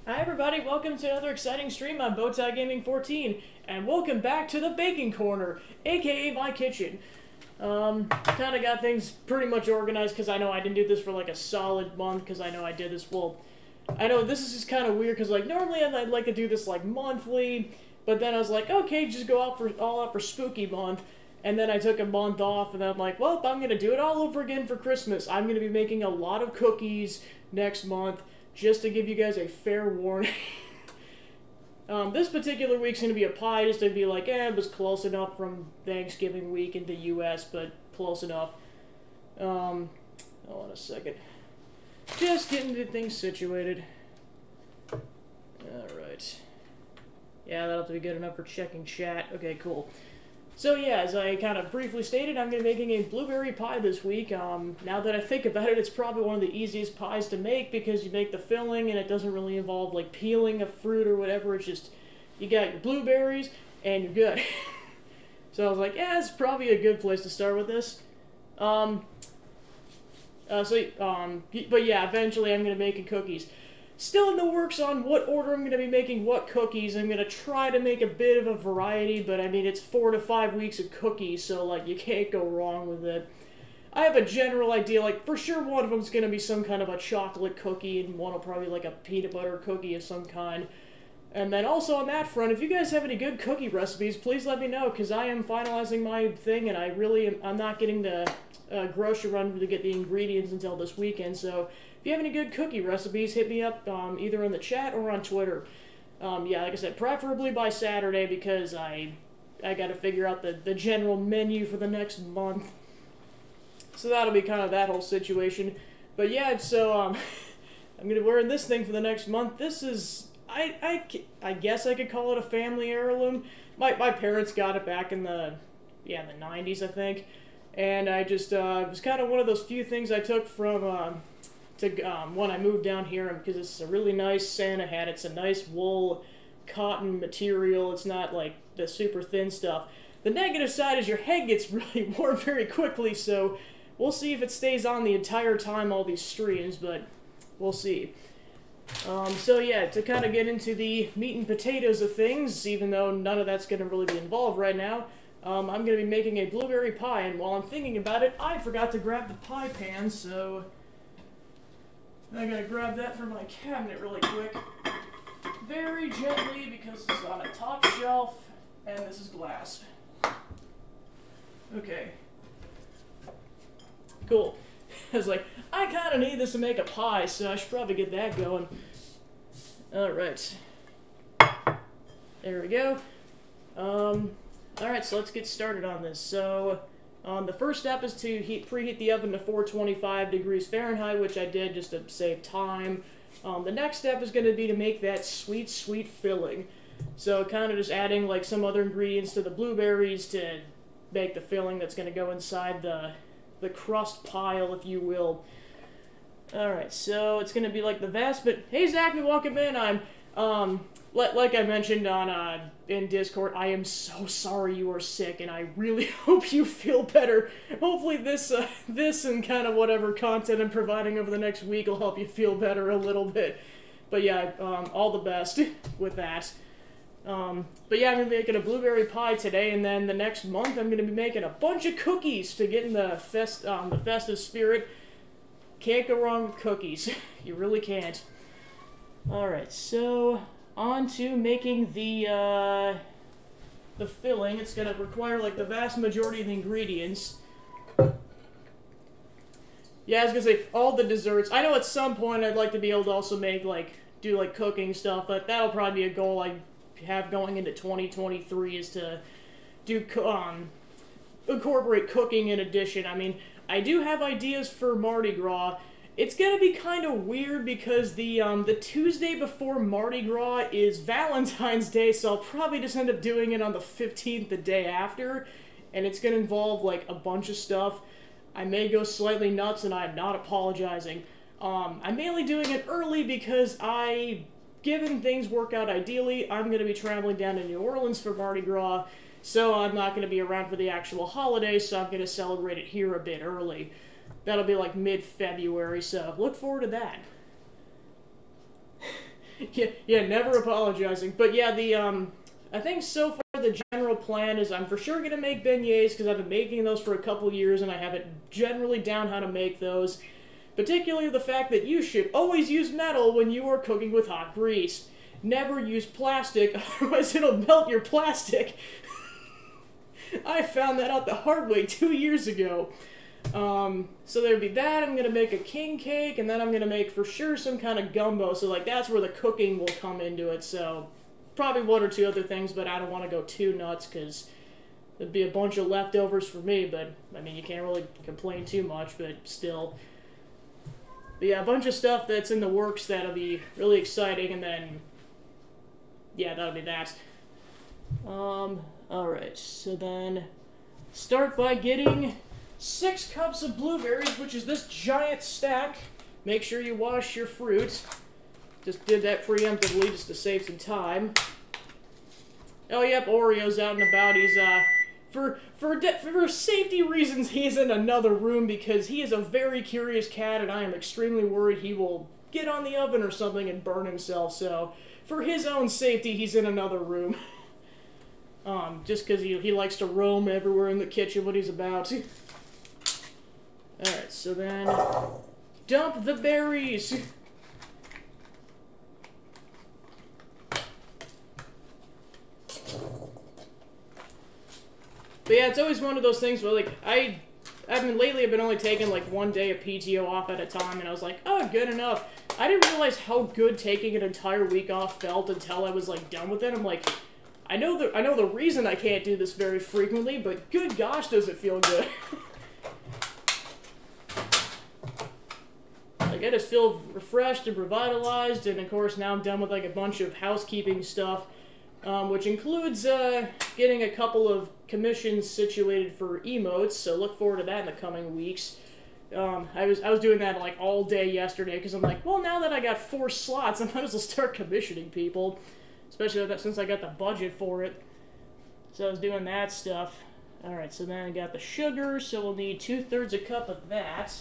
Hi everybody, welcome to another exciting stream on Bowtie Gaming 14, and welcome back to the Baking Corner, aka my kitchen. Kind of got things pretty much organized because I know I didn't do this for like a solid month because I know I did this, well, I know this is just kind of weird because like normally I'd like to do this like monthly, but then I was like, okay, just go all out for Spooky Month, and then I took a month off, and then I'm like, well, I'm going to do it all over again for Christmas. I'm going to be making a lot of cookies next month, just to give you guys a fair warning. This particular week's going to be a pie, just to be like, it was close enough from Thanksgiving week in the U.S., but close enough. Hold on a second. Just getting the things situated. Alright. Yeah, that'll have to be good enough for checking chat. Okay, cool. So yeah, as I kind of briefly stated, I'm going to be making a blueberry pie this week. Now that I think about it, it's probably one of the easiest pies to make because you make the filling and it doesn't really involve like peeling a fruit or whatever. It's just, you got your blueberries and you're good. So I was like, yeah, it's probably a good place to start with this. But yeah, eventually I'm going to be making cookies. Still in the works on what order I'm going to be making what cookies. I'm going to try to make a bit of a variety, but I mean, it's 4 to 5 weeks of cookies, so like, you can't go wrong with it. I have a general idea, like, for sure one of them's going to be some kind of a chocolate cookie, and one will probably like a peanut butter cookie of some kind. And then also on that front, if you guys have any good cookie recipes, please let me know, because I am finalizing my thing, and I'm not getting the grocery run to get the ingredients until this weekend, so if you have any good cookie recipes, hit me up either in the chat or on Twitter. Yeah, like I said, preferably by Saturday because I got to figure out the general menu for the next month. So that'll be kind of that whole situation. But yeah, so I'm going to be wearing this thing for the next month. This is, I guess I could call it a family heirloom. My parents got it back in the 90s, I think. And I just, it was kind of one of those few things I took from, when I moved down here, because it's a really nice Santa hat. It's a nice wool cotton material. It's not like the super thin stuff. The negative side is your head gets really warm very quickly, so we'll see if it stays on the entire time all these streams, but we'll see. So yeah, to kind of get into the meat and potatoes of things, even though none of that's going to really be involved right now, I'm going to be making a blueberry pie, and while I'm thinking about it, I forgot to grab the pie pan, so I gotta grab that from my cabinet really quick. Very gently, because it's on a top shelf, and this is glass. Okay. Cool. I was like, I kinda need this to make a pie, so I should probably get that going. Alright. There we go. Alright, so let's get started on this. So, the first step is to preheat the oven to 425 degrees Fahrenheit, which I did just to save time. The next step is going to be to make that sweet, sweet filling. So kind of just adding like some other ingredients to the blueberries to make the filling that's going to go inside the crust pile, if you will. Alright, so it's going to be like the vast, but hey Zach, welcome in. I'm, like I mentioned on in Discord, I am so sorry you are sick, and I really hope you feel better. Hopefully this and kind of whatever content I'm providing over the next week will help you feel better a little bit. But yeah, all the best with that. But yeah, I'm going to be making a blueberry pie today, and then the next month I'm going to be making a bunch of cookies to get in the festive spirit. Can't go wrong with cookies. You really can't. Alright, so on to making the filling. It's going to require like the vast majority of the ingredients. Yeah, I was going to say, all the desserts. I know at some point I'd like to be able to also make do cooking stuff, but that'll probably be a goal I have going into 2023 is to do, incorporate cooking in addition. I mean, I do have ideas for Mardi Gras. It's gonna be kind of weird because the Tuesday before Mardi Gras is Valentine's Day, so I'll probably just end up doing it on the 15th, the day after, and it's gonna involve like a bunch of stuff. I may go slightly nuts, and I'm not apologizing. I'm mainly doing it early because given things work out ideally, I'm gonna be traveling down to New Orleans for Mardi Gras, so I'm not gonna be around for the actual holiday, so I'm gonna celebrate it here a bit early. That'll be like mid-February, so look forward to that. Yeah, never apologizing. But yeah, I think so far the general plan is I'm for sure going to make beignets because I've been making those for a couple years and I have it generally down how to make those. Particularly the fact that you should always use metal when you are cooking with hot grease. Never use plastic, otherwise it'll melt your plastic. I found that out the hard way 2 years ago. So there'd be that. I'm gonna make a king cake, and then I'm gonna make for sure some kind of gumbo. So like that's where the cooking will come into it. So probably one or two other things, but I don't want to go too nuts because there'd be a bunch of leftovers for me. But I mean, you can't really complain too much, but still. But yeah, a bunch of stuff that's in the works that'll be really exciting, and then yeah, that'll be that. Alright, so then start by getting 6 cups of blueberries, which is this giant stack. Make sure you wash your fruit. Just did that preemptively just to save some time. Oh, yep, Oreo's out and about. He's, for safety reasons, he's in another room because he is a very curious cat, and I am extremely worried he will get on the oven or something and burn himself, so for his own safety, he's in another room. Just because he likes to roam everywhere in the kitchen when he's about. Alright, so then dump the berries. But yeah, it's always one of those things where, like, lately I've been only taking, like, 1 day of PTO off at a time, and I was like, oh, good enough. I didn't realize how good taking an entire week off felt until I was, like, done with it. I'm like, I know the reason I can't do this very frequently, but good gosh, does it feel good. Like, I just feel refreshed and revitalized, and of course now I'm done with, like, a bunch of housekeeping stuff. Which includes getting a couple of commissions situated for emotes, so look forward to that in the coming weeks. I was doing that like all day yesterday because I'm like, well, now that I got 4 slots, I might as well start commissioning people, especially with that, since I got the budget for it. So I was doing that stuff. All right, so then I got the sugar, so we'll need 2/3 a cup of that.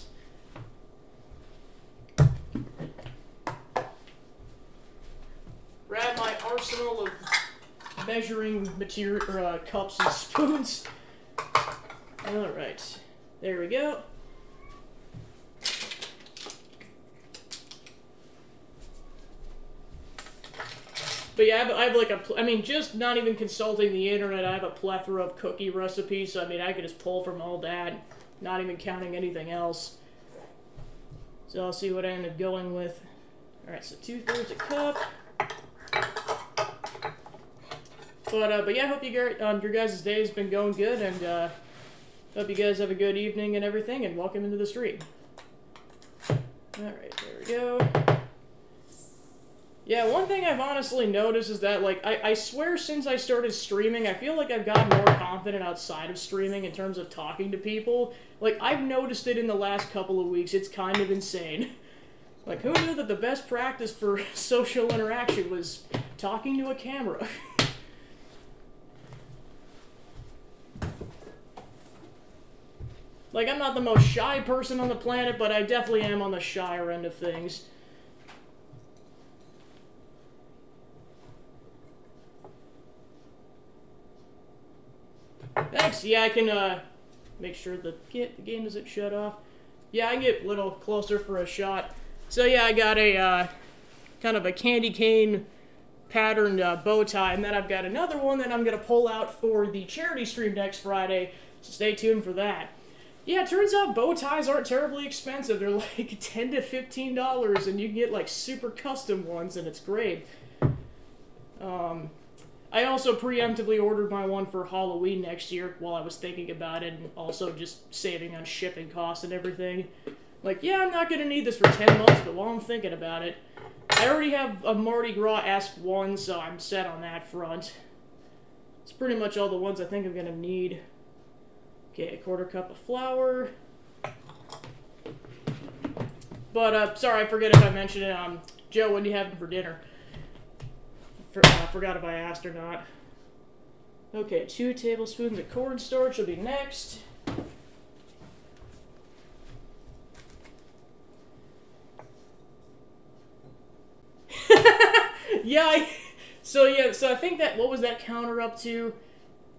Grab my arsenal of measuring material, cups and spoons. Alright, there we go. But yeah, I have like I mean, just not even consulting the internet, I have a plethora of cookie recipes, so I mean, I could just pull from all that, not even counting anything else. So I'll see what I end up going with. Alright, so 2/3 a cup. But yeah, I hope your guys' day has been going good, and hope you guys have a good evening and everything, and welcome into the stream. Alright, there we go. Yeah, one thing I've honestly noticed is that, like, I swear since I started streaming, I feel like I've gotten more confident outside of streaming in terms of talking to people. Like, I've noticed it in the last couple of weeks. It's kind of insane. Like, who knew that the best practice for social interaction was talking to a camera? Like, I'm not the most shy person on the planet, but I definitely am on the shyer end of things. Thanks. Yeah, I can, make sure the game doesn't shut off. Yeah, I can get a little closer for a shot. So yeah, I got a, kind of a candy cane patterned bow tie, and then I've got another one that I'm going to pull out for the charity stream next Friday, so stay tuned for that. Yeah, it turns out bow ties aren't terribly expensive. They're like $10 to $15, and you can get like super custom ones, and it's great. I also preemptively ordered my one for Halloween next year while I was thinking about it, and also just saving on shipping costs and everything. Like, yeah, I'm not going to need this for 10 months, but while I'm thinking about it, I already have a Mardi Gras-esque one, so I'm set on that front. It's pretty much all the ones I think I'm going to need. Okay, 1/4 cup of flour. But, sorry, I forget if I mentioned it. Joe, what are you having for dinner? I forgot if I asked or not. Okay, 2 tablespoons of cornstarch will be next. Yeah, so I think that, what was that counter up to?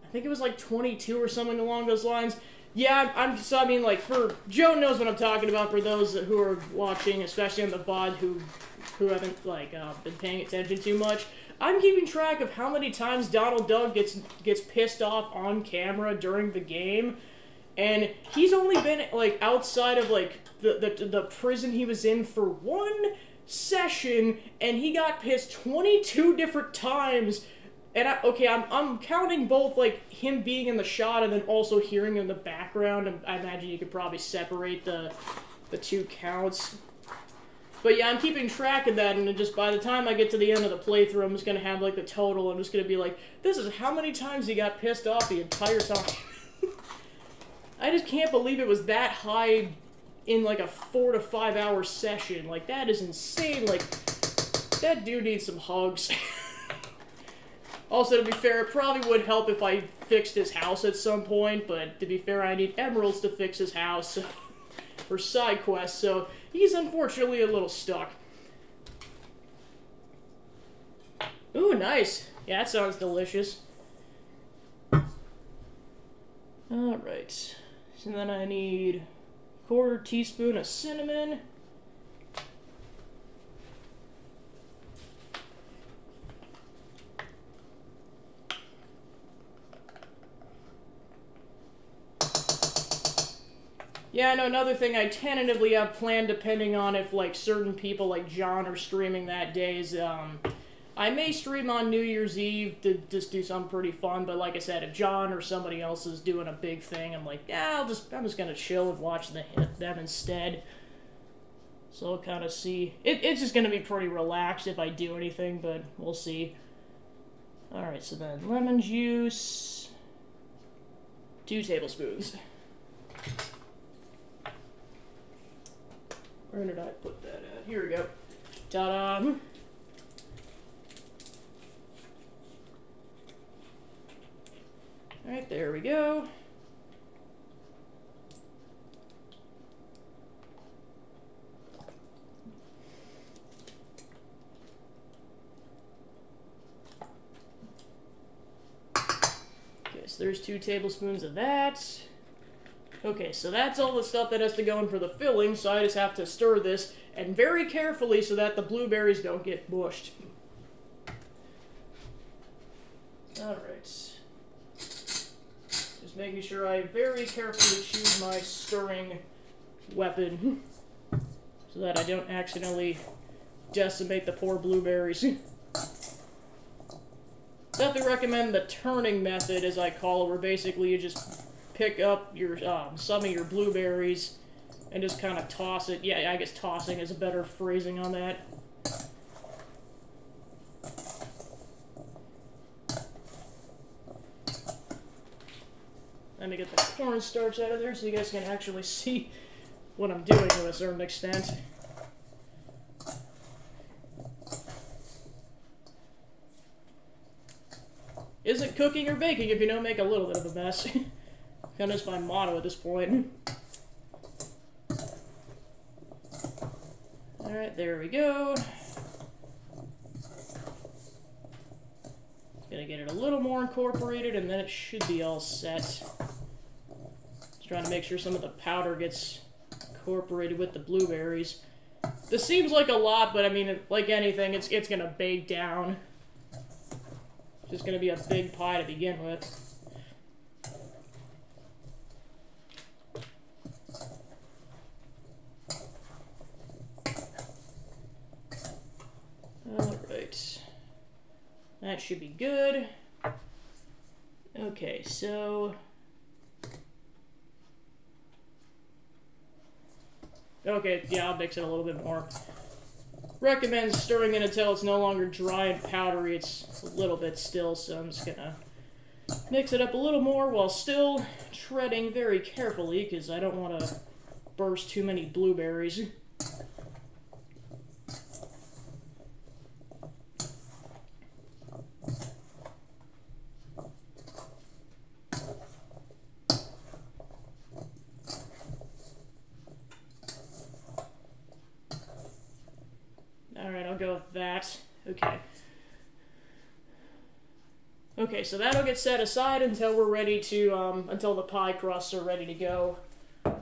I think it was like 22 or something along those lines. Yeah, so I mean, like, for Joe knows what I'm talking about. For those who are watching, especially on the VOD, who haven't like been paying attention too much, I'm keeping track of how many times Donald Duck gets pissed off on camera during the game, and he's only been like outside of like the prison he was in for one session, and he got pissed 22 different times. And I'm counting both, like, him being in the shot and then also hearing him in the background. And I imagine you could probably separate the two counts. But yeah, I'm keeping track of that, and just by the time I get to the end of the playthrough, I'm just going to have, like, the total. I'm just going to be like, this is how many times he got pissed off the entire time. I just can't believe it was that high in, like, a 4 to 5 hour session. Like, that is insane. Like, that dude needs some hugs. Also, to be fair, it probably would help if I fixed his house at some point, but to be fair, I need emeralds to fix his house, so, for side quests, so he's unfortunately a little stuck. Ooh, nice. Yeah, that sounds delicious. Alright. So then I need 1/4 teaspoon of cinnamon. Yeah, I know another thing I tentatively have planned, depending on if, like, certain people like John are streaming that day, is, I may stream on New Year's Eve to just do something pretty fun, but like I said, if John or somebody else is doing a big thing, I'm like, yeah, I'm just gonna chill and watch them instead. So I'll kind of see. It's just gonna be pretty relaxed if I do anything, but we'll see. Alright, so then lemon juice, 2 tablespoons. Where did I put that at? Here we go. Ta-da! Alright, there we go. Okay, so there's 2 tablespoons of that. Okay, so that's all the stuff that has to go in for the filling, so I just have to stir this, and very carefully so that the blueberries don't get mushed. Alright. Just making sure I very carefully choose my stirring weapon, so that I don't accidentally decimate the poor blueberries. Definitely recommend the turning method, as I call it, where basically you just pick up your some of your blueberries and just kind of toss it. Yeah, I guess tossing is a better phrasing on that. Let me get the cornstarch out of there so you guys can actually see what I'm doing to a certain extent. Isn't cooking or baking if you don't make a little bit of a mess. Kind of just my motto at this point. Alright, there we go. Gonna get it a little more incorporated, and then it should be all set. Just trying to make sure some of the powder gets incorporated with the blueberries. This seems like a lot, but I mean, like anything, it's gonna bake down. It's just gonna be a big pie to begin with. Alright. That should be good. Okay, so... Okay, yeah, I'll mix it a little bit more. Recommend stirring it until it's no longer dry and powdery. It's a little bit still, so I'm just gonna mix it up a little more while still treading very carefully, because I don't want to burst too many blueberries. Alright, I'll go with that. Okay. Okay, so that'll get set aside until we're ready to, until the pie crusts are ready to go. Alright,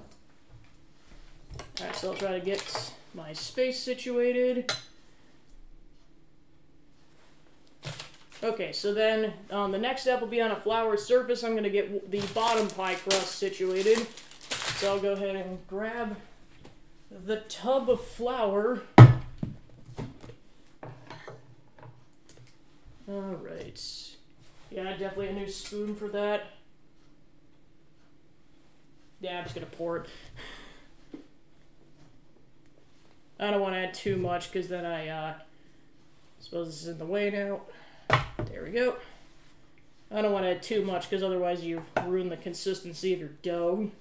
so I'll try to get my space situated. Okay, so then the next step will be on a floured surface. I'm going to get the bottom pie crust situated. So I'll go ahead and grab the tub of flour. Alright. Yeah, definitely a new spoon for that. Yeah, I'm just going to pour it. I don't want to add too much because then I suppose this is in the way now. There we go. I don't want to add too much because otherwise you ruin the consistency of your dough.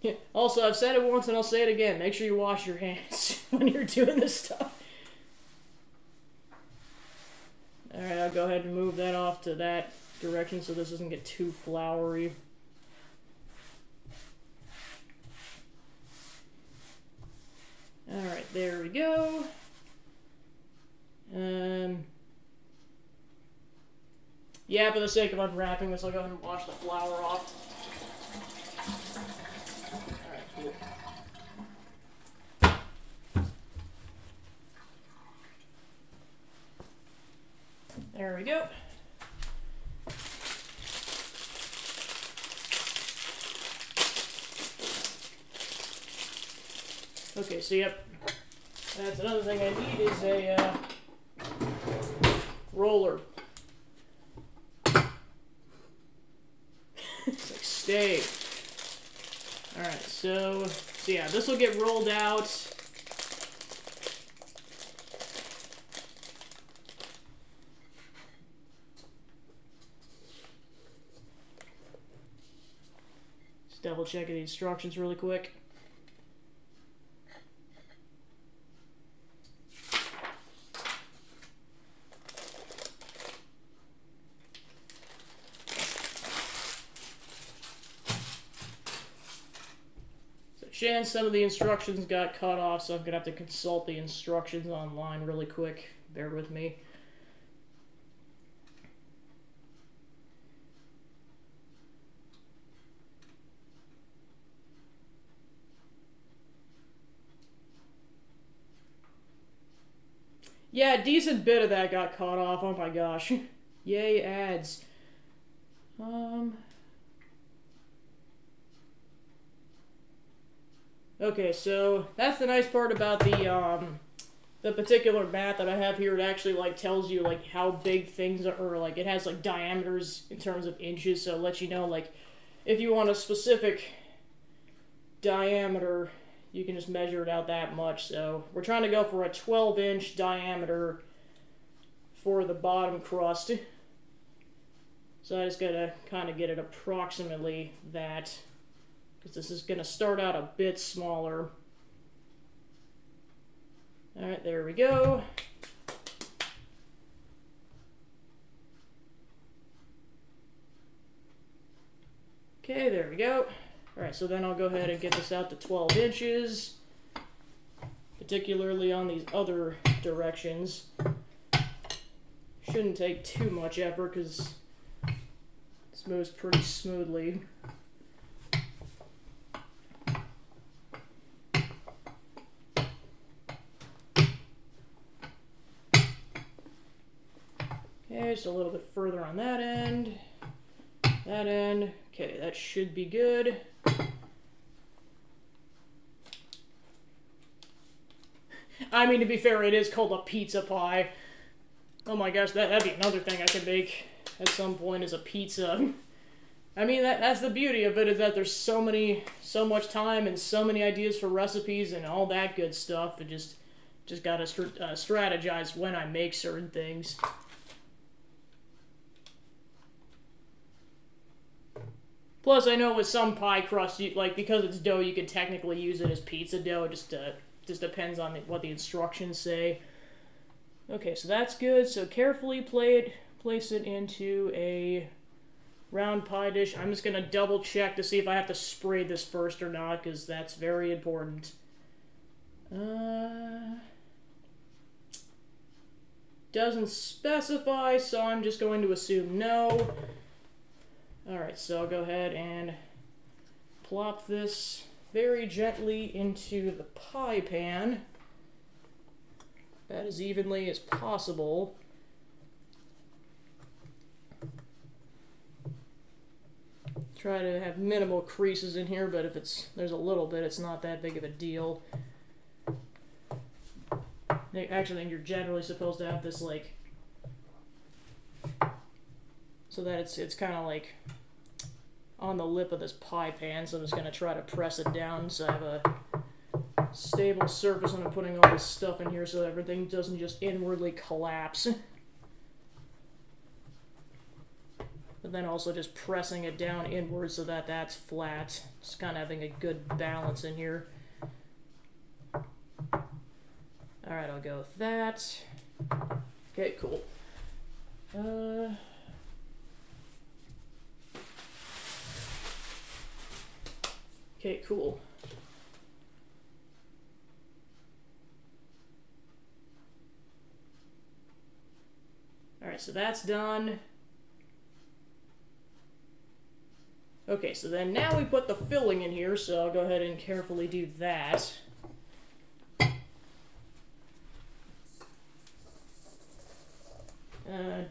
Yeah. Also, I've said it once and I'll say it again. Make sure you wash your hands when you're doing this stuff. Alright, I'll go ahead and move that off to that direction so this doesn't get too floury. Alright, there we go. Yeah, for the sake of unwrapping this, I'll go ahead and wash the flour off. Alright, cool. There we go. Okay, so yep, that's another thing I need is a roller. It's like stay. Alright, so yeah, this will get rolled out. Just double checking the instructions really quick. Chance some of the instructions got cut off, so I'm going to have to consult the instructions online really quick. Bear with me. Yeah, a decent bit of that got cut off. Oh my gosh. Yay, ads. Okay, so that's the nice part about the particular mat that I have here. It actually like tells you like how big things are, or like it has like diameters in terms of inches, so it lets you know like if you want a specific diameter, you can just measure it out that much. So we're trying to go for a 12-inch diameter for the bottom crust. So I just gotta kind of get it approximately that, because this is going to start out a bit smaller. Alright, there we go. Okay, there we go. Alright, so then I'll go ahead and get this out to 12 inches, particularly on these other directions. Shouldn't take too much effort because this moves pretty smoothly. Okay, just a little bit further on that end. That end. Okay, that should be good. I mean, to be fair, it is called a pizza pie. Oh my gosh, that'd be another thing I could make at some point, is a pizza. I mean, that's the beauty of it, is that there's so much time and so many ideas for recipes and all that good stuff. It just gotta strategize when I make certain things. Plus, I know with some pie crust, like because it's dough, you could technically use it as pizza dough. It just depends on what the instructions say. Okay, so that's good. So carefully place it into a round pie dish. I'm just gonna double check to see if I have to spray this first or not, because that's very important. Doesn't specify, so I'm just going to assume no. Alright, so I'll go ahead and plop this very gently into the pie pan, about as evenly as possible. Try to have minimal creases in here, but if there's a little bit, it's not that big of a deal. Actually, I think you're generally supposed to have this, like, so that it's kind of like on the lip of this pie pan, so I'm just going to try to press it down so I have a stable surface when I'm putting all this stuff in here so everything doesn't just inwardly collapse. But then also just pressing it down inward so that that's flat. Just kind of having a good balance in here. Alright, I'll go with that. Okay, cool. Okay, cool. Alright, so that's done. Okay, so then now we put the filling in here, so I'll go ahead and carefully do that.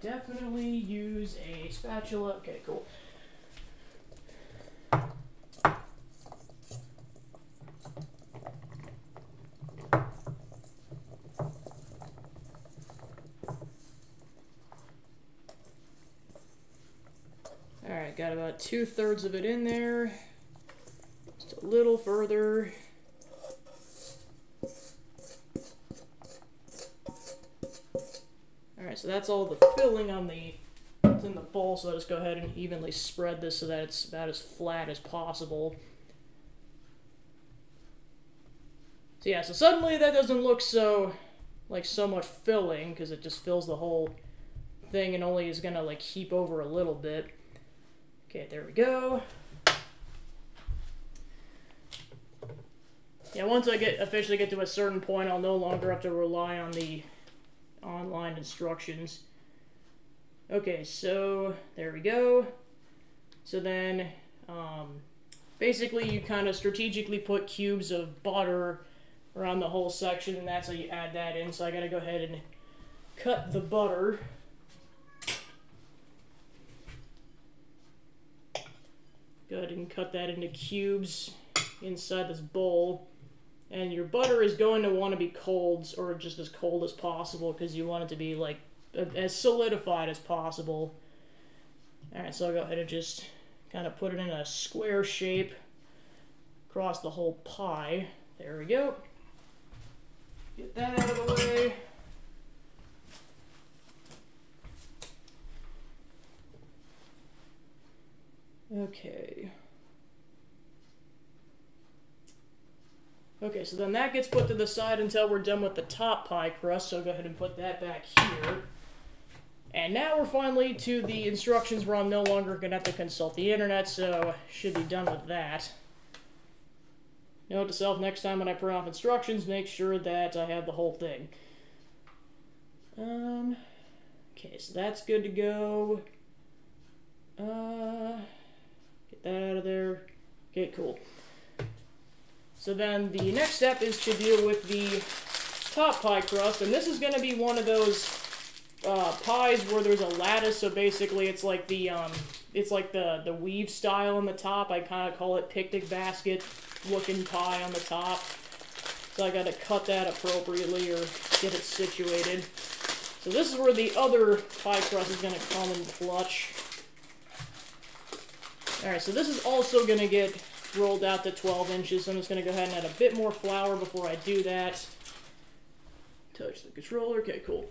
Definitely use a spatula. Okay, cool. Alright, got about 2/3 of it in there. Just a little further. Alright, so that's all the filling it's in the bowl, so I'll just go ahead and evenly spread this so that it's about as flat as possible. So yeah, so suddenly that doesn't look so much filling, because it just fills the whole thing and only is gonna like heap over a little bit. Okay, there we go. Yeah, once I officially get to a certain point, I'll no longer have to rely on the online instructions. Okay, so there we go. So then, basically you kind of strategically put cubes of butter around the whole section, and that's how you add that in. So I gotta go ahead and cut the butter. Go ahead and cut that into cubes inside this bowl. And your butter is going to want to be cold, or just as cold as possible, because you want it to be like as solidified as possible. Alright, so I'll go ahead and just kind of put it in a square shape across the whole pie. There we go. Get that out of the way. Okay. Okay, so then that gets put to the side until we're done with the top pie crust, so I'll go ahead and put that back here. And now we're finally to the instructions where I'm no longer going to have to consult the internet, so should be done with that. Note to self, next time when I print off instructions, make sure that I have the whole thing. Okay, so that's good to go. Get that out of there. Okay, cool. So then the next step is to deal with the top pie crust, and this is going to be one of those pies where there's a lattice. So basically, it's like the weave style on the top. I kind of call it picnic basket looking pie on the top. So I got to cut that appropriately or get it situated. So this is where the other pie crust is going to come in clutch. All right, so this is also going to get rolled out to 12 inches. So I'm just going to go ahead and add a bit more flour before I do that. Touch the controller. Okay, cool.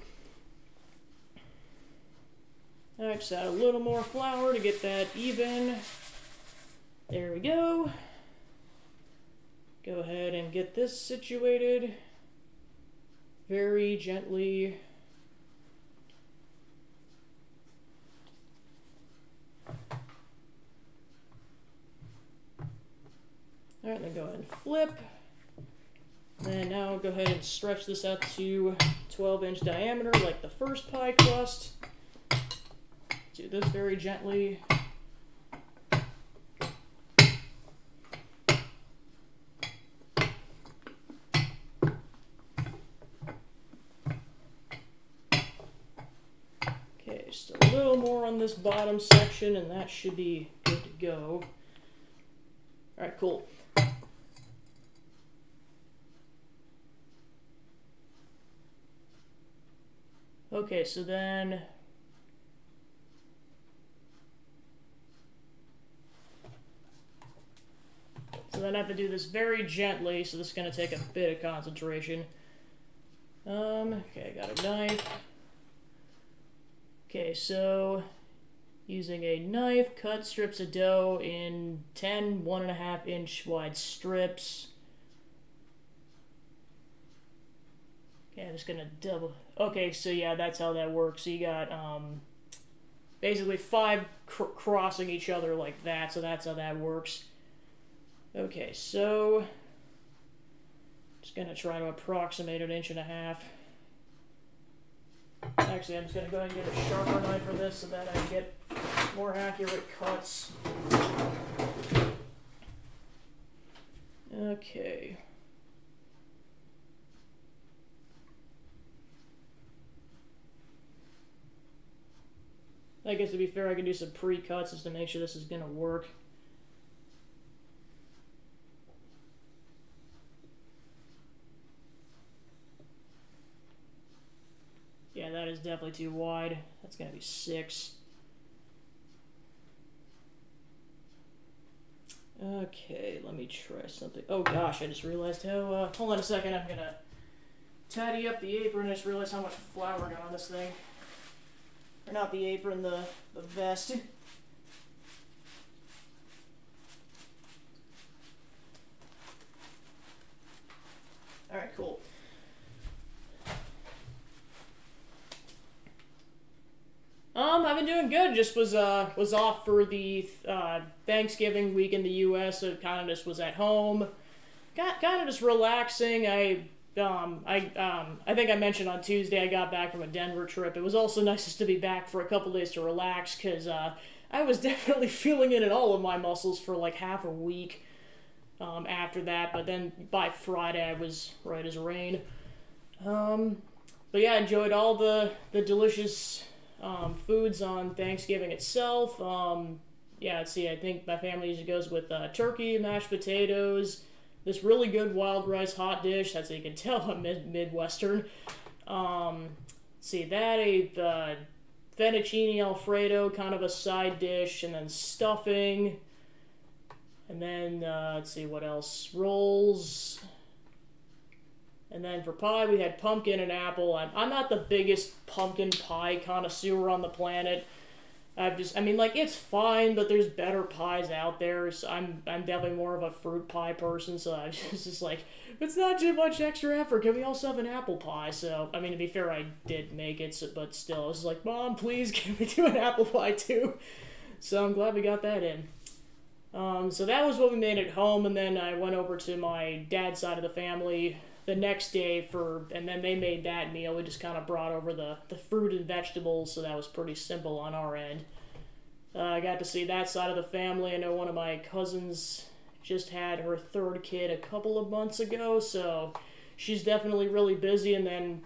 Alright, just add a little more flour to get that even. There we go. Go ahead and get this situated very gently. Alright, then go ahead and flip. Then now go ahead and stretch this out to 12-inch diameter like the first pie crust. Do this very gently. Okay, just a little more on this bottom section and that should be good to go. Alright, cool. Okay, so then I have to do this very gently, so this is going to take a bit of concentration. Okay, I got a knife. Okay, so using a knife, cut strips of dough in 10 1.5-inch wide strips. Okay, I'm just gonna double. Okay, so yeah, that's how that works. So you got basically 5 crossing each other like that. So that's how that works. Okay, so just gonna try to approximate 1.5 inches. Actually, I'm just gonna go ahead and get a sharper knife for this so that I can get more accurate cuts. Okay. I guess to be fair, I can do some pre-cuts just to make sure this is gonna work. Yeah, that is definitely too wide. That's gonna be 6. Okay, let me try something. Oh gosh, I just realized how, hold on a second, I'm gonna tidy up the apron. I just realized how much flour got on this thing. Or not the apron, the vest. Alright, cool. I've been doing good. Just was off for the Thanksgiving week in the U.S., so kind of just was at home. Kind of just relaxing. I think I mentioned on Tuesday I got back from a Denver trip. It was also nice just to be back for a couple days to relax because I was definitely feeling it in all of my muscles for like half a week after that. But then by Friday I was right as rain. But yeah, I enjoyed all the delicious foods on Thanksgiving itself. Yeah, let's see, I think my family usually goes with turkey, mashed potatoes, this really good wild rice hot dish. That's how you can tell I'm Midwestern. Let's see, that, a fettuccine alfredo, kind of a side dish, and then stuffing. And then, let's see, what else? Rolls. And then for pie, we had pumpkin and apple. I'm not the biggest pumpkin pie connoisseur on the planet. I mean, like, it's fine, but there's better pies out there. So I'm definitely more of a fruit pie person, so I was just like, it's not too much extra effort. Can we also have an apple pie? So, I mean, to be fair, I did make it, but still, I was like, Mom, please, can we do an apple pie too? So I'm glad we got that in. So that was what we made at home, and then I went over to my dad's side of the family the next day and then they made that meal. We just kind of brought over the fruit and vegetables, so that was pretty simple on our end. I got to see that side of the family. I know one of my cousins just had her 3rd kid a couple of months ago, so she's definitely really busy. And then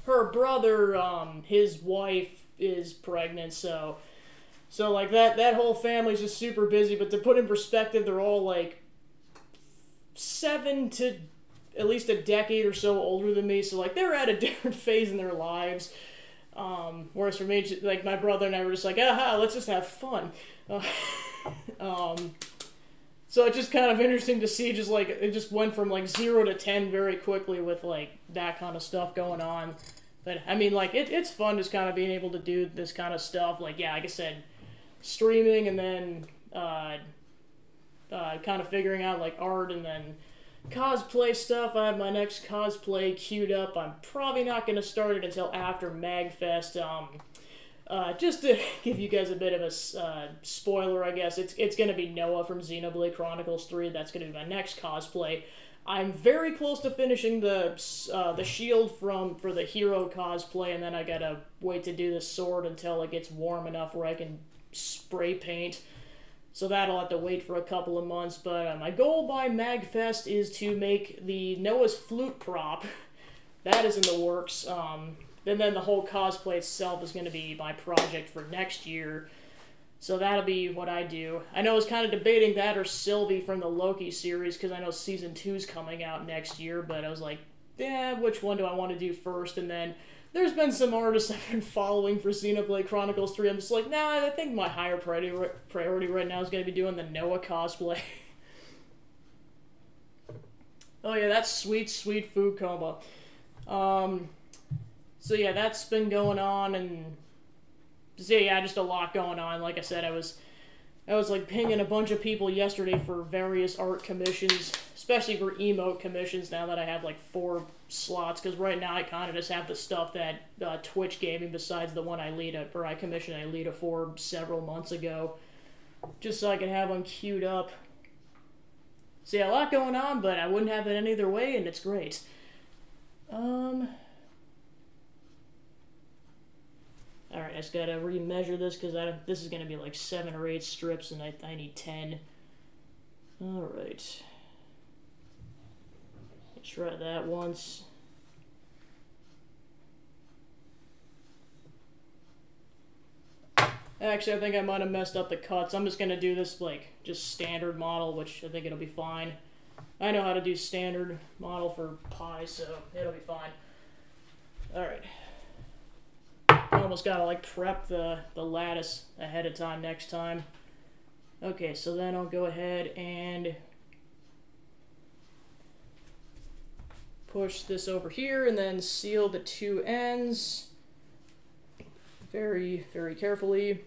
her brother, his wife is pregnant, so like that whole family's just super busy. But to put in perspective, they're all like 7 to at least a decade or so older than me, so like they're at a different phase in their lives. Whereas for me, like my brother and I were just like, aha, let's just have fun. So it's just kind of interesting to see, just like it just went from like 0 to 10 very quickly with like that kind of stuff going on. But I mean, like it's fun just kind of being able to do this kind of stuff. Like, yeah, like I said, streaming, and then kind of figuring out like art, and then cosplay stuff. I have my next cosplay queued up. I'm probably not going to start it until after MagFest. Just to give you guys a bit of a spoiler, I guess, it's going to be Noah from Xenoblade Chronicles 3. That's going to be my next cosplay. I'm very close to finishing the shield for the hero cosplay, and then I gotta wait to do the sword until it gets warm enough where I can spray paint. So that'll have to wait for a couple of months, but my goal by MagFest is to make the Noah's flute prop. That is in the works. And then the whole cosplay itself is going to be my project for next year. So that'll be what I do. I know I was kind of debating that or Sylvie from the Loki series, because I know Season 2's coming out next year, but I was like, which one do I want to do first? And then there's been some artists I've been following for Xenoblade Chronicles 3. I'm just like, nah, I think my higher priority right now is going to be doing the Noah cosplay. Oh yeah, that's sweet, sweet food coma. So yeah, that's been going on, and so yeah, just a lot going on. Like I said, I was like pinging a bunch of people yesterday for various art commissions, especially for emote commissions. Now that I have like 4 slots, because right now I kind of just have the stuff that Twitch gave me, besides the one I commissioned Alita for several months ago, just so I can have them queued up. So yeah, a lot going on, but I wouldn't have it any other way, and it's great. Alright, I just gotta remeasure this, because this is gonna be like 7 or 8 strips, and I need 10. Alright. Try that once. Actually, I think I might have messed up the cuts. I'm just gonna do this, like, just standard model, which I think it'll be fine. I know how to do standard model for pie, so it'll be fine. Alright. I almost gotta like prep the lattice ahead of time next time. Okay, so then I'll go ahead and push this over here and then seal the 2 ends very, very carefully.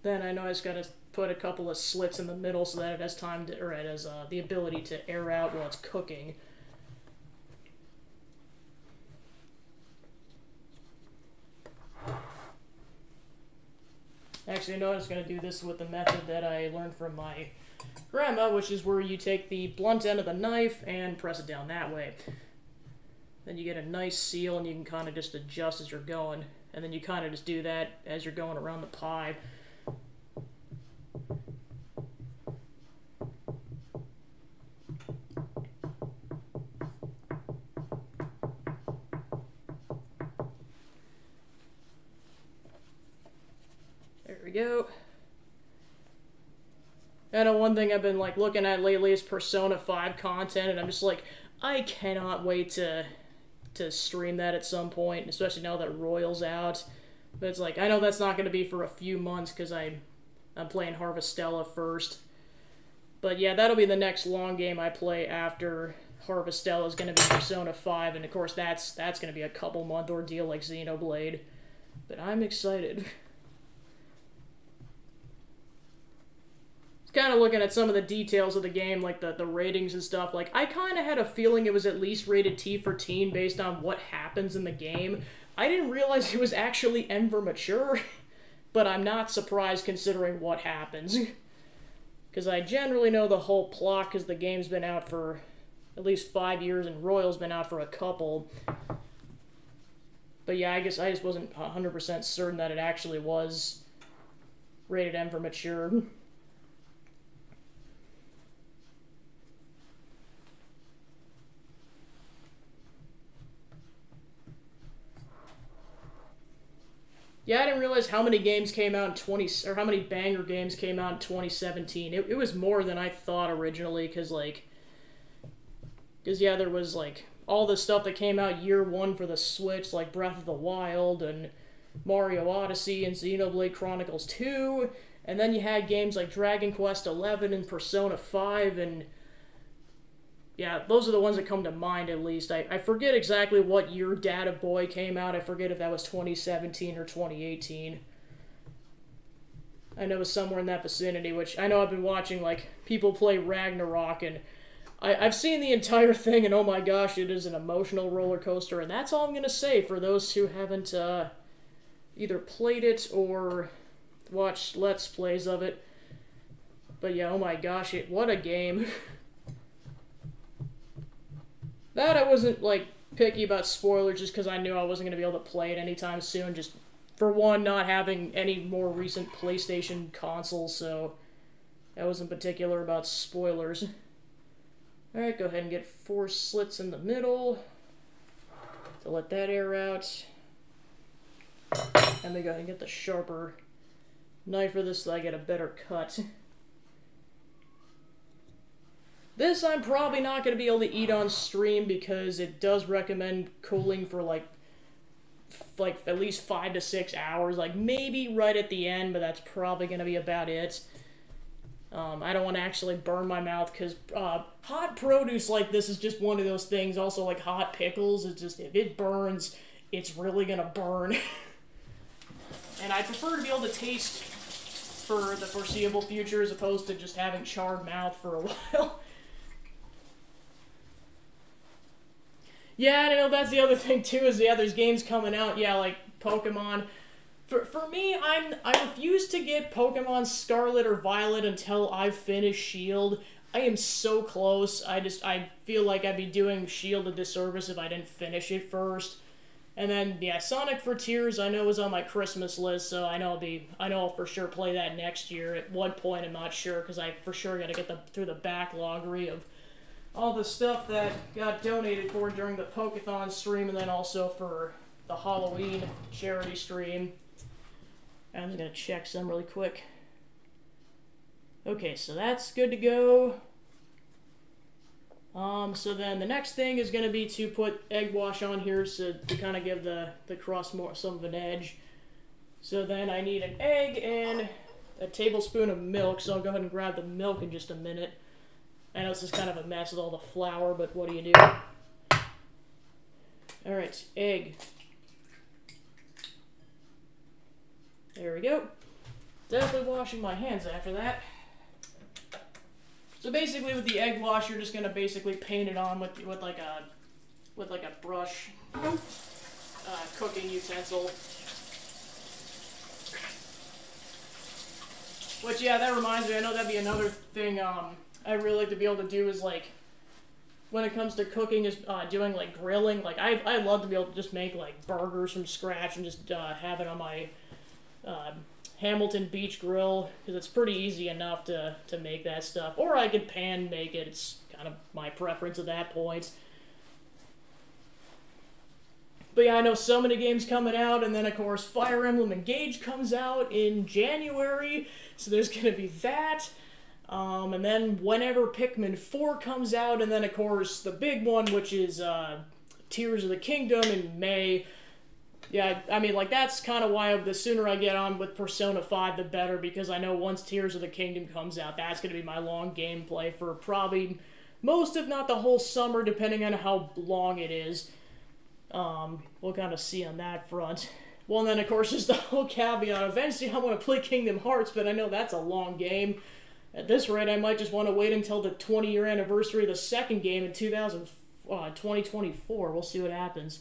Then I know I just gotta put a couple of slits in the middle so that it has time to, or it has the ability to air out while it's cooking. Actually, I know I was going to do this with the method that I learned from my grandma, which is where you take the blunt end of the knife and press it down that way. Then you get a nice seal, and you can kind of just adjust as you're going. And then you kind of just do that as you're going around the pie. There we go. I know one thing I've been like looking at lately is Persona 5 content, and I'm just like, I cannot wait to stream that at some point, especially now that Royal's out. But it's like, I know that's not going to be for a few months because I'm playing Harvestella first. But yeah, that'll be the next long game I play after Harvestella is going to be Persona 5, and of course that's going to be a couple-month ordeal like Xenoblade. But I'm excited. Kind of looking at some of the details of the game, like the ratings and stuff, like, I kind of had a feeling it was at least rated T for teen based on what happens in the game. I didn't realize it was actually M for mature, but I'm not surprised considering what happens. Because I generally know the whole plot, because the game's been out for at least 5 years, and Royal's been out for a couple. But yeah, I guess I just wasn't 100% certain that it actually was rated M for mature. Yeah, I didn't realize how many games came out in how many banger games came out in 2017. It was more than I thought originally, because yeah, there was like all the stuff that came out year one for the Switch, like Breath of the Wild and Mario Odyssey and Xenoblade Chronicles 2, and then you had games like Dragon Quest XI and Persona 5, and yeah, those are the ones that come to mind, at least. I forget exactly what year Data Boy came out. I forget if that was 2017 or 2018. I know it was somewhere in that vicinity, which I know I've been watching, like, people play Ragnarok, and I've seen the entire thing, and oh my gosh, it is an emotional roller coaster, and that's all I'm going to say for those who haven't either played it or watched Let's Plays of it. But yeah, oh my gosh, what a game. That I wasn't, like, picky about spoilers just because I knew I wasn't going to be able to play it anytime soon, just for one, not having any more recent PlayStation consoles, so I wasn't particular about spoilers. Alright, go ahead and get 4 slits in the middle to let that air out. And then go ahead and get the sharper knife for this so I get a better cut. This I'm probably not going to be able to eat on stream because it does recommend cooling for like at least 5 to 6 hours, like maybe right at the end, but that's probably going to be about it. I don't want to actually burn my mouth because hot produce like this is just one of those things. Also, like hot pickles, it's just, if it burns, it's really going to burn. And I prefer to be able to taste for the foreseeable future as opposed to just having charred mouth for a while. Yeah, I know that's the other thing too, is yeah, there's games coming out, yeah, like Pokemon. For me, I refuse to get Pokemon Scarlet or Violet until I've finished Shield. I am so close. I feel like I'd be doing Shield a disservice if I didn't finish it first. And then yeah, Sonic Frontiers I know is on my Christmas list, so I know I'll for sure play that next year. At one point, I'm not sure because I for sure got to get through the backloggery of all the stuff that got donated for during the Pokeathon stream, and then also for the Halloween charity stream. I'm just going to check some really quick. Okay, so that's good to go. So then the next thing is going to be to put egg wash on here so to kind of give the crust some of an edge. So then I need an egg and a tablespoon of milk, so I'll go ahead and grab the milk in just a minute. I know this is kind of a mess with all the flour, but what do you do? Alright, egg. There we go. Definitely washing my hands after that. So basically with the egg wash, you're just going to basically paint it on with like a brush cooking utensil. Which, yeah, that reminds me, I know that'd be another thing I really like to be able to do is, like, when it comes to cooking, is doing, like, grilling. Like, I love to be able to just make, like, burgers from scratch and just have it on my Hamilton Beach Grill, because it's pretty easy enough to make that stuff. Or I could pan make it. It's kind of my preference at that point. But yeah, I know so many games coming out, and then of course Fire Emblem Engage comes out in January, so there's going to be that. And then whenever Pikmin 4 comes out, and then of course the big one, which is Tears of the Kingdom in May. Yeah, I mean, like, that's kind of why the sooner I get on with Persona 5, the better, because I know once Tears of the Kingdom comes out, that's going to be my long gameplay for probably most, if not the whole summer, depending on how long it is. We'll kind of see on that front. Well, and then, of course, there's the whole caveat. Eventually, I want to play Kingdom Hearts, but I know that's a long game. At this rate, I might just want to wait until the 20-year anniversary of the second game in 2024. We'll see what happens.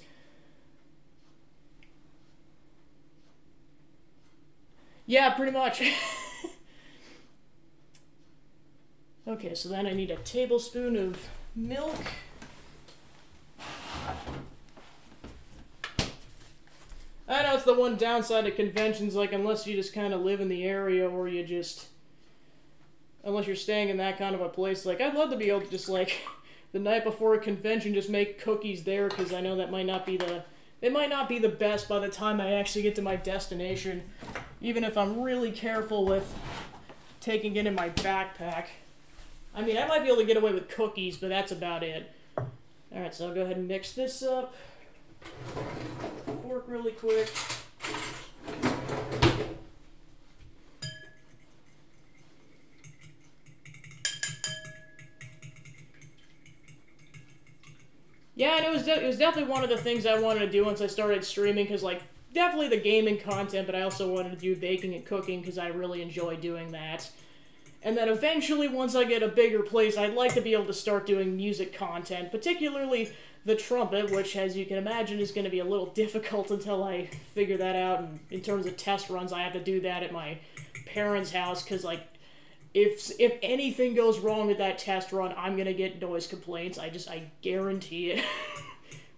Yeah, pretty much. Okay, so then I need a tablespoon of milk. I know it's the one downside of conventions, like, unless you just kind of live in the area, or you just... Unless you're staying in that kind of a place, like, I'd love to be able to just, like, the night before a convention, just make cookies there, because I know that might not be the... It might not be the best by the time I actually get to my destination, even if I'm really careful with taking it in my backpack. I mean, I might be able to get away with cookies, but that's about it. Alright, so I'll go ahead and mix this up. Fork really quick. Yeah, and it was definitely one of the things I wanted to do once I started streaming, because, like, definitely the gaming content, but I also wanted to do baking and cooking, because I really enjoy doing that. And then eventually, once I get a bigger place, I'd like to be able to start doing music content, particularly the trumpet, which, as you can imagine, is going to be a little difficult until I figure that out. And in terms of test runs, I have to do that at my parents' house, because, like, if anything goes wrong with that test run, I'm going to get noise complaints. I guarantee it.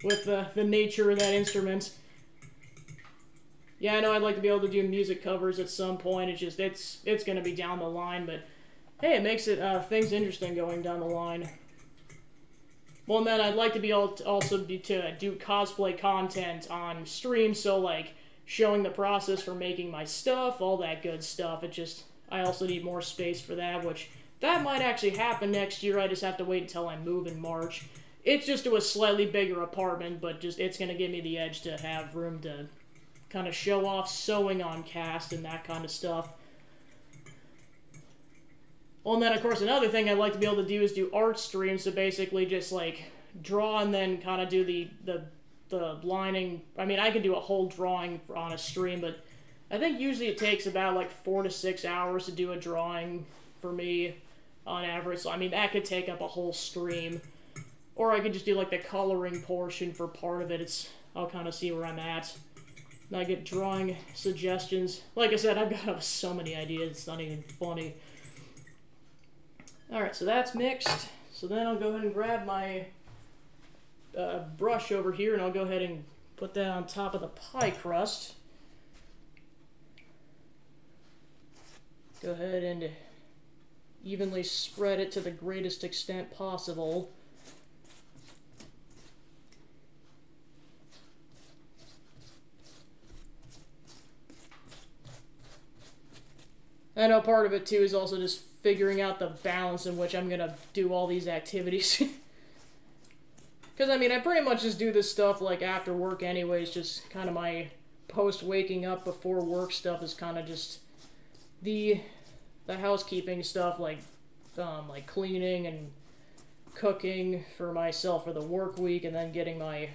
With the nature of that instrument. Yeah, I know I'd like to be able to do music covers at some point. It's just, it's going to be down the line, but hey, it makes it things interesting going down the line. Well, and then I'd like to be able to also to do cosplay content on stream, so like showing the process for making my stuff, all that good stuff. It just, I also need more space for that, which that might actually happen next year. I just have to wait until I move in March. It's just to a slightly bigger apartment, but just it's going to give me the edge to have room to kind of show off sewing on cast and that kind of stuff. Well, and then, of course, another thing I'd like to be able to do is do art streams, so basically just, like, draw and then kind of do the lining. I mean, I could do a whole drawing on a stream, but I think usually it takes about, like, 4 to 6 hours to do a drawing for me on average, so, I mean, that could take up a whole stream. Or I could just do, like, the coloring portion for part of it. I'll kind of see where I'm at. And I get drawing suggestions. Like I said, I've got so many ideas, it's not even funny. Alright, so that's mixed. So then I'll go ahead and grab my brush over here, and I'll go ahead and put that on top of the pie crust. Go ahead and evenly spread it to the greatest extent possible. I know part of it, too, is also just figuring out the balance in which I'm going to do all these activities. Because, I mean, I pretty much just do this stuff, like, after work anyways. Just kind of my post-waking up before work stuff is kind of just the housekeeping stuff, like cleaning and cooking for myself for the work week, and then getting my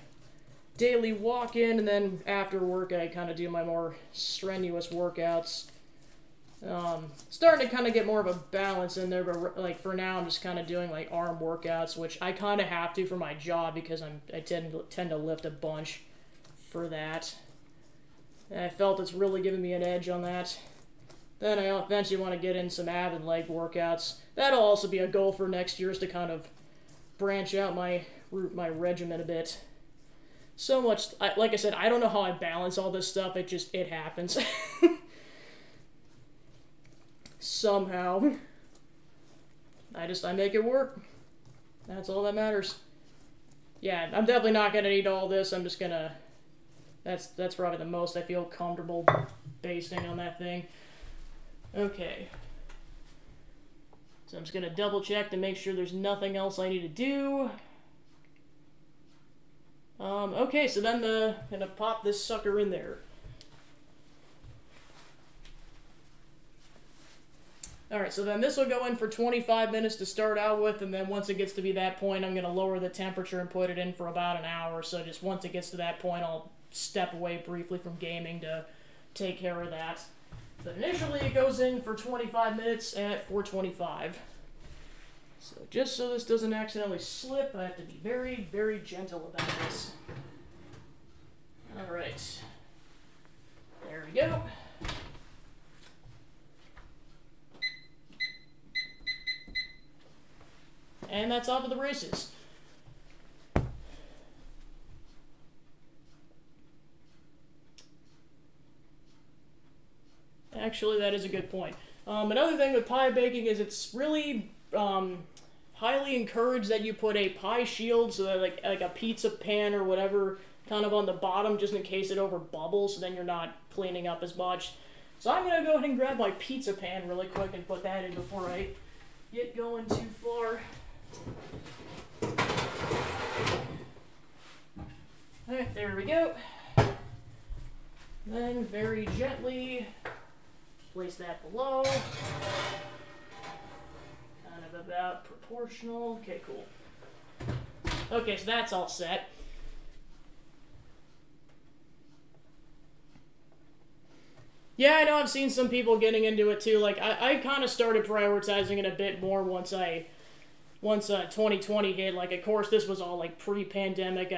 daily walk in, and then after work I kind of do my more strenuous workouts. Starting to kind of get more of a balance in there, but like for now I'm just kind of doing like arm workouts, which I kind of have to for my job because I tend to lift a bunch for that. And I felt it's really giving me an edge on that. Then I eventually want to get in some ab and leg workouts. That'll also be a goal for next year, is to kind of branch out my regimen a bit. So much, like I said, I don't know how I balance all this stuff. It happens. Somehow. I make it work. That's all that matters. Yeah, I'm definitely not gonna eat all this. I'm just gonna, that's probably the most I feel comfortable basting on that thing. Okay. So I'm just gonna double check to make sure there's nothing else I need to do. Okay, so then I'm gonna pop this sucker in there. Alright, so then this will go in for 25 minutes to start out with, and then once it gets to be that point, I'm going to lower the temperature and put it in for about an hour. So just once it gets to that point, I'll step away briefly from gaming to take care of that. But initially it goes in for 25 minutes at 425. So just so this doesn't accidentally slip, I have to be very, very gentle about this. Alright. There we go. And that's off to the races. Actually, that is a good point. Another thing with pie baking is it's really highly encouraged that you put a pie shield, so that like a pizza pan or whatever, kind of on the bottom, just in case it over bubbles, so then you're not cleaning up as much. So I'm going to go ahead and grab my pizza pan really quick and put that in before I get going too far. Alright, there we go. Then very gently place that below. Kind of about proportional. Okay, cool. Okay, so that's all set. Yeah, I know I've seen some people getting into it too. Like, I kind of started prioritizing it a bit more once 2020 hit. Like, of course, this was all like pre-pandemic.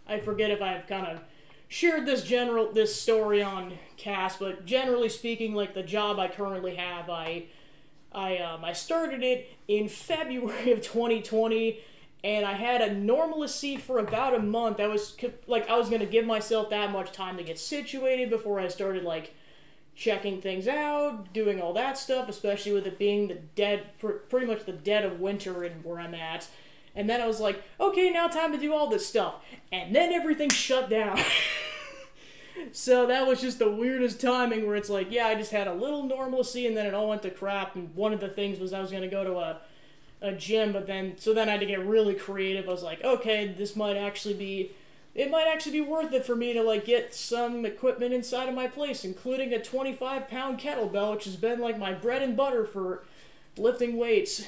I forget if I've kind of shared this story on cast, but generally speaking, like the job I currently have, I started it in February of 2020, and I had a normalcy for about a month. I was gonna give myself that much time to get situated before I started like checking things out, doing all that stuff, especially with it being pretty much the dead of winter in where I'm at. And then I was like, okay, now time to do all this stuff. And then everything shut down. So that was just the weirdest timing where it's like, yeah, I just had a little normalcy and then it all went to crap. And one of the things was I was going to go to a gym, but then I had to get really creative. I was like, okay, it might actually be worth it for me to like get some equipment inside of my place, including a 25-pound kettlebell, which has been like my bread and butter for lifting weights.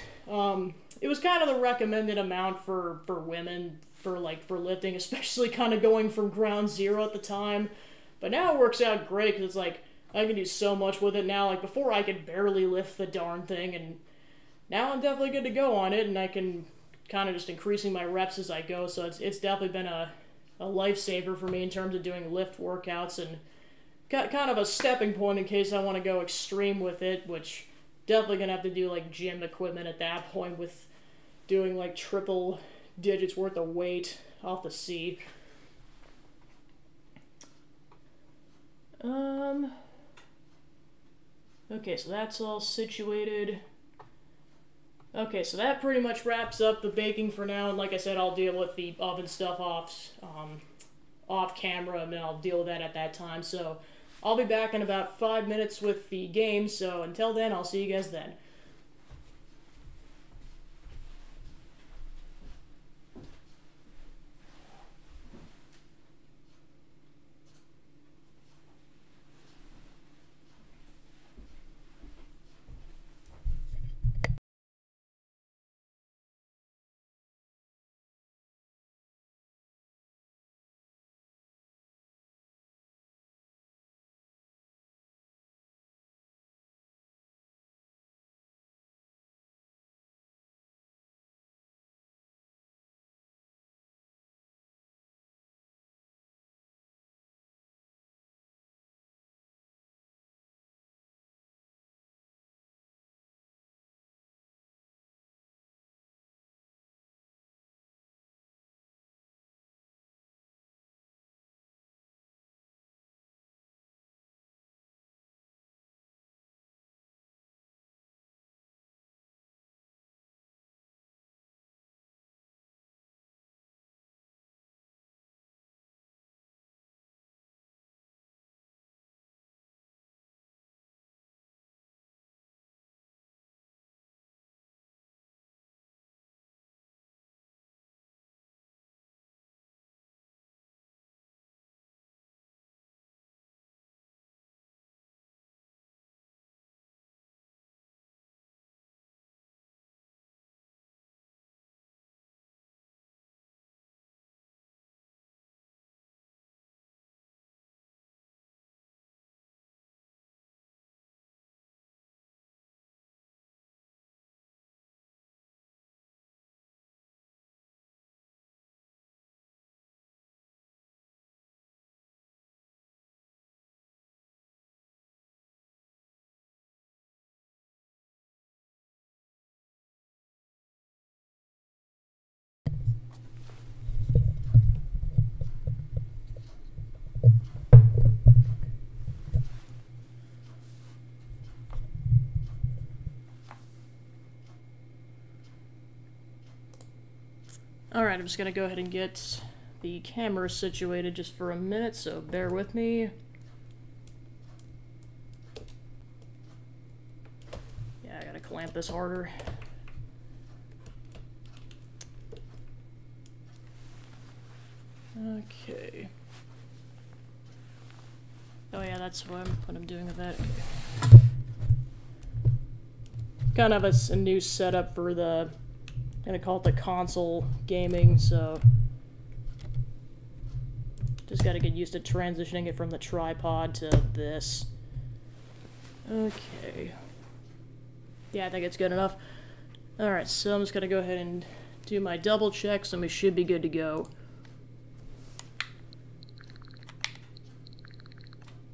It was kind of the recommended amount for women for lifting, especially kind of going from ground zero at the time. But now it works out great because it's like I can do so much with it now. Like before I could barely lift the darn thing, and now I'm definitely good to go on it, and I can kind of just increasing my reps as I go. So it's definitely been a lifesaver for me in terms of doing lift workouts, and kind of a stepping point in case I want to go extreme with it, which definitely gonna have to do like gym equipment at that point with doing like triple digits worth of weight. I'll have to see. Okay, so that's all situated. Okay, so that pretty much wraps up the baking for now, and like I said, I'll deal with the oven stuff off camera, and I'll deal with that at that time. So I'll be back in about 5 minutes with the game, so until then, I'll see you guys then. Alright, I'm just gonna go ahead and get the camera situated just for a minute, so bear with me. Yeah, I gotta clamp this harder. Okay. Oh yeah, that's what I'm doing with that. Okay. Kind of a new setup for the, I'm gonna call it the console gaming, so just gotta get used to transitioning it from the tripod to this. Okay. Yeah, I think it's good enough. Alright, so I'm just gonna go ahead and do my double checks and we should be good to go.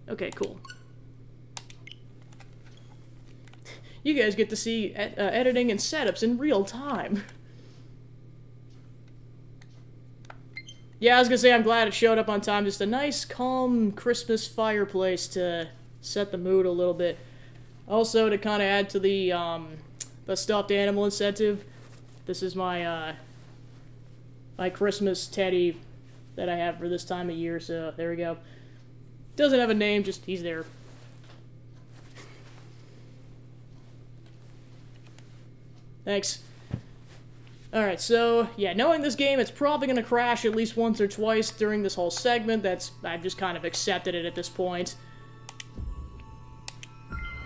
Okay, cool. You guys get to see editing and setups in real time. Yeah, I was gonna say I'm glad it showed up on time. Just a nice, calm Christmas fireplace to set the mood a little bit. Also, to kind of add to the stuffed animal incentive, this is my, my Christmas teddy that I have for this time of year, so there we go. Doesn't have a name, just he's there. Thanks. Alright, so, yeah, knowing this game, it's probably gonna crash at least once or twice during this whole segment. I've just kind of accepted it at this point.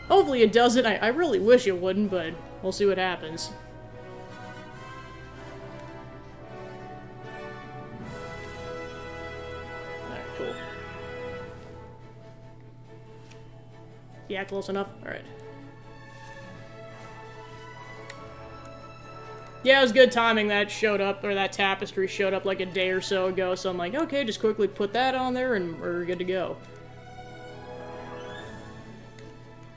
Hopefully it doesn't. I really wish it wouldn't, but we'll see what happens. Alright, cool. Yeah, close enough? Alright. Yeah, it was good timing that showed up, or that tapestry showed up like a day or so ago, so I'm like, okay, just quickly put that on there and we're good to go.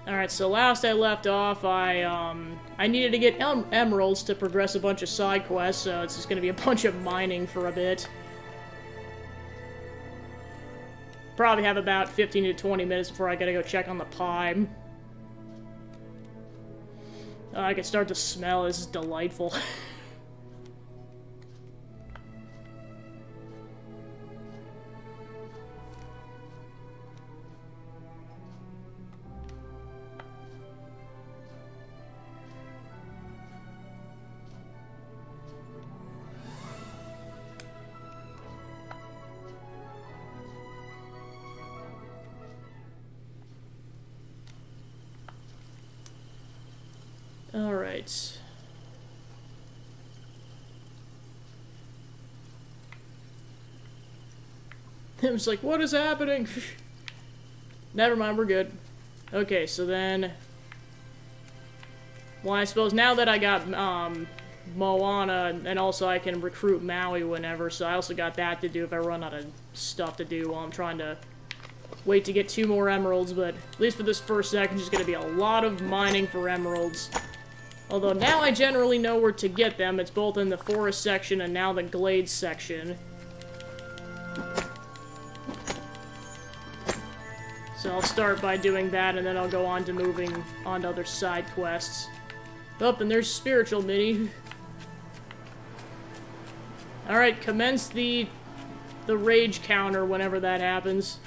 Alright, so last I left off, I needed to get emeralds to progress a bunch of side quests, so it's just gonna be a bunch of mining for a bit. Probably have about 15 to 20 minutes before I gotta go check on the pie. I can start to smell. This is delightful. Alright. I'm just like, what is happening? Never mind, we're good. Okay, so then... Well, I suppose now that I got, Moana, and also I can recruit Maui whenever, so I also got that to do if I run out of stuff to do while I'm trying to wait to get 2 more emeralds, but at least for this first section, there's gonna be a lot of mining for emeralds. Although now I generally know where to get them. It's both in the forest section and now the glades section. So I'll start by doing that, and then I'll go on to moving on to other side quests. Oh, and there's Spiritual Mini. Alright, commence the rage counter whenever that happens.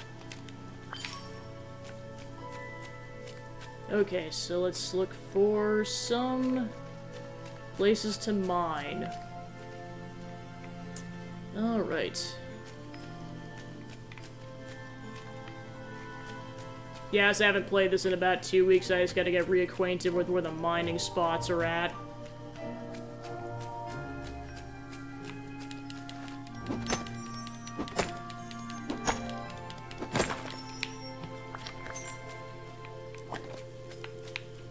Okay, so let's look for some places to mine. Alright. Yeah, as I haven't played this in about 2 weeks, I just gotta get reacquainted with where the mining spots are at.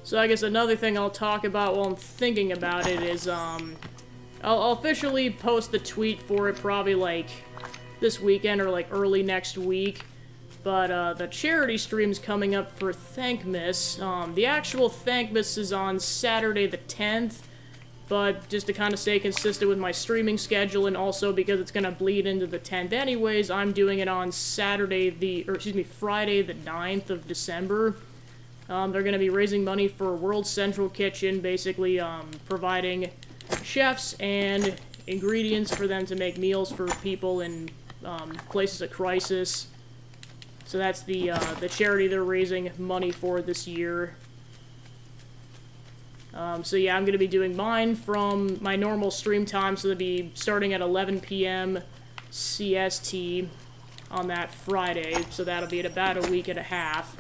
So I guess another thing I'll talk about while I'm thinking about it is, I'll officially post the tweet for it probably, like, this weekend or, like, early next week. But, the charity stream's coming up for Thankmas. The actual Thankmas is on Saturday the 10th, but just to kind of stay consistent with my streaming schedule, and also because it's gonna bleed into the 10th anyways, I'm doing it on Friday the 9th of December. They're gonna be raising money for World Central Kitchen, basically, providing chefs and ingredients for them to make meals for people in, places of crisis. So that's the charity they're raising money for this year. So yeah, I'm going to be doing mine from my normal stream time, so they'll be starting at 11 p.m. CST on that Friday, so that'll be at about a week and a half.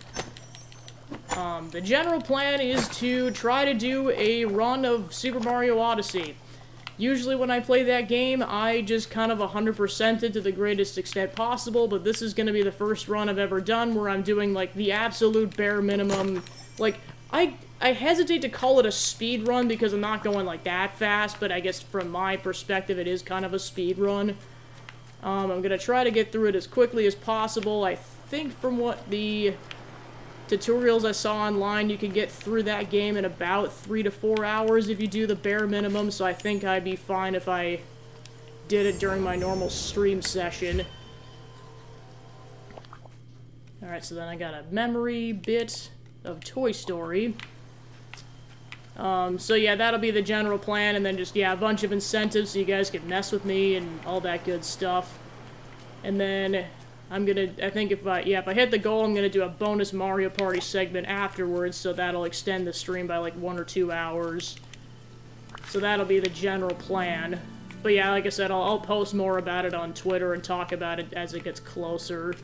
The general plan is to try to do a run of Super Mario Odyssey. Usually when I play that game, I just kind of 100% it to the greatest extent possible, but this is going to be the first run I've ever done where I'm doing, like, the absolute bare minimum Like, I hesitate to call it a speed run because I'm not going like that fast, but I guess from my perspective it is kind of a speed run. I'm gonna try to get through it as quickly as possible. I think from what the tutorials I saw online, you can get through that game in about 3 to 4 hours if you do the bare minimum, so I think I'd be fine if I did it during my normal stream session. Alright, so then I got a memory bit of Toy Story. So yeah, that'll be the general plan, and then just, yeah, a bunch of incentives so you guys can mess with me and all that good stuff. And then I'm gonna, I think if I hit the goal, I'm gonna do a bonus Mario Party segment afterwards, so that'll extend the stream by like 1 or 2 hours. So that'll be the general plan. But yeah, like I said, I'll post more about it on Twitter and talk about it as it gets closer.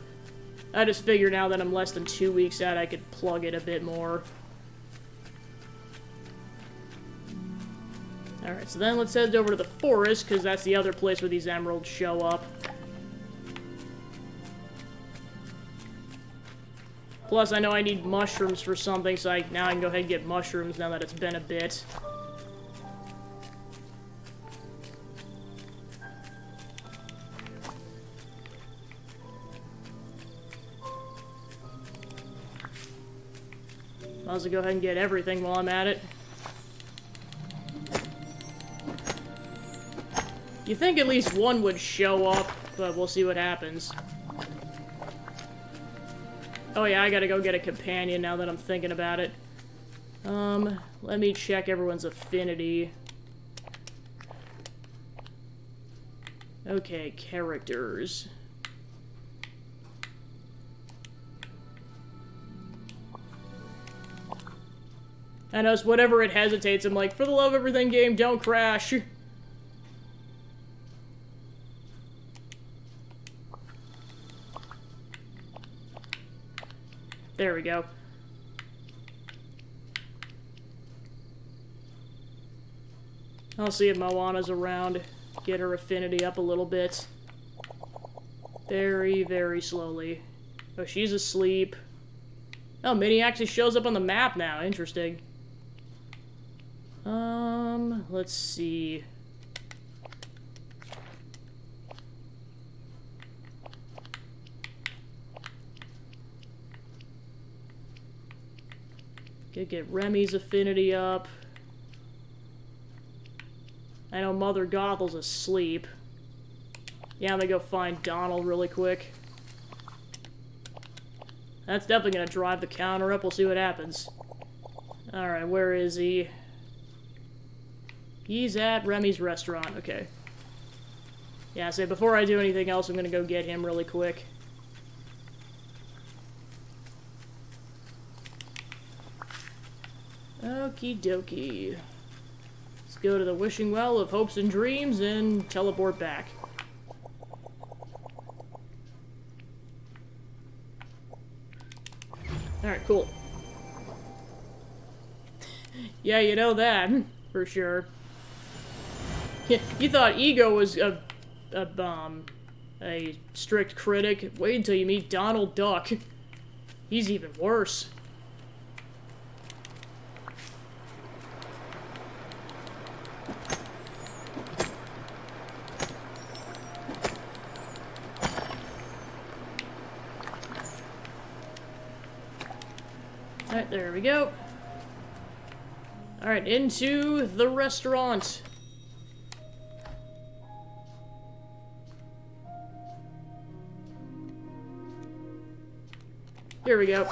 I just figured now that I'm less than 2 weeks out, I could plug it a bit more. Alright, so then let's head over to the forest, because that's the other place where these emeralds show up. Plus, I know I need mushrooms for something, so now I can go ahead and get mushrooms now that it's been a bit. Might as well go ahead and get everything while I'm at it. You think at least one would show up, but we'll see what happens. Oh yeah, I gotta go get a companion now that I'm thinking about it. Let me check everyone's affinity. Okay, characters. I know, it's whatever it hesitates, I'm like, for the love of everything game, don't crash! There we go. I'll see if Moana's around. Get her affinity up a little bit. Very, very slowly. Oh, she's asleep. Oh, Minnie actually shows up on the map now. Interesting. Let's see. Could get Remy's affinity up. I know Mother Gothel's asleep. Yeah, I'm gonna go find Donald really quick. That's definitely gonna drive the counter up. We'll see what happens. Alright, where is he? He's at Remy's restaurant. Okay. Yeah, so before I do anything else, I'm gonna go get him really quick. Okie dokie. Let's go to the Wishing Well of Hopes and Dreams and teleport back. Alright, cool. Yeah, you know that, for sure. You thought Ego was a strict critic. Wait until you meet Donald Duck. He's even worse. Alright, there we go. Alright, into the restaurant. Here we go.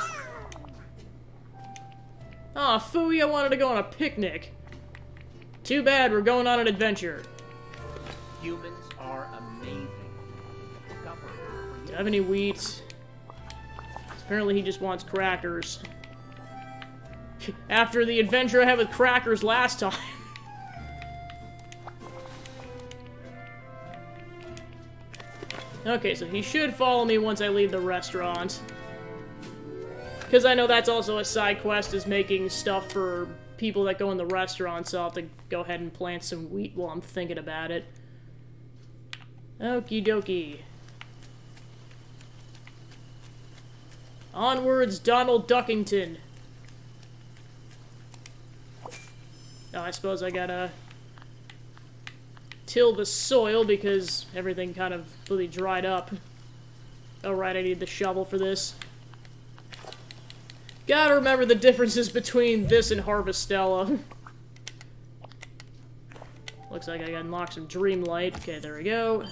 Aw, phooey, I wanted to go on a picnic. Too bad, we're going on an adventure. Humans are amazing. Do I have any wheat? Apparently he just wants crackers. After the adventure I had with crackers last time. Okay, so he should follow me once I leave the restaurant. Because I know that's also a side quest, is making stuff for people that go in the restaurant, so I'll have to go ahead and plant some wheat while I'm thinking about it. Okie dokie. Onwards, Donald Duckington. Oh, I suppose I gotta till the soil because everything kind of really dried up. Oh, right, I need the shovel for this. Gotta remember the differences between this and Harvestella. Looks like I gotta unlock some Dreamlight. Okay, there we go.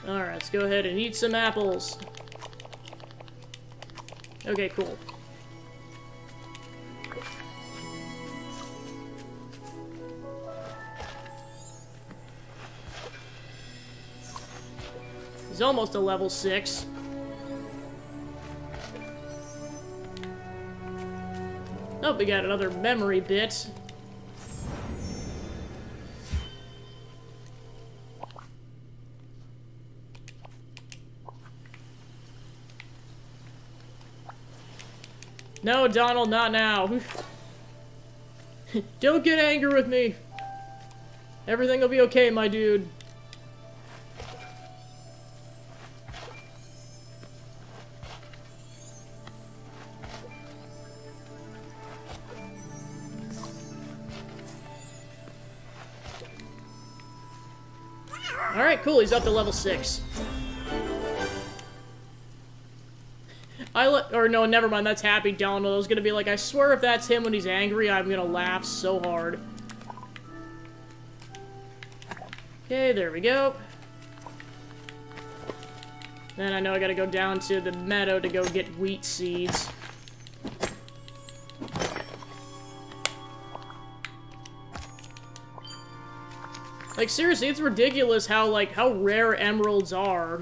Alright, let's go ahead and eat some apples. Okay, cool. He's almost a level 6. Oh, we got another memory bit. No, Donald, not now. Don't get angry with me. Everything will be okay, my dude. Alright, cool, he's up to level 6. Or no, never mind, that's Happy Donald. I was gonna be like, I swear if that's him when he's angry, I'm gonna laugh so hard. Okay, there we go. Then I know I gotta go down to the meadow to go get wheat seeds. Like, seriously, it's ridiculous how rare emeralds are.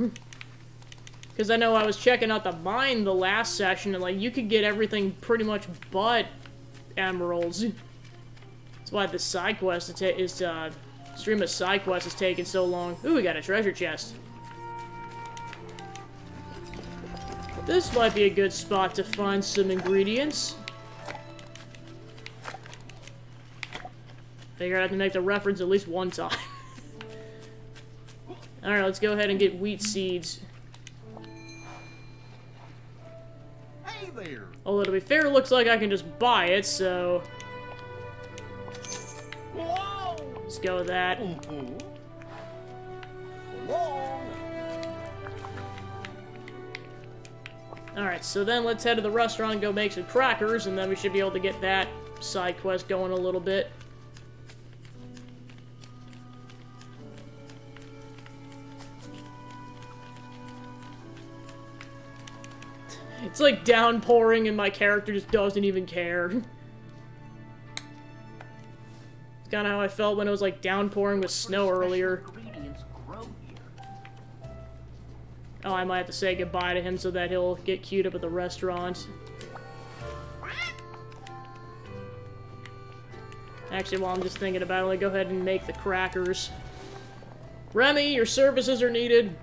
Because I know I was checking out the mine the last session, and, like, you could get everything pretty much but emeralds. That's why the side quest stream of side quest is taking so long. Ooh, we got a treasure chest. This might be a good spot to find some ingredients. Figure I have to make the reference at least one time. Alright, let's go ahead and get wheat seeds. Hey there. Although, to be fair, it looks like I can just buy it, so... Whoa. let's go with that. Alright, so then let's head to the restaurant and go make some crackers, and then we should be able to get that side quest going a little bit. It's like downpouring and my character just doesn't even care. It's kind of how I felt when it was like downpouring with snow earlier. Oh, I might have to say goodbye to him so that he'll get queued up at the restaurant. Actually, while I'm just thinking about it, I'll go ahead and make the crackers. Remy, your services are needed.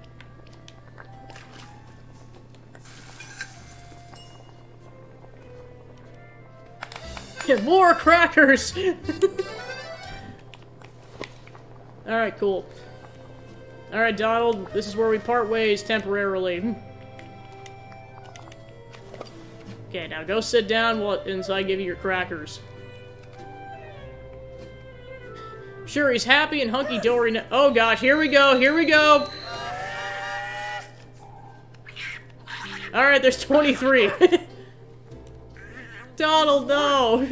More crackers! Alright, cool. Alright, Donald, this is where we part ways temporarily. Okay, now go sit down until I give you your crackers. Sure, he's happy and hunky-dory now. Oh gosh, here we go, here we go! Alright, there's 23. Donald, no!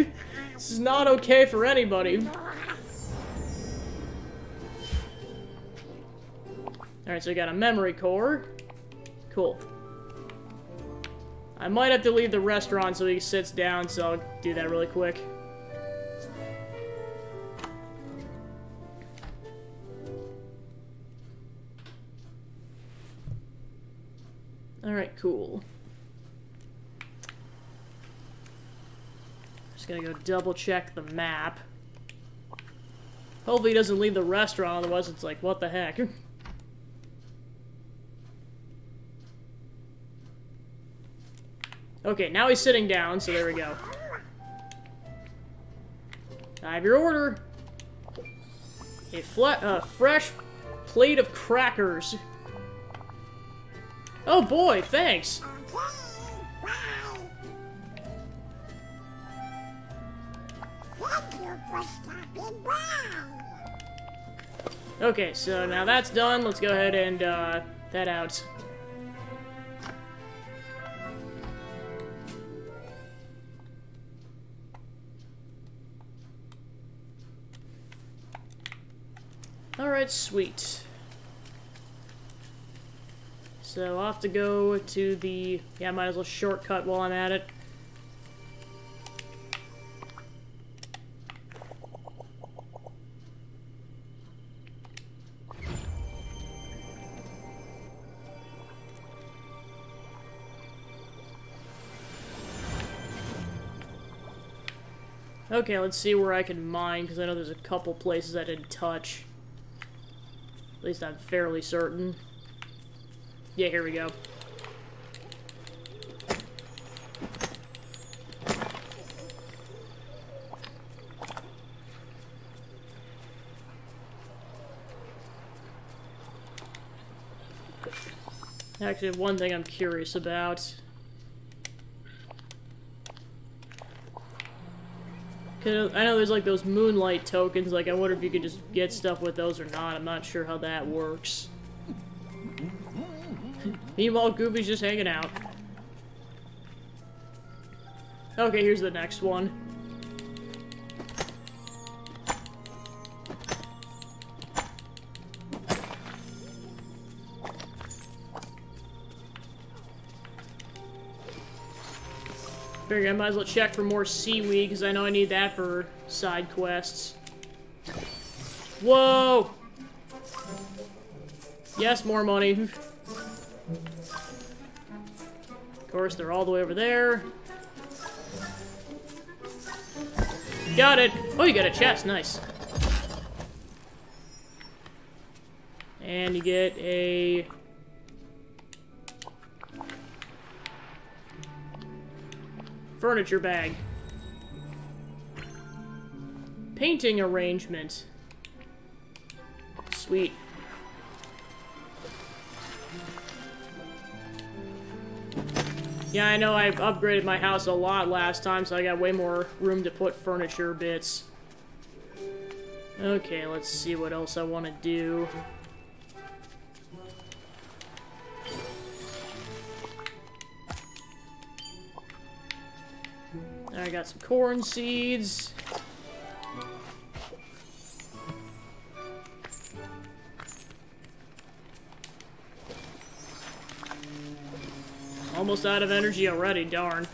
This is not okay for anybody. Alright, so we got a memory core. Cool. I might have to leave the restaurant so he sits down, so I'll do that really quick. Alright, cool. Just gonna go double check the map. Hopefully he doesn't leave the restaurant, otherwise it's like, what the heck? Okay, now he's sitting down, so there we go. I have your order. A fresh plate of crackers. Oh boy, thanks. Thank you for stopping by. Okay, so now that's done. Let's go ahead and head out. Alright, sweet. So I'll have to go to the... Yeah, I might as well shortcut while I'm at it. Okay, let's see where I can mine, because I know there's a couple places I didn't touch. At least I'm fairly certain. Yeah, here we go. Actually, one thing I'm curious about. 'Cause I know there's like those moonlight tokens, like I wonder if you could just get stuff with those or not. I'm not sure how that works. Meanwhile, Goofy's just hanging out. Okay, here's the next one. Figure I might as well check for more seaweed, because I know I need that for side quests. Whoa! Yes, more money. Of course, they're all the way over there. Got it! Oh, you got a chest, nice. And you get a... furniture bag. Painting arrangement. Sweet. Yeah, I know I've upgraded my house a lot last time, so I got way more room to put furniture bits. Okay, let's see what else I want to do. I got some corn seeds. Almost out of energy already, darn.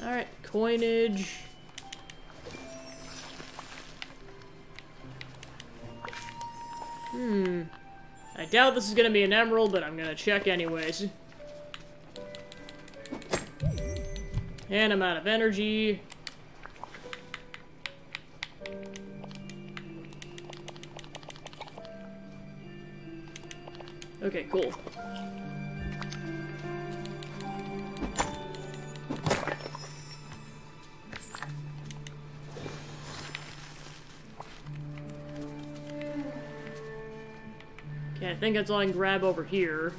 Alright, coinage. I doubt this is gonna be an emerald, but I'm gonna check anyways. And I'm out of energy. Okay, cool. Okay, I think that's all I can grab over here.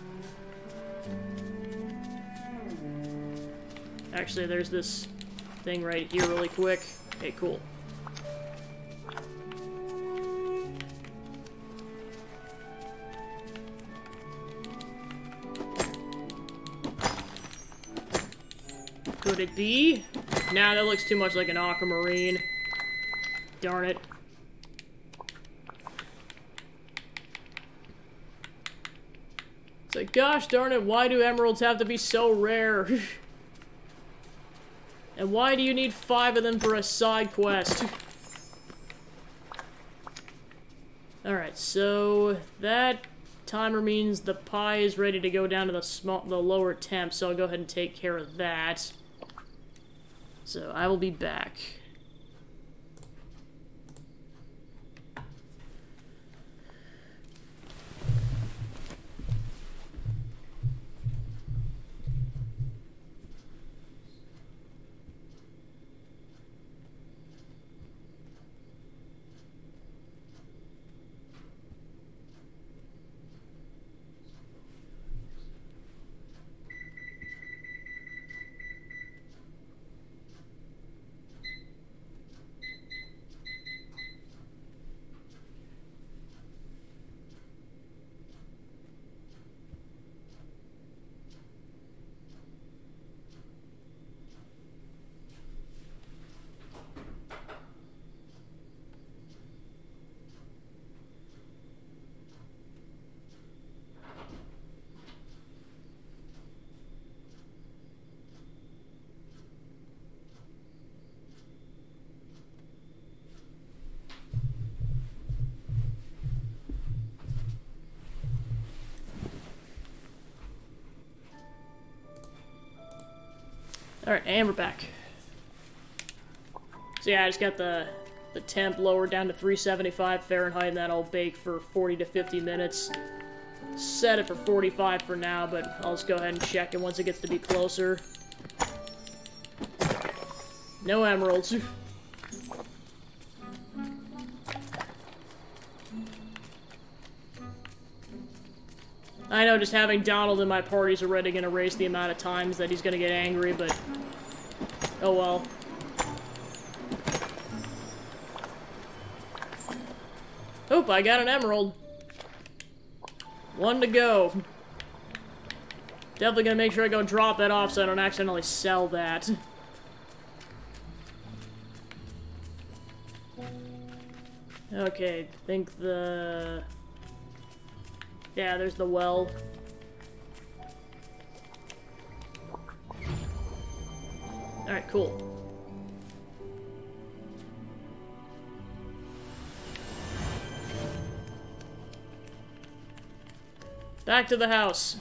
Actually, there's this thing right here really quick. Okay, cool. Could it be? Nah, that looks too much like an aquamarine. Darn it. It's like, gosh darn it, why do emeralds have to be so rare? And why do you need 5 of them for a side quest? Alright, so that timer means the pie is ready to go down to the lower temp, so I'll go ahead and take care of that. So I will be back. Alright, and we're back. So yeah, I just got the temp lowered down to 375 Fahrenheit, and that'll bake for 40 to 50 minutes. Set it for 45 for now, but I'll just go ahead and check it once it gets to be closer. No emeralds. I know just having Donald in my party is already going to raise the amount of times that he's going to get angry, but oh well. Oop, I got an emerald. One to go. Definitely gonna make sure I go drop that off so I don't accidentally sell that. Okay, I think the... Yeah, there's the well. Alright, cool. Back to the house.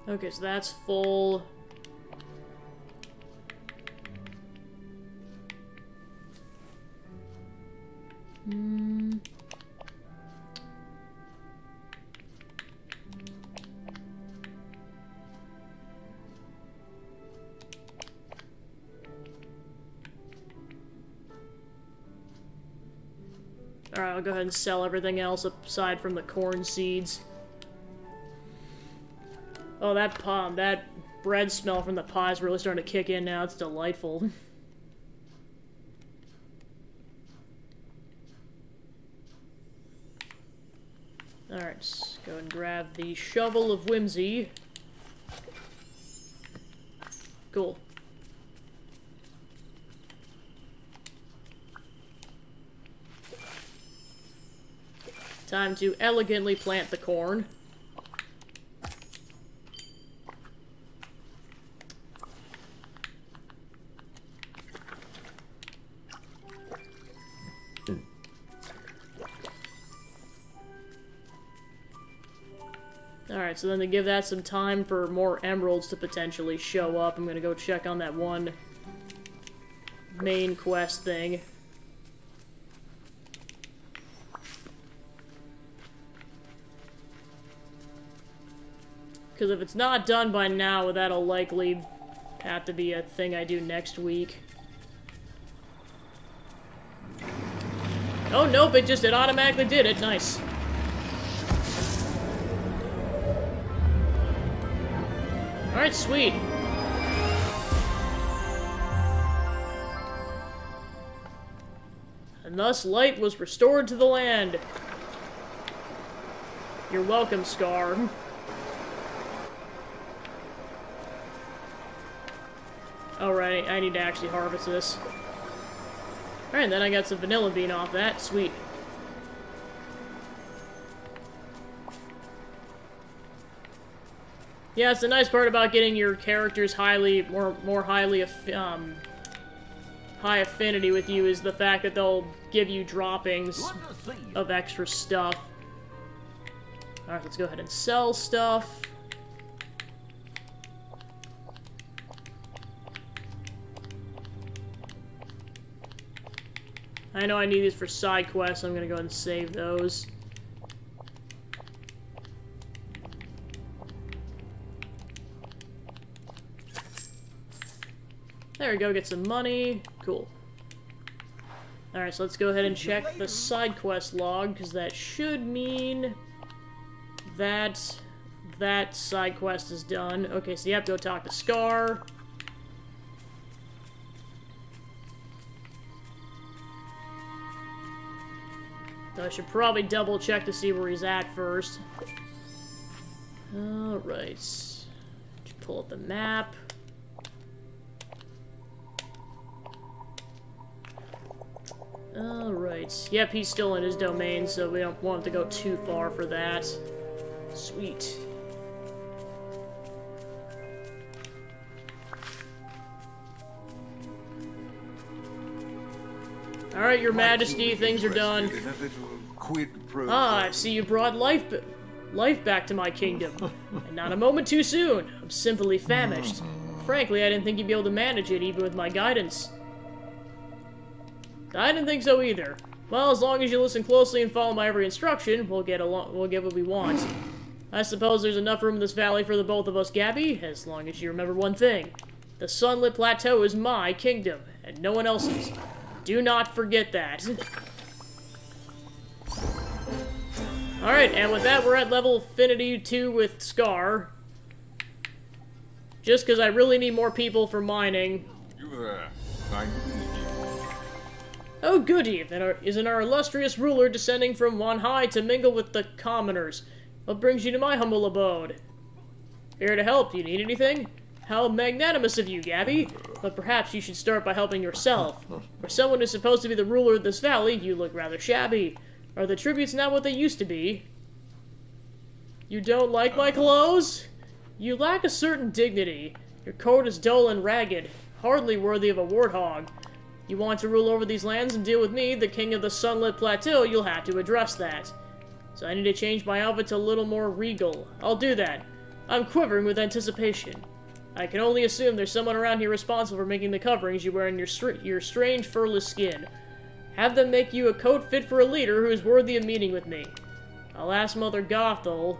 Okay, so that's full. Alright, I'll go ahead and sell everything else aside from the corn seeds. Oh, that bread smell from the pie is really starting to kick in now. It's delightful. Alright, let's go and grab the shovel of whimsy. Cool. Time to elegantly plant the corn. Alright, so then to give that some time for more emeralds to potentially show up, I'm gonna go check on that one main quest thing. Because if it's not done by now, that'll likely have to be a thing I do next week. Oh, nope, it automatically did it. Nice. Alright, sweet. And thus light was restored to the land. You're welcome, Scar. Alright, I need to actually harvest this. Alright, then I got some vanilla bean off that. Sweet. Yeah, it's the nice part about getting your characters more highly high affinity with you is the fact that they'll give you droppings of extra stuff. Alright, let's go ahead and sell stuff. I know I need these for side quests, so I'm gonna go ahead and save those. There we go, get some money. Cool. Alright, so let's go ahead and check the side quest log, because that should mean that that side quest is done. Okay, so you have to go talk to Scar. So I should probably double check to see where he's at first. Alright. Just pull up the map. Alright. Yep, he's still in his domain, so we don't want him to go too far for that. Sweet. Alright, Your Majesty, things are done. Ah, I see you brought life back to my kingdom. And not a moment too soon. I'm simply famished. Frankly, I didn't think you'd be able to manage it, even with my guidance. I didn't think so either. Well, as long as you listen closely and follow my every instruction, we'll get what we want. I suppose there's enough room in this valley for the both of us, Gabby, as long as you remember one thing. The Sunlit Plateau is my kingdom, and no one else's. Do not forget that. Alright, and with that, we're at level Affinity 2 with Scar. Just because I really need more people for mining. You there. I need you. Oh goody, isn't our illustrious ruler descending from on high to mingle with the commoners? What brings you to my humble abode? Here to help. Do you need anything? How magnanimous of you, Gabby. But perhaps you should start by helping yourself. For someone who's supposed to be the ruler of this valley, you look rather shabby. Are the tributes not what they used to be? You don't like my clothes? You lack a certain dignity. Your coat is dull and ragged, hardly worthy of a warthog. You want to rule over these lands and deal with me, the king of the Sunlit Plateau, you'll have to address that. So I need to change my outfit to a little more regal. I'll do that. I'm quivering with anticipation. I can only assume there's someone around here responsible for making the coverings you wear in your strange furless skin. Have them make you a coat fit for a leader who is worthy of meeting with me. I'll ask Mother Gothel.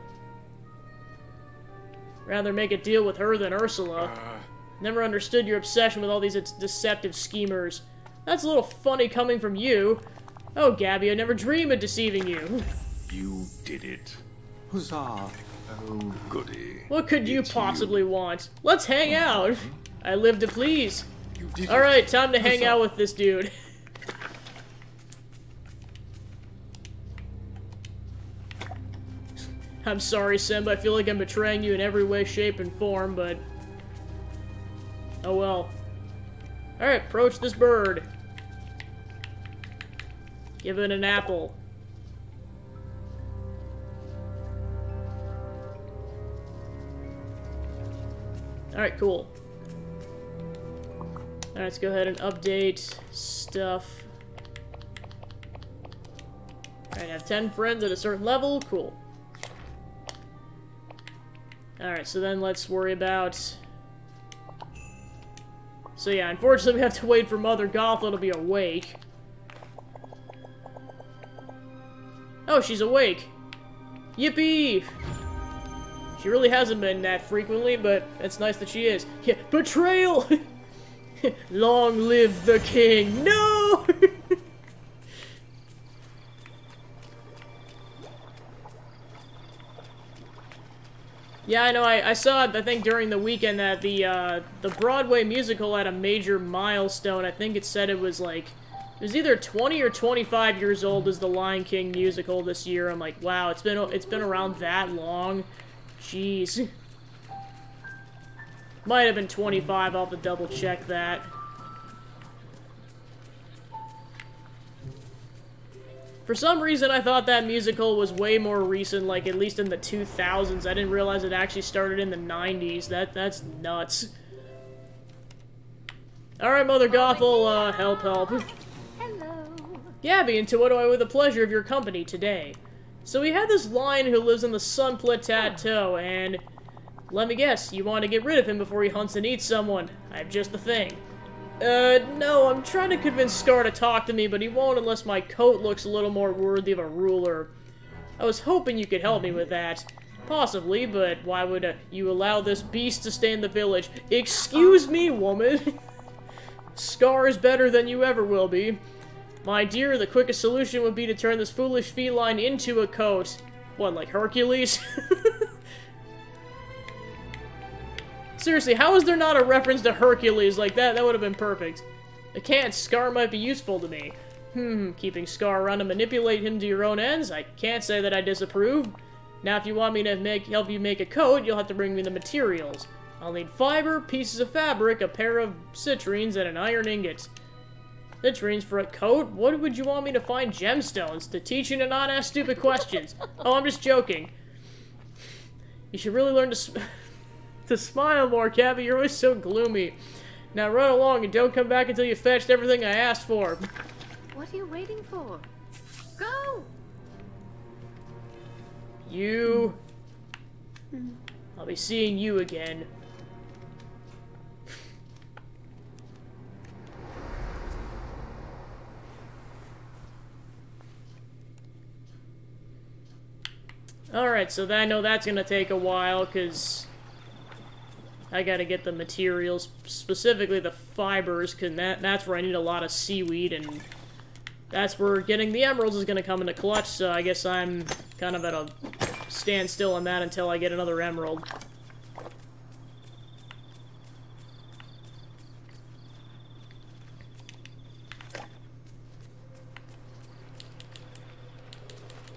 Rather make a deal with her than Ursula. Never understood your obsession with all these deceptive schemers. That's a little funny coming from you. Oh, Gabby, I never dream of deceiving you. You did it. Huzzah. Oh, goody. What could you possibly want? Let's hang out. I live to please. Alright, time to hang out with this dude. I'm sorry, Simba. I feel like I'm betraying you in every way, shape, and form, but... oh well. Alright, approach this bird. Give it an apple. Alright, cool. Alright, let's go ahead and update stuff. Alright, I have 10 friends at a certain level. Cool. Alright, so then let's worry about... so yeah, unfortunately we have to wait for Mother Gothel to be awake. Oh, she's awake! Yippee! She really hasn't been that frequently, but it's nice that she is. Yeah, betrayal! Long live the king! No! Yeah, I know, I saw it, I think, during the weekend that the Broadway musical had a major milestone. I think it said it was, like, it was either 20 or 25 years old as the Lion King musical this year. I'm like, wow, it's been around that long? Jeez. Might have been 25, I'll have to double check that. For some reason, I thought that musical was way more recent, like at least in the 2000s. I didn't realize it actually started in the 90s. That's nuts. Alright, Mother Gothel, help. Hello. Gabby, and to what do I owe the pleasure of your company today? So we had this lion who lives in the Sunlit Plateau, and... let me guess, you want to get rid of him before he hunts and eats someone. I have just the thing. No, I'm trying to convince Scar to talk to me, but he won't unless my coat looks a little more worthy of a ruler. I was hoping you could help me with that. Possibly, but why would you allow this beast to stay in the village? Excuse me, woman! Scar is better than you ever will be. My dear, the quickest solution would be to turn this foolish feline into a coat. What, like Hercules? Seriously, how is there not a reference to Hercules like that? That would have been perfect. I can't. Scar might be useful to me. Keeping Scar around to manipulate him to your own ends? I can't say that I disapprove. Now, if you want me to help you make a coat, you'll have to bring me the materials. I'll need fiber, pieces of fabric, a pair of citrines, and an iron ingot. Citrines for a coat? What would you want me to find gemstones? To teach you to not ask stupid questions. Oh, I'm just joking. You should really learn to smile more, Cabby. You're always so gloomy. Now run along and don't come back until you fetched everything I asked for. What are you waiting for? Go! You... I'll be seeing you again. Alright, so I know that's gonna take a while, because I gotta get the materials, specifically the fibers, because that's where I need a lot of seaweed, and that's where getting the emeralds is gonna come into clutch, so I guess I'm kind of at a standstill on that until I get another emerald.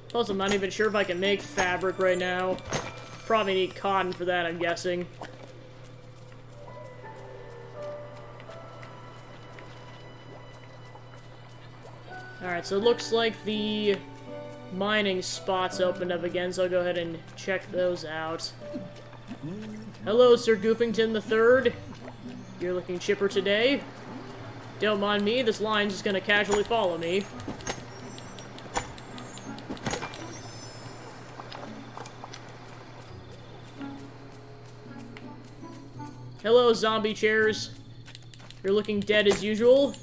Plus, I'm not even sure if I can make fabric right now. Probably need cotton for that, I'm guessing. Alright, so it looks like the mining spots opened up again, so I'll go ahead and check those out. Hello, Sir Goofington III. You're looking chipper today. Don't mind me, this line's just gonna casually follow me. Hello, zombie chairs. You're looking dead as usual.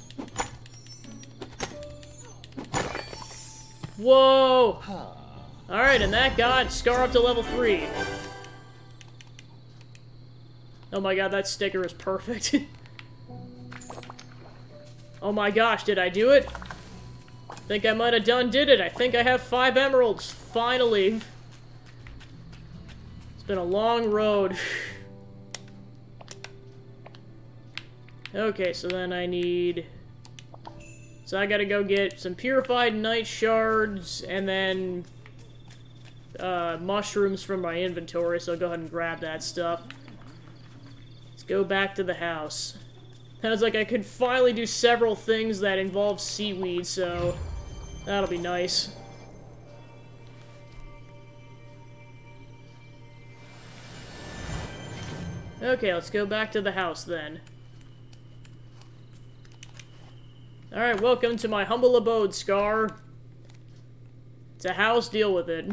Whoa! Alright, and that got Scar up to level 3. Oh my god, that sticker is perfect. Oh my gosh, did I do it? Think I might have did it. I think I have 5 emeralds, finally. It's been a long road. Okay, so then I need... So I gotta go get some purified night shards, and then... mushrooms from my inventory, so I'll go ahead and grab that stuff. Let's go back to the house. Sounds like I could finally do several things that involve seaweed, so... That'll be nice. Okay, let's go back to the house then. Alright, welcome to my humble abode, Scar. It's a house, deal with it.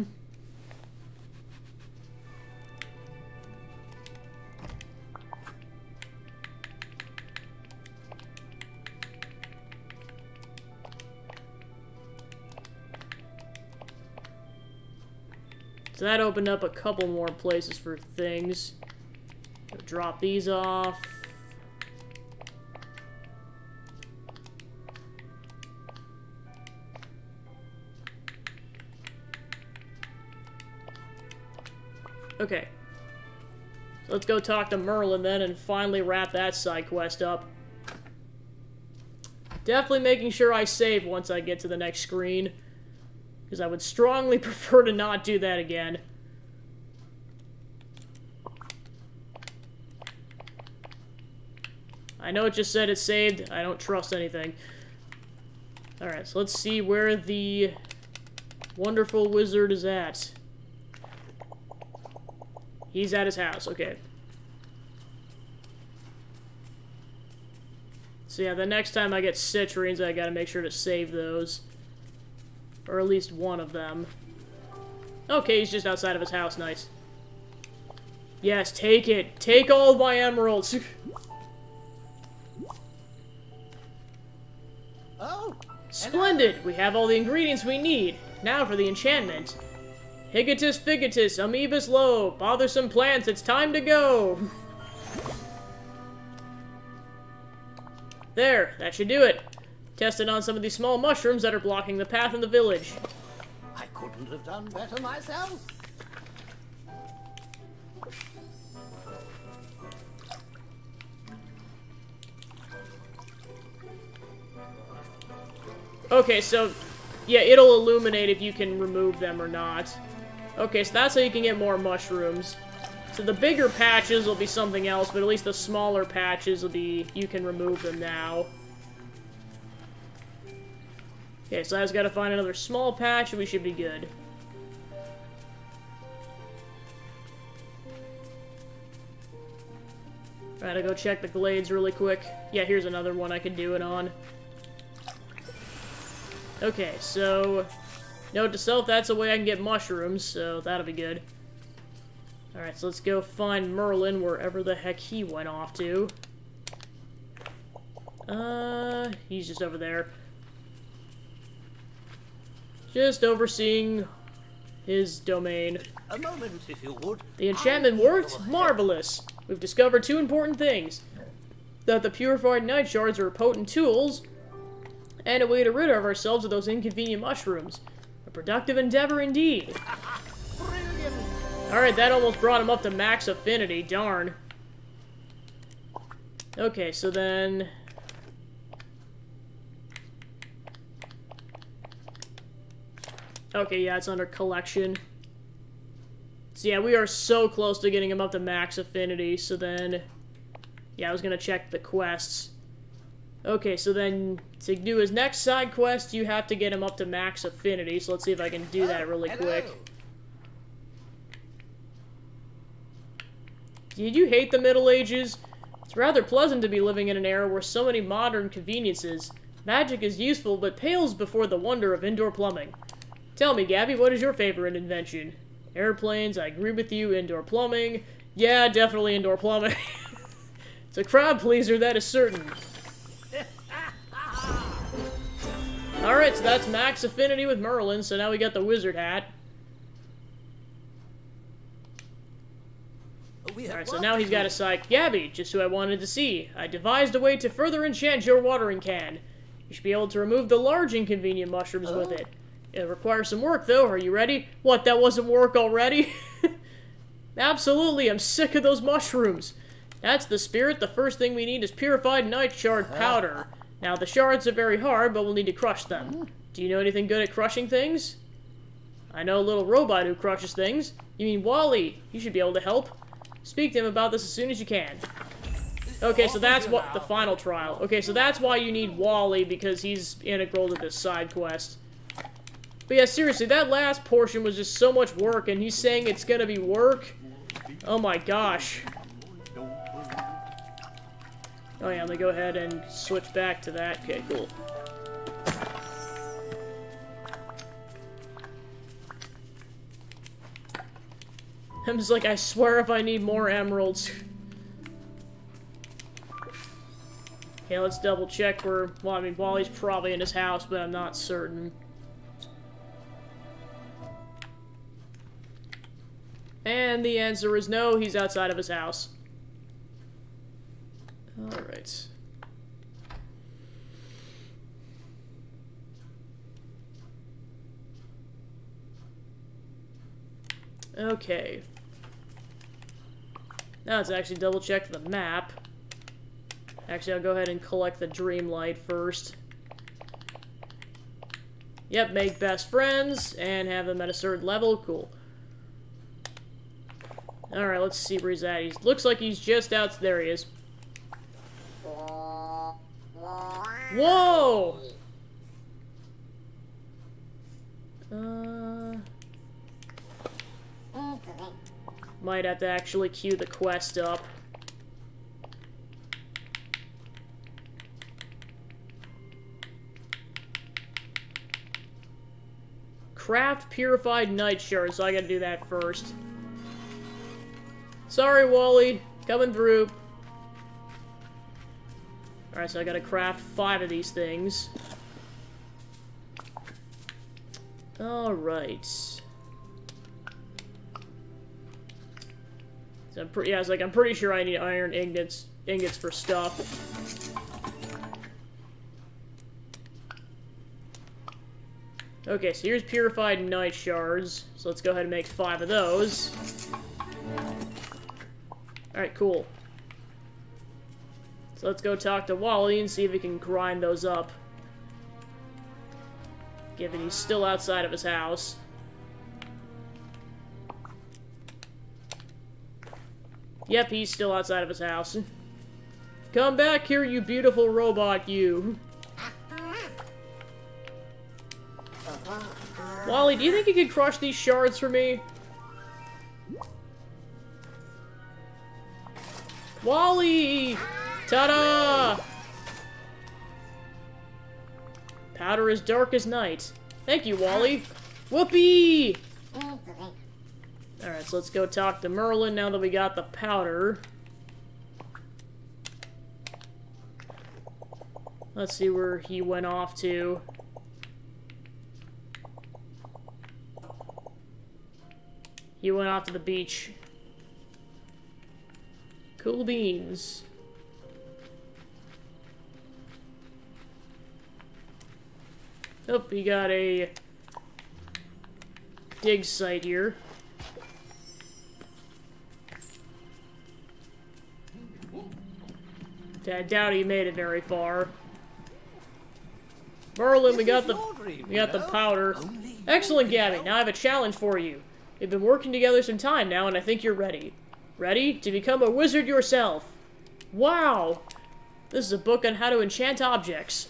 So that opened up a couple more places for things. Drop these off. Okay. So let's go talk to Merlin then and finally wrap that side quest up. Definitely making sure I save once I get to the next screen, because I would strongly prefer to not do that again. I know it just said it's saved. I don't trust anything. Alright, so let's see where the wonderful wizard is at. He's at his house, okay. So yeah, the next time I get citrines, I gotta make sure to save those. Or at least one of them. Okay, he's just outside of his house, nice. Yes, take it! Take all of my emeralds! Oh! Splendid! We have all the ingredients we need. Now for the enchantment. Higatus figatus, amoebus low, bothersome plants, it's time to go! There, that should do it. Tested on some of these small mushrooms that are blocking the path in the village. I couldn't have done better myself. Okay, so, yeah, it'll illuminate if you can remove them or not. Okay, so that's how you can get more mushrooms. So the bigger patches will be something else, but at least the smaller patches will be, you can remove them now. Okay, so I just gotta find another small patch and we should be good. Alright, I'll go check the glades really quick. Yeah, here's another one I could do it on. Okay, so... Note to self, that's a way I can get mushrooms, so that'll be good. Alright, so let's go find Merlin wherever the heck he went off to. He's just over there. Just overseeing his domain. A moment, if you would. The enchantment worked? Marvelous! We've discovered two important things. That the purified night shards are potent tools, and a way to rid ourselves of those inconvenient mushrooms. A productive endeavor indeed. Brilliant. Alright, that almost brought him up to max affinity, darn. Okay, so then... Okay, yeah, it's under collection. So yeah, we are so close to getting him up to max affinity, so then... Yeah, I was gonna check the quests. Okay, so then to do his next side quest, you have to get him up to max affinity, so let's see if I can do that really quick. Did you hate the Middle Ages? It's rather pleasant to be living in an era where so many modern conveniences. Magic is useful, but pales before the wonder of indoor plumbing. Tell me, Gabby, what is your favorite invention? Airplanes, I agree with you. Indoor plumbing. Yeah, definitely indoor plumbing. It's a crowd pleaser, that is certain. Alright, so that's max affinity with Merlin, so now we got the wizard hat. Alright, so now he's got a side. Gabby, just who I wanted to see. I devised a way to further enchant your watering can. You should be able to remove the large inconvenient mushrooms with it. It requires some work, though. Are you ready? What, that wasn't work already? Absolutely, I'm sick of those mushrooms. That's the spirit. The first thing we need is purified night shard powder. Now, the shards are very hard, but we'll need to crush them. Do you know anything good at crushing things? I know a little robot who crushes things. You mean Wally? You should be able to help. Speak to him about this as soon as you can. Okay, so that's what the final trial. Okay, so that's why you need Wally, because he's integral to this side quest. But yeah, seriously, that last portion was just so much work, and he's saying it's gonna be work? Oh my gosh. Oh yeah, I'm gonna go ahead and switch back to that. Okay, cool. I'm just like, I swear if I need more emeralds. Okay, let's double check where... Well, I mean, Wally's probably in his house, but I'm not certain. And the answer is no, he's outside of his house. Alright. Okay. Now let's actually double check the map. Actually, I'll go ahead and collect the Dreamlight first. Yep, make best friends and have them at a certain level. Cool. Alright, let's see where he's at. He looks like he's just out. There he is. Whoa! Might have to actually queue the quest up. Craft purified night shards, so I gotta do that first. Sorry, Wally. Coming through. Alright, so I gotta craft 5 of these things. Alright. So I was like, I'm pretty sure I need iron ingots for stuff. Okay, so here's purified night shards. So let's go ahead and make 5 of those. Alright, cool. So let's go talk to Wally and see if we can grind those up. Given he's still outside of his house. Yep, he's still outside of his house. Come back here, you beautiful robot, you. Wally, do you think you could crush these shards for me? Wally! Ta-da! Powder as dark as night. Thank you, Wally. Whoopee! Alright, so let's go talk to Merlin now that we got the powder. Let's see where he went off to. He went off to the beach. Cool beans. Oh, we got a dig site here. I doubt he made it very far. Merlin, we got the powder. Excellent, Gabby. Now I have a challenge for you. We've been working together some time now, and I think you're ready. Ready to become a wizard yourself. Wow! This is a book on how to enchant objects.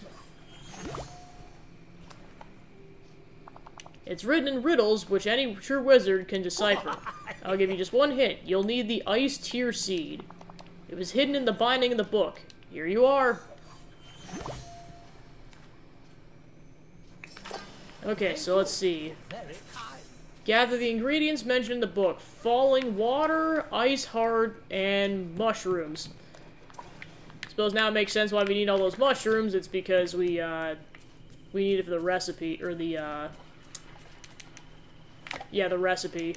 It's written in riddles, which any true wizard can decipher. I'll give you just one hint. You'll need the ice tear seed. It was hidden in the binding of the book. Here you are. Okay, so let's see. Gather the ingredients mentioned in the book. Falling water, ice heart, and mushrooms. Suppose now it makes sense why we need all those mushrooms. It's because we need it for the recipe, or the, yeah, the recipe.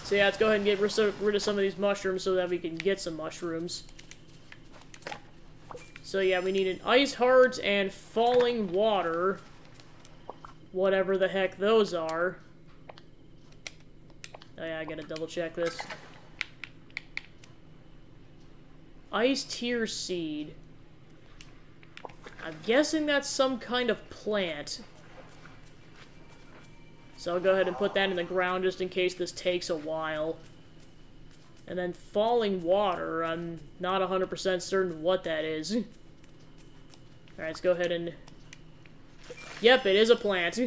So yeah, let's go ahead and get rid of some of these mushrooms so that we can get some mushrooms. So yeah, we need an ice heart and falling water. Whatever the heck those are. Oh yeah, I gotta double check this. Ice tear seed. I'm guessing that's some kind of plant. So I'll go ahead and put that in the ground just in case this takes a while. And then falling water, I'm not 100% certain what that is. Alright, let's go ahead and... Yep, it is a plant.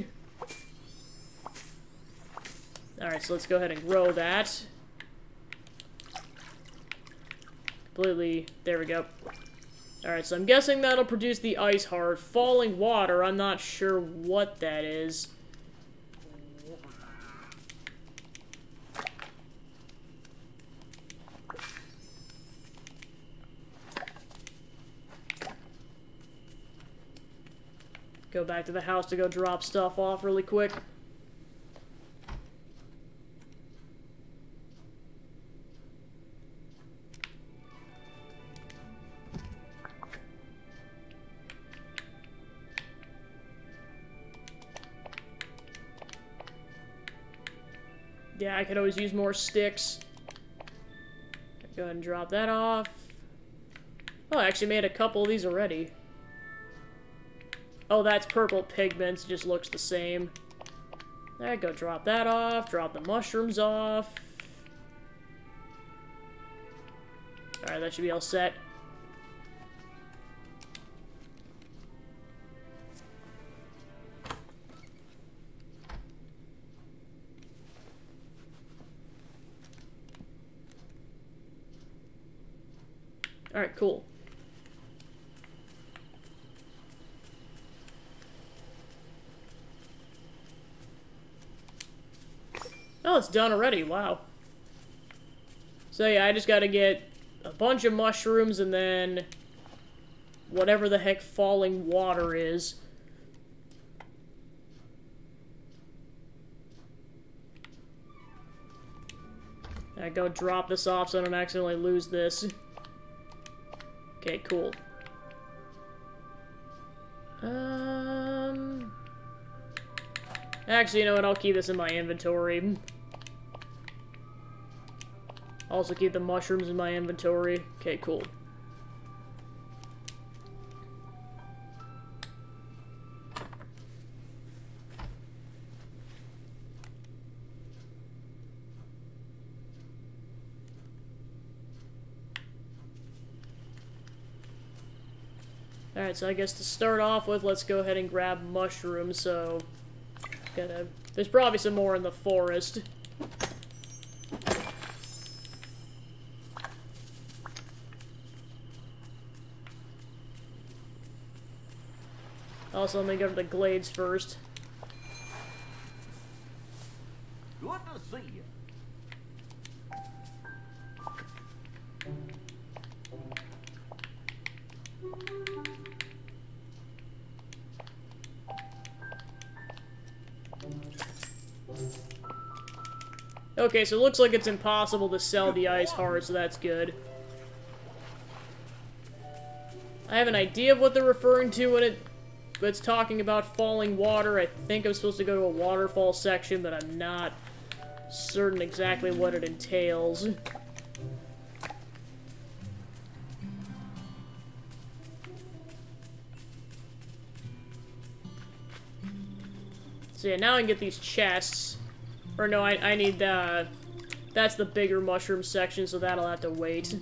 Alright, so let's go ahead and grow that. Completely... There we go. Alright, so I'm guessing that'll produce the ice heart. Falling water, I'm not sure what that is. Go back to the house to go drop stuff off really quick. Yeah, I could always use more sticks. Go ahead and drop that off. Oh, I actually made a couple of these already. Oh, that's purple pigments, just looks the same. There, go drop that off, drop the mushrooms off. Alright, that should be all set. Alright, cool. Oh, it's done already. Wow. So yeah, I just gotta get a bunch of mushrooms and then whatever the heck falling water is. I go drop this off so I don't accidentally lose this. Okay, cool. Actually, you know what? I'll keep this in my inventory. Also keep the mushrooms in my inventory. Okay, cool. Alright, so I guess to start off with, let's go ahead and grab mushrooms, so... There's probably some more in the forest. Also, let me go to the glades first. Good to see you. Okay, so it looks like it's impossible to sell the ice heart, so that's good. I have an idea of what they're referring to when it's talking about falling water. I think I'm supposed to go to a waterfall section, but I'm not certain exactly what it entails. So yeah, now I can get these chests. Or no, I need that's the bigger mushroom section, so that'll have to wait.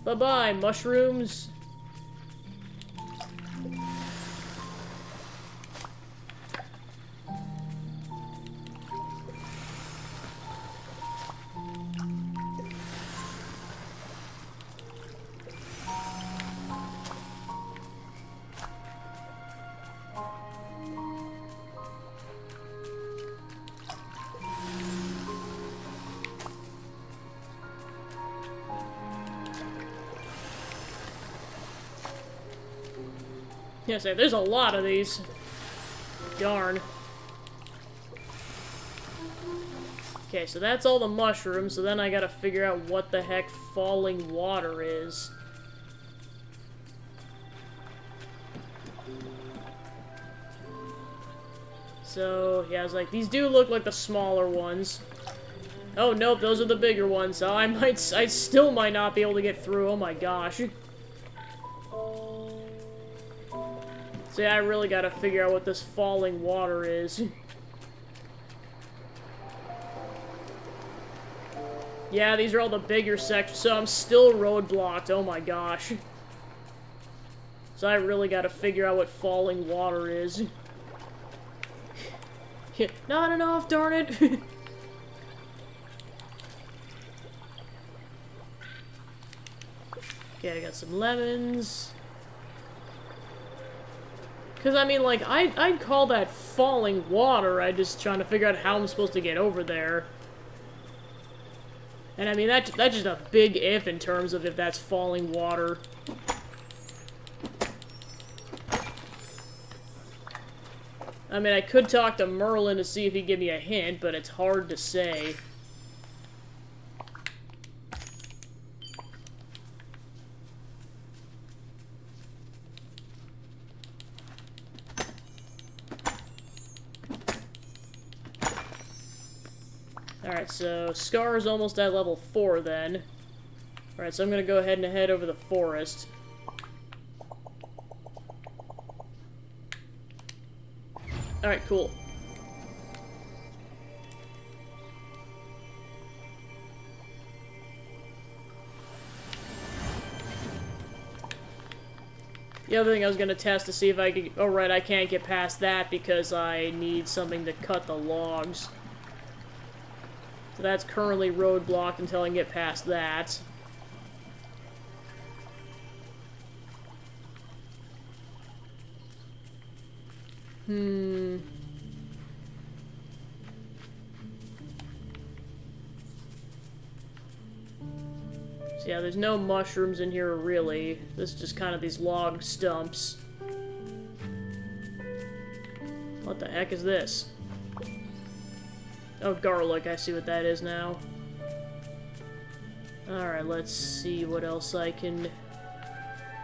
Bye-bye, mushrooms. Yes, there's a lot of these. Darn. Okay, so that's all the mushrooms, so then I gotta figure out what the heck falling water is. So, yeah, I was like, these do look like the smaller ones. Oh, nope, those are the bigger ones, so I still might not be able to get through, oh my gosh. So yeah, I really gotta figure out what this falling water is. Yeah, these are all the bigger sections, so I'm still roadblocked, oh my gosh. So I really gotta figure out what falling water is. Not enough, darn it! Okay, I got some lemons. Because, I mean, like, I'd call that falling water. I'm just trying to figure out how I'm supposed to get over there. And, I mean, that's just a big if in terms of if that's falling water. I mean, I could talk to Merlin to see if he'd give me a hint, but it's hard to say. Alright, so Scar is almost at level 4 then. Alright, so I'm gonna go ahead and head over the forest. Alright, cool. The other thing I was gonna test to see if I could... Oh, right, I can't get past that because I need something to cut the logs. So that's currently roadblocked until I can get past that. So yeah, there's no mushrooms in here really. This is just kind of these log stumps. What the heck is this? Oh, garlic. I see what that is now. Alright, let's see what else I can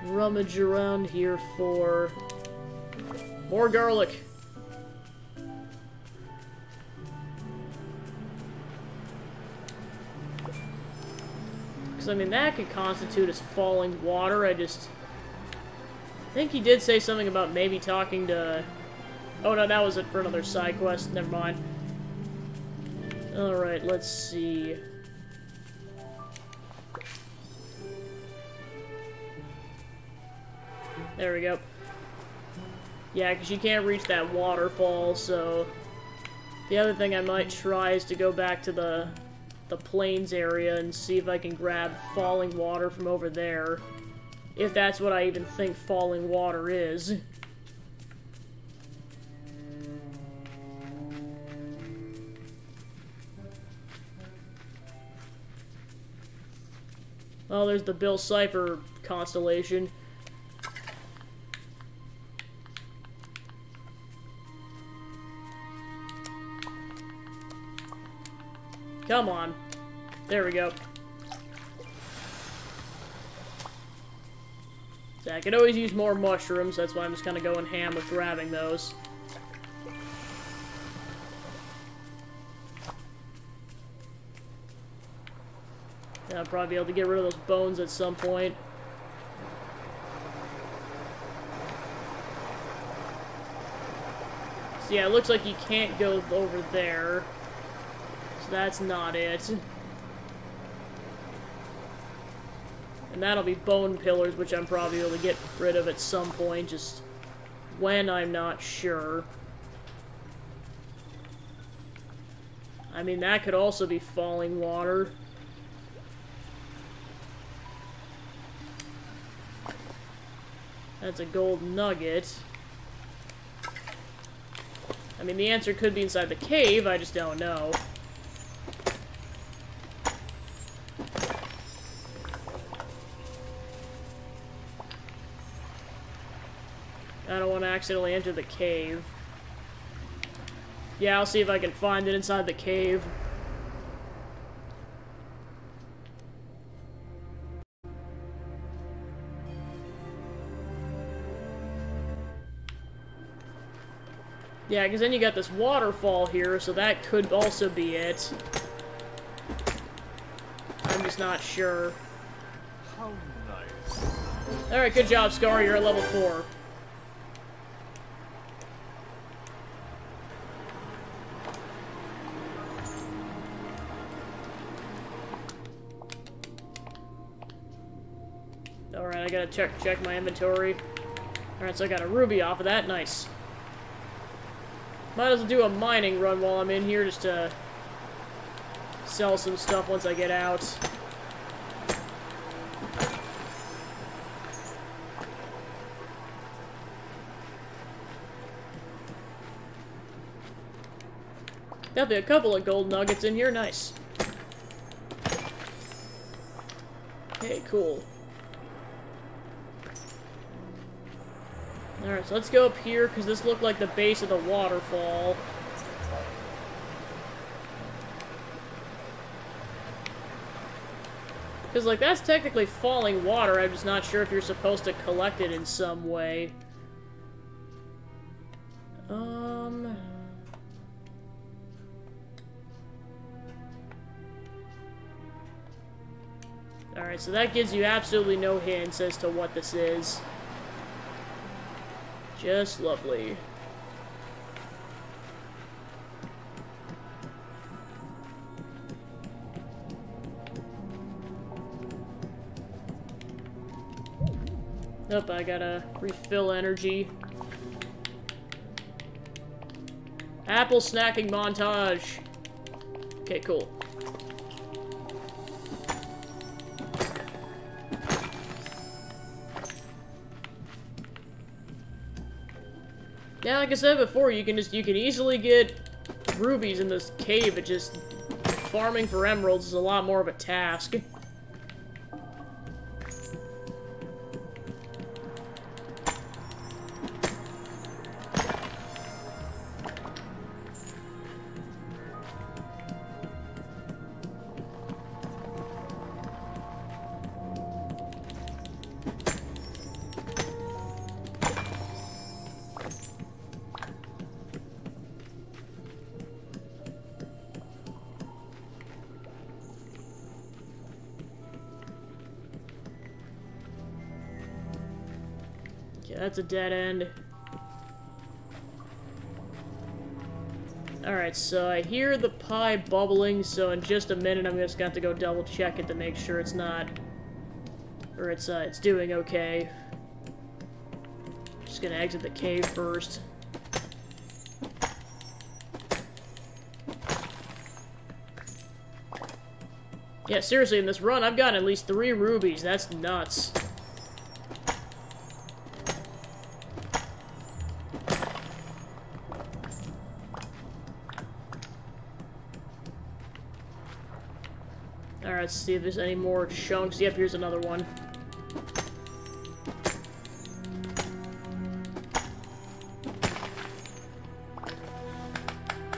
rummage around here for. More garlic! Because, I mean, that could constitute as falling water. I think he did say something about maybe talking to... Oh, no, that was it for another side quest. Never mind. Alright, let's see. There we go. Yeah, because you can't reach that waterfall, so... The other thing I might try is to go back to the plains area and see if I can grab falling water from over there. If that's what I even think falling water is. Oh, there's the Bill Cipher constellation. Come on. There we go. So I could always use more mushrooms, that's why I'm just kind of going ham with grabbing those. I'll probably be able to get rid of those bones at some point. So yeah, it looks like you can't go over there. So that's not it. And that'll be bone pillars, which I'm probably able to get rid of at some point, just when I'm not sure. I mean, that could also be falling water. That's a gold nugget. I mean, the answer could be inside the cave, I just don't know. I don't want to accidentally enter the cave. Yeah, I'll see if I can find it inside the cave. Yeah, because then you got this waterfall here, so that could also be it. I'm just not sure. How nice. Alright, good job, Scar. You're at level 4. Alright, I gotta check my inventory. Alright, so I got a ruby off of that. Nice. Might as well do a mining run while I'm in here, just to sell some stuff once I get out. Definitely a couple of gold nuggets in here, nice. Okay, cool. Alright, so let's go up here, because this looked like the base of the waterfall. Because, like, that's technically falling water, I'm just not sure if you're supposed to collect it in some way. Alright, so that gives you absolutely no hints as to what this is. Just lovely. Nope, I gotta refill energy. Apple snacking montage. Okay, cool. Yeah, like I said before, you can easily get rubies in this cave. It just farming for emeralds is a lot more of a task. Yeah, that's a dead end. Alright, so I hear the pie bubbling, so in just a minute I'm just going to have to go double check it to make sure it's not... or it's doing okay. Just gonna exit the cave first. Yeah, seriously, in this run, I've gotten at least 3 rubies. That's nuts. Alright, let's see if there's any more chunks. Yep, here's another one.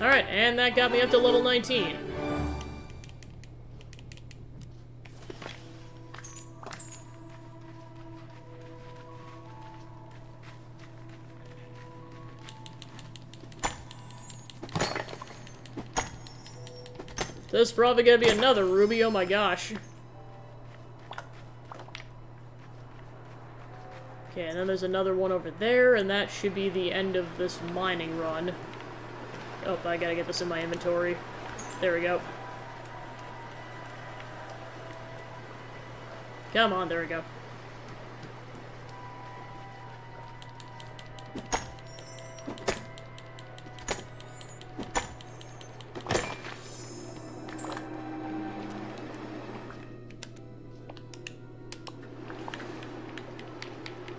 Alright, and that got me up to level 19. This is probably gonna be another ruby, oh my gosh. Okay, and then there's another one over there, and that should be the end of this mining run. Oh, I gotta get this in my inventory. There we go. Come on, there we go.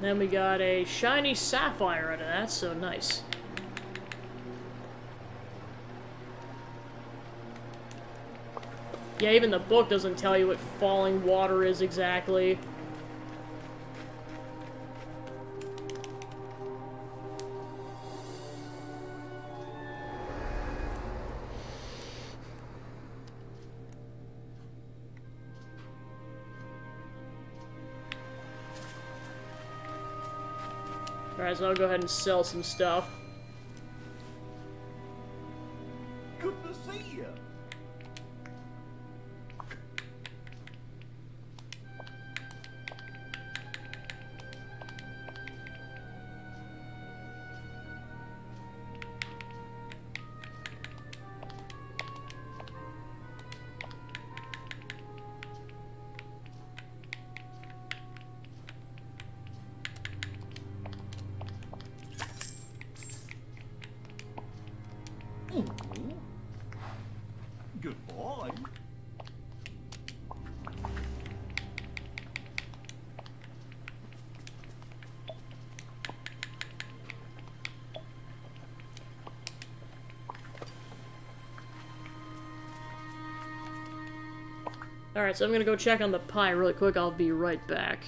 Then we got a shiny sapphire out of that, so nice. Yeah, even the book doesn't tell you what falling water is exactly. Alright, so I'll go ahead and sell some stuff. Good to see you. Good boy. Alright, so I'm gonna go check on the pie really quick. I'll be right back.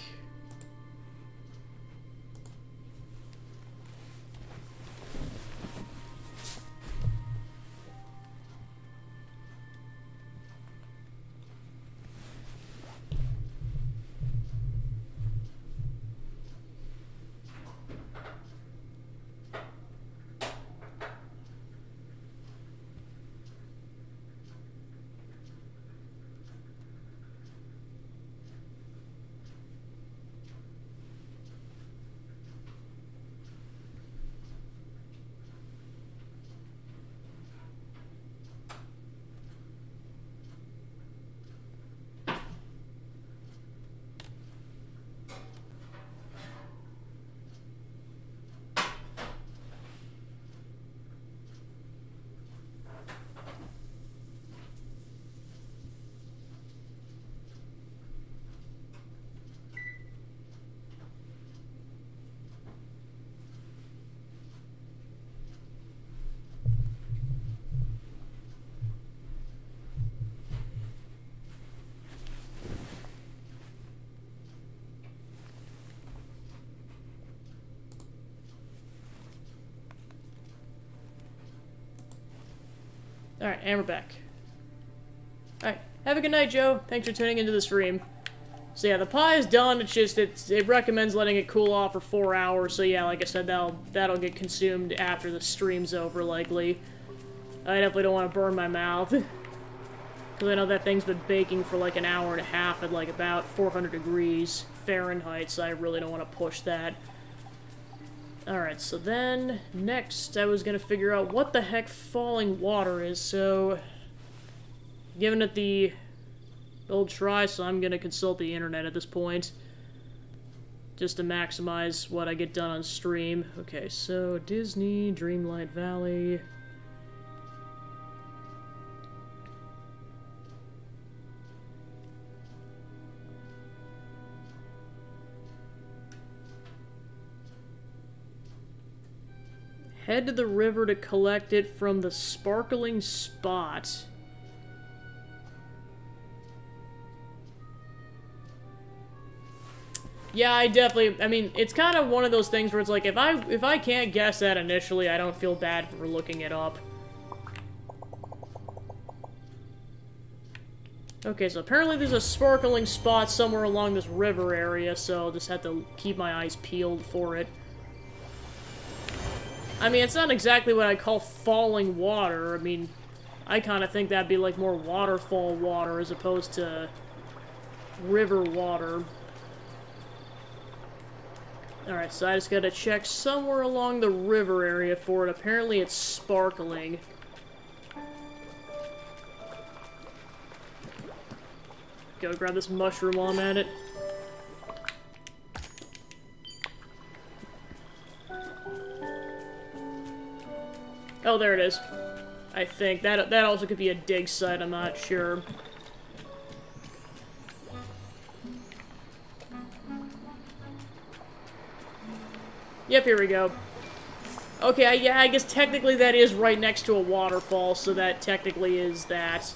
Alright, and we're back. Alright, have a good night, Joe. Thanks for tuning into the stream. So yeah, the pie is done, it's just, it recommends letting it cool off for 4 hours, so yeah, like I said, that'll get consumed after the stream's over, likely. I definitely don't want to burn my mouth. Because I know that thing's been baking for like an hour and a half at like about 400 degrees Fahrenheit, so I really don't want to push that. Alright, so then, next, I was gonna figure out what the heck falling water is, so... Giving it the old try, so I'm gonna consult the internet at this point. just to maximize what I get done on stream. Okay, so Disney, Dreamlight Valley. Head to the river to collect it from the sparkling spot. Yeah, I mean, it's kind of one of those things where it's like, if I can't guess that initially, I don't feel bad for looking it up. Okay, so apparently there's a sparkling spot somewhere along this river area, so I'll just have to keep my eyes peeled for it. I mean, it's not exactly what I call falling water. I mean, I kind of think that'd be like more waterfall water as opposed to river water. Alright, so I just gotta check somewhere along the river area for it. Apparently it's sparkling. Go grab this mushroom while I'm at it. Oh, there it is. I think. That also could be a dig site, I'm not sure. Yep, here we go. Okay, yeah, I guess technically that is right next to a waterfall, so that technically is that.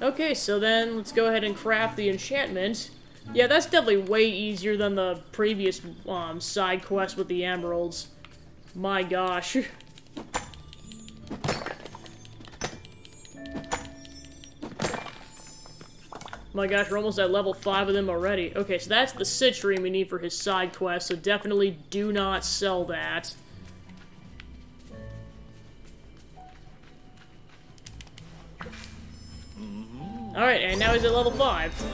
Okay, so then let's go ahead and craft the enchantment. Yeah, that's definitely way easier than the previous side quest with the emeralds. My gosh. My gosh, we're almost at level 5 of them already. Okay, so that's the citrine we need for his side quest, so definitely do not sell that. Alright, and now he's at level 5.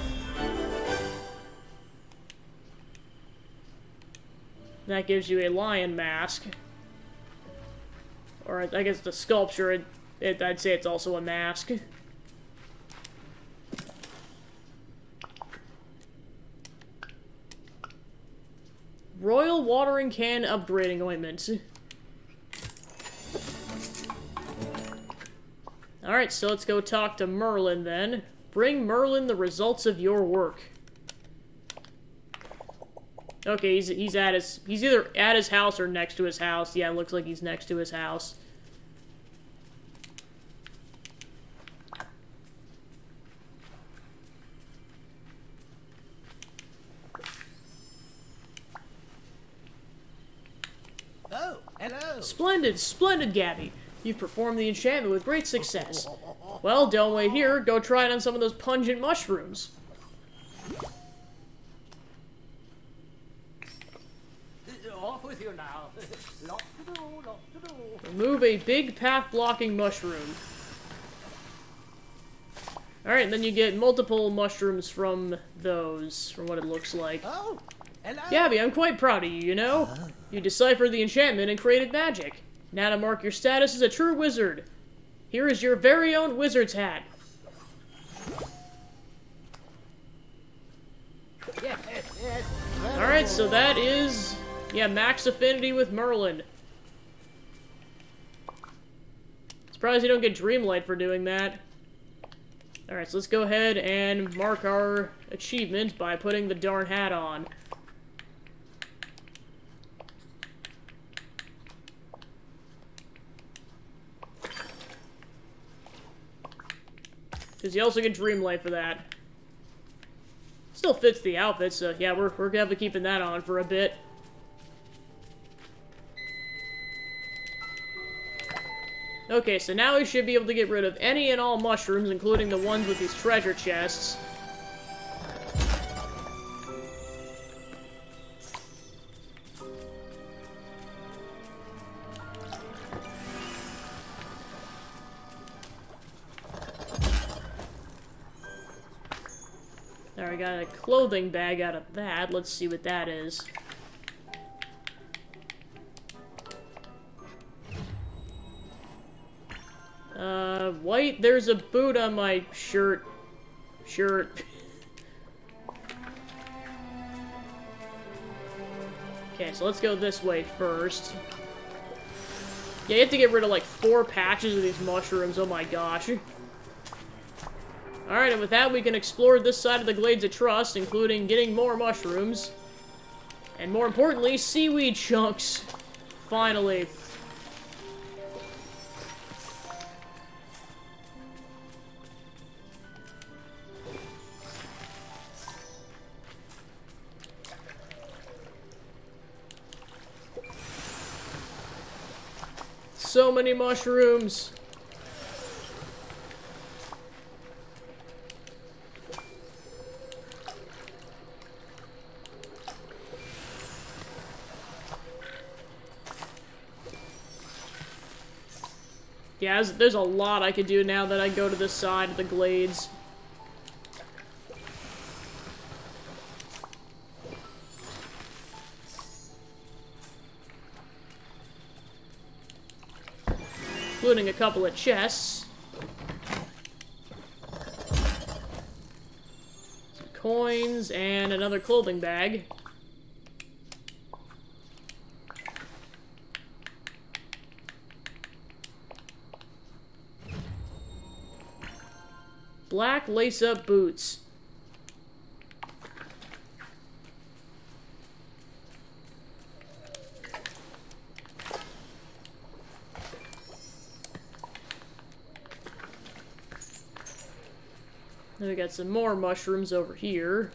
That gives you a lion mask. Or I guess the sculpture, I'd say it's also a mask. Royal watering can upgrading ointment. Alright, so let's go talk to Merlin then. Bring Merlin the results of your work. Okay, he's either at his house or next to his house. Yeah, it looks like he's next to his house. Oh, hello. Splendid, splendid, Gabby. You've performed the enchantment with great success. Well, don't wait here. Go try it on some of those pungent mushrooms. Off with you now. Lot to do, lot to do. Remove a big path-blocking mushroom. Alright, and then you get multiple mushrooms from those, from what it looks like. Oh, hello. Gabby, I'm quite proud of you, you know? You deciphered the enchantment and created magic. Now to mark your status as a true wizard. Here is your very own wizard's hat. Yes, yes. Alright, so that is... yeah, max affinity with Merlin. Surprised you don't get Dreamlight for doing that. Alright, so let's go ahead and mark our achievement by putting the darn hat on. Because you also get Dreamlight for that. Still fits the outfit, so yeah, we're gonna be keeping that on for a bit. Okay, so now we should be able to get rid of any and all mushrooms, including the ones with these treasure chests. There, I got a clothing bag out of that. Let's see what that is. White, there's a boot on my shirt. Okay, so let's go this way first. Yeah, you have to get rid of like 4 patches of these mushrooms. Oh my gosh. Alright, and with that, we can explore this side of the Glades of Trust, including getting more mushrooms. And more importantly, seaweed chunks. Finally. So many mushrooms. Yeah, there's a lot I could do now that I go to this side of the Glades. Including a couple of chests. Some coins, and another clothing bag. Black lace-up boots. Then we got some more mushrooms over here.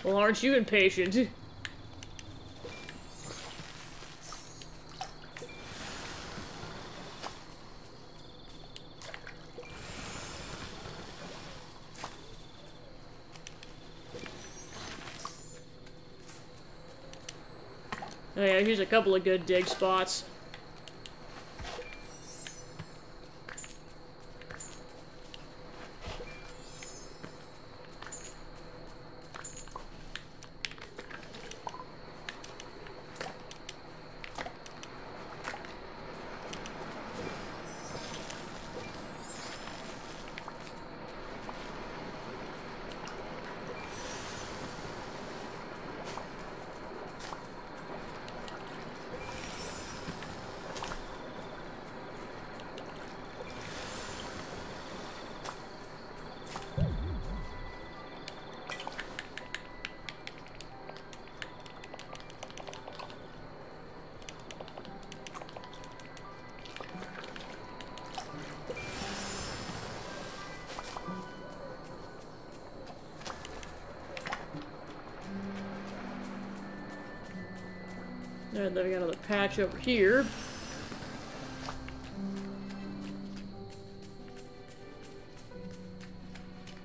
Well, aren't you impatient? Oh yeah, here's a couple of good dig spots. And then we got another patch over here.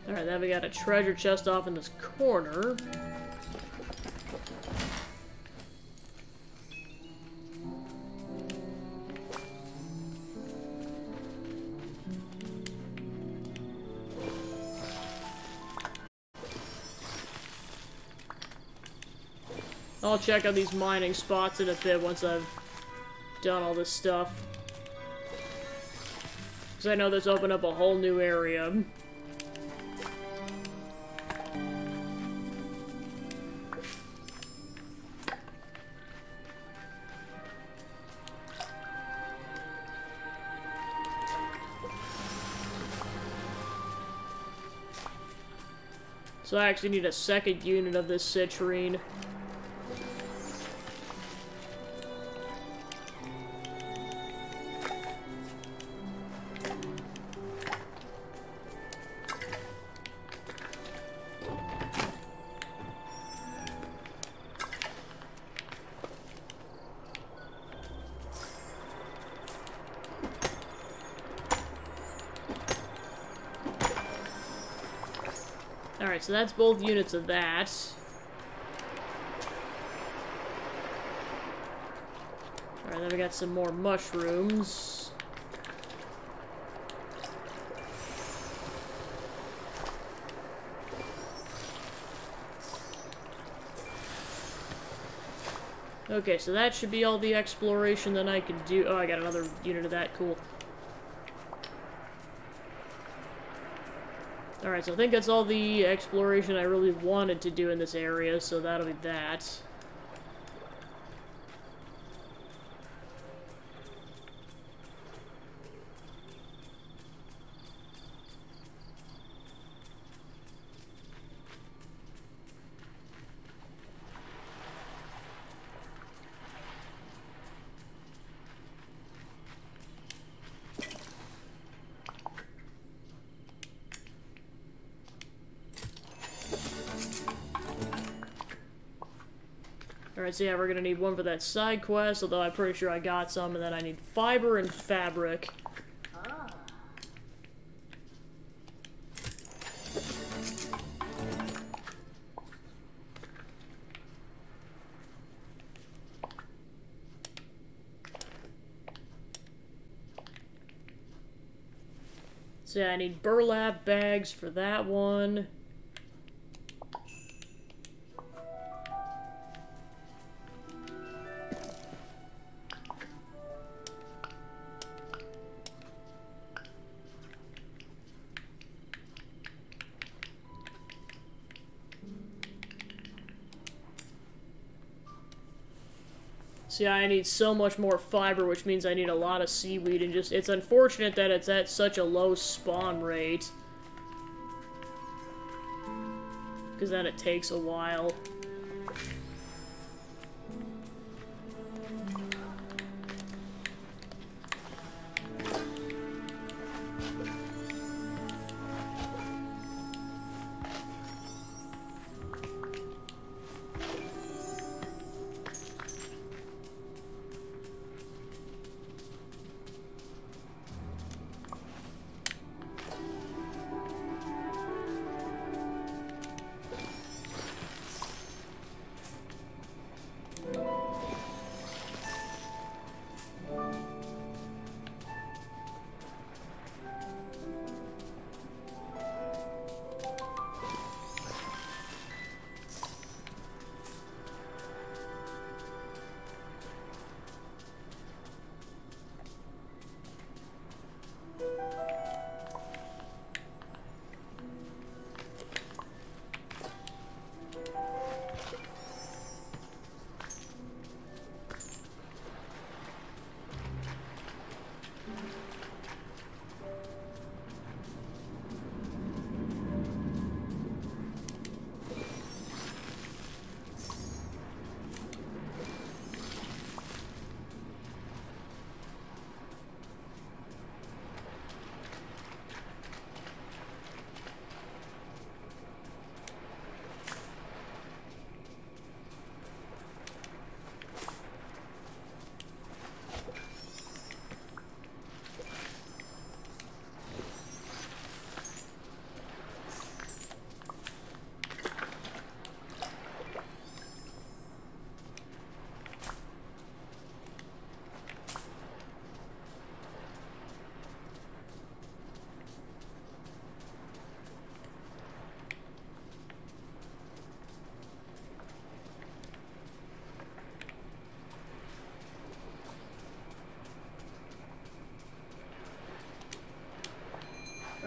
Alright, then we got a treasure chest off in this corner. I'll check out these mining spots in a bit once I've done all this stuff. Because I know this opened up a whole new area. So I actually need a second unit of this citrine. Alright, so that's both units of that. Alright, then we got some more mushrooms. Okay, so that should be all the exploration that I can do. Oh, I got another unit of that. Cool. Alright, so I think that's all the exploration I really wanted to do in this area, so that'll be that. Alright, so yeah, we're gonna need one for that side quest, although I'm pretty sure I got some, and then I need fiber and fabric. So yeah, I need burlap bags for that one. So yeah, I need so much more fiber, which means I need a lot of seaweed, and just, it's unfortunate that it's at such a low spawn rate. Because then it takes a while.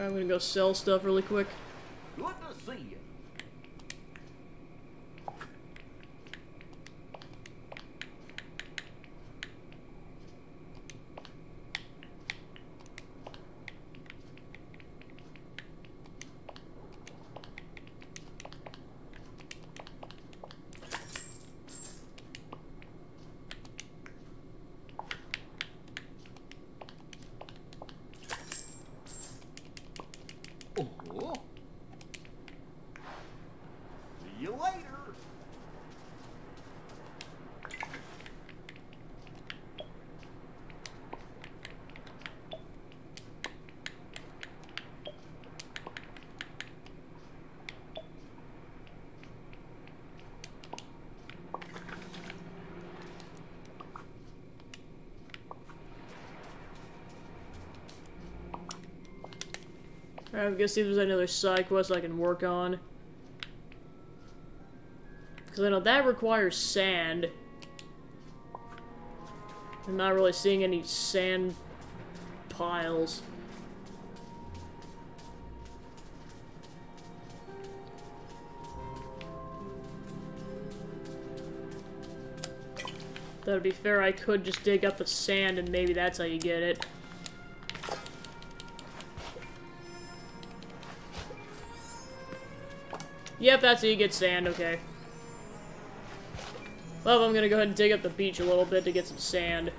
I'm gonna go sell stuff really quick. Good to see you. Oh. See you later. Alright, I'm gonna see if there's another side quest I can work on. Because I know that requires sand. I'm not really seeing any sand piles. Though to be fair, I could just dig up the sand and maybe that's how you get it. Yep, that's how you get sand, okay. Well, I'm gonna go ahead and dig up the beach a little bit to get some sand.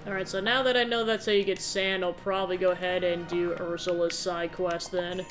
Alright, so now that I know that's how you get sand, I'll probably go ahead and do Ursula's side quest then.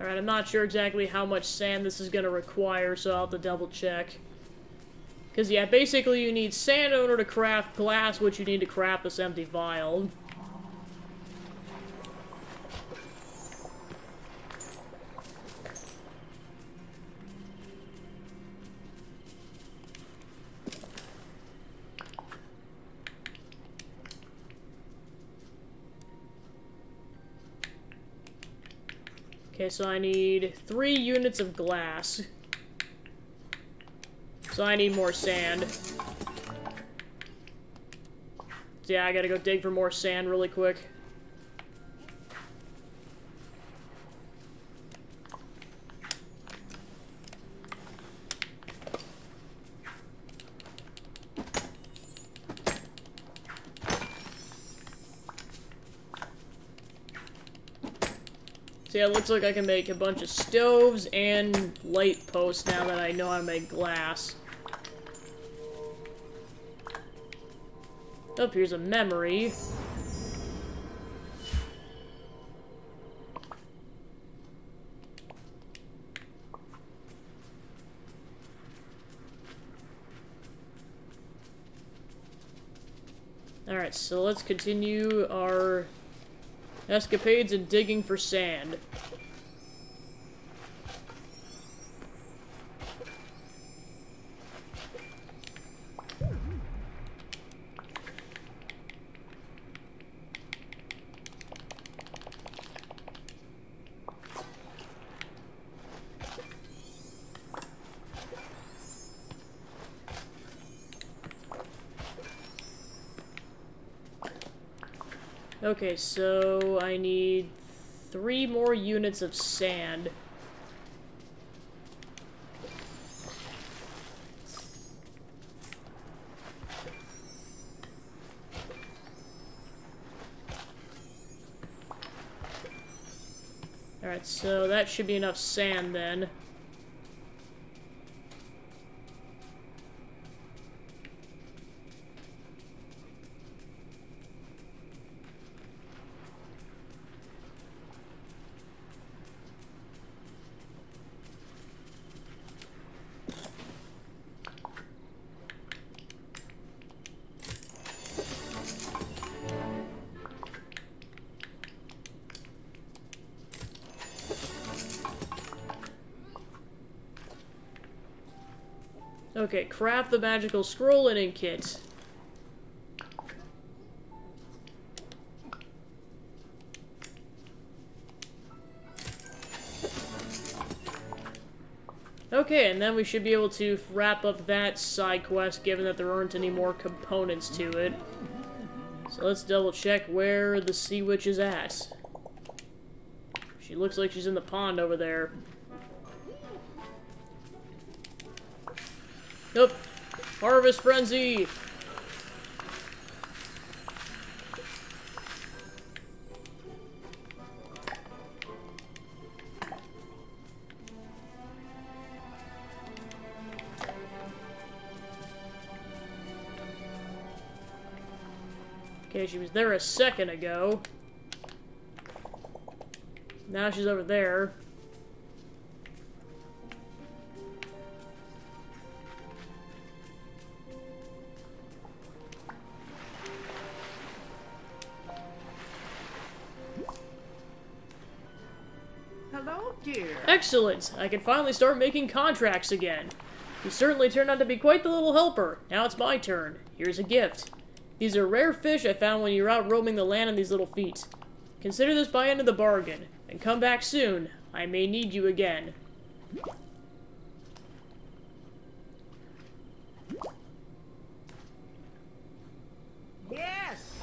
Alright, I'm not sure exactly how much sand this is going to require, so I'll have to double check. Because, yeah, basically you need sand in order to craft glass, which you need to craft this empty vial. Okay, so I need 3 units of glass. So I need more sand. So yeah, I gotta go dig for more sand really quick. So yeah, it looks like I can make a bunch of stoves and light posts now that I know how to make glass. Oh, here's a memory. Alright, so let's continue our escapades in digging for sand. Okay, so I need 3 more units of sand. Alright, so that should be enough sand then. Okay, craft the magical scroll and ink kit. Okay, and then we should be able to wrap up that side quest, given that there aren't any more components to it. So let's double check where the sea witch is at. She looks like she's in the pond over there. Nope. Harvest Frenzy! Okay, she was there a second ago. Now she's over there. Hello, dear. Excellent! I can finally start making contracts again. You certainly turned out to be quite the little helper. Now it's my turn. Here's a gift. These are rare fish I found when you were out roaming the land on these little feet. Consider this by end of the bargain, and come back soon. I may need you again. Yes.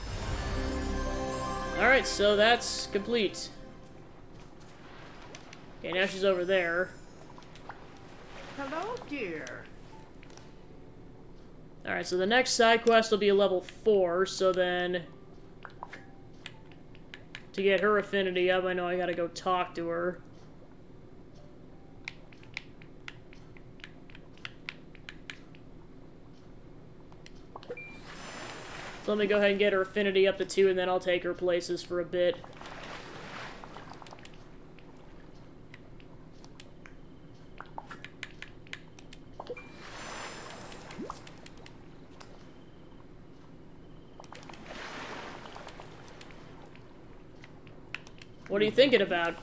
Alright, so that's complete. Okay, now she's over there. Hello, dear. Alright, so the next side quest will be a level 4, so then... to get her affinity up, I know I gotta go talk to her. So let me go ahead and get her affinity up to 2, and then I'll take her places for a bit. What are you thinking about?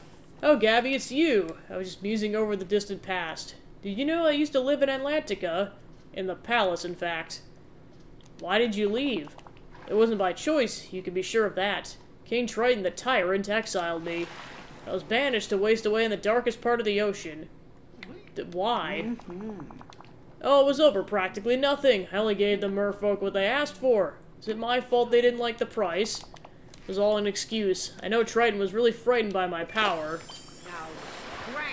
Oh, Gabby, it's you. I was just musing over the distant past. Did you know I used to live in Atlantica? In the palace, in fact. Why did you leave? It wasn't by choice, you can be sure of that. King Triton the Tyrant exiled me. I was banished to waste away in the darkest part of the ocean. Why? Oh, it was over practically nothing. I only gave the merfolk what they asked for. Is it my fault they didn't like the price? It was all an excuse. I know Triton was really frightened by my power. Now, Grant.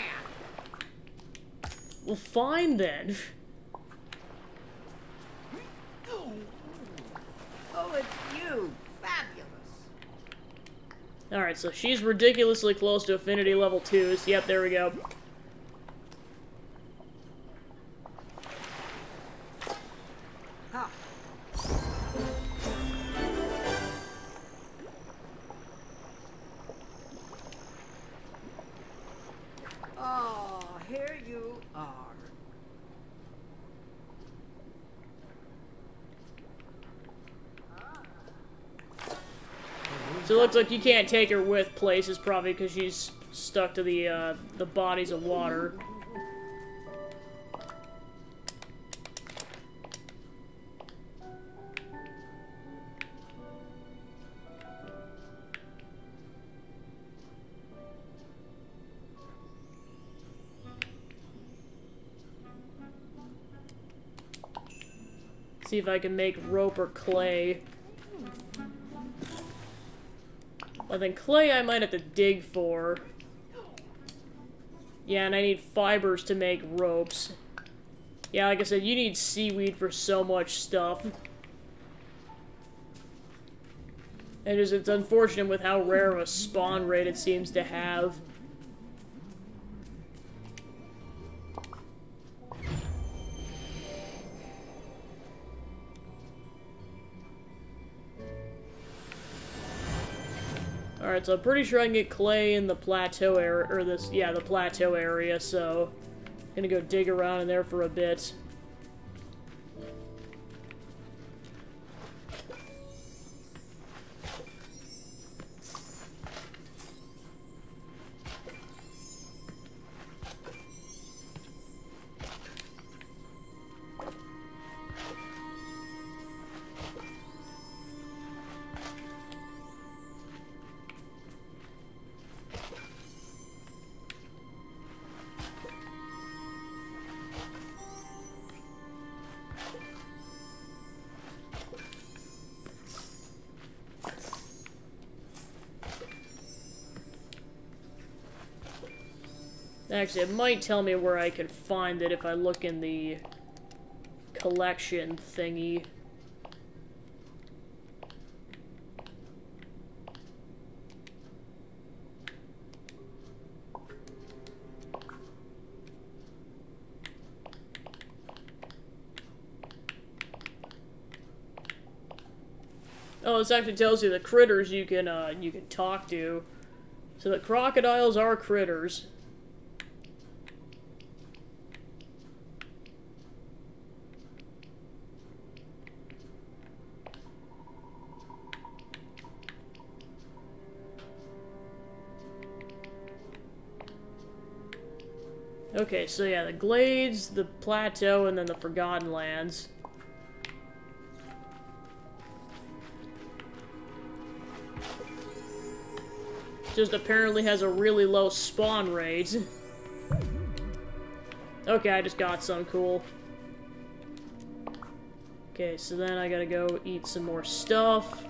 Well, fine then. Oh, it's you. Fabulous. Alright, so she's ridiculously close to affinity level 2s. Yep, there we go. Huh. Oh, here you are. So it looks like you can't take her with places, probably because she's stuck to the bodies of water. See if I can make rope or clay. Well, then clay I might have to dig for. Yeah, and I need fibers to make ropes. Yeah, like I said, you need seaweed for so much stuff. And it's unfortunate with how rare of a spawn rate it seems to have. Alright, so I'm pretty sure I can get clay in the plateau area, or this, yeah, the plateau area, so I'm gonna go dig around in there for a bit. Actually, it might tell me where I can find it if I look in the collection thingy. Oh, this actually tells you the critters you can talk to. So the crocodiles are critters. Okay, so yeah, the Glades, the Plateau, and then the Forgotten Lands. Just apparently has a really low spawn rate. Okay, I just got some. Cool. Okay, so then I gotta go eat some more stuff.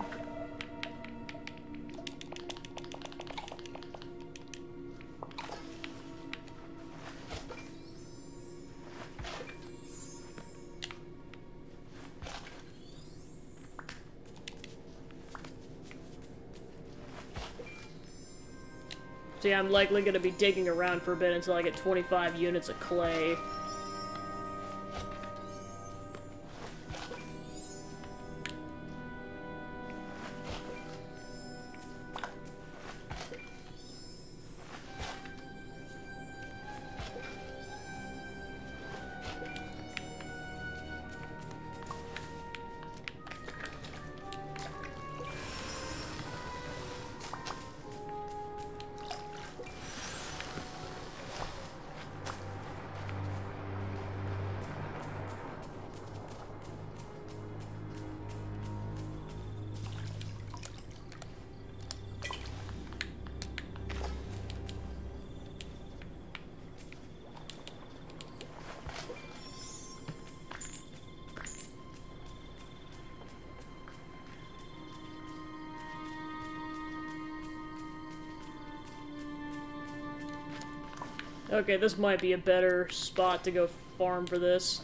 So yeah, I'm likely going to be digging around for a bit until I get 25 units of clay. Okay, this might be a better spot to go farm for this.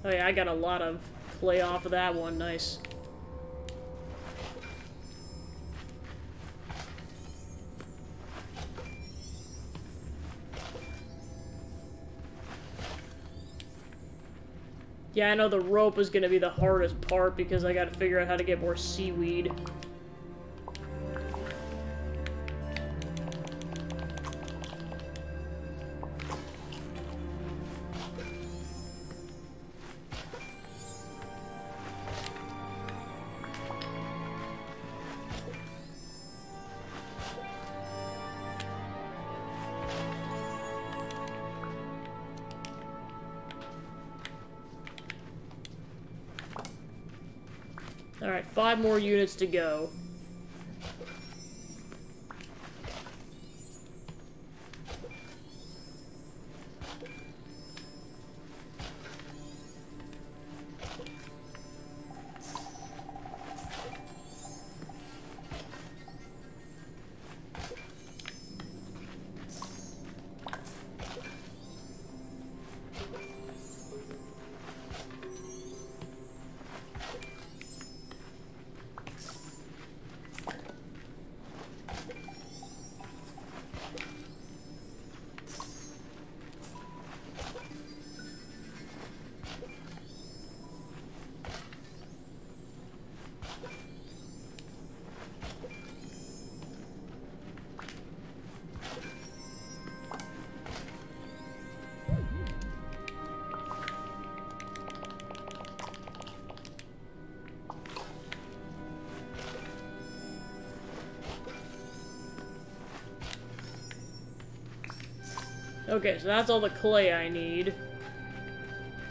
Oh yeah, I got a lot of clay off of that one, nice. Yeah, I know the rope is going to be the hardest part because I got to figure out how to get more seaweed. Alright, 5 more units to go. Okay, so that's all the clay I need.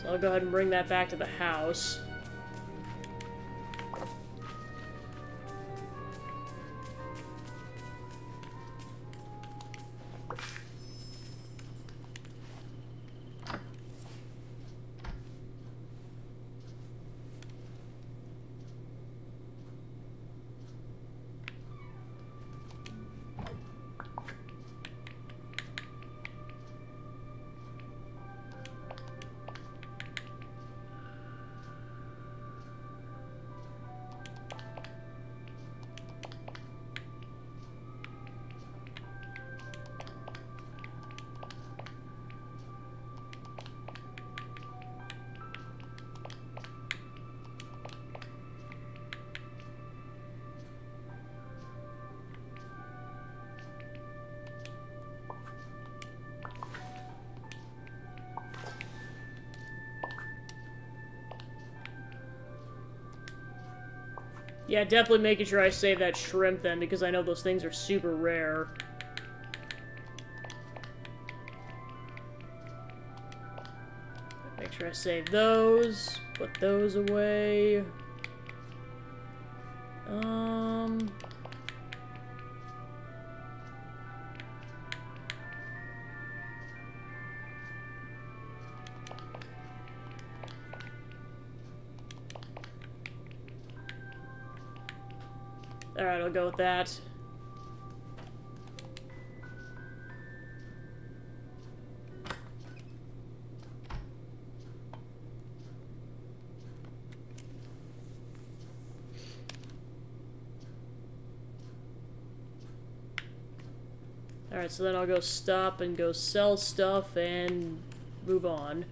So I'll go ahead and bring that back to the house. Yeah, definitely making sure I save that shrimp then, because I know those things are super rare. Make sure I save those. Put those away. Alright, I'll go with that. Alright, so then I'll go stop and go sell stuff and move on.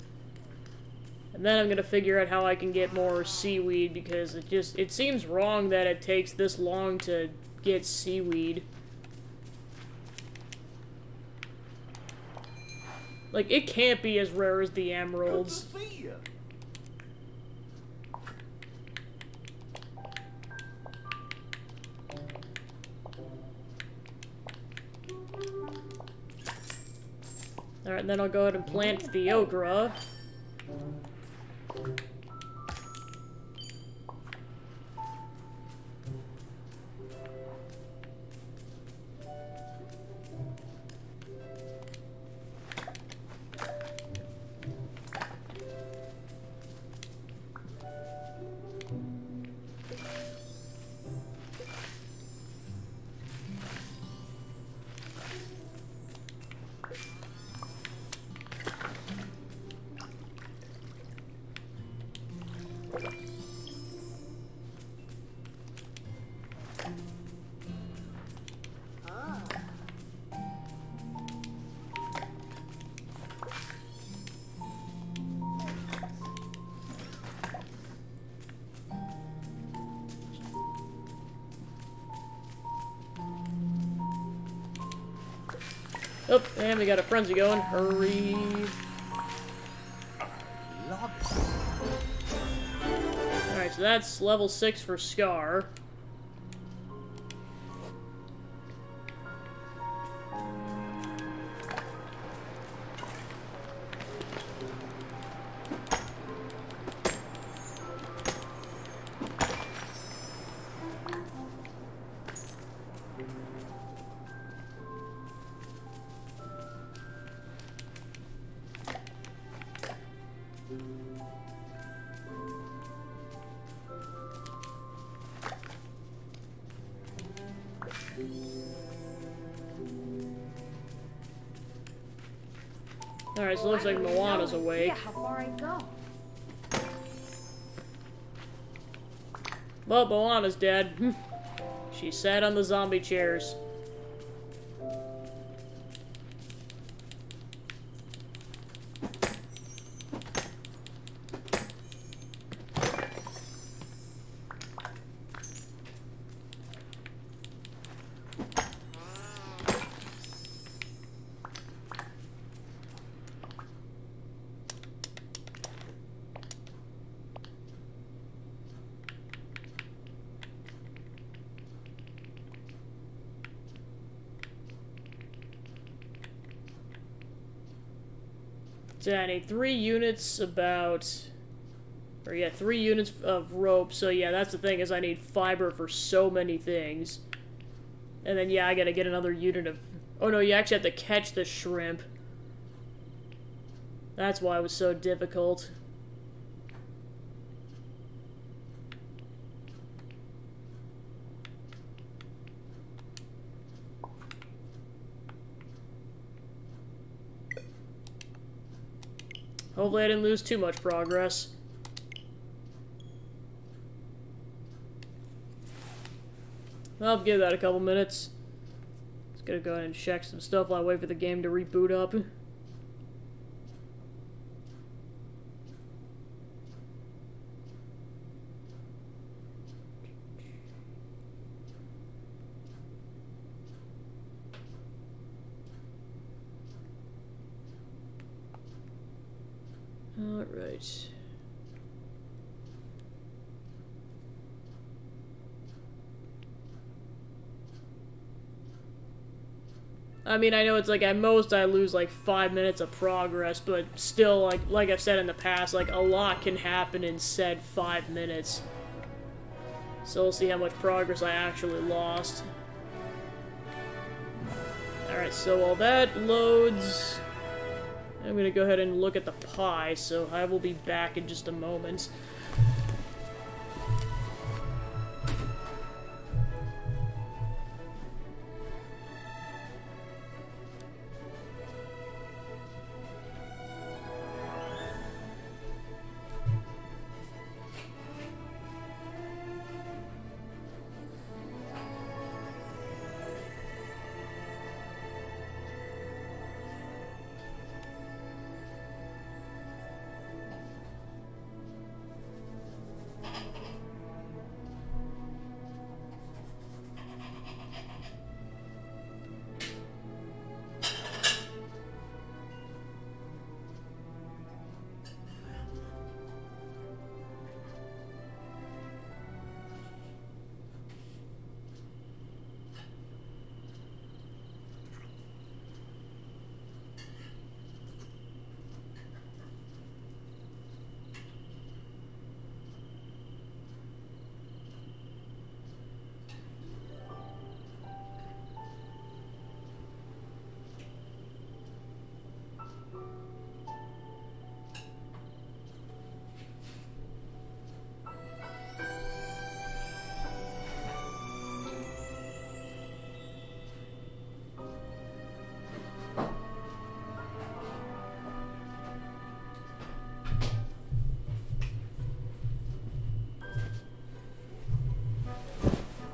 And then I'm gonna figure out how I can get more seaweed, because it seems wrong that it takes this long to get seaweed. Like, it can't be as rare as the Good to emeralds. see you. Alright, then I'll go ahead and plant the okra. Oh, and we got a frenzy going. Hurry. Love it. Alright, so that's level 6 for Scar. Alright, so it looks like Moana's awake. Yeah, how far I go? Well, Moana's dead. She sat on the zombie chairs. So I need 3 units or yeah, 3 units of rope. So yeah, that's the thing, is I need fiber for so many things. And then yeah, I gotta get another unit of... Oh no, you actually have to catch the shrimp. That's why it was so difficult. Hopefully I didn't lose too much progress. I'll give that a couple minutes. Just gonna go ahead and check some stuff while I wait for the game to reboot up. Alright. I mean, I know it's like, at most I lose like 5 minutes of progress, but still, like I've said in the past, like, a lot can happen in said 5 minutes. So we'll see how much progress I actually lost. Alright, so while that loads, I'm gonna go ahead and look at the pie, so I will be back in just a moment.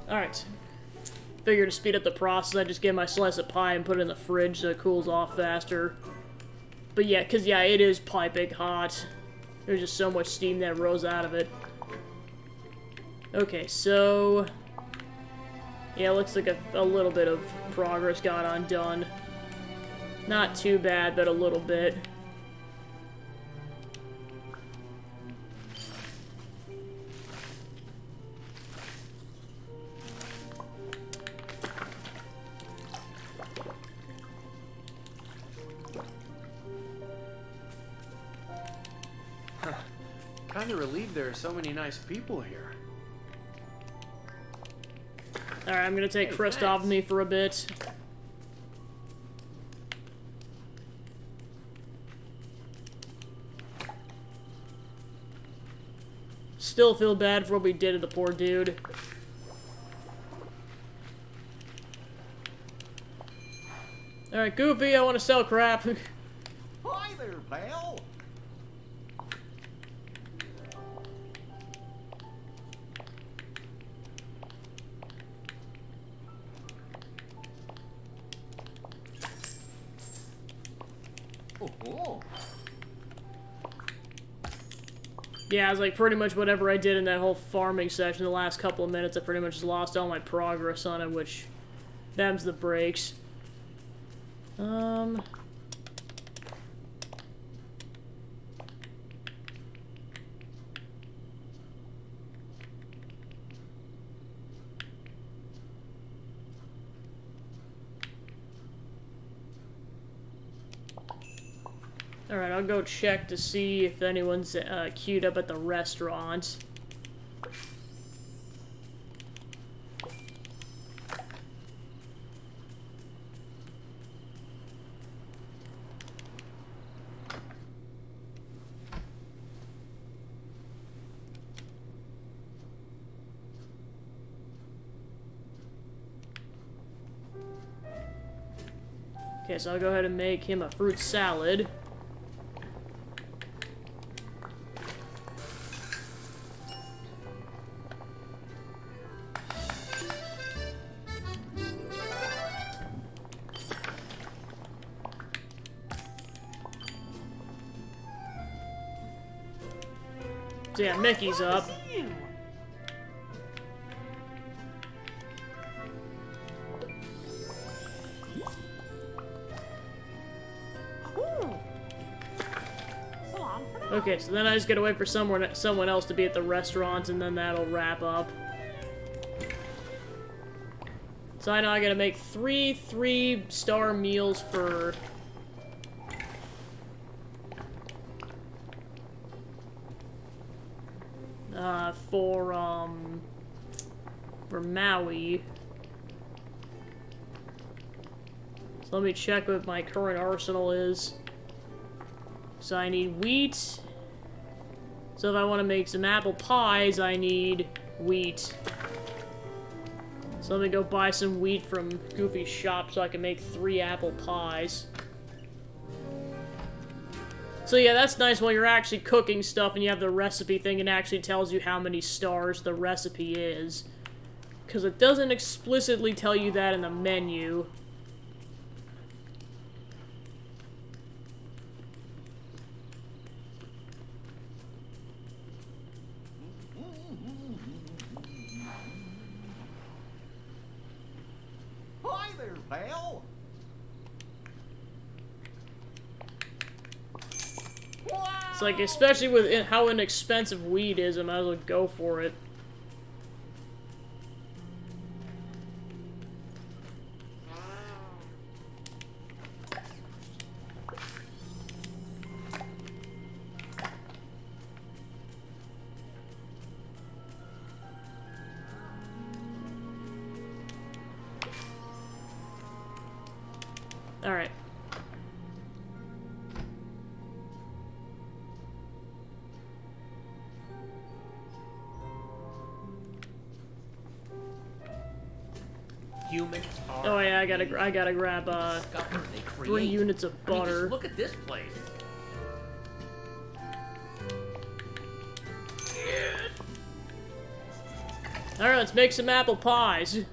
Alright. Figure to speed up the process, I just get my slice of pie and put it in the fridge so it cools off faster. But yeah, because yeah, it is piping hot. There's just so much steam that rose out of it. Okay, so... yeah, looks like a little bit of progress got undone. Not too bad, but a little bit. Kinda relieved there are so many nice people here. Alright, I'm gonna take Chris off of me for a bit. Still feel bad for what we did to the poor dude. Alright, Goofy, I want to sell crap. Hi there, pal. Oh. Yeah, it's like pretty much whatever I did in that whole farming session the last couple of minutes, I pretty much just lost all my progress on it, which them's the breaks. Alright, I'll go check to see if anyone's queued up at the restaurant. Okay, so I'll go ahead and make him a fruit salad. So yeah, Mickey's up. Okay, so then I just gotta wait for someone else to be at the restaurant, and then that'll wrap up. So I know I gotta make three 3-star meals for... for Maui. So let me check what my current arsenal is. So I need wheat. So if I want to make some apple pies, I need wheat. So let me go buy some wheat from Goofy's shop so I can make 3 apple pies. So yeah, that's nice while you're actually cooking stuff and you have the recipe thing, it actually tells you how many stars the recipe is. Because it doesn't explicitly tell you that in the menu. Hi there, pal. It's like, especially with how inexpensive weed is, I might as well go for it. Alright. Humans are. Oh yeah, I gotta grab discover, they 3 create. units of I mean, butter. just look at this place. Alright, let's make some apple pies.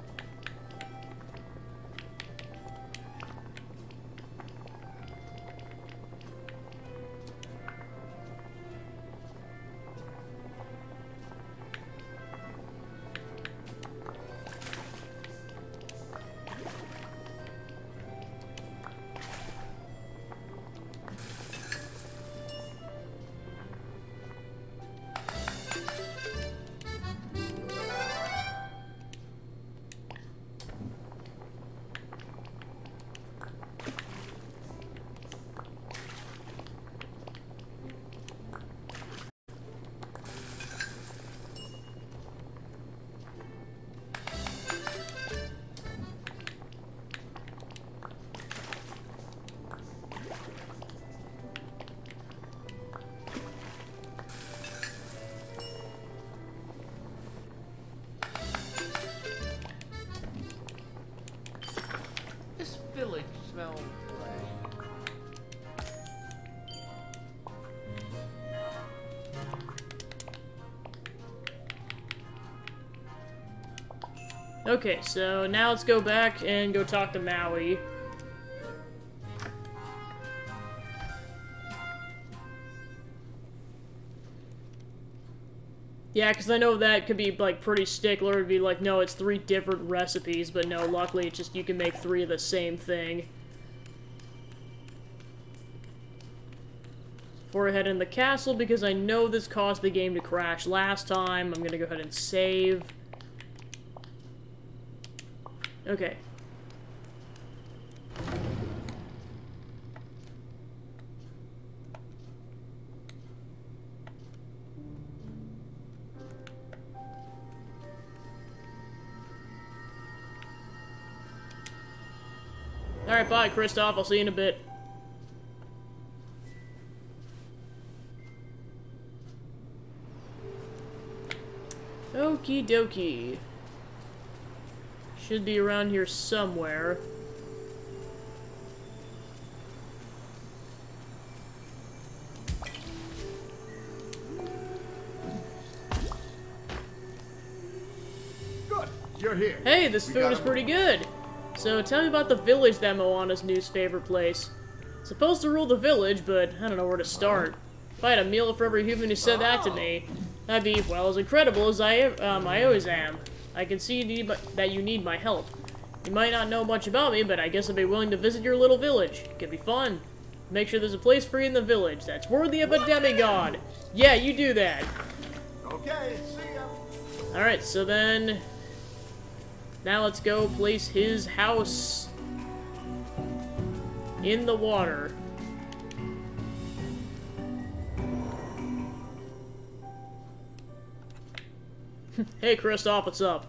This village smells like. Okay, so now let's go back and go talk to Maui. Yeah, because I know that could be, like, pretty stickler. It'd be like, no, it's 3 different recipes, but no, luckily it's just you can make 3 of the same thing. Before I head in the castle, because I know this caused the game to crash last time, I'm gonna go ahead and save. Okay. Alright, bye, Kristoff. I'll see you in a bit. Okie dokie. Should be around here somewhere. Good, you're here. Hey, this We food got is a- pretty good! So tell me about the village that Moana's new's favorite place. Supposed to rule the village, but I don't know where to start. If I had a meal for every human who said that to me, I'd be, well, as incredible as I always am. I can see that you need my help. You might not know much about me, but I guess I'd be willing to visit your little village. It could be fun. Make sure there's a place for you in the village that's worthy of a demigod. Yeah, you do that. Okay, see ya. Alright, so then... Now let's go place his house in the water. Hey, Kristoff, what's up?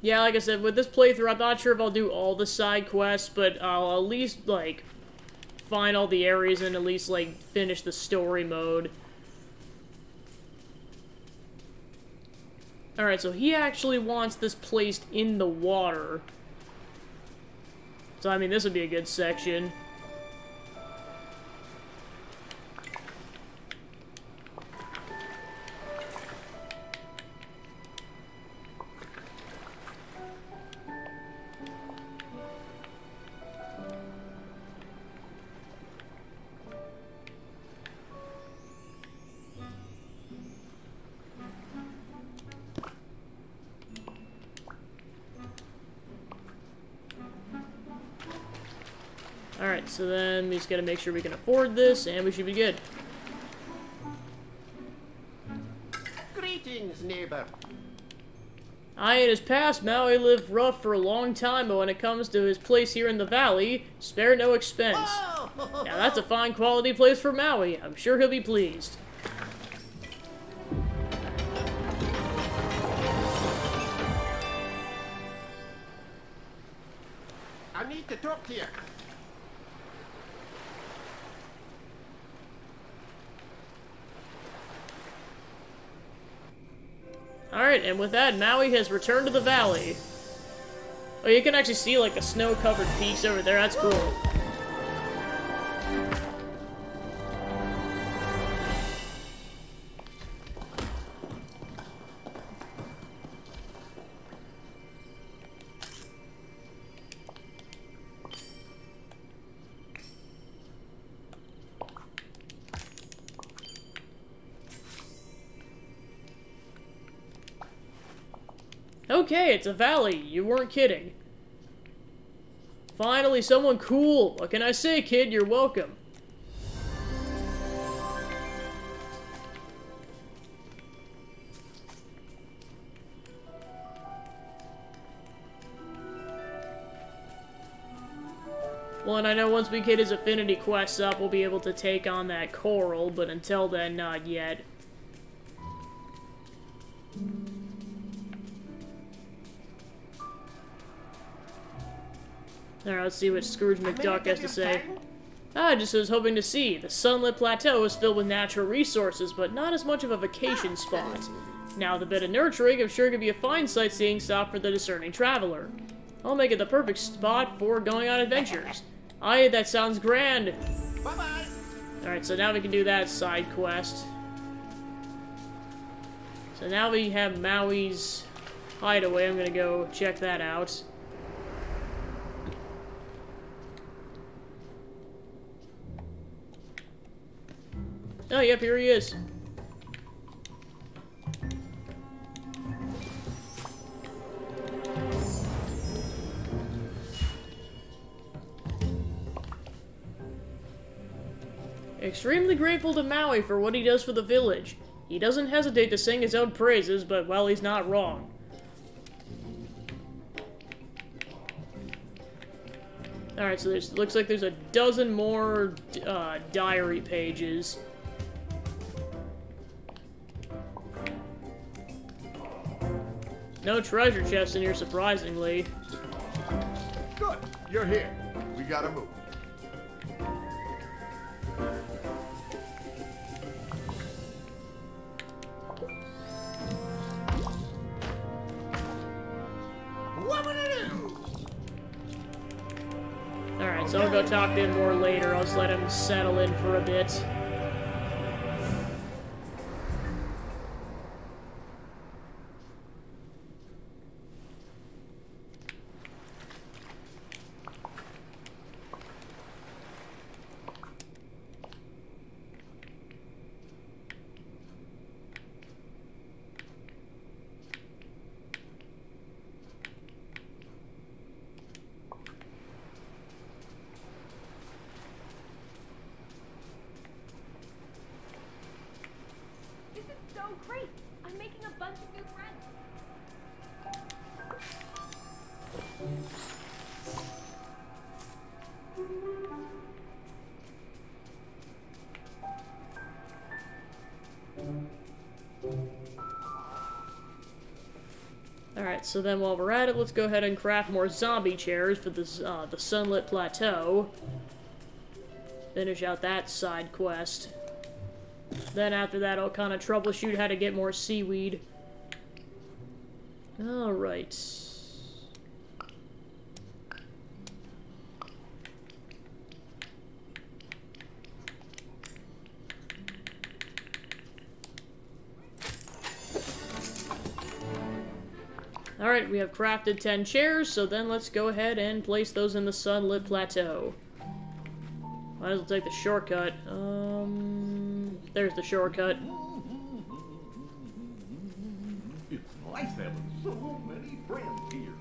Yeah, like I said, with this playthrough, I'm not sure if I'll do all the side quests, but I'll at least, like, find all the areas and at least, like, finish the story mode. Alright, so he actually wants this placed in the water. So, I mean, this would be a good section. Alright, so then we just gotta make sure we can afford this, and we should be good. Greetings, neighbor. Aye, in his past, Maui lived rough for a long time, but when it comes to his place here in the valley, spare no expense. Oh! Now that's a fine quality place for Maui. I'm sure he'll be pleased. I need to talk to you. Alright, and with that, Maui has returned to the valley. Oh, you can actually see, like, the snow-covered peaks over there. That's cool. Okay, it's a valley. You weren't kidding. Finally, someone cool. What can I say, kid? You're welcome. Well, and I know once we get his affinity quests up, we'll be able to take on that coral, but until then, not yet. Alright, let's see what Scrooge McDuck has to say. I just was hoping to see. The sunlit plateau is filled with natural resources, but not as much of a vacation spot. Now, with a bit of nurturing, I'm sure it could be a fine sightseeing stop for the discerning traveler. I'll make it the perfect spot for going on adventures. Aye, that sounds grand. Bye-bye. Alright, so now we can do that side quest. So now we have Maui's hideaway. I'm gonna go check that out. Oh, yep, here he is. Extremely grateful to Maui for what he does for the village. He doesn't hesitate to sing his own praises, but, well, he's not wrong. Alright, so looks like there's a dozen more diary pages. No treasure chest in here, surprisingly. Good. You're here. We gotta move. Alright, so I'll go talk to him more later. I'll just let him settle in for a bit. Alright, so then while we're at it, let's go ahead and craft more zombie chairs for this, the Sunlit Plateau. Finish out that side quest. Then after that, I'll kind of troubleshoot how to get more seaweed. Alright. Alright, we have crafted 10 chairs, so then let's go ahead and place those in the Sunlit Plateau. Might as well take the shortcut. There's the shortcut. It's nice having so many friends here.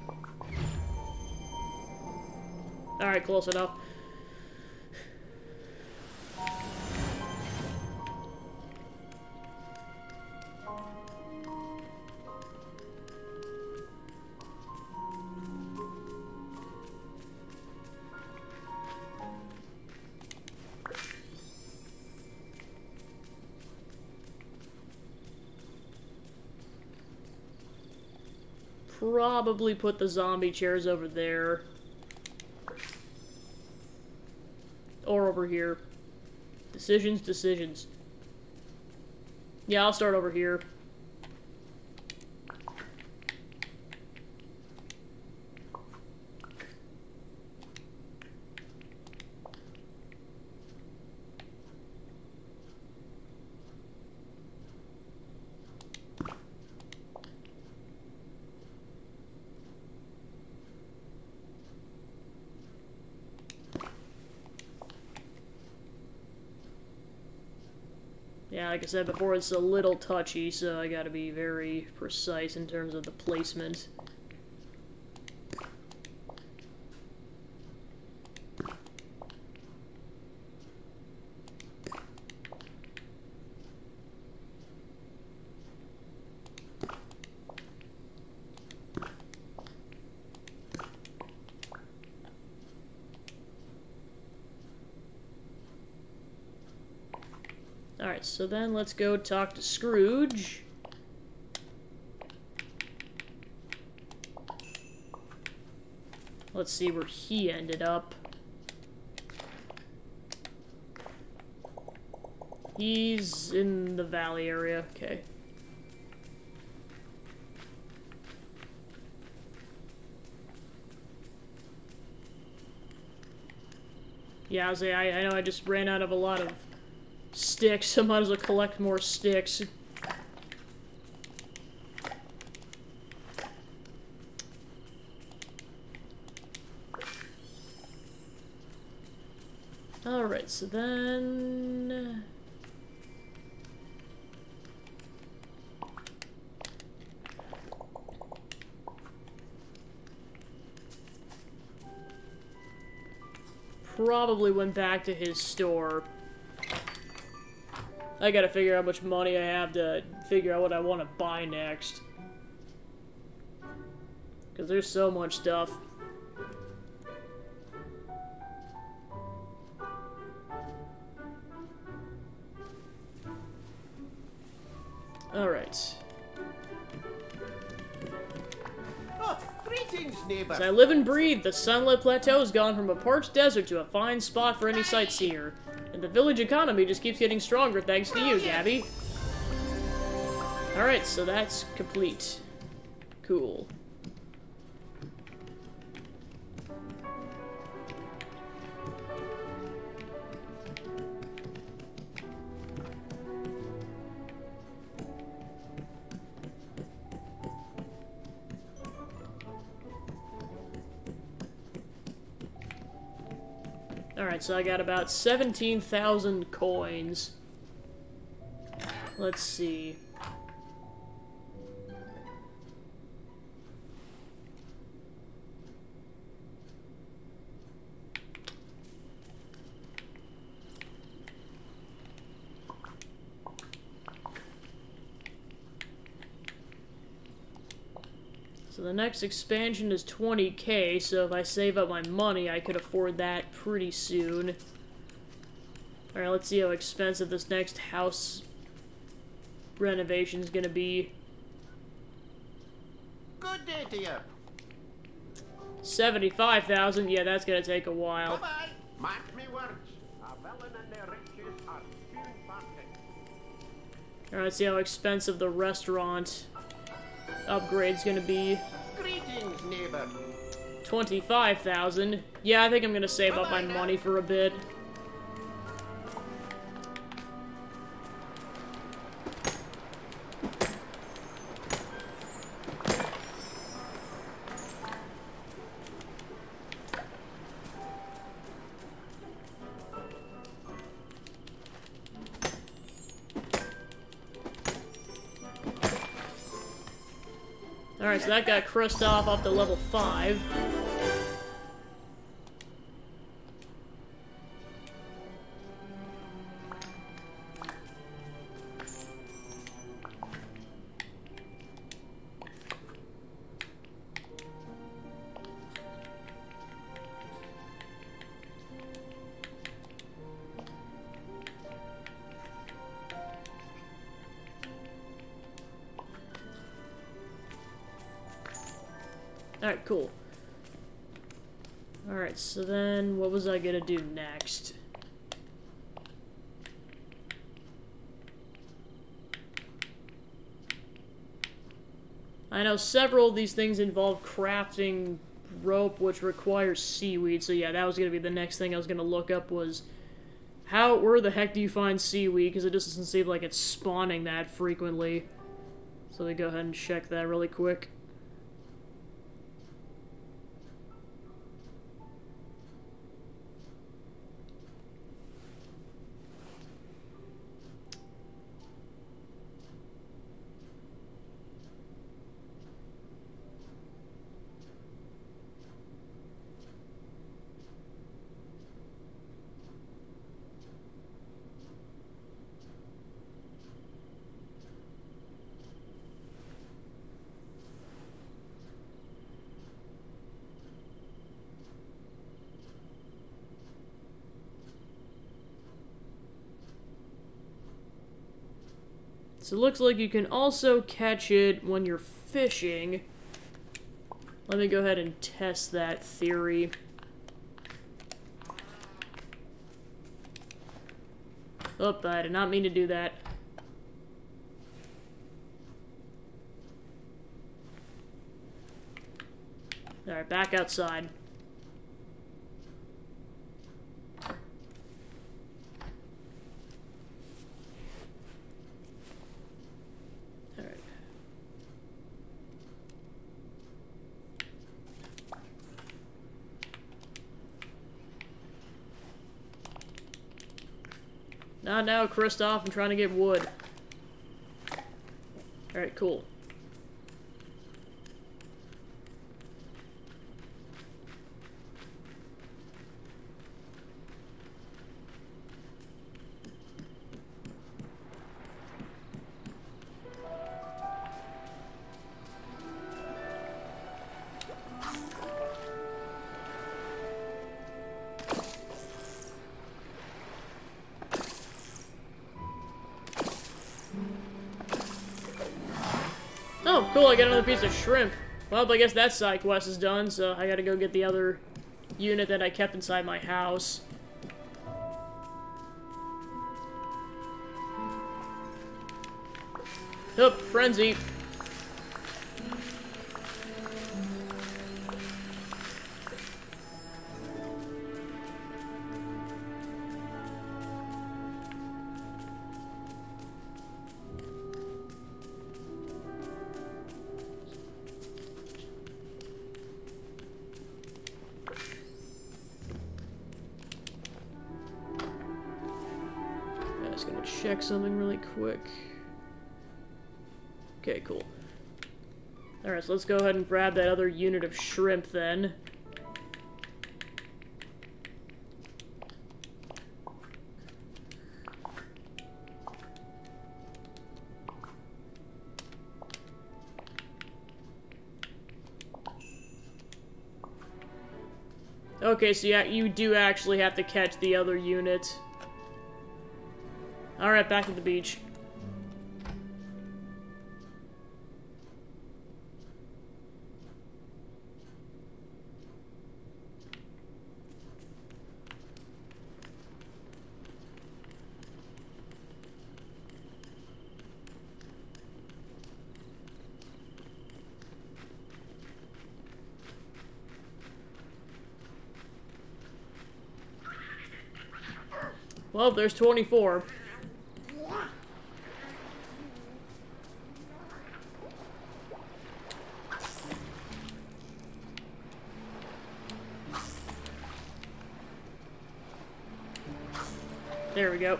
Alright, close enough. Probably put the zombie chairs over there. Or over here. Decisions. Yeah, I'll start over here. Yeah, like I said before, it's a little touchy, so I gotta be very precise in terms of the placement. Alright, so then let's go talk to Scrooge. Let's see where he ended up. He's in the valley area, okay. Yeah, I know I just ran out of a lot of sticks, so I might as well collect more sticks. Alright, so then... probably went back to his store. I gotta figure out how much money I have to figure out what I want to buy next. Because there's so much stuff. Alright. Oh, greetings, neighbor. As I live and breathe, the Sunlit Plateau has gone from a parched desert to a fine spot for any sightseer. And the village economy just keeps getting stronger thanks to you, Gabby. Alright, so that's complete. Cool. Alright, so I got about 17,000 coins. Let's see. So the next expansion is 20k, so if I save up my money, I could afford that pretty soon. Alright, let's see how expensive this next house renovation is gonna be. Good day to you. 75,000. Yeah, that's gonna take a while. Bye-bye. Mark me words. A villain and their riches are soon parted. Alright, let's see how expensive the restaurant upgrade's gonna be. Greetings, neighbor. 25,000. Yeah, I think I'm gonna save up my money for a bit. Alright, so that got Kristoff up to level 5. Alright, cool. Alright, so then what was I gonna do next? I know several of these things involve crafting rope, which requires seaweed, so yeah, that was gonna be the next thing I was gonna look up was where the heck do you find seaweed, because it just doesn't seem like it's spawning that frequently. So let me go ahead and check that really quick. So it looks like you can also catch it when you're fishing. Let me go ahead and test that theory. Oh, I did not mean to do that. Alright, back outside. Not now, Kristoff. I'm trying to get wood. Alright, cool. Oh, cool, I got another piece of shrimp. Well, I guess that side quest is done, so I gotta go get the other unit that I kept inside my house. Oh, frenzy. Just gonna check something really quick. Okay, cool. Alright, so let's go ahead and grab that other unit of shrimp then. Okay, so yeah, you do actually have to catch the other unit. Alright, back to the beach. Well, there's 24. There we go.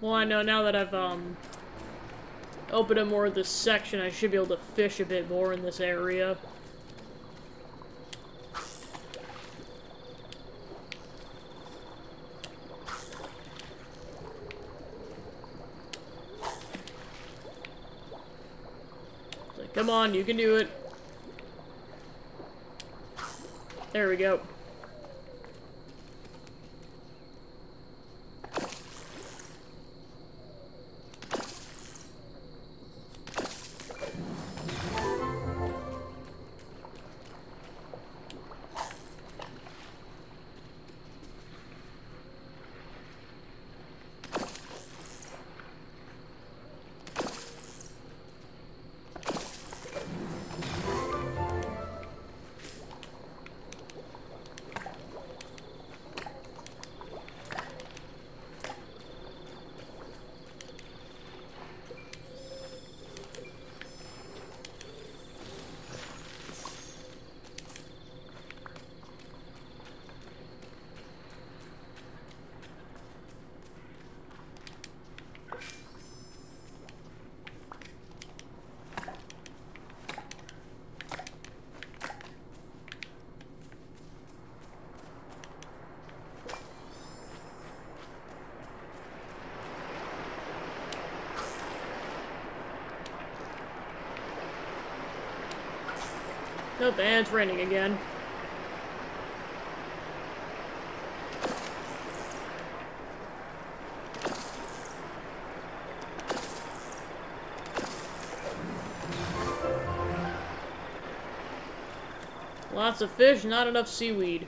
Well, I know now that I've, opened up more of this section, I should be able to fish a bit more in this area. Like, come on, you can do it. There we go. Nope, and it's raining again. Lots of fish, not enough seaweed.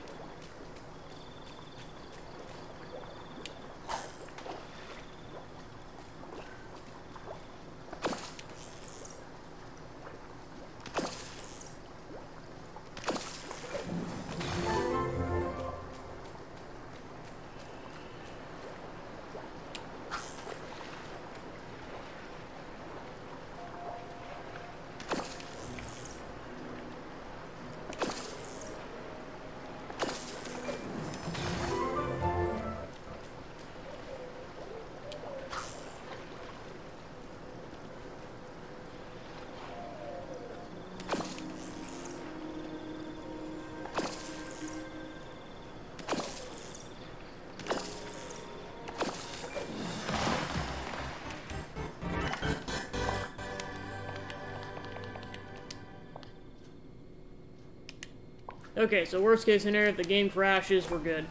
Okay, so worst case scenario, if the game crashes, we're good.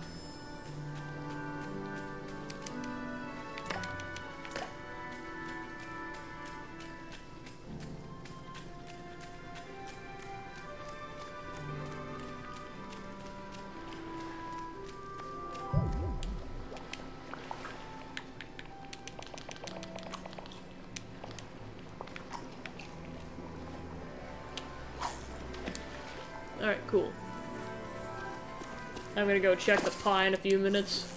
Alright, cool. I'm gonna go check the pie in a few minutes.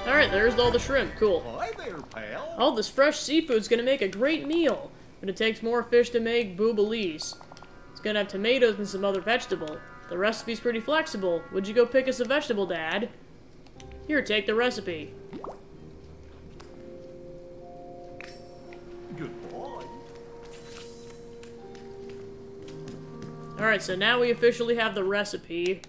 Alright, there's all the shrimp. Cool. Hi there, pal. All this fresh seafood's gonna make a great meal, but it takes more fish to make boobalese. It's gonna have tomatoes and some other vegetable. The recipe's pretty flexible. Would you go pick us a vegetable, Dad? Here, take the recipe. Good boy. Alright, so now we officially have the recipe.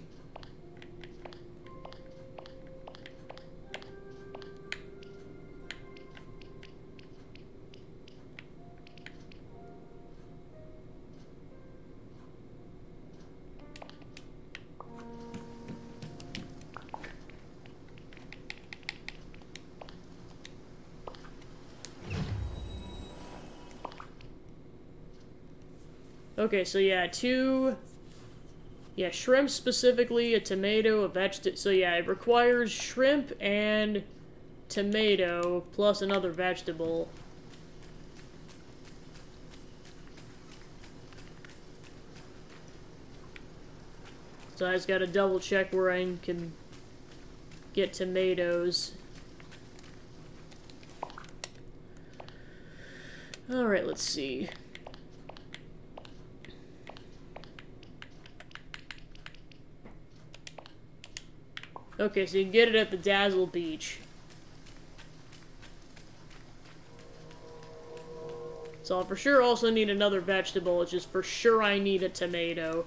Okay, so yeah, shrimp specifically, a tomato, a vegetable. So yeah, it requires shrimp and tomato plus another vegetable. So I just gotta double check where I can get tomatoes. Alright, let's see. Okay, so you can get it at the Dazzle Beach. So I'll for sure also need another vegetable, it's just for sure I need a tomato.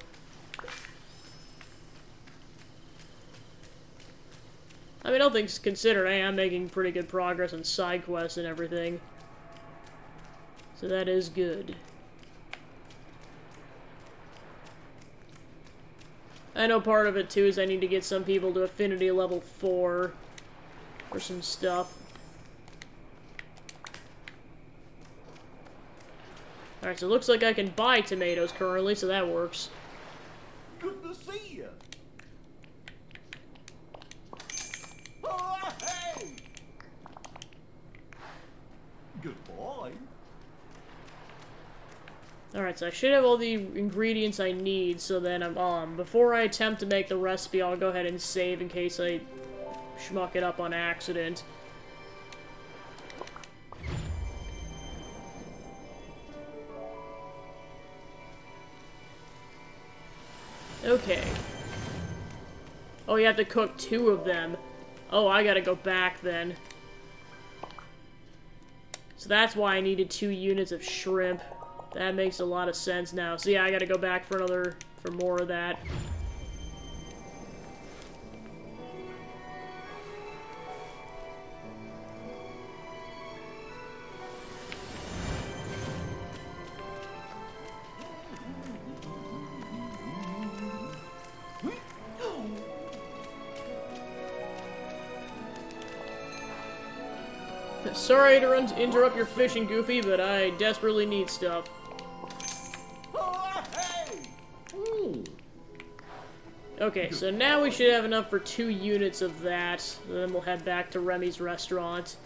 I mean, all things considered, I am making pretty good progress on side quests and everything. So that is good. I know part of it, too, is I need to get some people to Affinity level 4 for some stuff. Alright, so it looks like I can buy tomatoes currently, so that works. Good to see you. Oh, hey. Good boy. Alright, so I should have all the ingredients I need, so then before I attempt to make the recipe, I'll go ahead and save in case I schmuck it up on accident. Okay. Oh, you have to cook 2 of them. Oh, I gotta go back then. So that's why I needed 2 units of shrimp. That makes a lot of sense now. So yeah, I gotta go back for more of that. Sorry to interrupt your fishing, Goofy, but I desperately need stuff. Oh, hey. Ooh. Okay, so now we should have enough for 2 units of that. Then we'll head back to Remy's restaurant.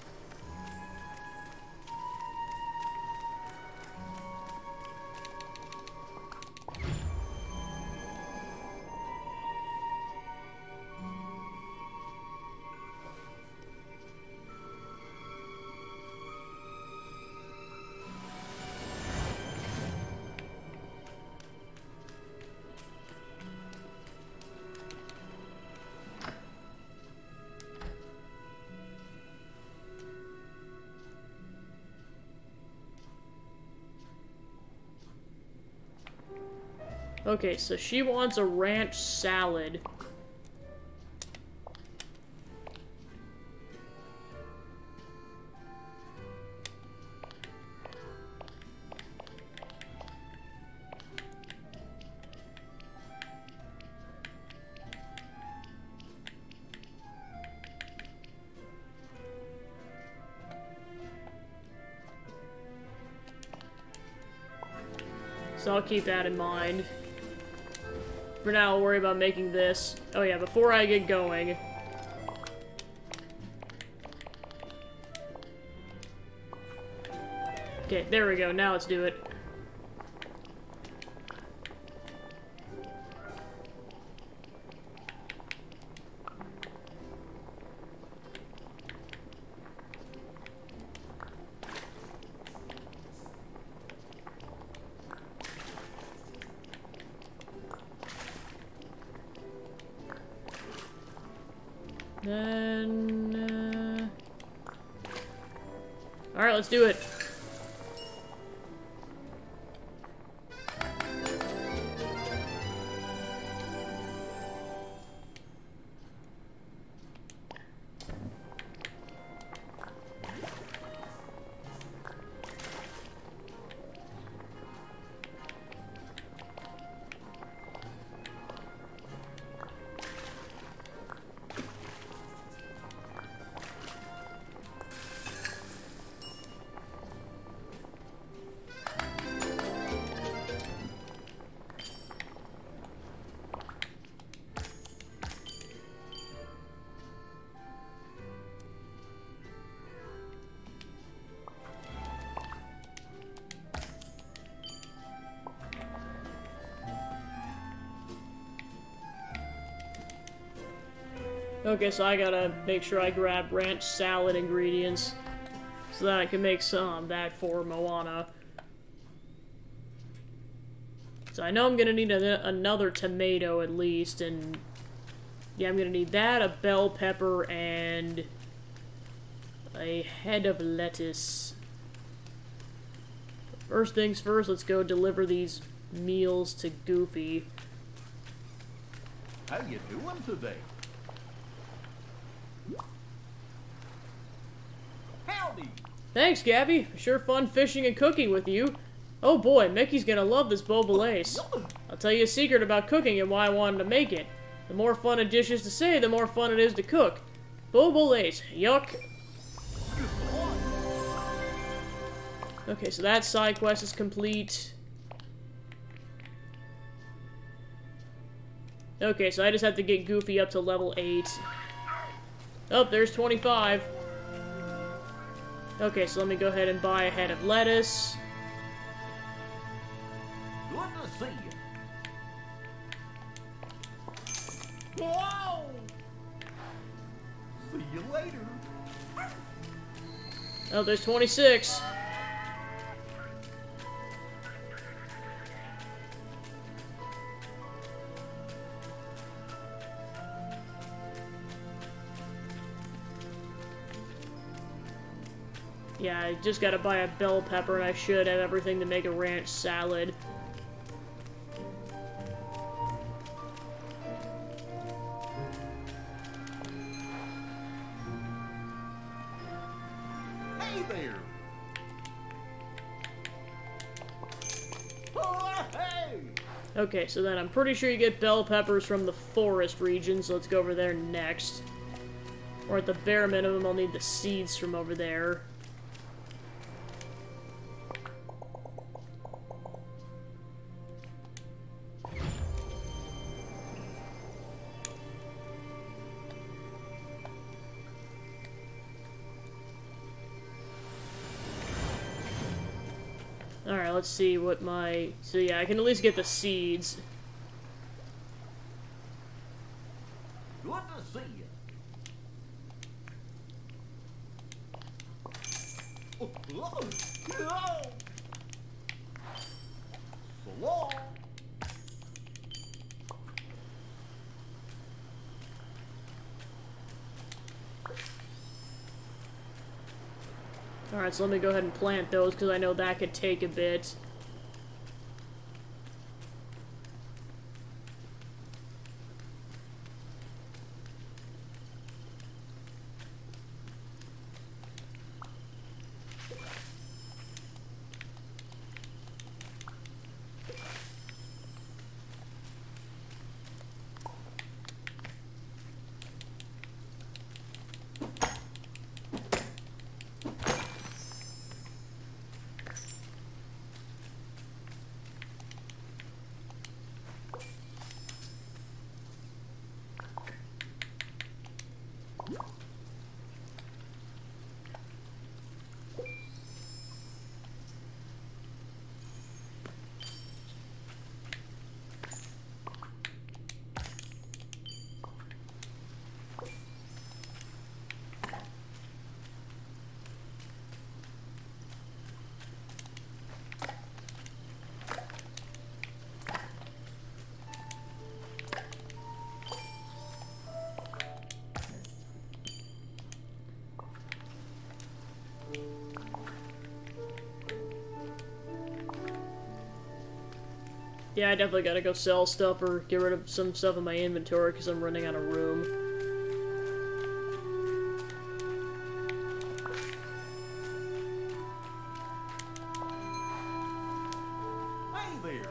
Okay, so she wants a ranch salad. So I'll keep that in mind. For now, I'll worry about making this. Oh yeah, before I get going. Okay, there we go. Now let's do it. Then, alright, let's do it. Okay, so I gotta make sure I grab ranch salad ingredients so that I can make some that for Moana. So I know I'm gonna need another tomato at least, and yeah, I'm gonna need that, a bell pepper, and a head of lettuce. First things first, let's go deliver these meals to Goofy. How you doing today? Howdy! Thanks, Gabby. Sure fun fishing and cooking with you. Oh boy, Mickey's gonna love this bobolace. I'll tell you a secret about cooking and why I wanted to make it. The more fun a dish is to say, the more fun it is to cook. Bobolace. Yuck. Okay, so that side quest is complete. Okay, so I just have to get Goofy up to level 8. Oh, there's 25. Okay, so let me go ahead and buy a head of lettuce. Good to see you. Whoa! See you later. Oh, there's 26. Yeah, I just gotta buy a bell pepper and I should have everything to make a ranch salad. Hey there. Oh, hey! Okay, so then I'm pretty sure you get bell peppers from the forest region, so let's go over there next. Or at the bare minimum, I'll need the seeds from over there. Alright, let's see what my... So yeah, I can at least get the seeds. Good to see you. Oh, oh, oh. So long. Alright, so let me go ahead and plant those, because I know that could take a bit. Yeah, I definitely gotta go sell stuff or get rid of some stuff in my inventory because I'm running out of room. Hey there.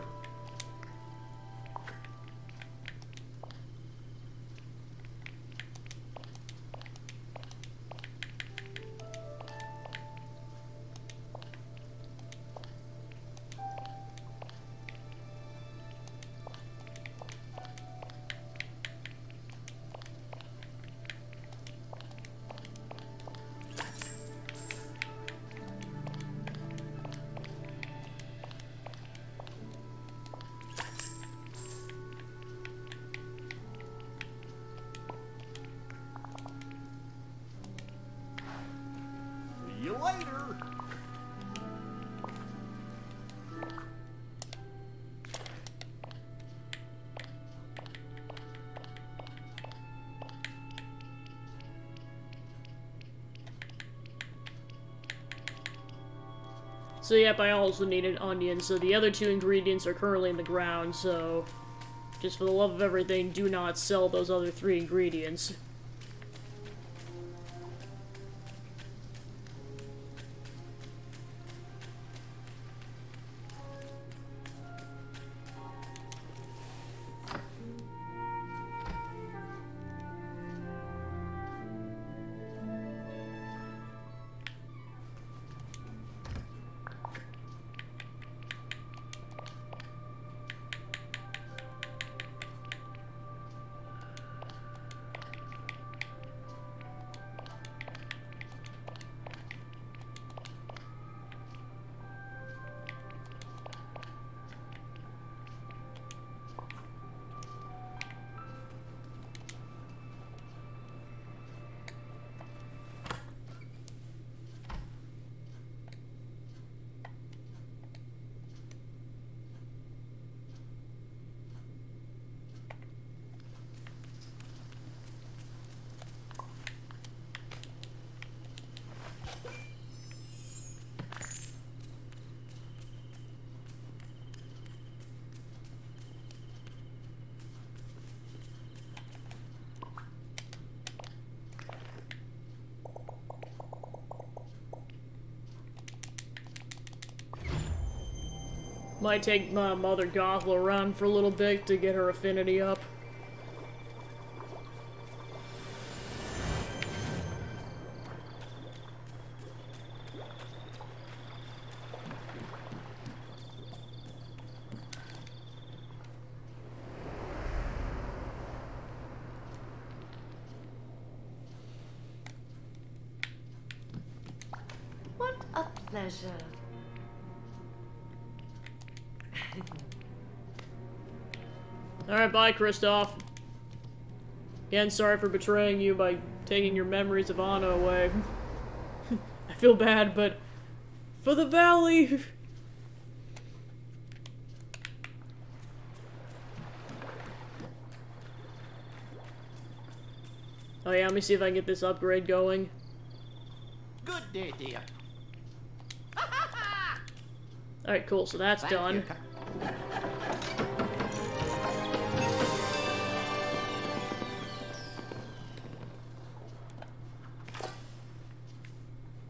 See you later. So yep, I also need an onion, so the other two ingredients are currently in the ground, so just for the love of everything, do not sell those other 3 ingredients. Might take my Mother Gothel around for a little bit to get her affinity up. What a pleasure. Alright, bye, Kristoff. Again, sorry for betraying you by taking your memories of Anna away. I feel bad, but for the valley! Oh yeah, let me see if I can get this upgrade going. Good day, dear. Alright, cool, so that's done.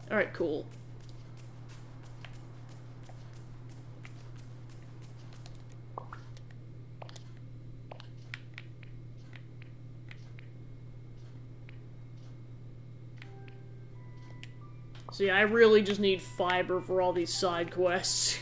Alright, cool. So yeah, I really just need fiber for all these side quests.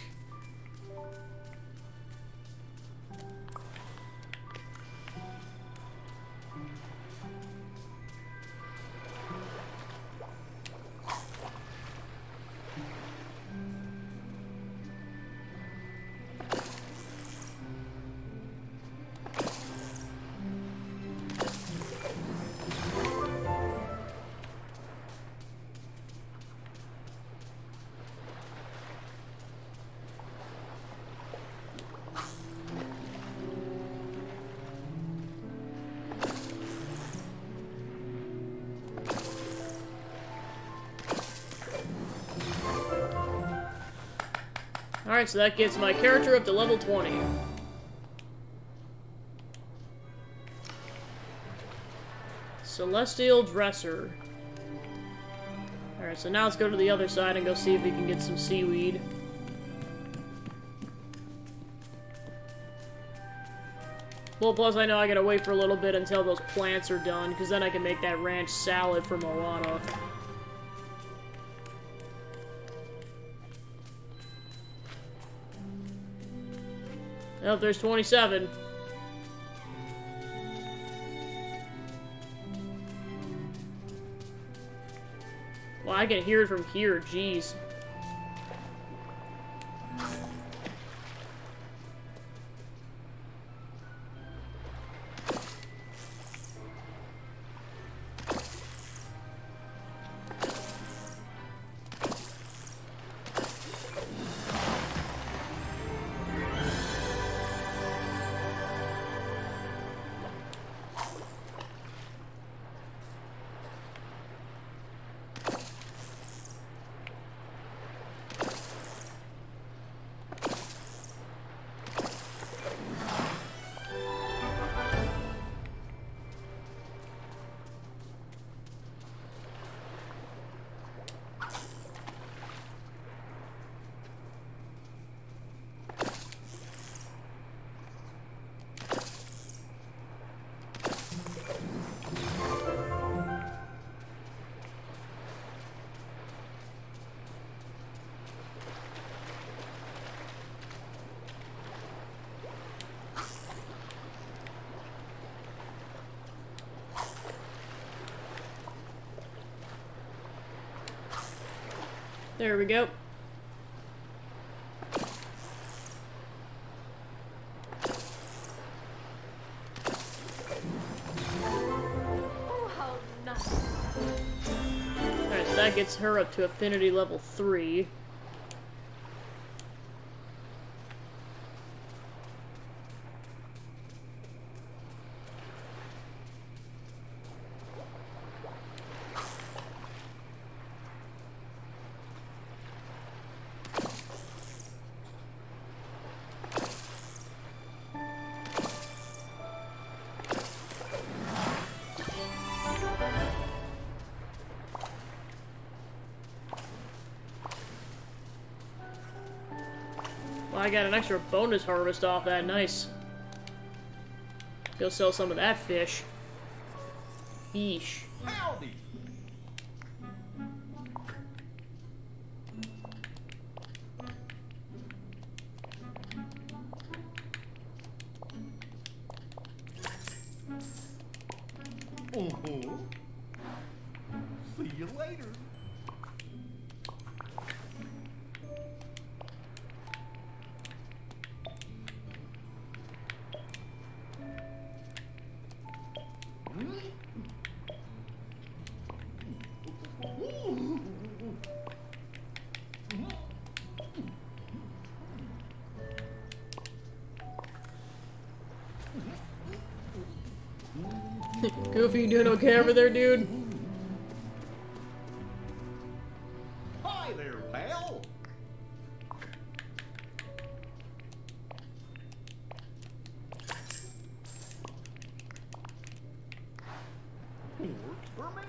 Alright, so that gets my character up to level 20. Celestial Dresser. Alright, so now let's go to the other side and go see if we can get some seaweed. Well, plus I know I gotta wait for a little bit until those plants are done, because then I can make that ranch salad for Moana. Oh, there's 27. Well, I can hear it from here, jeez. There we go. Oh, how nice. Alright, so that gets her up to affinity level 3. Well, I got an extra bonus harvest off that, nice. Go sell some of that fish. Fish. Howdy. See you later. Goofy, you doing okay over there, dude? Hi there, pal. Works for me.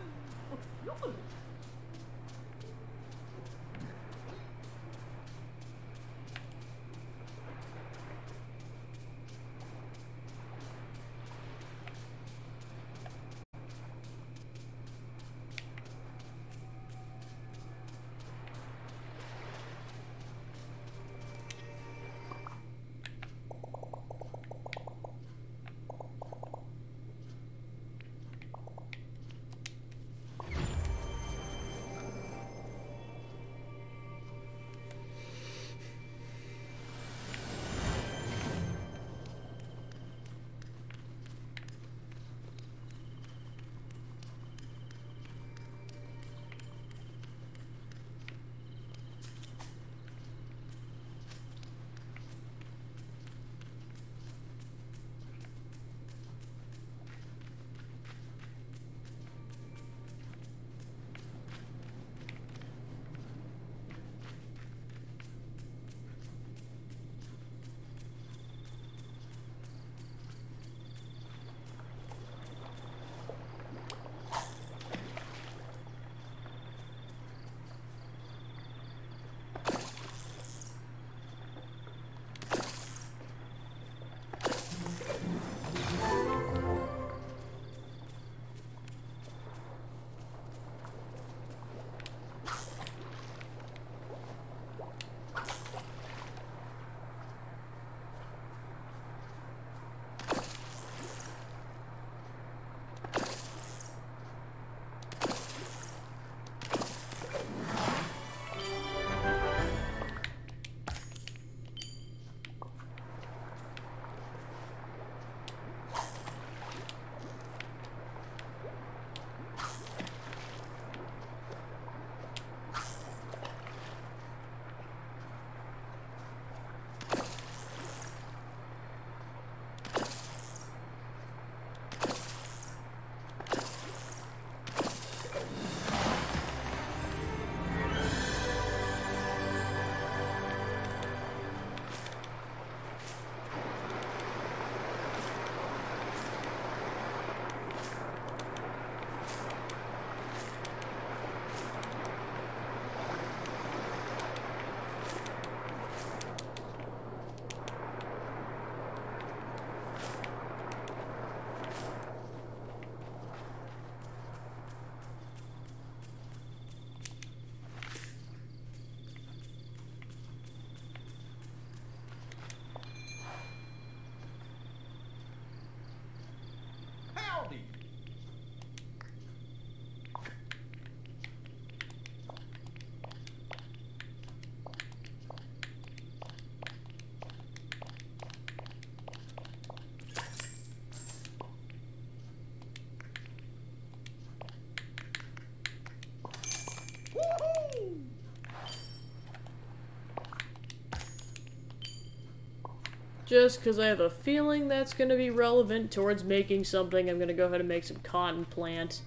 Just because I have a feeling that's going to be relevant towards making something, I'm going to go ahead and make some cotton plant.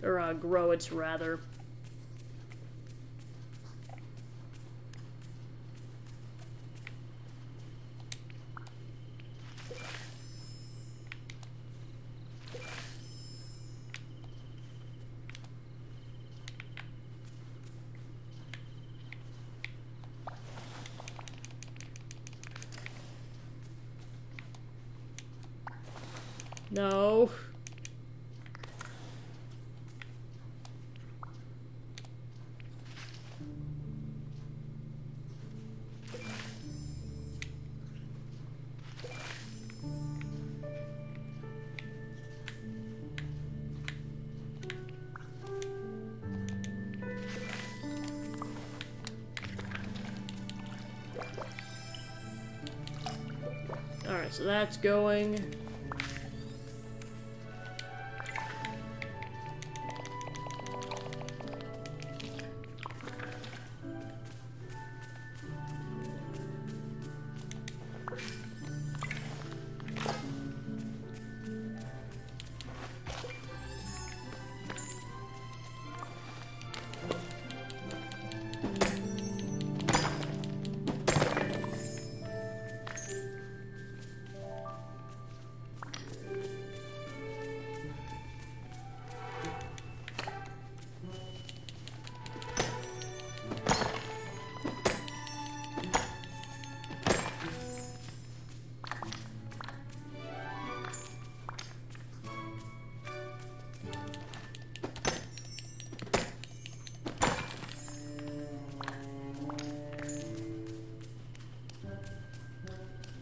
Or, grow it, rather. No. Alright, so that's going.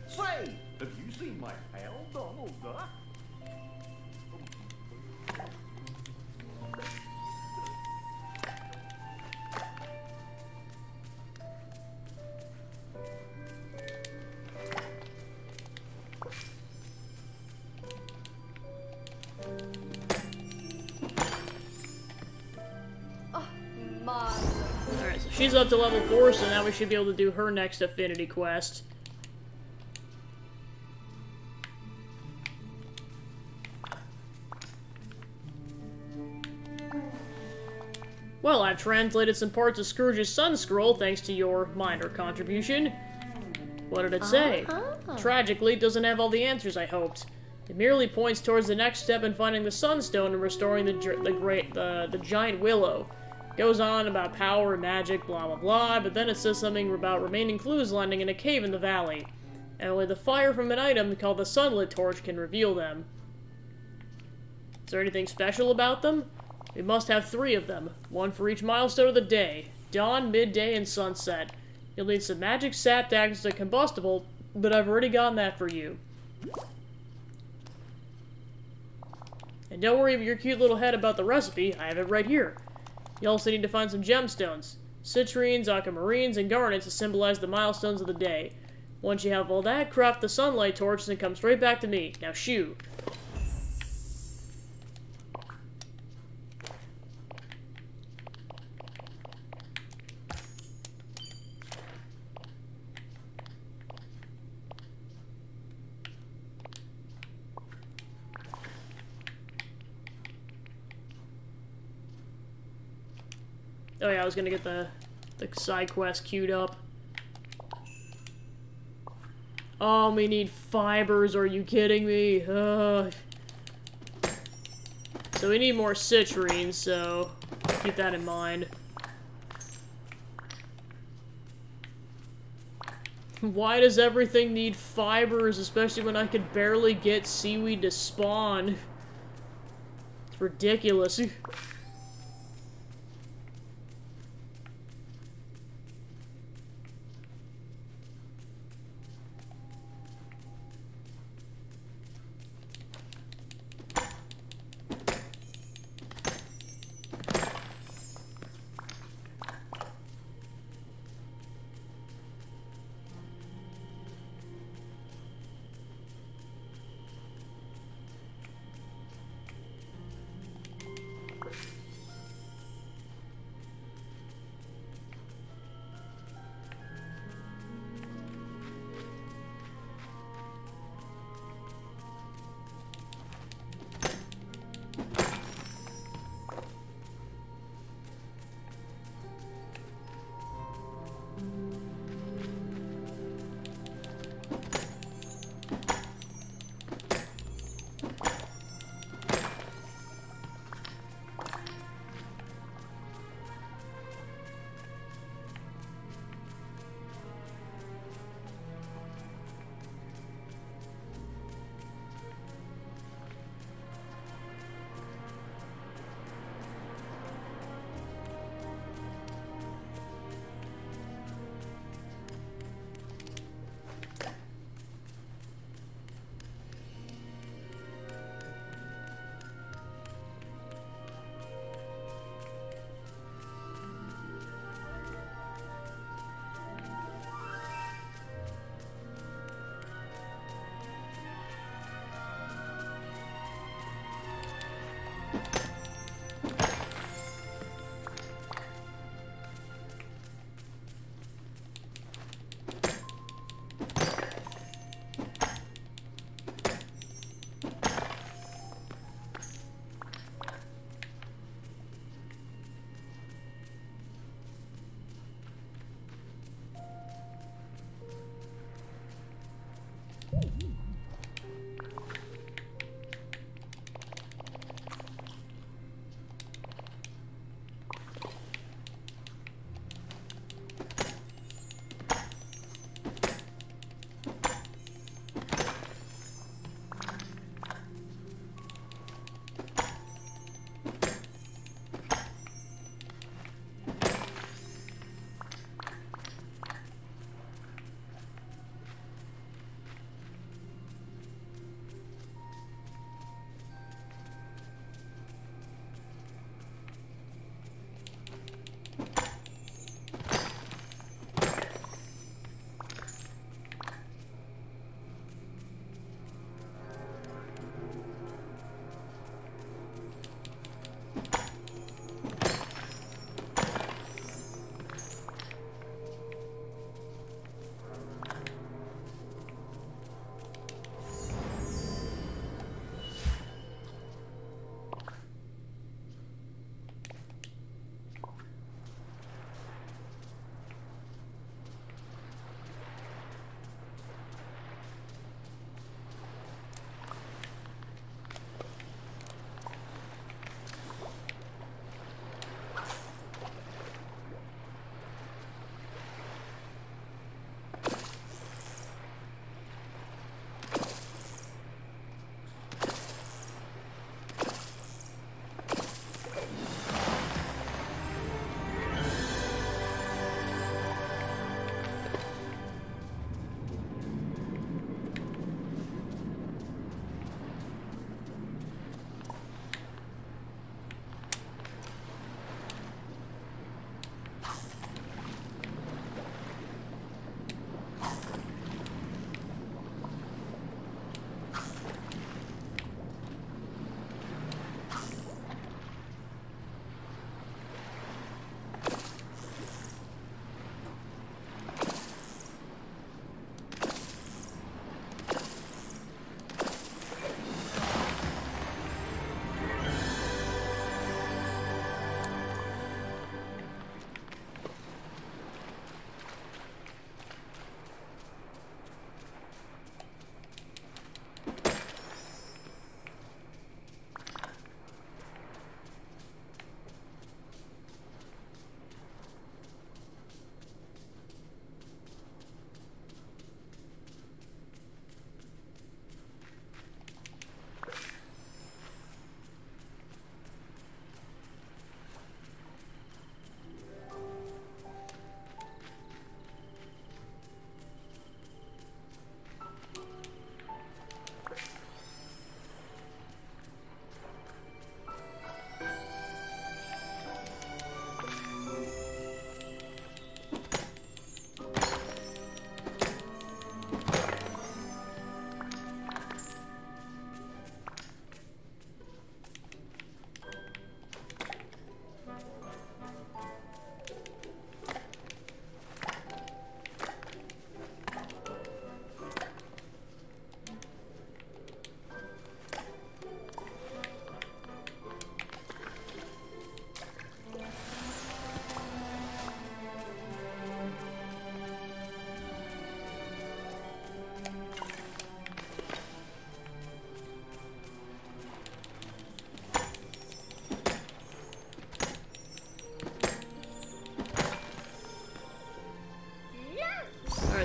Say, have you seen my pal Donald Duck? Alright, so she's up to level 4, so now we should be able to do her next affinity quest. Well, I've translated some parts of Scrooge's Sun Scroll thanks to your minor contribution. What did it say? Tragically, it doesn't have all the answers I hoped. It merely points towards the next step in finding the Sunstone and restoring the giant willow. It goes on about power and magic, blah blah blah, but then it says something about remaining clues landing in a cave in the valley. And only the fire from an item called the Sunlit Torch can reveal them. Is there anything special about them? We must have 3 of them, one for each milestone of the day. Dawn, midday, and sunset. You'll need some magic sap to act as a combustible, but I've already gotten that for you. And don't worry about your cute little head about the recipe, I have it right here. You also need to find some gemstones. Citrines, aquamarines, and garnets to symbolize the milestones of the day. Once you have all that, craft the sunlight torch and come straight back to me. Now shoo. Oh yeah, I was gonna get the side quest queued up. Oh, we need fibers, are you kidding me? So we need more citrines, so keep that in mind. Why does everything need fibers, especially when I could barely get seaweed to spawn? It's ridiculous.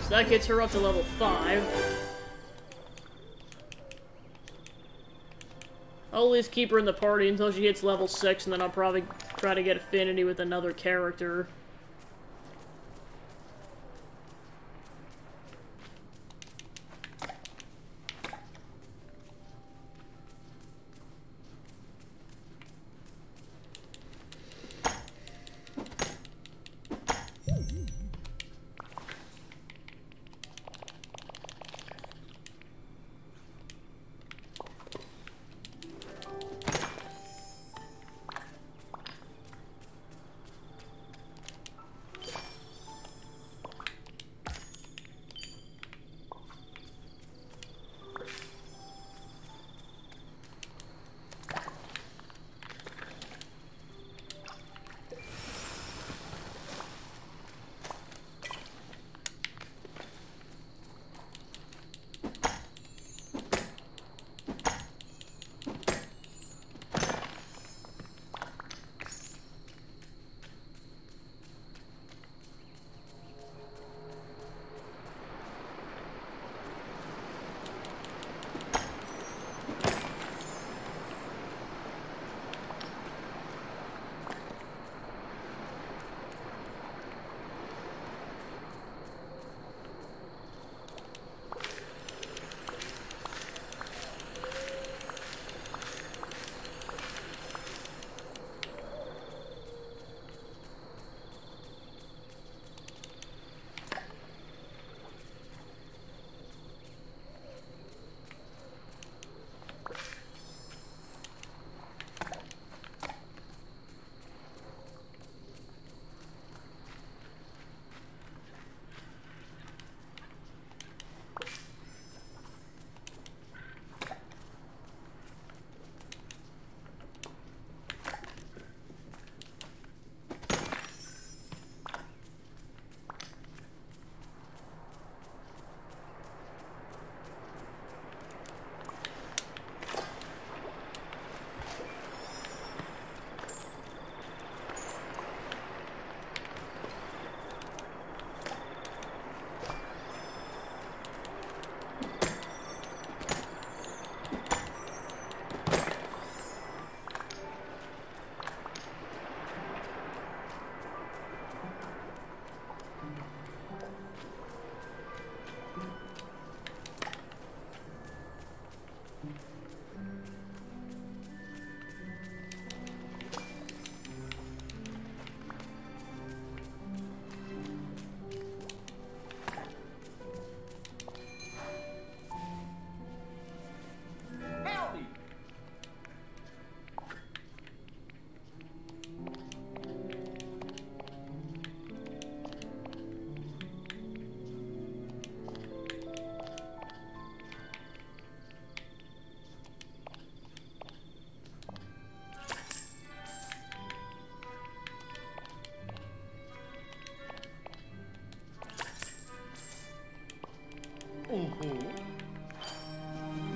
Alright, so that gets her up to level 5. I'll at least keep her in the party until she hits level 6, and then I'll probably try to get affinity with another character.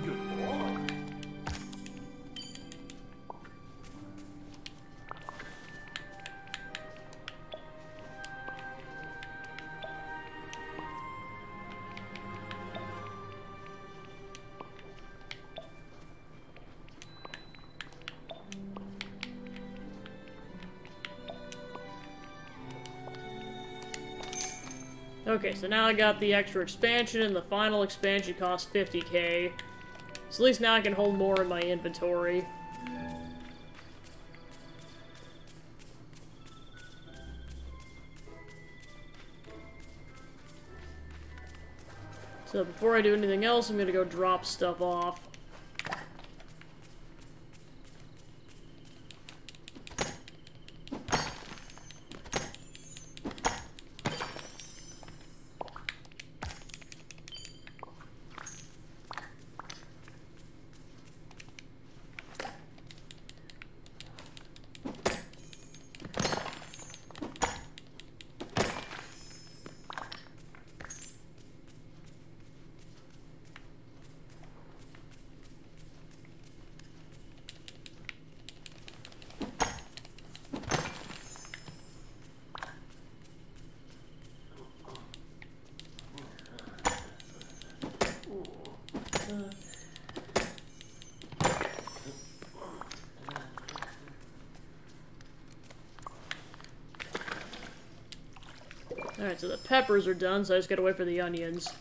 Good boy. Okay, so now I got the extra expansion, and the final expansion costs 50k. So at least now I can hold more in my inventory. So before I do anything else, I'm gonna go drop stuff off. Alright, so the peppers are done, so I just gotta wait for the onions.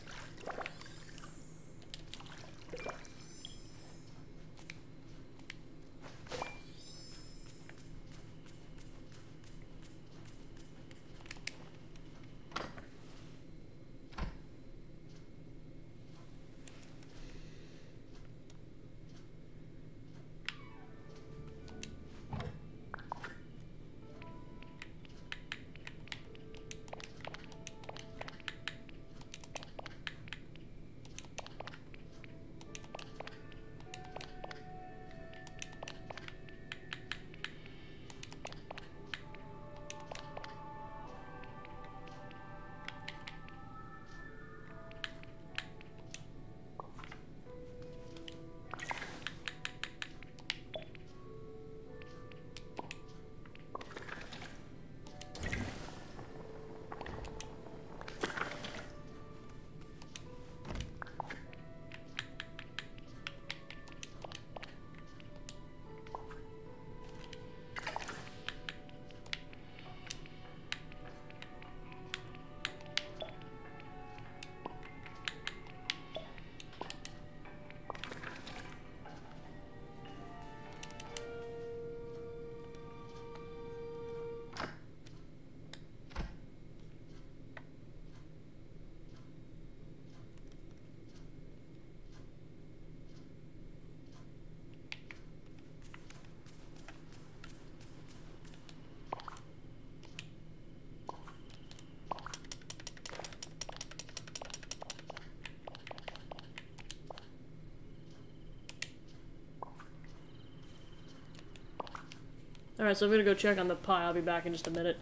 Alright, so I'm gonna go check on the pie. I'll be back in just a minute.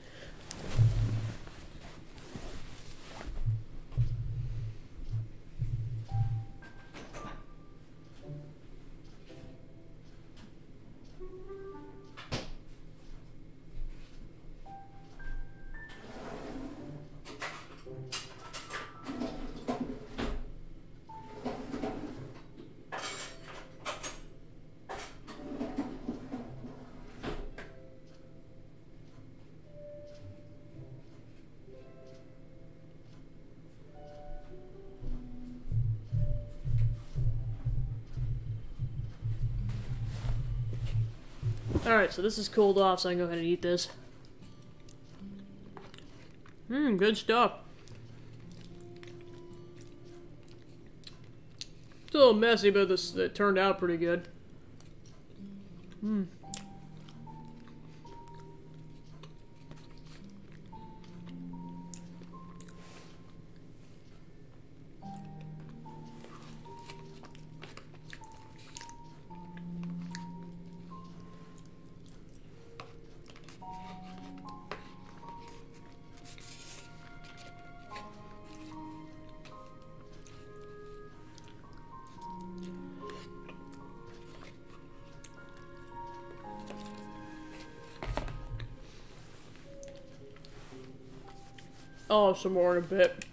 Alright, so this is cooled off, so I can go ahead and eat this. Good stuff. It's a little messy, but it turned out pretty good. I'll have some more in a bit.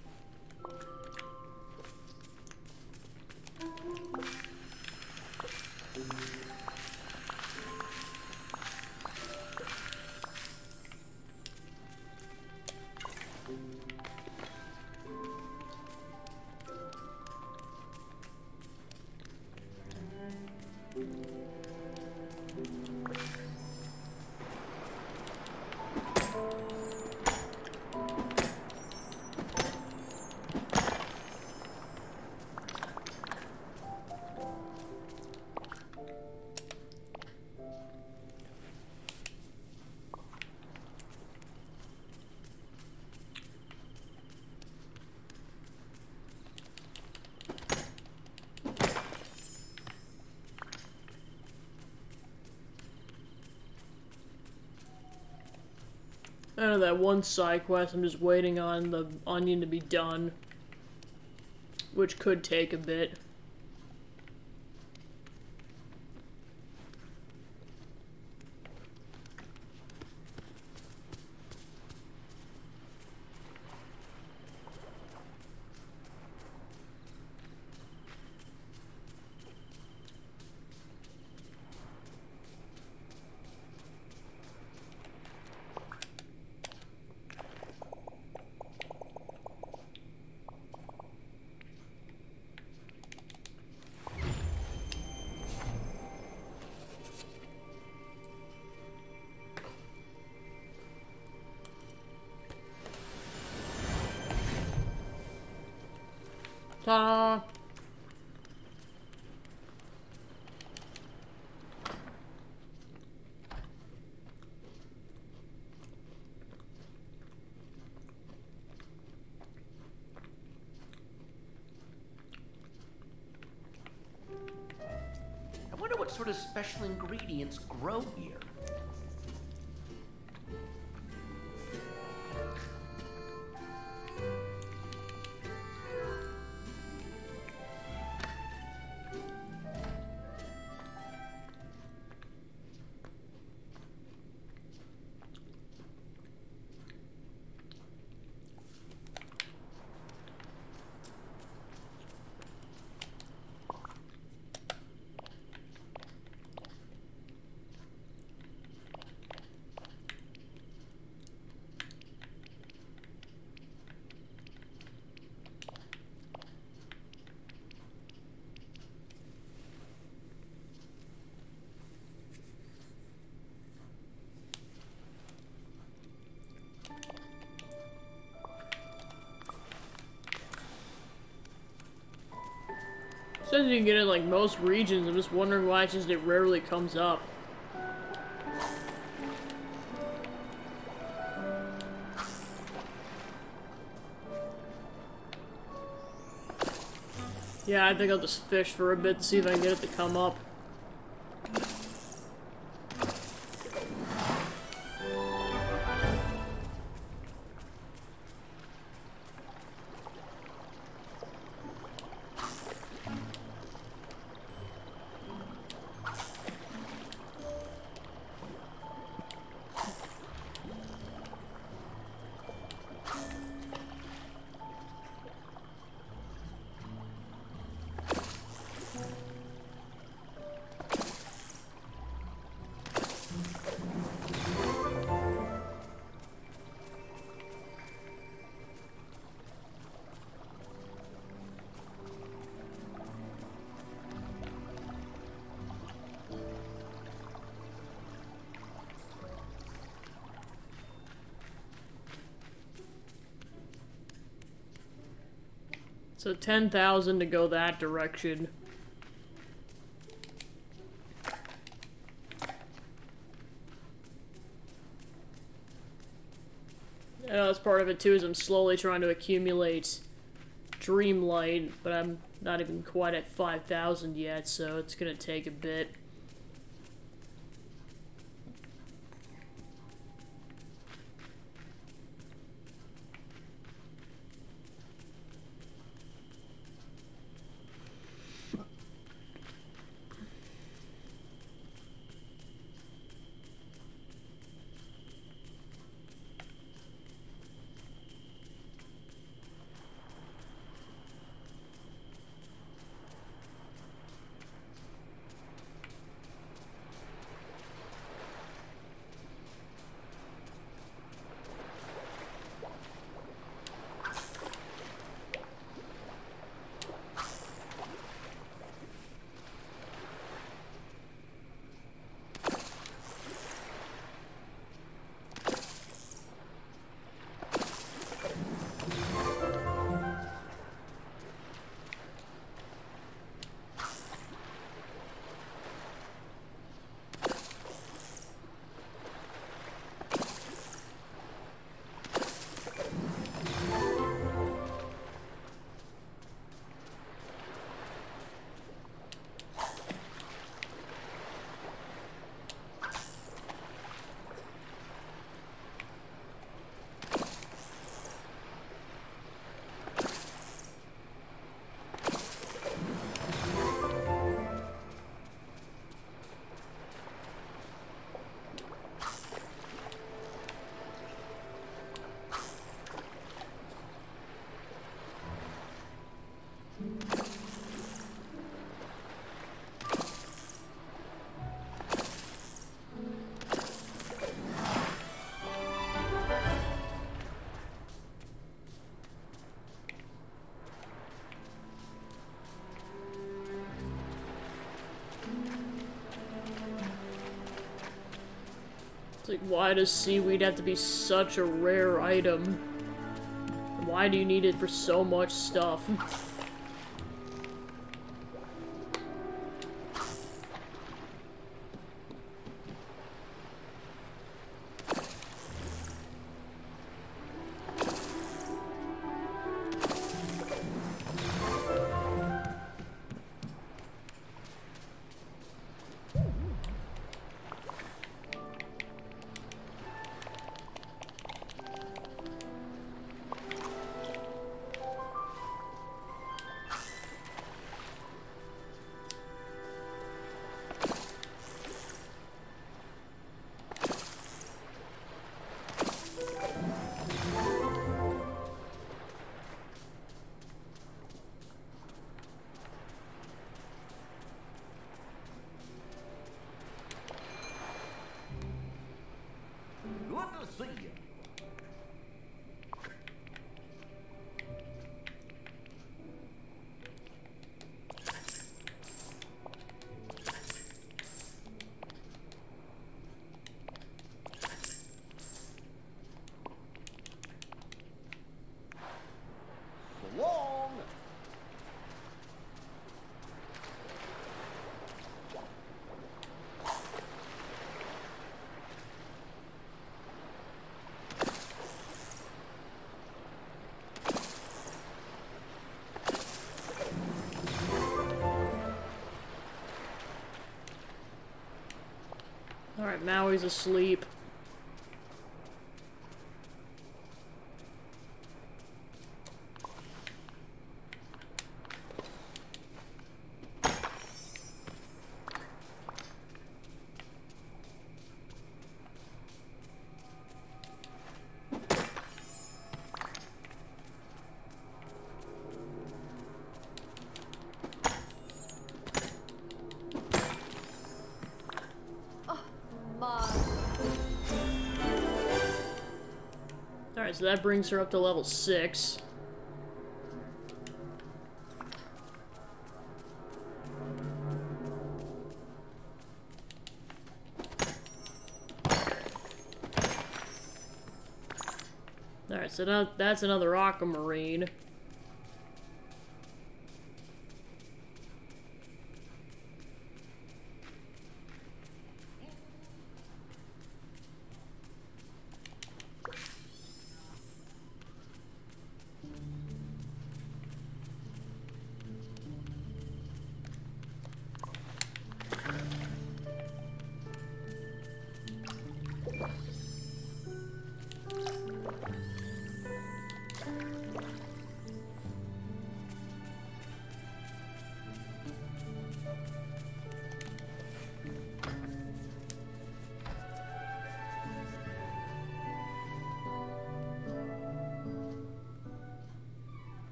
Out of that one side quest, I'm just waiting on the onion to be done, which could take a bit. Ta-da! I wonder what sort of special ingredients grow here. Says you can get it in like most regions. I'm just wondering why it's just it rarely comes up. Yeah, I think I'll just fish for a bit to see if I can get it to come up. So 10,000 to go that direction. I know that's part of it too, is I'm slowly trying to accumulate Dreamlight, but I'm not even quite at 5,000 yet, so it's gonna take a bit. It's like, why does seaweed have to be such a rare item? Why do you need it for so much stuff? See ya. So long. Alright, Maui's asleep. Alright, so that brings her up to level 6. Alright, so now that's another aquamarine.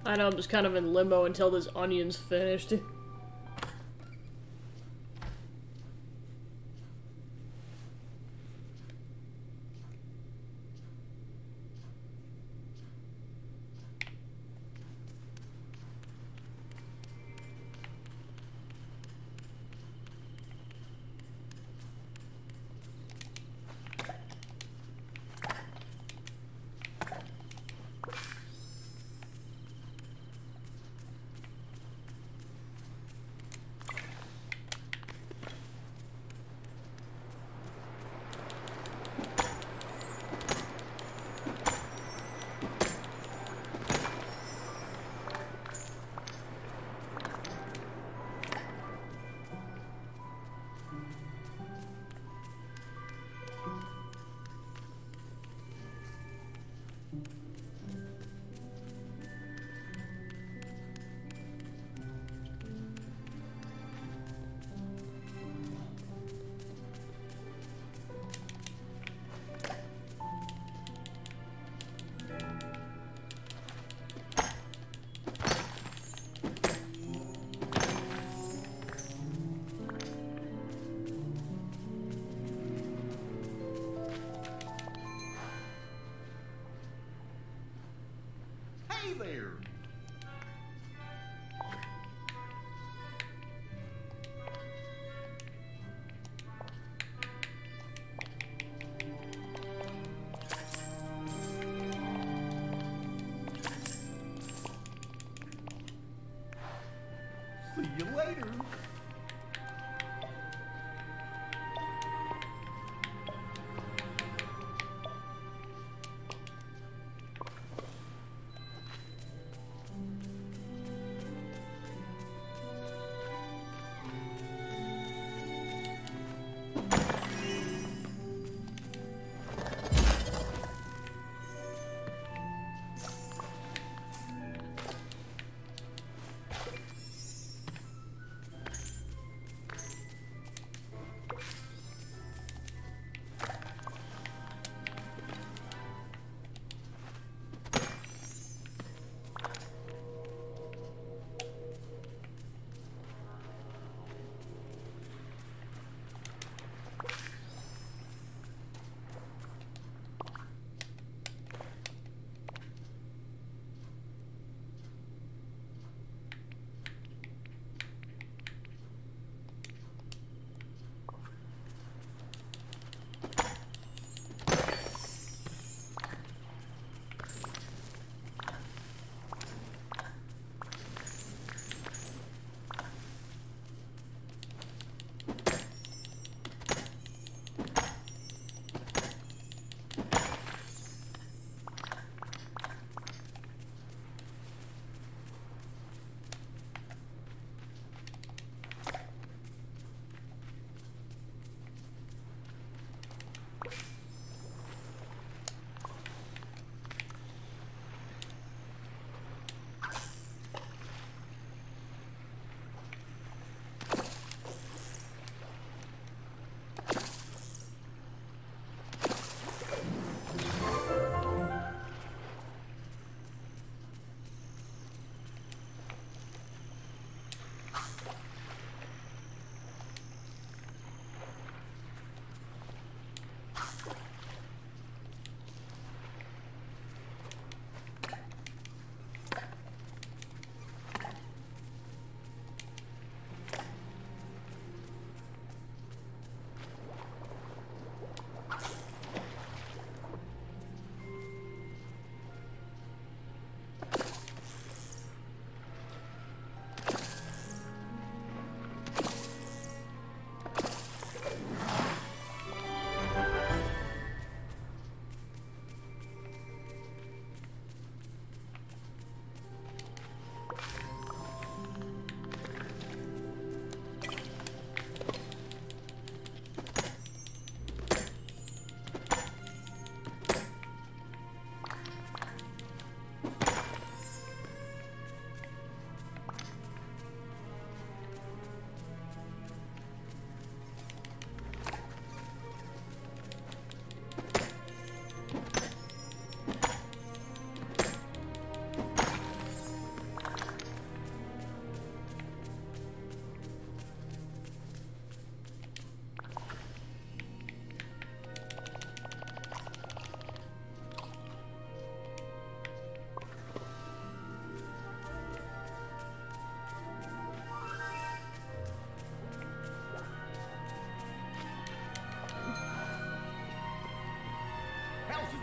I know, I'm just kind of in limbo until this onion's finished.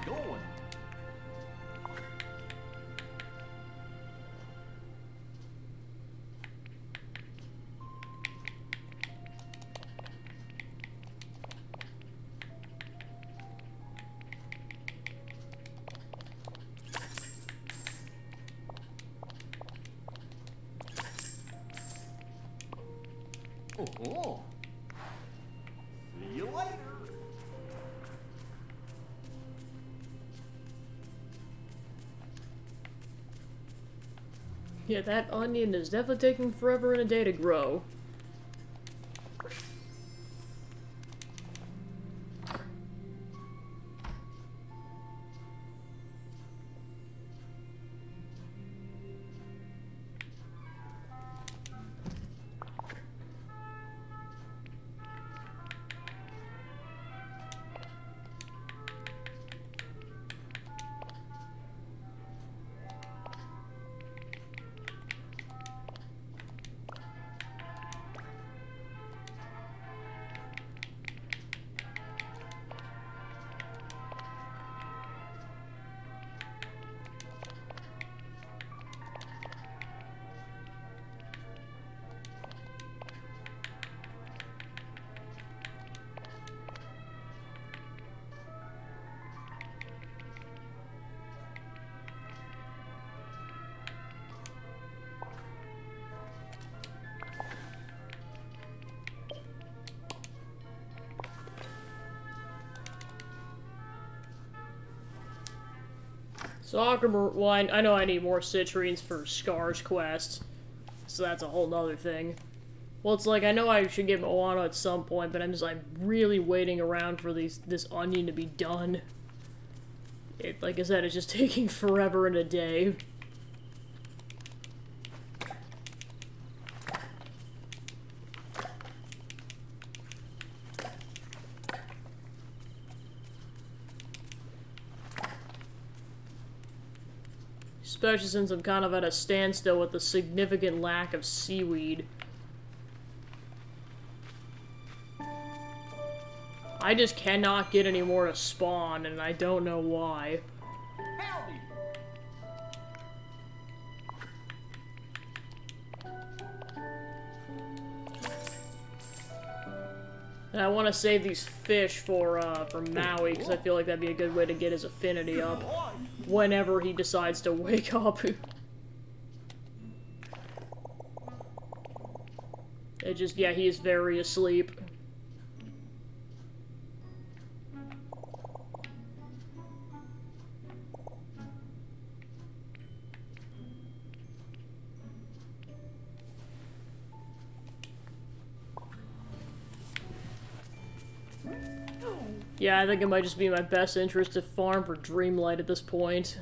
going? Oh. See you later. Yeah, that onion is definitely taking forever and a day to grow. So well, I know I need more citrines for Scar's quest, so that's a whole nother thing. Well, it's like, I know I should get Moana at some point, but I'm just, like, really waiting around for this onion to be done. Like I said, it's just taking forever and a day. Especially since I'm kind of at a standstill with the significant lack of seaweed. I just cannot get any more to spawn, and I don't know why. Howdy. And I want to save these fish for Maui, because I feel like that'd be a good way to get his affinity up whenever he decides to wake up. It just, yeah, he is very asleep. Yeah, I think it might just be in my best interest to farm for Dreamlight at this point.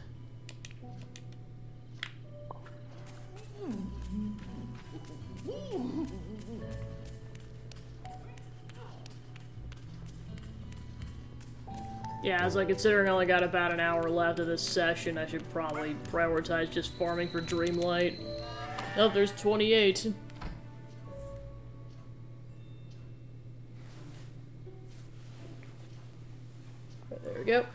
Yeah, as like considering I only got about an hour left of this session, I should probably prioritize just farming for Dreamlight. Oh, there's 28. There we go.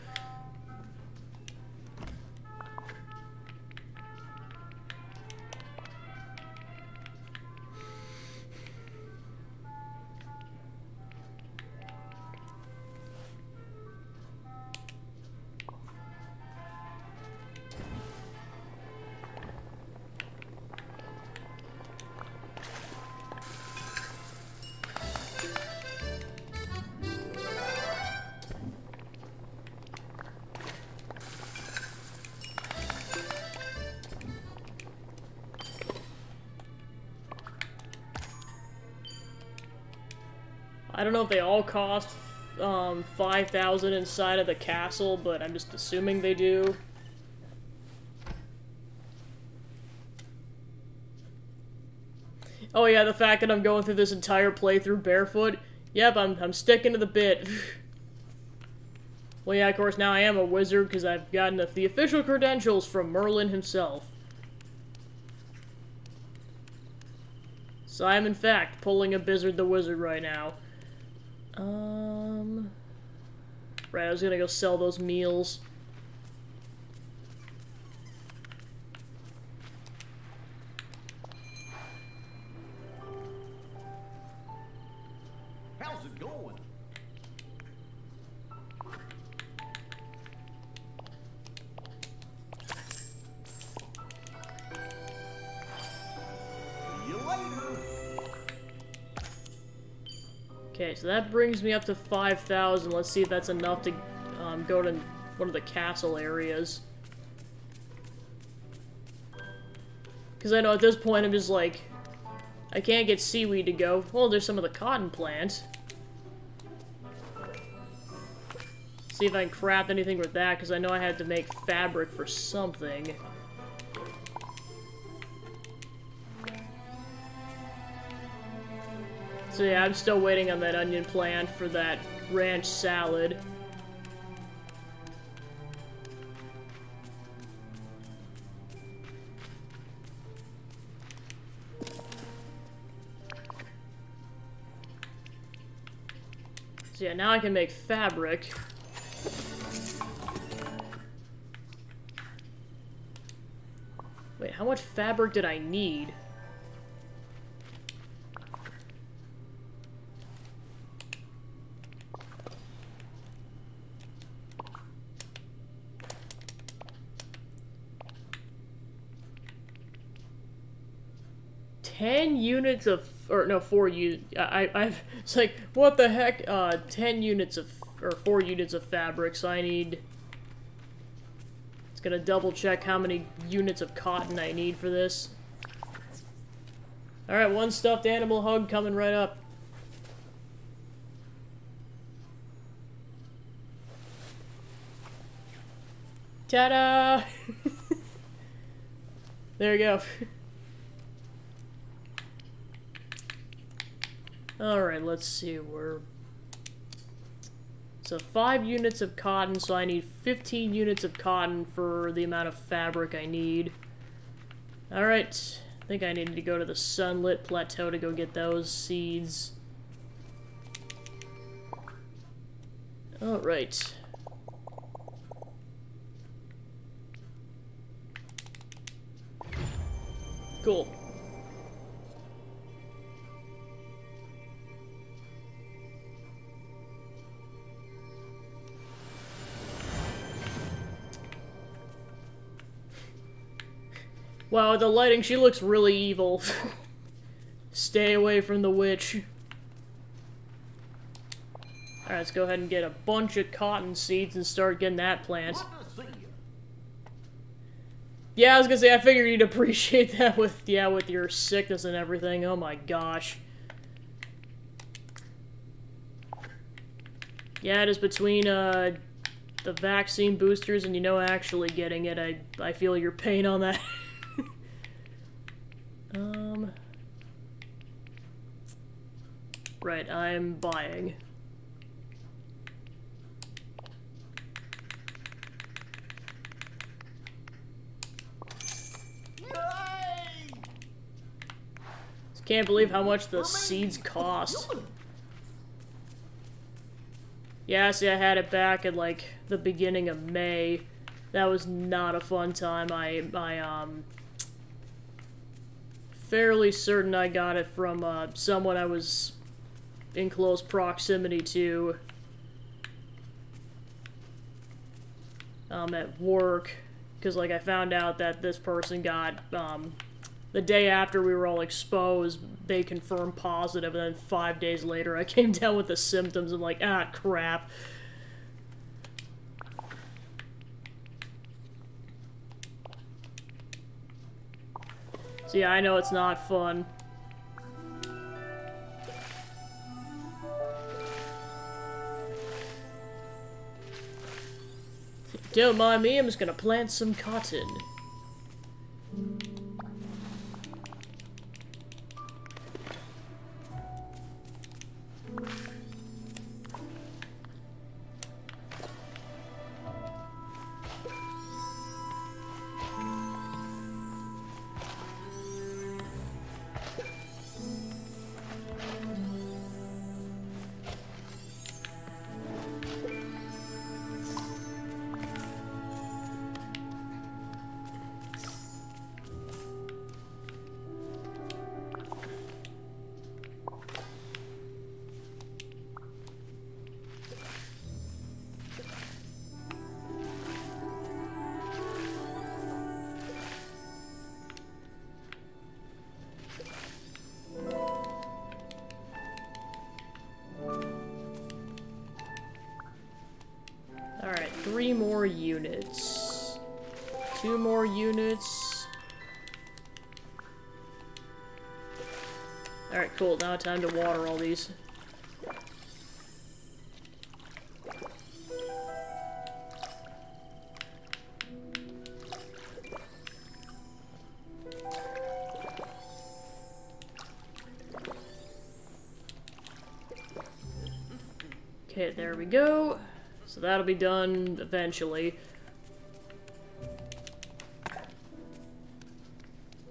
I don't know if they all cost 5,000 inside of the castle, but I'm just assuming they do. Oh yeah, the fact that I'm going through this entire playthrough barefoot. Yep, I'm sticking to the bit. Well yeah, of course now I am a wizard because I've gotten the official credentials from Merlin himself. So I am in fact pulling a Blizzard the Wizard right now. Right, I was gonna go sell those meals. Okay, so that brings me up to 5,000. Let's see if that's enough to go to one of the castle areas. Because I know at this point I'm just like, I can't get seaweed to go. Well, there's some of the cotton plants. See if I can craft anything with that, because I know I had to make fabric for something. So yeah, I'm still waiting on that onion plant for that ranch salad. So yeah, now I can make fabric. Wait, how much fabric did I need? Units of, or no, 4 units. It's like, what the heck? 10 units of, or 4 units of fabric. So I need. It's gonna double check how many units of cotton I need for this. All right, one stuffed animal hug coming right up. Ta-da! There you go. Alright, let's see, so 5 units of cotton, so I need 15 units of cotton for the amount of fabric I need. Alright, I think I need to go to the sunlit plateau to go get those seeds. Alright. Cool. Wow, with the lighting, she looks really evil. Stay away from the witch. Alright, let's go ahead and get a bunch of cotton seeds and start getting that plant. Yeah, I was gonna say, I figured you'd appreciate that with, yeah, with your sickness and everything. Oh my gosh. Yeah, it is between, the vaccine boosters and, you know, actually getting it. I feel your pain on that. Right, I'm buying. Can't believe how much the seeds cost. Yeah, see, I had it back at, like, the beginning of May. That was not a fun time. I'm fairly certain I got it from, someone I was in close proximity to. At work. Because, like, I found out that this person got, the day after we were all exposed, they confirmed positive, and then 5 days later I came down with the symptoms. I'm like, ah, crap. So yeah, I know it's not fun. Don't mind me, I'm just gonna plant some cotton. 3 more units. 2 more units. Alright, cool. Now time to water all these. Okay, there we go. So that'll be done eventually.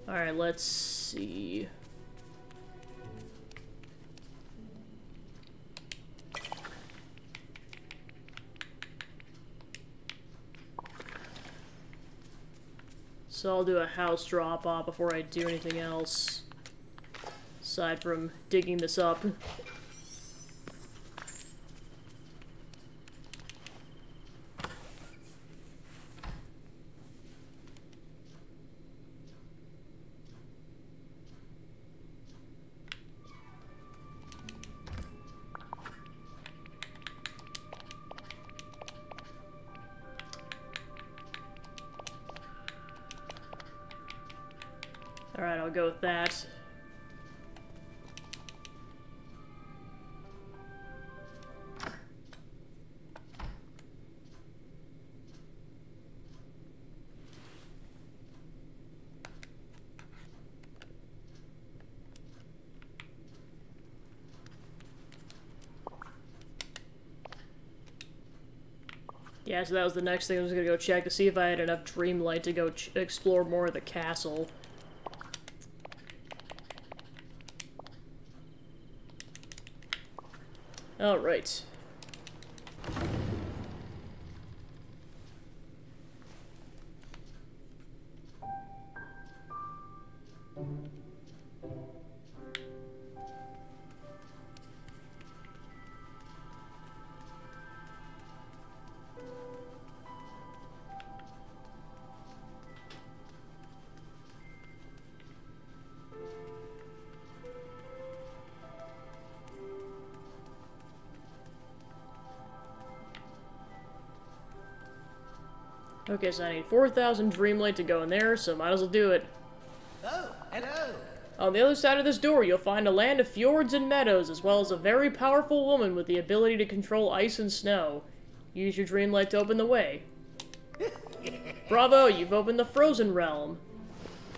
Alright, let's see. So I'll do a house drop-off before I do anything else. Aside from digging this up. Alright, I'll go with that. Yeah, so that was the next thing I was gonna go check to see if I had enough Dreamlight to go explore more of the castle. Alright. Okay, so I need 4,000 Dreamlight to go in there, so might as well do it. Oh, hello. On the other side of this door, you'll find a land of fjords and meadows, as well as a very powerful woman with the ability to control ice and snow. Use your Dreamlight to open the way. Bravo, you've opened the frozen realm.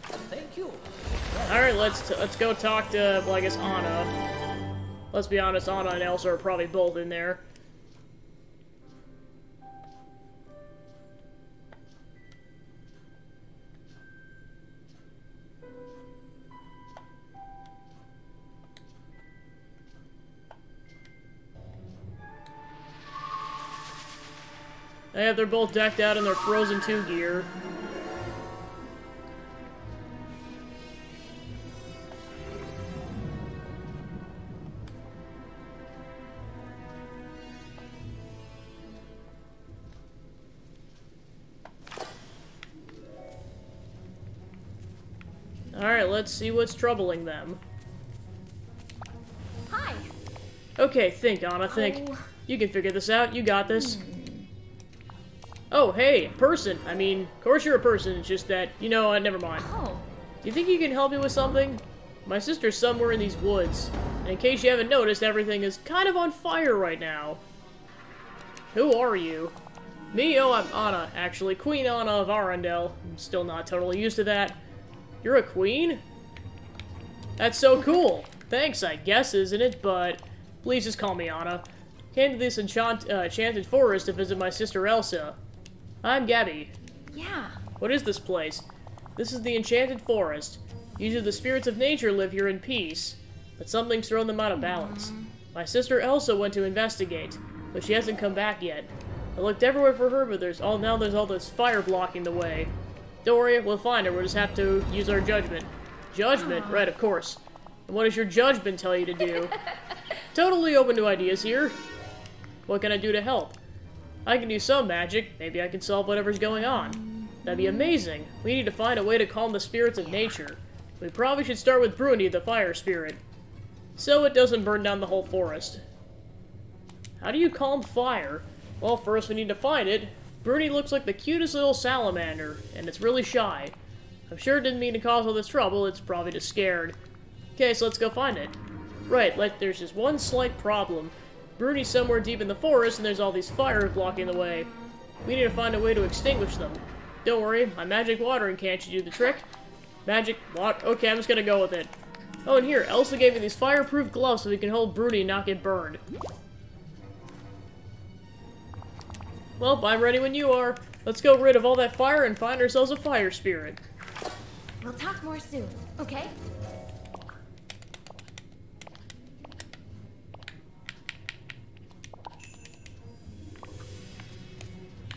Thank you. Alright, let's go talk to, well, I guess Anna. Let's be honest, Anna and Elsa are probably both in there. Yeah, they're both decked out in their Frozen 2 gear. Alright, let's see what's troubling them. Hi. Okay, think, Anna, think. Oh. You can figure this out, you got this. Oh, hey, person. I mean, of course you're a person, it's just that, you know, never mind. Oh. Do you think you can help me with something? My sister's somewhere in these woods, and in case you haven't noticed, everything is kind of on fire right now. Who are you? Me? Oh, I'm Anna, actually. Queen Anna of Arundel. I'm still not totally used to that. You're a queen? That's so cool. Thanks, I guess, isn't it? But please just call me Anna. Came to this enchanted forest to visit my sister Elsa. I'm Gabby. Yeah. What is this place? This is the Enchanted Forest. Usually the spirits of nature live here in peace, but something's thrown them out of balance. My sister Elsa went to investigate, but she hasn't come back yet. I looked everywhere for her, but there's all this fire blocking the way. Don't worry, we'll find her. We'll just have to use our judgment. Judgment? Right, of course. And what does your judgment tell you to do? Totally open to ideas here. What can I do to help? I can do some magic. Maybe I can solve whatever's going on. That'd be amazing. We need to find a way to calm the spirits of nature. We probably should start with Bruni, the fire spirit, so it doesn't burn down the whole forest. How do you calm fire? Well, first we need to find it. Bruni looks like the cutest little salamander, and it's really shy. I'm sure it didn't mean to cause all this trouble, it's probably just scared. Okay, so let's go find it. Right, there's just one slight problem. Bruni's somewhere deep in the forest, and there's all these fires blocking the way. We need to find a way to extinguish them. Don't worry, my magic watering can should do the trick. Magic water. Okay, I'm just gonna go with it. Oh, and here, Elsa gave me these fireproof gloves so we can hold Bruni and not get burned. Well, I'm ready when you are. Let's go rid of all that fire and find ourselves a fire spirit. We'll talk more soon, okay?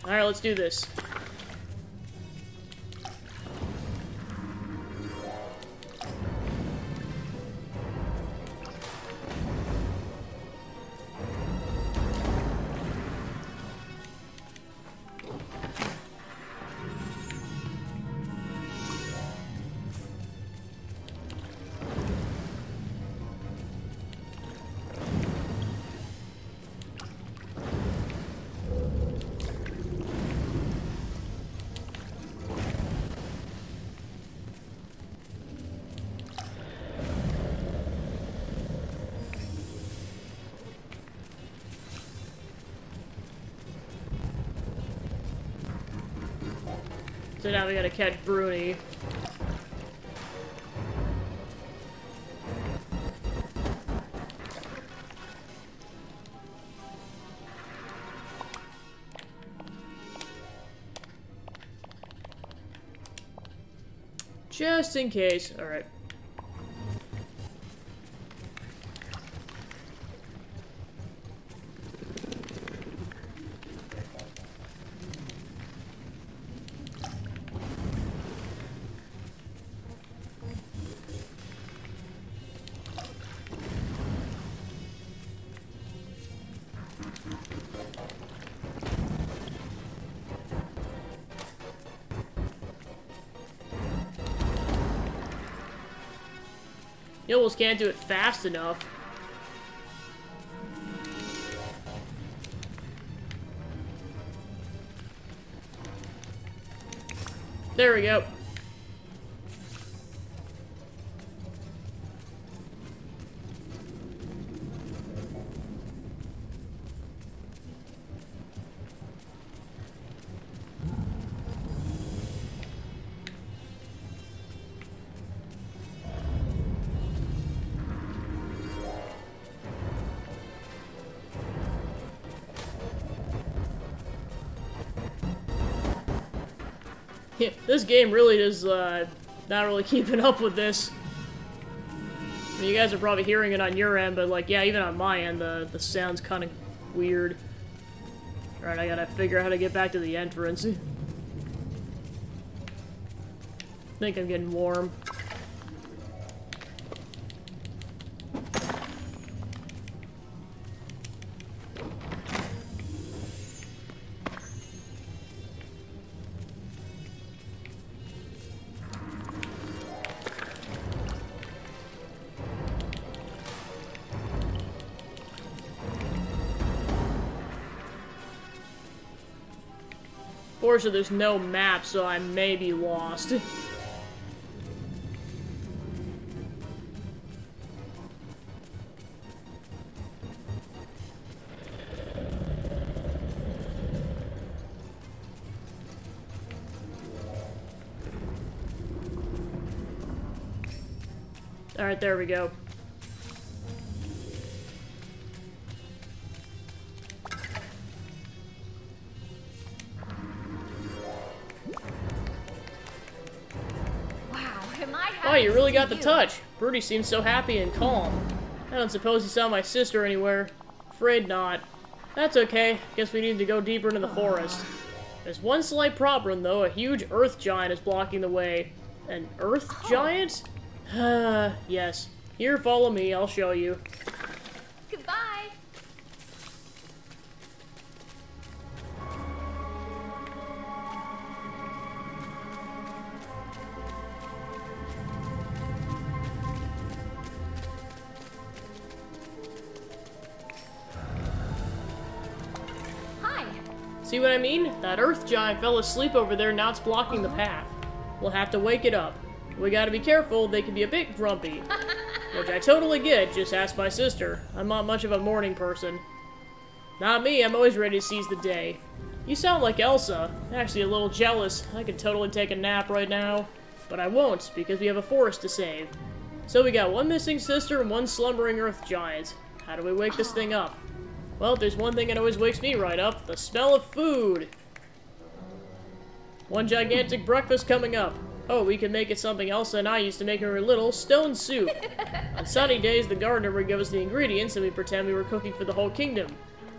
Alright, let's do this. So now we gotta catch Bruni. Just in case. Alright. You almost can't do it fast enough. There we go. Yeah, this game really is not really keeping up with this. I mean, you guys are probably hearing it on your end, but like, yeah, even on my end, the sound's kind of weird. Alright, I gotta figure out how to get back to the entrance. I think I'm getting warm. Fortunately, there's no map, so I may be lost. Alright, there we go. Oh, you really got the touch. Bruni seems so happy and calm. I don't suppose you saw my sister anywhere. Afraid not. That's okay. Guess we need to go deeper into the forest. There's one slight problem, though. A huge earth giant is blocking the way. An earth giant? Yes. Here, follow me. I'll show you. Goodbye. See what I mean? That earth giant fell asleep over there, now it's blocking the path. We'll have to wake it up. We gotta be careful, they can be a bit grumpy. Which I totally get, just ask my sister. I'm not much of a morning person. Not me, I'm always ready to seize the day. You sound like Elsa. Actually, a little jealous. I could totally take a nap right now. But I won't, because we have a forest to save. So we got one missing sister and one slumbering earth giant. How do we wake this thing up? Well, there's one thing that always wakes me right up. The smell of food. One gigantic breakfast coming up. Oh, we could make it something Elsa and I used to make when we were little. Stone soup. On sunny days, the gardener would give us the ingredients and we pretend we were cooking for the whole kingdom.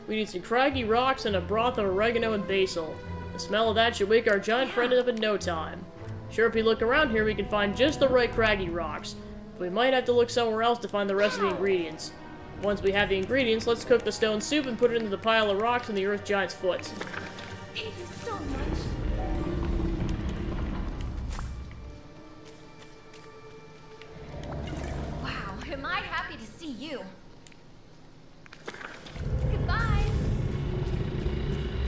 We need some craggy rocks and a broth of oregano and basil. The smell of that should wake our giant friend up in no time. Sure, if we look around here, we can find just the right craggy rocks. But we might have to look somewhere else to find the rest of the ingredients. Once we have the ingredients, let's cook the stone soup and put it into the pile of rocks in the earth giant's foot. Thank you so much. Wow, am I happy to see you. Goodbye.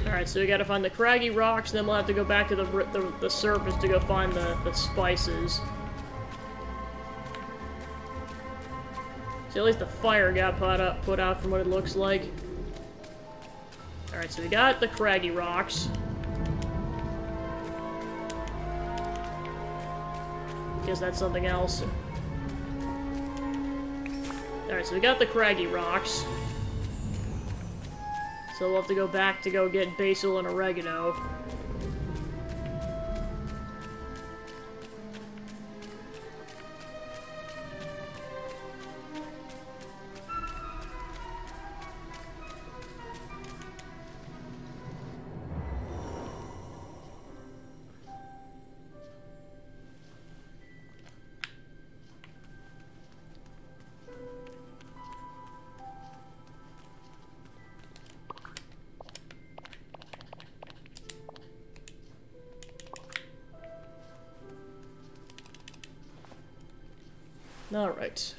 Alright, so we gotta find the craggy rocks, then we'll have to go back to the surface to go find the spices. So at least the fire got put out from what it looks like. Alright, so we got the craggy rocks. Guess that's something else. Alright, so we got the craggy rocks. So we'll have to go back to go get basil and oregano. Alright.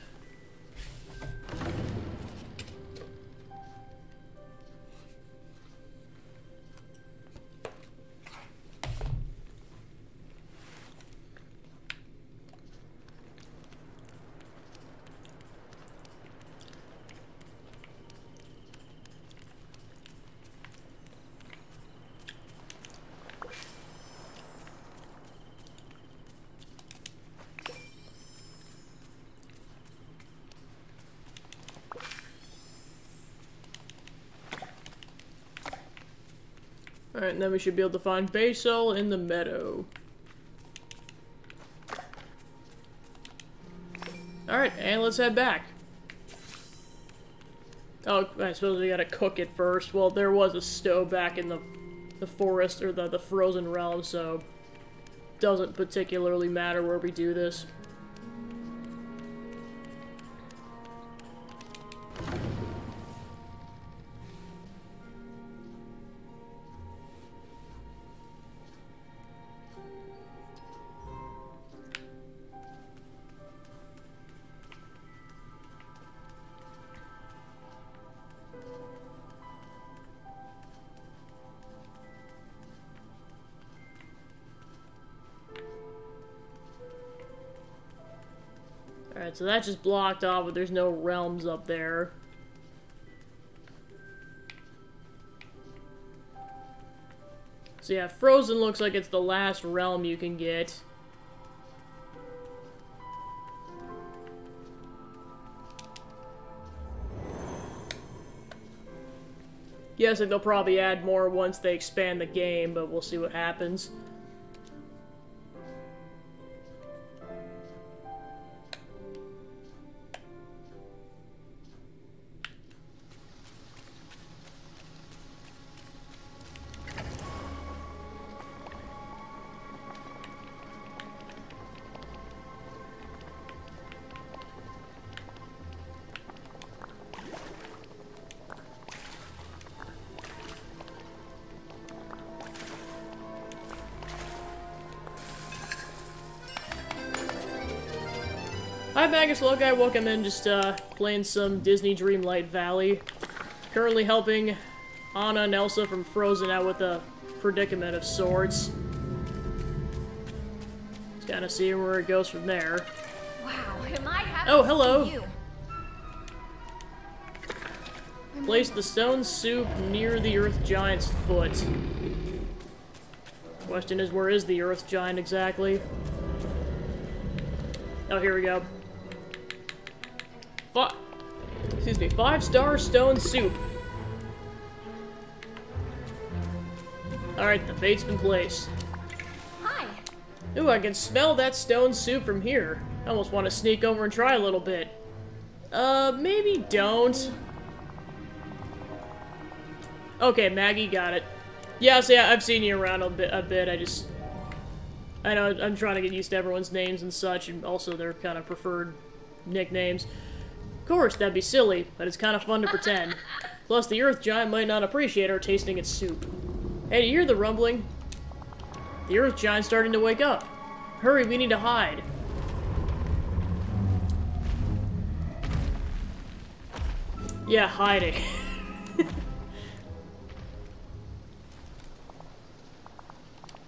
Alright, and then we should be able to find basil in the meadow. Alright, and let's head back. Oh, I suppose we gotta cook it first. Well, there was a stove back in the forest, or the frozen realm, so doesn't particularly matter where we do this. Alright, so that's just blocked off, but there's no realms up there. So yeah, Frozen looks like it's the last realm you can get. Guessing they'll probably add more once they expand the game, but we'll see what happens. Hi Magus Loci, welcome in, just playing some Disney Dreamlight Valley. Currently helping Anna and Elsa from Frozen out with a predicament of sorts. Just kind of see where it goes from there. Wow, am I happy Oh, to hello. see you. Place the stone soup near the Earth Giant's foot. Question is, where is the Earth Giant exactly? Oh, here we go. Excuse me, 5-star stone soup. Alright, the bait's been placed. Hi. Ooh, I can smell that stone soup from here. I almost want to sneak over and try a little bit. Maybe don't. Okay, Maggie got it. Yes, yeah, I've seen you around a bit. I know, I'm trying to get used to everyone's names and such, and also their kind of preferred nicknames. Of course, that'd be silly, but it's kind of fun to pretend. Plus, the Earth Giant might not appreciate our tasting its soup. Hey, do you hear the rumbling? The Earth Giant's starting to wake up. Hurry, we need to hide. Yeah, hiding.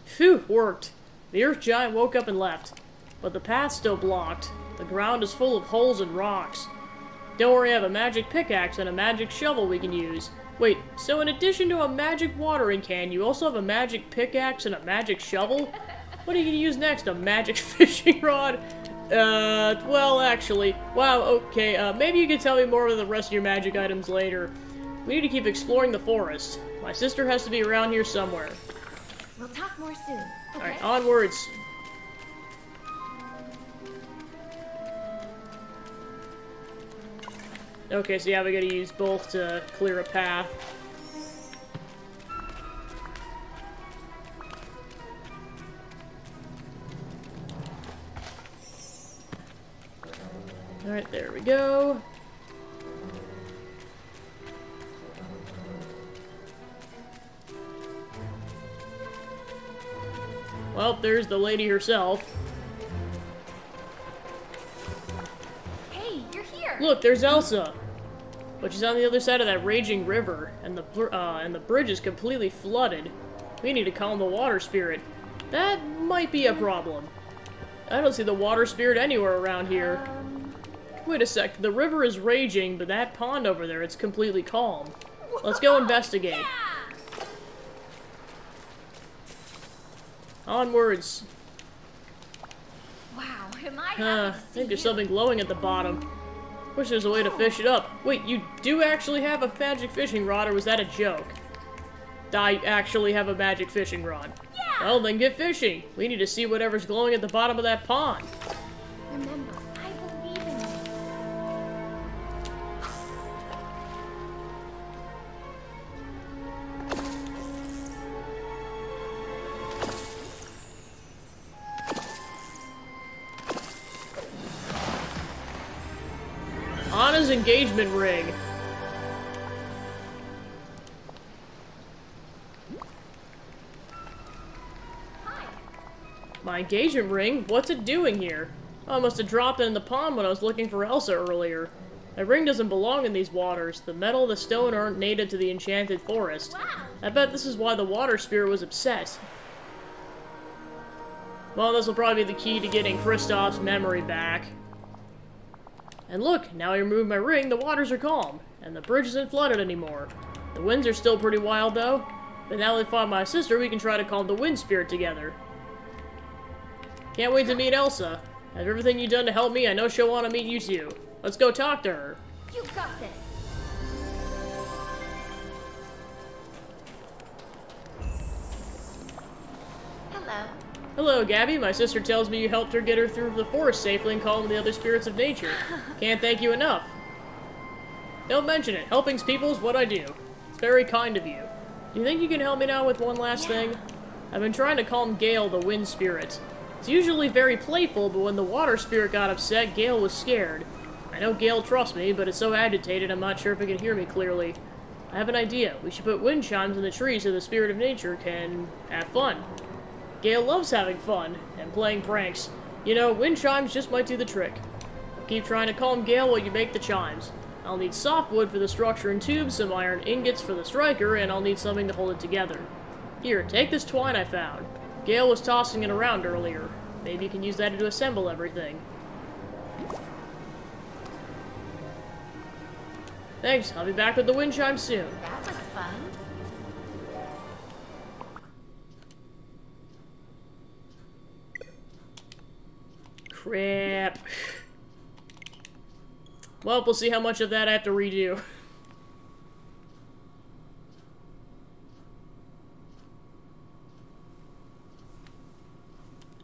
Phew, worked. The Earth Giant woke up and left. But the path's still blocked. The ground is full of holes and rocks. Don't worry, I have a magic pickaxe and a magic shovel we can use. Wait, so in addition to a magic watering can, you also have a magic pickaxe and a magic shovel? What are you gonna use next? A magic fishing rod? Well, actually, wow, okay, maybe you can tell me more of the rest of your magic items later. We need to keep exploring the forest. My sister has to be around here somewhere. We'll talk more soon. Okay? Alright, onwards. Okay, so yeah, we gotta use both to clear a path. Alright, there we go. Well, there's the lady herself. Hey, you're here. Look, there's Elsa. But she's on the other side of that raging river, and the bridge is completely flooded. We need to calm the water spirit. That might be a problem. I don't see the water spirit anywhere around here. Wait a sec, the river is raging, but that pond over there, it's completely calm. Let's go investigate. Yeah. Onwards. Wow, am I happy I to see think there's you. something glowing at the bottom. Wish there's a way to fish it up. Wait, you do actually have a magic fishing rod, or was that a joke? I actually have a magic fishing rod. Yeah. Well, then get fishing. We need to see whatever's glowing at the bottom of that pond. Remember, I believe in you. Anna's engagement ring. Hi. My engagement ring? What's it doing here? Oh, I must have dropped it in the pond when I was looking for Elsa earlier. My ring doesn't belong in these waters. The metal and the stone aren't native to the enchanted forest. Wow. I bet this is why the water spirit was upset. Well, this will probably be the key to getting Kristoff's memory back. And look, now I remove my ring, the waters are calm, and the bridge isn't flooded anymore. The winds are still pretty wild, though. But now that I found my sister, we can try to calm the wind spirit together. Can't wait to meet Elsa. After everything you've done to help me, I know she'll want to meet you too. Let's go talk to her. You got this. Hello. Hello, Gabby. My sister tells me you helped her get her through the forest safely and calm the other spirits of nature. Can't thank you enough. Don't mention it. Helping people is what I do. It's very kind of you. Do you think you can help me now with one last thing? I've been trying to calm Gale, the wind spirit. It's usually very playful, but when the water spirit got upset, Gale was scared. I know Gale trusts me, but it's so agitated I'm not sure if it can hear me clearly. I have an idea. We should put wind chimes in the trees so the spirit of nature can have fun. Gale loves having fun and playing pranks. You know, wind chimes just might do the trick. Keep trying to calm Gale while you make the chimes. I'll need softwood for the structure and tubes, some iron ingots for the striker, and I'll need something to hold it together. Here, take this twine I found. Gale was tossing it around earlier. Maybe you can use that to assemble everything. Thanks, I'll be back with the wind chime soon. That was fun. Crap. Well, we'll see how much of that I have to redo.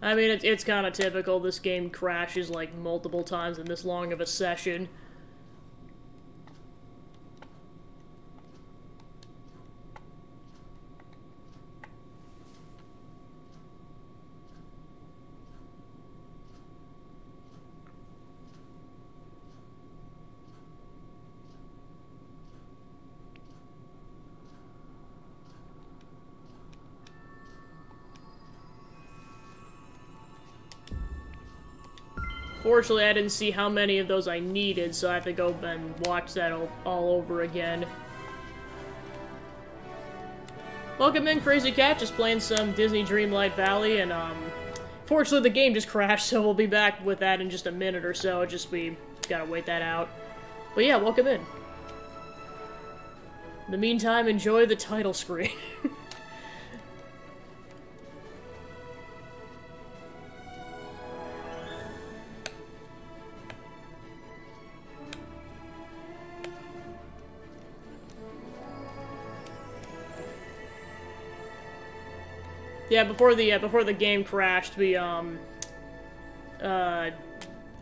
I mean, it's kind of typical. This game crashes like multiple times in this long of a session. Fortunately, I didn't see how many of those I needed, so I have to go and watch that all over again. Welcome in, Crazy Cat, just playing some Disney Dreamlight Valley, and, fortunately the game just crashed, so we'll be back with that in just a minute or so, we gotta wait that out. But yeah, welcome in. In the meantime, enjoy the title screen. Yeah, before the game crashed, we I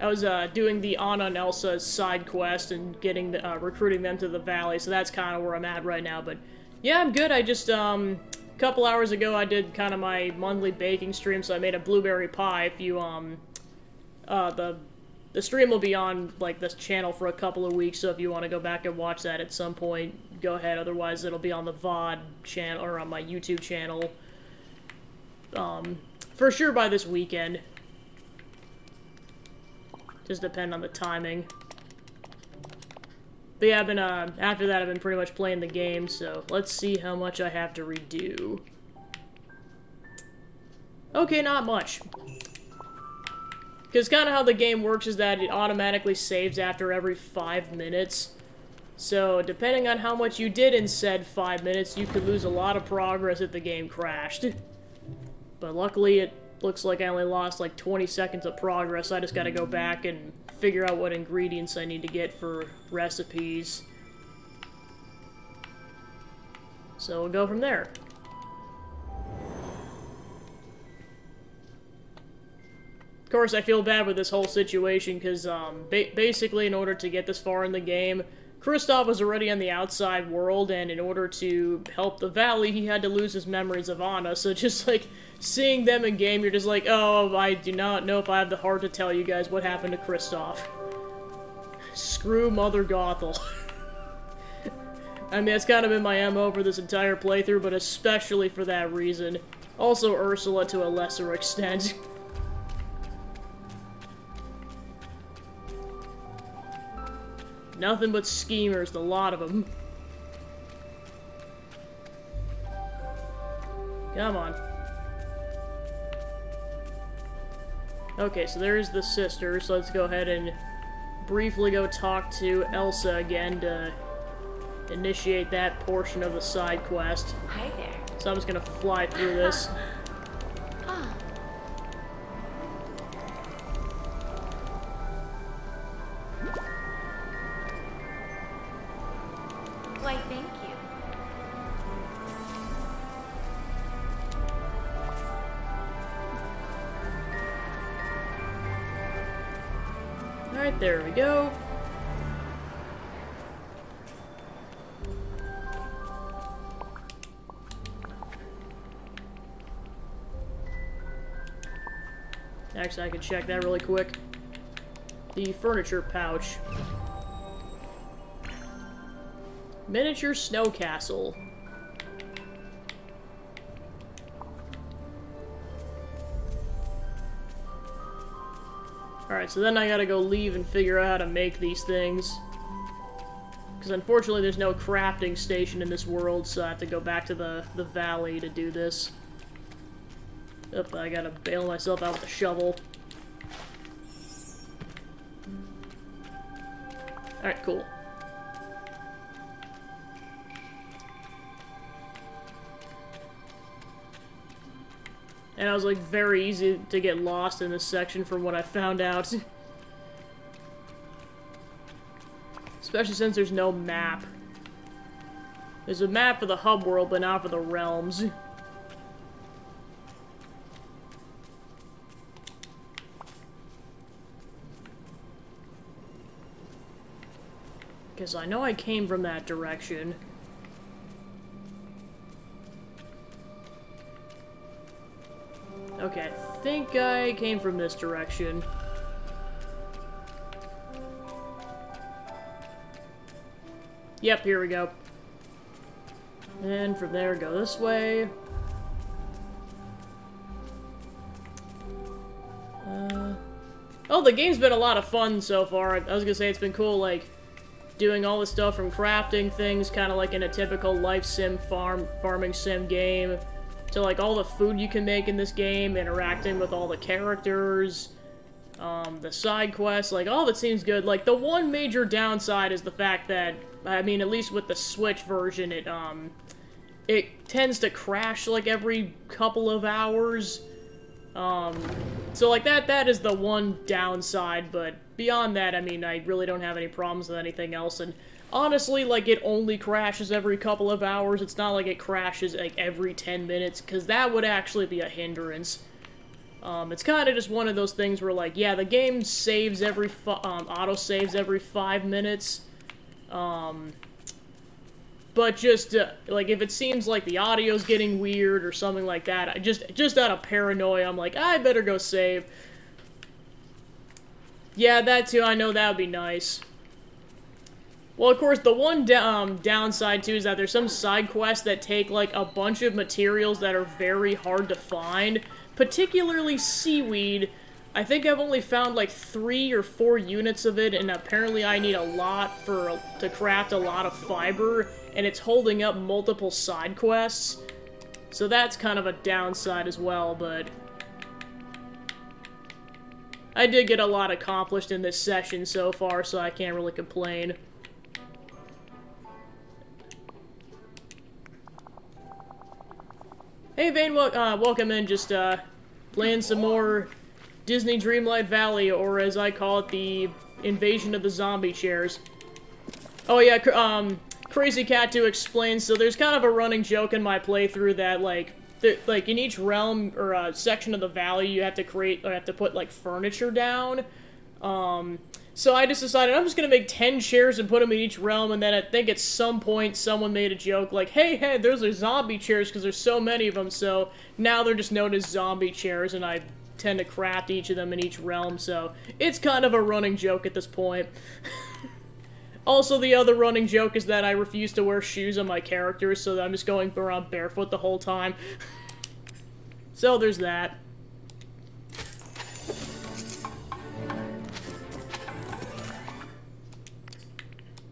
was doing the Anna and Elsa's side quest and getting recruiting them to the valley, so that's kind of where I'm at right now. But yeah, I'm good. I just a couple hours ago I did kind of my monthly baking stream, so I made a blueberry pie. If you the stream will be on like this channel for a couple of weeks, so if you want to go back and watch that at some point, go ahead. Otherwise, it'll be on the VOD channel or on my YouTube channel. For sure by this weekend. Just depend on the timing. But yeah, I've been, after that I've been pretty much playing the game, so let's see how much I have to redo. Okay, not much. Because kind of how the game works is that it automatically saves after every 5 minutes. So, depending on how much you did in said 5 minutes, you could lose a lot of progress if the game crashed. But luckily, it looks like I only lost like 20 seconds of progress. I just gotta go back and figure out what ingredients I need to get for recipes. So we'll go from there. Of course, I feel bad with this whole situation, because basically in order to get this far in the game, Kristoff was already on the outside world, and in order to help the valley, he had to lose his memories of Anna, so just like, seeing them in game, you're just like, oh, I do not know if I have the heart to tell you guys what happened to Kristoff. Screw Mother Gothel. I mean, that's kind of been my MO for this entire playthrough, but especially for that reason. Also Ursula to a lesser extent. Nothing but schemers, the lot of them. Come on. Okay, so there's the sister, so let's go ahead and briefly go talk to Elsa again to initiate that portion of the side quest. Hi there. So I'm just gonna fly through this. Why, thank you. Alright, there we go. Actually, I can check that really quick. The furniture pouch. Miniature snow castle. Alright, so then I gotta go leave and figure out how to make these things. Because unfortunately there's no crafting station in this world, so I have to go back to the valley to do this. Oop, I gotta bail myself out with a shovel. Alright, cool. And I was like very easy to get lost in this section from what I found out. Especially since there's no map. There's a map for the hub world, but not for the realms. Because I know I came from that direction. Okay, I think I came from this direction. Yep, here we go. And from there, go this way. Oh, the game's been a lot of fun so far. I was gonna say it's been cool, like, doing all this stuff from crafting things, kind of like in a typical life sim farming sim game, to like all the food you can make in this game, interacting with all the characters, the side quests, like all of it seems good. Like the one major downside is the fact that, I mean, at least with the Switch version, it tends to crash like every couple of hours. So like that is the one downside, but beyond that, I mean, I really don't have any problems with anything else, and honestly, like, it only crashes every couple of hours. It's not like it crashes, like, every 10 minutes, because that would actually be a hindrance. It's kind of just one of those things where, like, yeah, the game saves every, auto-saves every 5 minutes, but just, like, if it seems like the audio's getting weird or something like that, I just out of paranoia, I'm like, I better go save. Yeah, that too, I know that would be nice. Well, of course, the one downside, too, is that there's some side quests that take, like, a bunch of materials that are very hard to find, particularly seaweed. I think I've only found, like, 3 or 4 units of it, and apparently I need a lot to craft a lot of fiber, and it's holding up multiple side quests. So that's kind of a downside as well, but I did get a lot accomplished in this session so far, so I can't really complain. Hey Vane, welcome in, just playing some more Disney Dreamlight Valley, or as I call it, the invasion of the zombie chairs. Oh yeah, Crazy Cat 2 explains, so there's kind of a running joke in my playthrough that, like, in each realm, or section of the valley, you have to put, like, furniture down. So I just decided I'm just gonna make 10 chairs and put them in each realm, and then I think at some point someone made a joke like, hey, those are zombie chairs because there's so many of them, so now they're just known as zombie chairs, and I tend to craft each of them in each realm, so it's kind of a running joke at this point. Also, the other running joke is that I refuse to wear shoes on my characters, so I'm just going around barefoot the whole time. So there's that.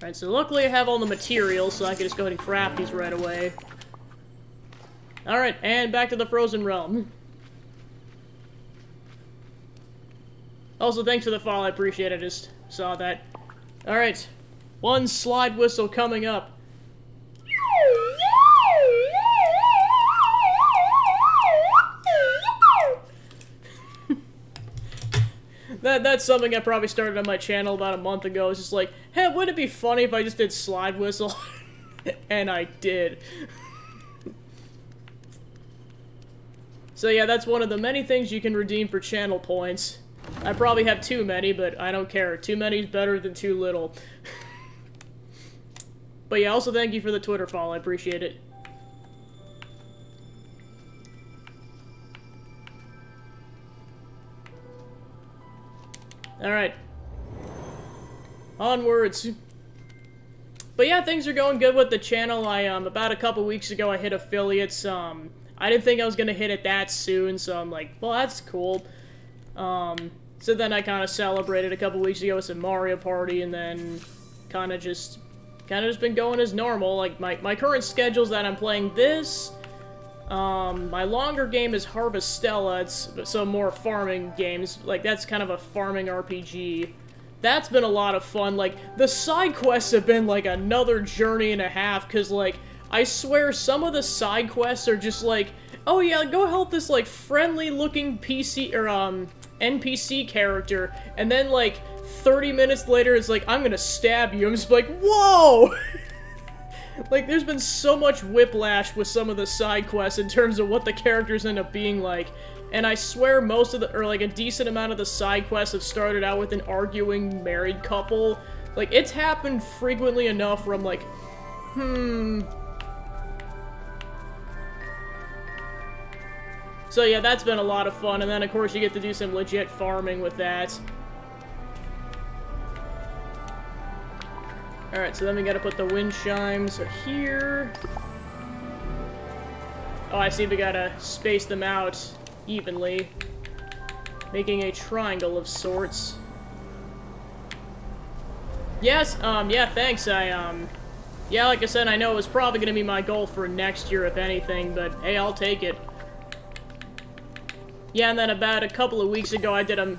Alright, so luckily I have all the materials, so I can just go ahead and craft these right away. Alright, and back to the Frozen Realm. Also, thanks for the follow, I appreciate it, I just saw that. Alright, one slide whistle coming up. That's something I probably started on my channel about a month ago. It's just like, hey, wouldn't it be funny if I just did slide whistle? And I did. So yeah, that's one of the many things you can redeem for channel points. I probably have too many, but I don't care. Too many is better than too little. But yeah, also thank you for the Twitter follow. I appreciate it. Alright. Onwards. But yeah, things are going good with the channel. About a couple weeks ago I hit affiliates. I didn't think I was gonna hit it that soon, so I'm like, well, that's cool. So then I kind of celebrated a couple weeks ago with some Mario Party, and then kind of just kind of just been going as normal. Like, my current schedule's that I'm playing this. My longer game is Harvestella. It's some more farming games. Like, that's kind of a farming RPG. That's been a lot of fun. Like, the side quests have been, like, another journey and a half, because, like, I swear some of the side quests are just like, oh yeah, go help this, like, friendly-looking PC, or, NPC character, and then, like, 30 minutes later, it's like, I'm gonna stab you. I'm just like, whoa! Like, there's been so much whiplash with some of the side quests in terms of what the characters end up being like. And I swear most of the, or like a decent amount of the side quests have started out with an arguing married couple. Like, it's happened frequently enough where I'm like, So yeah, that's been a lot of fun, and then of course you get to do some legit farming with that. Alright, so then we gotta put the wind chimes here. Oh, I see we gotta space them out evenly, making a triangle of sorts. Yes, yeah, thanks, yeah, like I said, I know it was probably gonna be my goal for next year, if anything, but hey, I'll take it. Yeah, and then about a couple of weeks ago, I did a,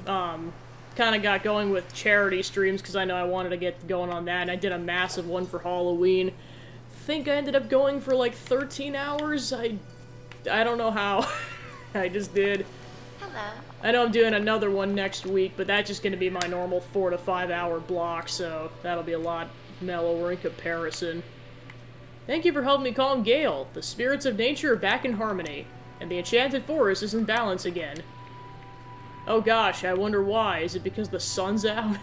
kind of got going with charity streams, because I know I wanted to get going on that, and I did a massive one for Halloween. I think I ended up going for, like, 13 hours? I don't know how. I just did. Hello. I know I'm doing another one next week, but that's just going to be my normal 4 to 5 hour block, so that'll be a lot mellower in comparison. Thank you for helping me calm Gale. The spirits of nature are back in harmony, and the enchanted forest is in balance again. Oh gosh, I wonder why. Is it because the sun's out?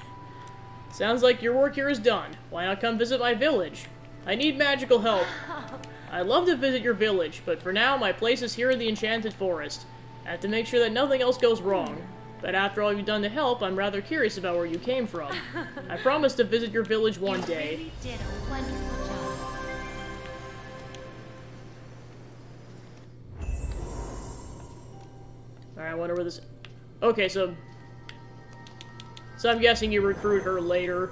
Sounds like your work here is done. Why not come visit my village? I need magical help. I'd love to visit your village, but for now, my place is here in the enchanted forest. I have to make sure that nothing else goes wrong. But after all you've done to help, I'm rather curious about where you came from. I promise to visit your village one day. You really did a wonderful job. Alright, I wonder where this... Okay, so I'm guessing you recruit her later.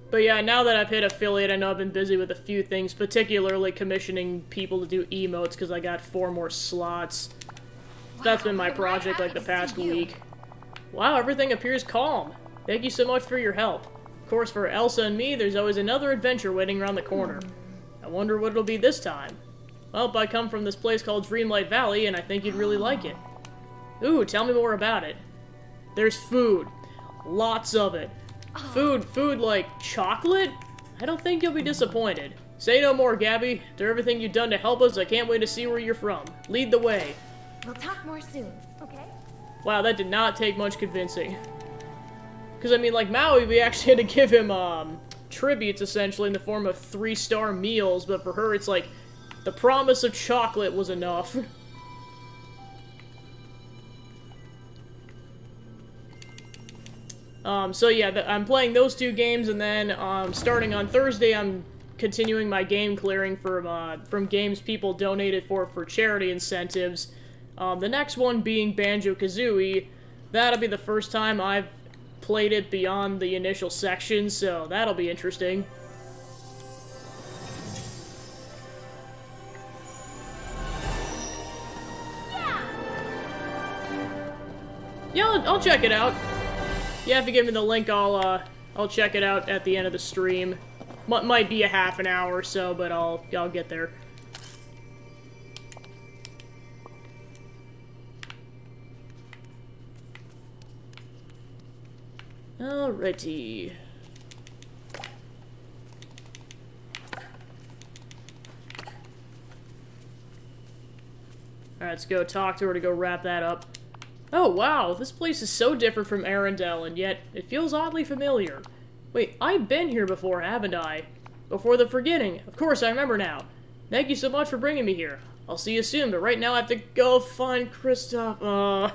But yeah, now that I've hit affiliate, I know I've been busy with a few things, particularly commissioning people to do emotes, because I got 4 more slots. So that's been my project, like, the past week. Wow, everything appears calm. Thank you so much for your help. Of course, for Elsa and me, there's always another adventure waiting around the corner. I wonder what it'll be this time. Well, I come from this place called Dreamlight Valley, and I think you'd really like it. Ooh, tell me more about it. There's food. Lots of it. Food like chocolate? I don't think you'll be disappointed. Say no more, Gabby. After everything you've done to help us, I can't wait to see where you're from. Lead the way. We'll talk more soon, okay? Wow, that did not take much convincing. Because, I mean, like, Maui, we actually had to give him, tributes, essentially, in the form of 3-star meals, but for her, it's like, the promise of chocolate was enough. So yeah, I'm playing those 2 games, and then, starting on Thursday, I'm continuing my game clearing from games people donated for charity incentives. The next one being Banjo-Kazooie. That'll be the first time I've played it beyond the initial section, so that'll be interesting. Yeah, I'll check it out. Yeah, if you give me the link, I'll check it out at the end of the stream. Might be a half an hour or so, but I'll get there. Alrighty. Alright, let's go talk to her to go wrap that up. Oh, wow, this place is so different from Arendelle, and yet it feels oddly familiar. Wait, I've been here before, haven't I? Before the forgetting. Of course, I remember now. Thank you so much for bringing me here. I'll see you soon, but right now I have to go find Kristoff.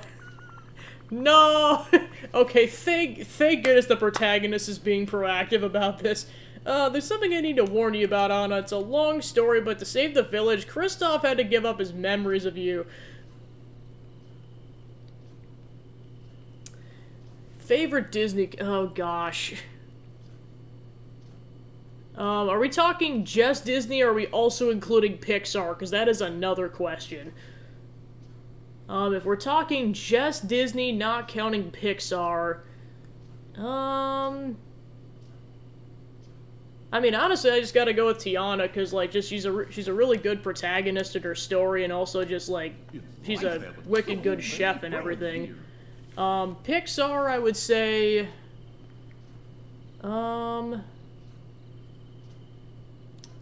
No! Okay, thank goodness the protagonist is being proactive about this. There's something I need to warn you about, Anna. It's a long story, but to save the village, Kristoff had to give up his memories of you. Favorite Disney... Oh, gosh. Are we talking just Disney, or are we also including Pixar? Because that is another question. If we're talking just Disney, not counting Pixar... I mean, honestly, I just gotta go with Tiana, because, like, just she's a really good protagonist in her story, and also just, like, she's a wicked good chef and everything. Pixar, I would say...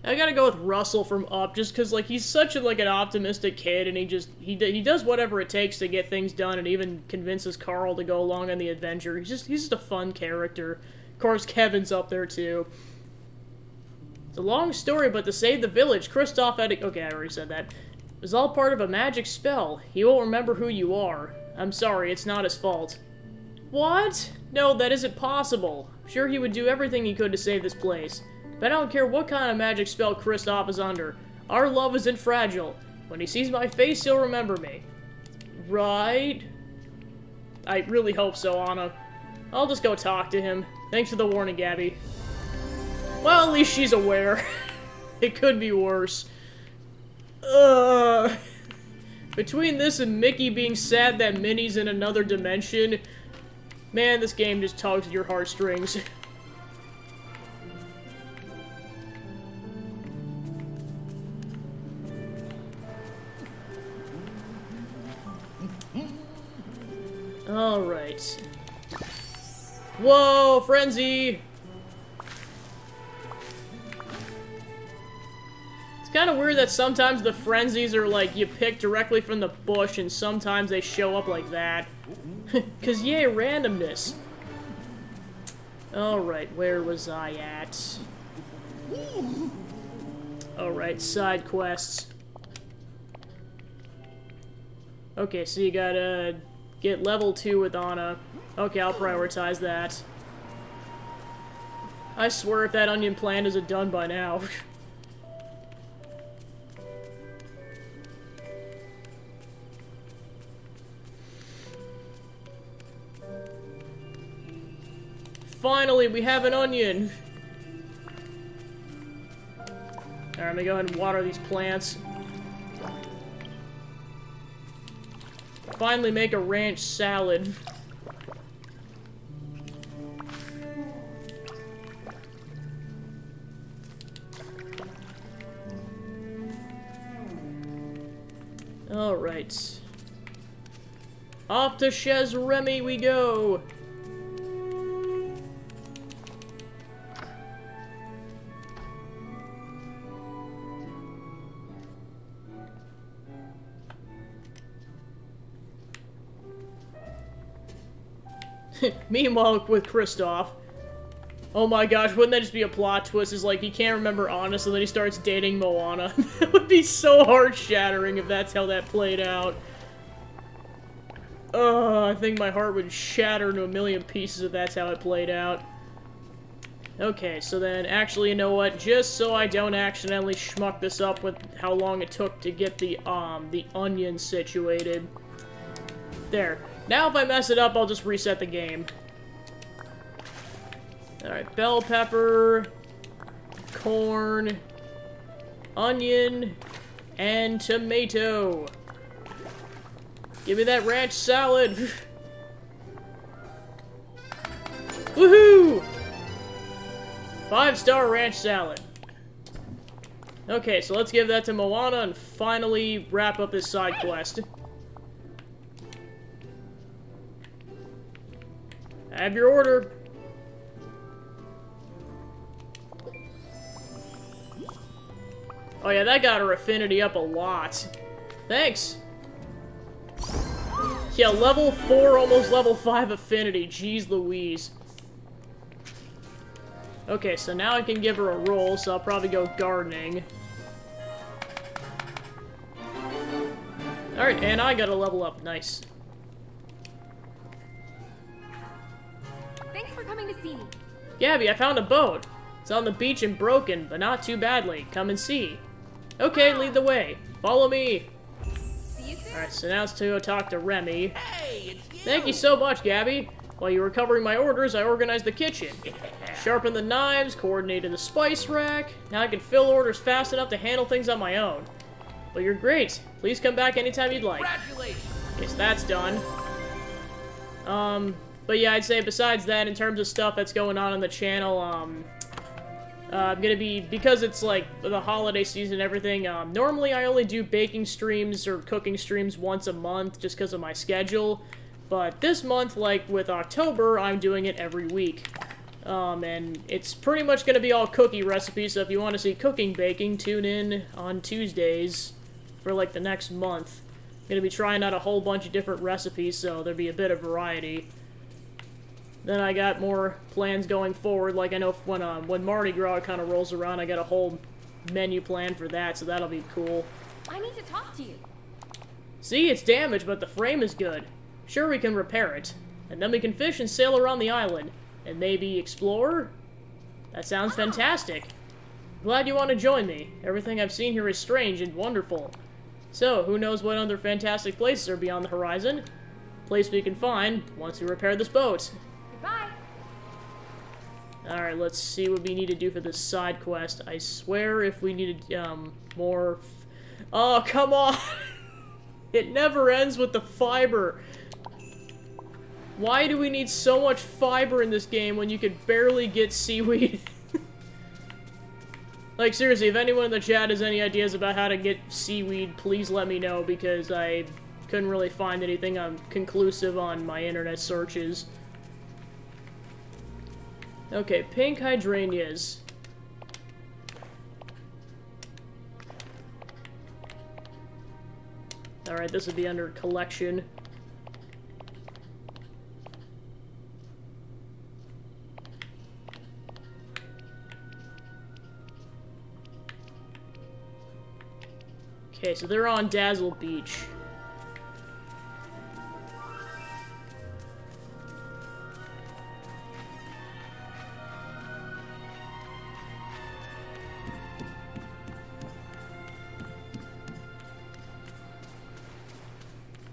I gotta go with Russell from Up, just because, like, he's such like an optimistic kid, and he does whatever it takes to get things done, and even convinces Carl to go along on the adventure. He's just a fun character. Of course, Kevin's up there too. It's a long story, but to save the village, Kristoff had to... Okay, I already said that. It was all part of a magic spell. He won't remember who you are. I'm sorry, it's not his fault. What? No, that isn't possible. I'm sure he would do everything he could to save this place. But I don't care what kind of magic spell Kristoff is under. Our love isn't fragile. When he sees my face, he'll remember me. Right? I really hope so, Anna. I'll just go talk to him. Thanks for the warning, Gabby. Well, at least she's aware. It could be worse. Between this and Mickey being sad that Minnie's in another dimension, man, this game just tugs at your heartstrings. Alright. Whoa, Frenzy! It's kind of weird that sometimes the Frenzies are like, you pick directly from the bush, and sometimes they show up like that. Cause yay, randomness. Alright, where was I at? Alright, side quests. Okay, so you gotta... get level 2 with Anna. Okay, I'll prioritize that. I swear if that onion plant isn't done by now. Finally, we have an onion! Alright, let me go ahead and water these plants. Finally make a ranch salad. Alright. Off to Chez Remy we go! Meanwhile, with Kristoff. Oh my gosh, wouldn't that just be a plot twist? Is like, he can't remember Anna, so then he starts dating Moana. That would be so heart-shattering if that's how that played out. I think my heart would shatter into a million pieces if that's how it played out. Okay, so then, actually, you know what? Just so I don't accidentally schmuck this up with how long it took to get the onion situated. There. Now if I mess it up, I'll just reset the game. Alright, bell pepper, corn, onion, and tomato. Give me that ranch salad! Woohoo! 5-star ranch salad. Okay, so let's give that to Moana and finally wrap up this side quest. Have your order. Oh yeah, that got her affinity up a lot. Thanks. Yeah, level 4, almost level 5 affinity. Jeez Louise. Okay, so now I can give her a roll, so I'll probably go gardening. Alright, and I got a level up. Nice. Thanks for coming to see me. Gabby, I found a boat. It's on the beach and broken, but not too badly. Come and see. Okay, lead the way. Follow me. See you soon. Alright, so now it's to go talk to Remy. Hey, it's you! Thank you so much, Gabby. While you were covering my orders, I organized the kitchen. Sharpened the knives, coordinated the spice rack. Now I can fill orders fast enough to handle things on my own. But you're great. Please come back anytime you'd like. Congratulations! Okay, so that's done. But yeah, I'd say besides that, in terms of stuff that's going on the channel, I'm gonna be, because it's like the holiday season and everything, normally I only do baking streams or cooking streams once a month just because of my schedule. But this month, like with October, I'm doing it every week. And it's pretty much gonna be all cookie recipes, so if you want to see cooking baking, tune in on Tuesdays for like the next month. I'm gonna be trying out a whole bunch of different recipes, so there'll be a bit of variety. Then I got more plans going forward, like I know when Mardi Gras kind of rolls around, I got a whole menu plan for that, so that'll be cool. I need to talk to you. See, it's damaged, but the frame is good. Sure, we can repair it. And then we can fish and sail around the island. And maybe explore? That sounds fantastic. Glad you want to join me. Everything I've seen here is strange and wonderful. So, who knows what other fantastic places are beyond the horizon? Place we can find once we repair this boat. Goodbye. Alright, let's see what we need to do for this side quest. I swear if we needed, more... Oh, come on! It never ends with the fiber. Why do we need so much fiber in this game when you could barely get seaweed? Like, seriously, if anyone in the chat has any ideas about how to get seaweed, please let me know, because I couldn't really find anything conclusive on my internet searches. Okay, pink hydrangeas. Alright, this would be under collection. Okay, so they're on Dazzle Beach.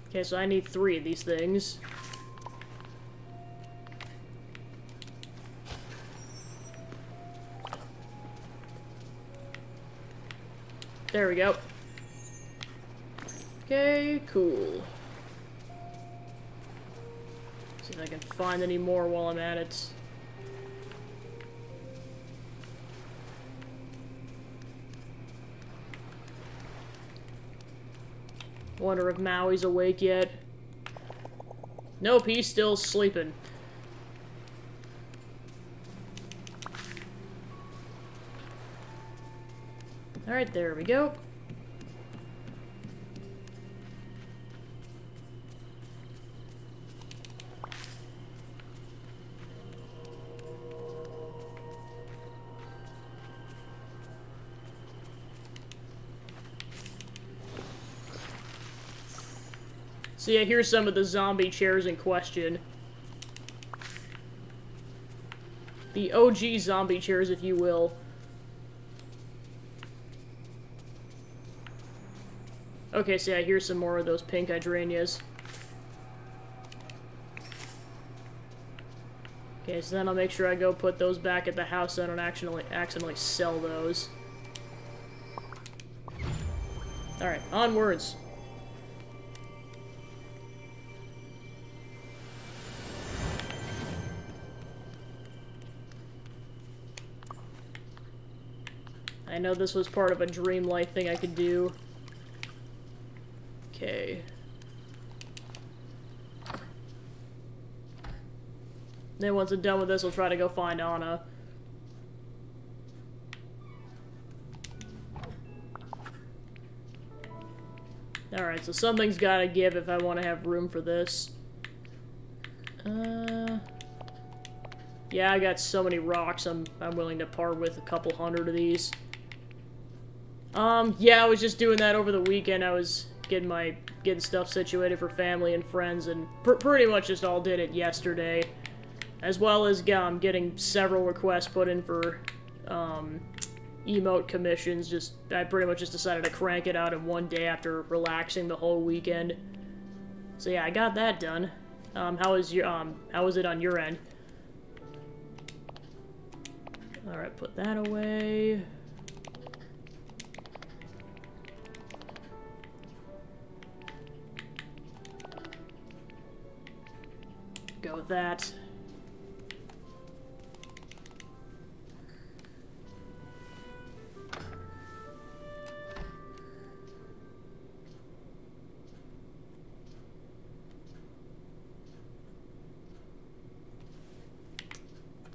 Okay, so I need 3 of these things. There we go. Okay, cool. See if I can find any more while I'm at it. Wonder if Maui's awake yet. Nope, he's still sleeping. Alright, there we go. So yeah, here's some of the zombie chairs in question. The OG zombie chairs, if you will. Okay, so yeah, here's some more of those pink hydrangeas. Okay, so then I'll make sure I go put those back at the house so I don't accidentally sell those. Alright, onwards. I know this was part of a Dreamlight thing I could do. Okay. Then once I'm done with this, I'll try to go find Anna. Alright, so something's gotta give if I want to have room for this. Yeah, I got so many rocks, I'm willing to part with a couple hundred of these. Yeah, I was just doing that over the weekend. I was getting stuff situated for family and friends, and pretty much just all did it yesterday. As well as getting several requests put in for emote commissions. I pretty much just decided to crank it out in one day after relaxing the whole weekend. So yeah, I got that done. How is it on your end? Alright, put that away. Go with that.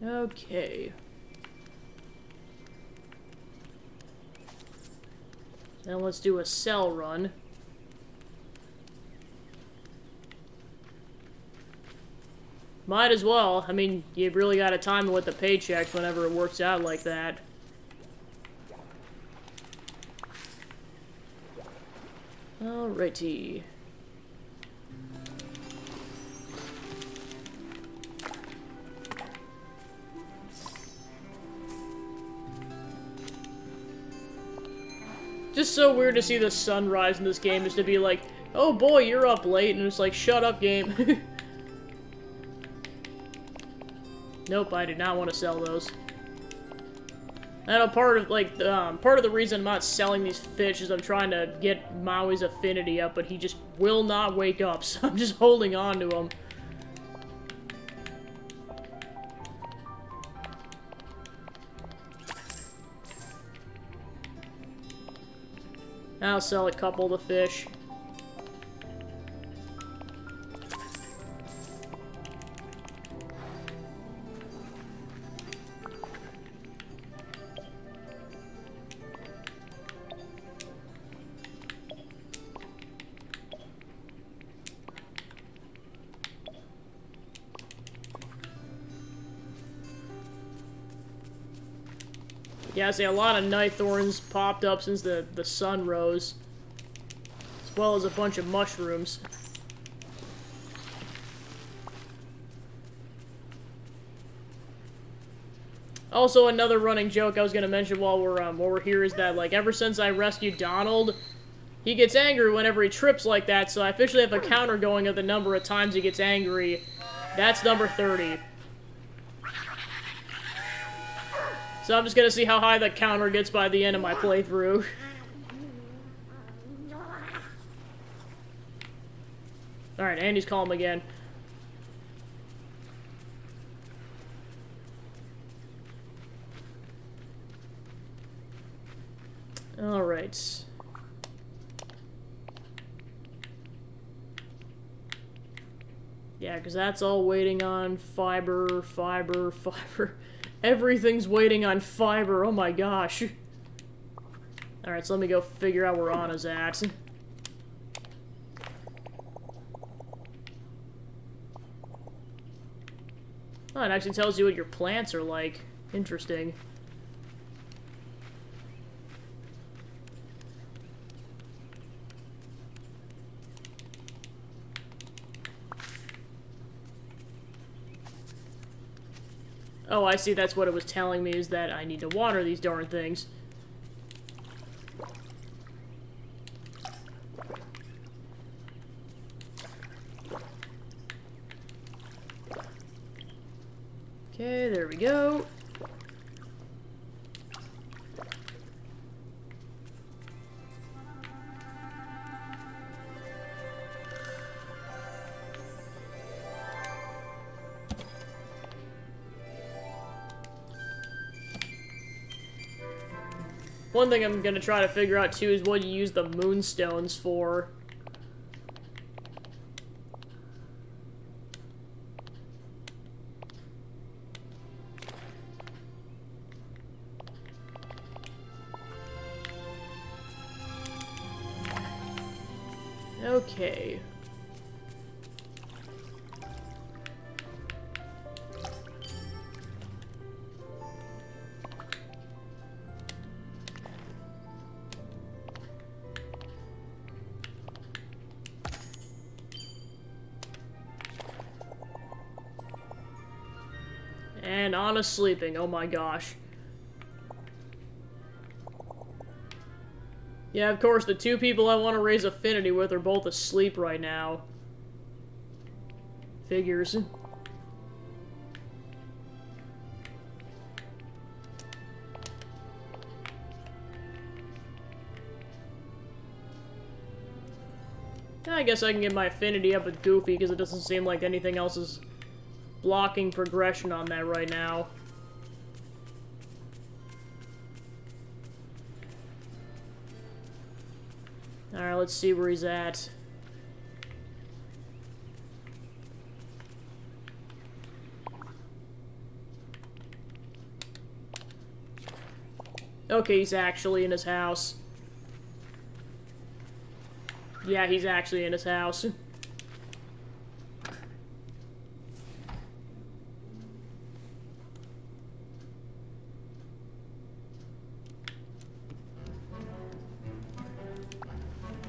Okay. Now let's do a cell run. Might as well. I mean, you really gotta time it with the paychecks whenever it works out like that. Alrighty. Just so weird to see the sunrise in this game, is to be like, oh boy, you're up late, and it's like, shut up, game. Nope, I do not want to sell those. I know part of the reason I'm not selling these fish is I'm trying to get Maui's affinity up, but he just will not wake up, so I'm just holding on to him. I'll sell a couple of the fish. Yeah, I see a lot of night thorns popped up since the sun rose. As well as a bunch of mushrooms. Also, another running joke I was gonna mention while we're here is that, like, ever since I rescued Donald, he gets angry whenever he trips like that, so I officially have a counter going of the number of times he gets angry. That's number 30. So I'm just gonna see how high the counter gets by the end of my playthrough. Alright, Andy's calm again. Alright. Yeah, because that's all waiting on fiber. Everything's waiting on fiber, oh my gosh. Alright, so let me go figure out where Anna's at. Oh, it actually tells you what your plants are like. Interesting. Oh, I see, that's what it was telling me, is that I need to water these darn things. Okay, there we go. One thing I'm gonna try to figure out too is what you use the moonstones for. Okay. And Anna's sleeping, oh my gosh. Yeah, of course, the two people I want to raise affinity with are both asleep right now. Figures. I guess I can get my affinity up with Goofy, because it doesn't seem like anything else is blocking progression on that right now. Alright, let's see where he's at. Okay, he's actually in his house. Yeah, he's actually in his house.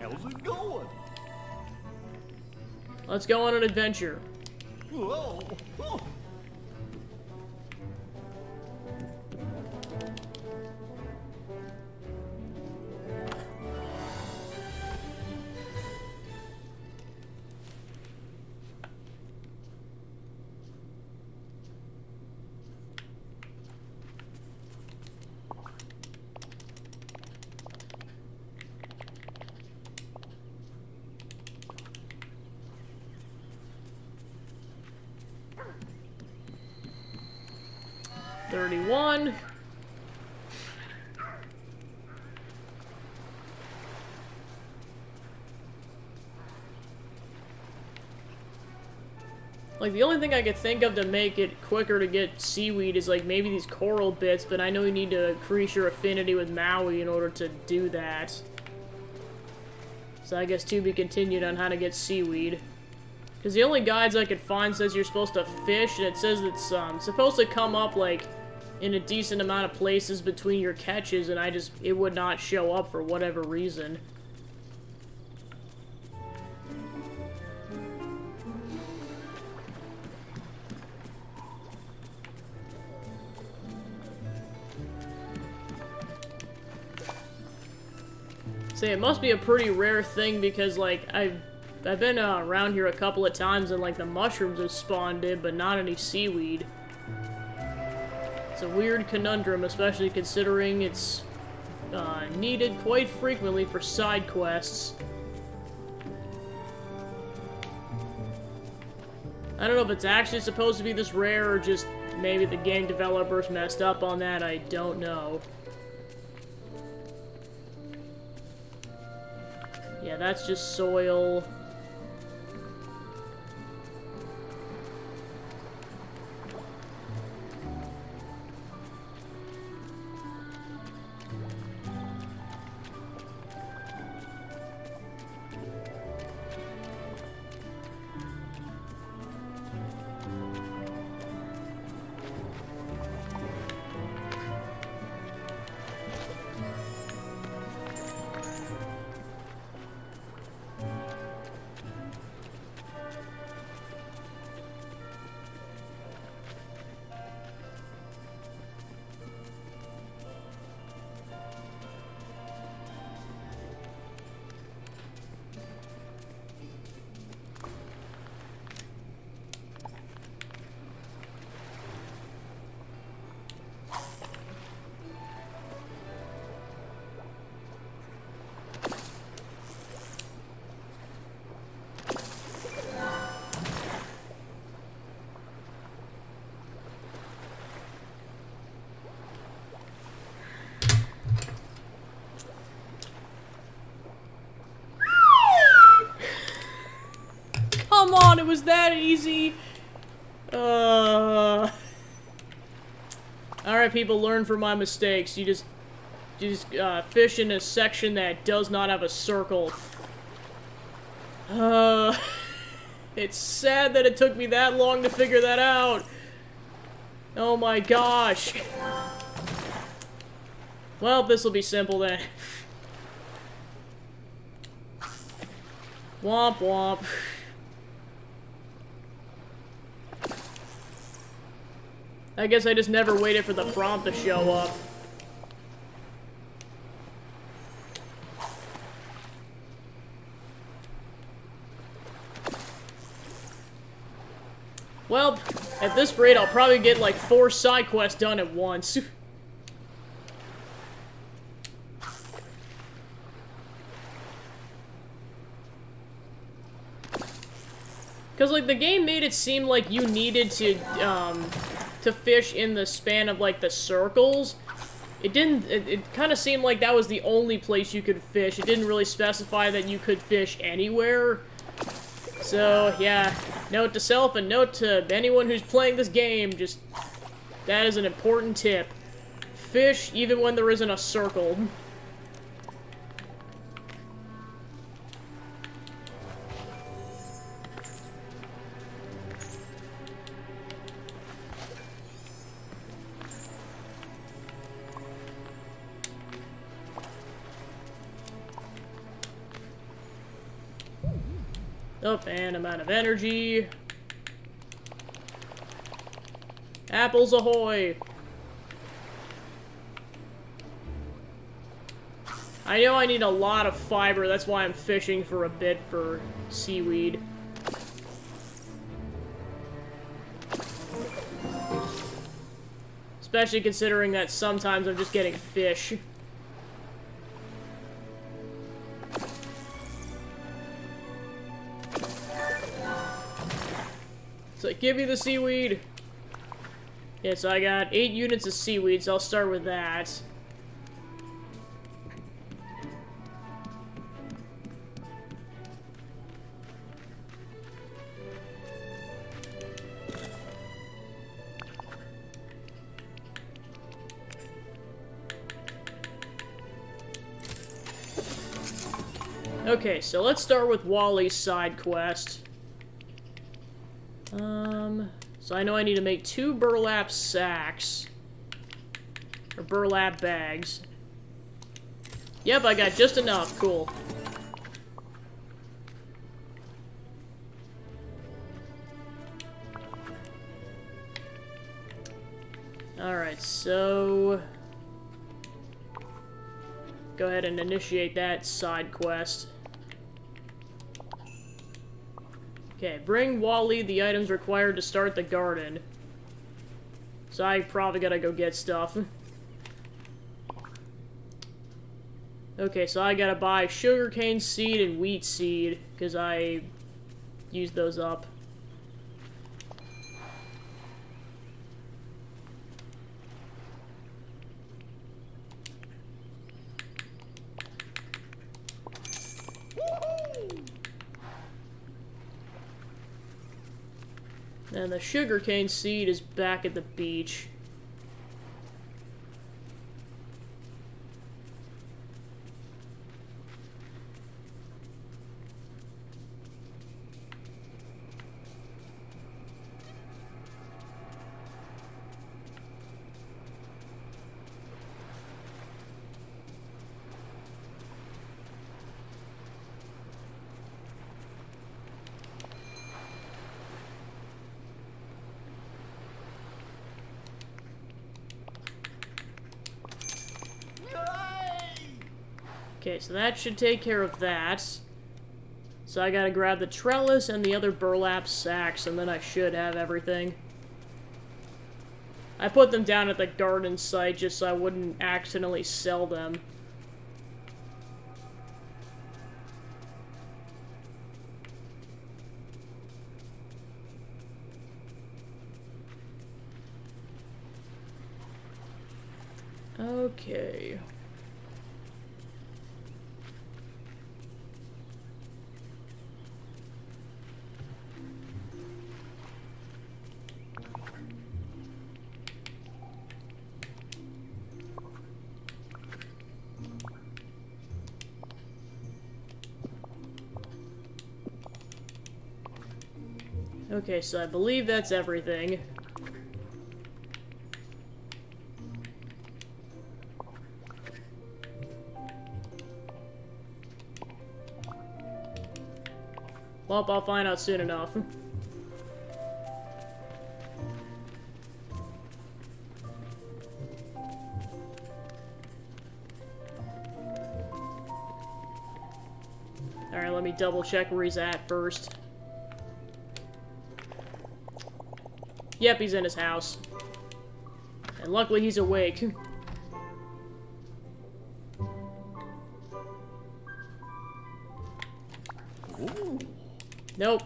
How's it going? Let's go on an adventure. Whoa. Oh. $31. Like, the only thing I could think of to make it quicker to get seaweed is, like, maybe these coral bits, but I know you need to increase your affinity with Maui in order to do that. So I guess to be continued on how to get seaweed. Because the only guides I could find says you're supposed to fish, and it says it's supposed to come up, like, in a decent amount of places between your catches, and it would not show up for whatever reason. Say, it must be a pretty rare thing because, like, I've been around here a couple of times and, like, the mushrooms have spawned in, but not any seaweed. It's a weird conundrum, especially considering it's needed quite frequently for side quests. I don't know if it's actually supposed to be this rare or just maybe the game developers messed up on that, I don't know. Yeah, that's just soil. Come on, it was that easy. Alright, people, learn from my mistakes. You just fish in a section that does not have a circle. It's sad that it took me that long to figure that out. Oh my gosh. Well, this'll be simple then. Womp womp. I guess I just never waited for the prompt to show up. Well, at this rate, I'll probably get like 4 side quests done at once. Because, like, the game made it seem like you needed to fish in the span of, like, the circles. It didn't, it kind of seemed like that was the only place you could fish. It didn't really specify that you could fish anywhere. So, yeah, note to self and note to anyone who's playing this game, just, that is an important tip. Fish even when there isn't a circle. Oh, and I'm out of energy. Apples ahoy! I know I need a lot of fiber, that's why I'm fishing for a bit for seaweed. Especially considering that sometimes I'm just getting fish. So give me the seaweed. Yeah, so I got 8 units of seaweed, so I'll start with that. Okay, so let's start with Wally's side quest. So I know I need to make 2 burlap sacks. Or burlap bags. Yep, I got just enough. Cool. Alright, so... go ahead and initiate that side quest. Okay, bring Wally the items required to start the garden. So I probably gotta go get stuff. Okay, so I gotta buy sugarcane seed and wheat seed, because I used those up. And the sugarcane seed is back at the beach. Okay, so that should take care of that. So I gotta grab the trellis and the other burlap sacks, and then I should have everything. I put them down at the garden site just so I wouldn't accidentally sell them. Okay. Okay, so I believe that's everything. Well, I'll find out soon enough. Alright, let me double check where he's at first. Yep, he's in his house. And luckily he's awake. Nope.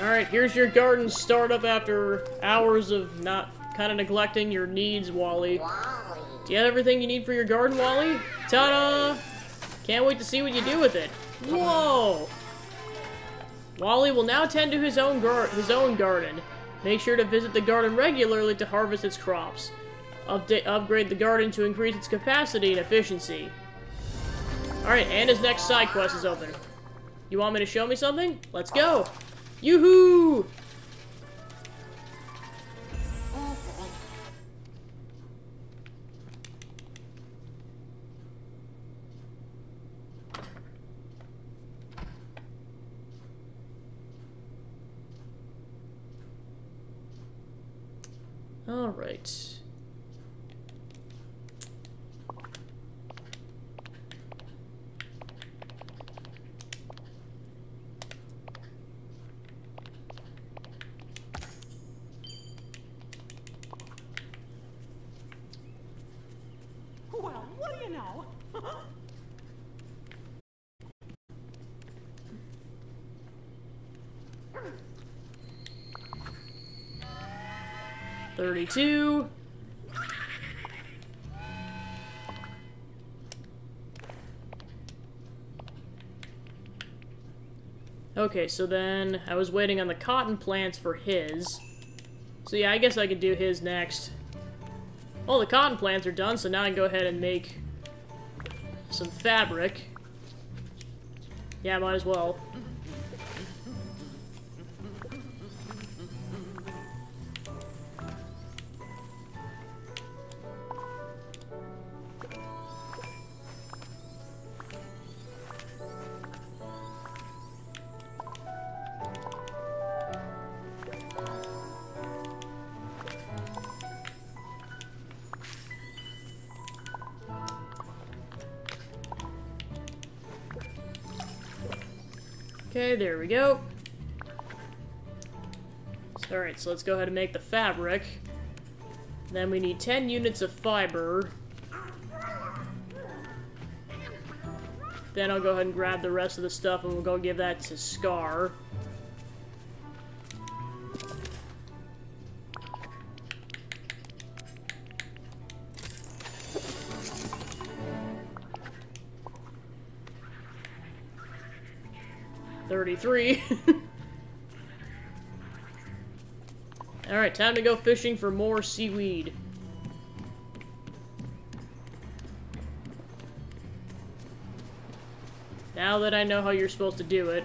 Alright, here's your garden startup after hours of not kind of neglecting your needs, Wally. Do you have everything you need for your garden, Wally? Ta-da! Can't wait to see what you do with it. Whoa! Wally will now tend to his own garden. Make sure to visit the garden regularly to harvest its crops. Upgrade the garden to increase its capacity and efficiency. Alright, and his next side quest is open. You want me to show me something? Let's go! Yoo-hoo! All right. Well, what do you know? 32. Okay, so then I was waiting on the cotton plants for his. So yeah, I guess I could do his next. Well, the cotton plants are done, so now I can go ahead and make some fabric. Yeah, might as well. Okay, there we go. Alright, so let's go ahead and make the fabric. Then we need 10 units of fiber. Then I'll go ahead and grab the rest of the stuff and we'll go give that to Scar. $33. Alright, time to go fishing for more seaweed. Now that I know how you're supposed to do it.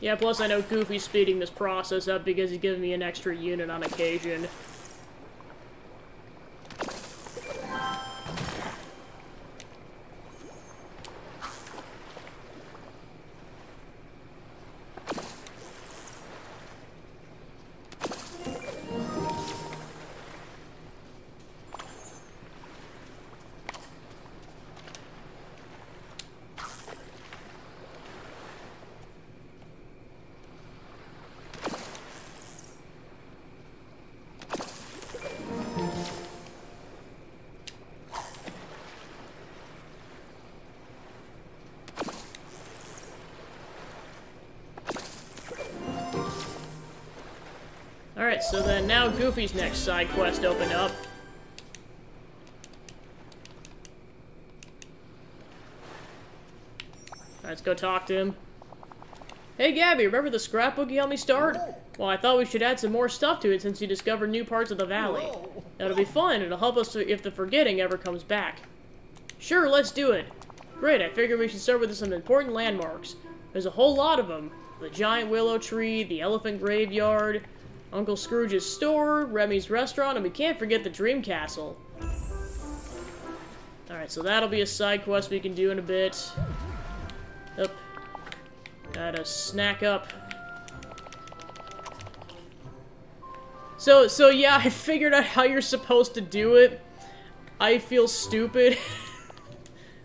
Yeah, plus I know Goofy's speeding this process up because he's giving me an extra unit on occasion. Alright, so then now Goofy's next side quest opened up. Let's go talk to him. Hey Gabby, remember the scrapbook you helped me start? Well, I thought we should add some more stuff to it since you discovered new parts of the valley. That'll be fun, it'll help us if the forgetting ever comes back. Sure, let's do it. Great, I figured we should start with some important landmarks. There's a whole lot of them. The giant willow tree, the elephant graveyard, Uncle Scrooge's store, Remy's restaurant, and we can't forget the Dream Castle. Alright, so that'll be a side quest we can do in a bit. Up. Gotta snack up. So yeah, I figured out how you're supposed to do it. I feel stupid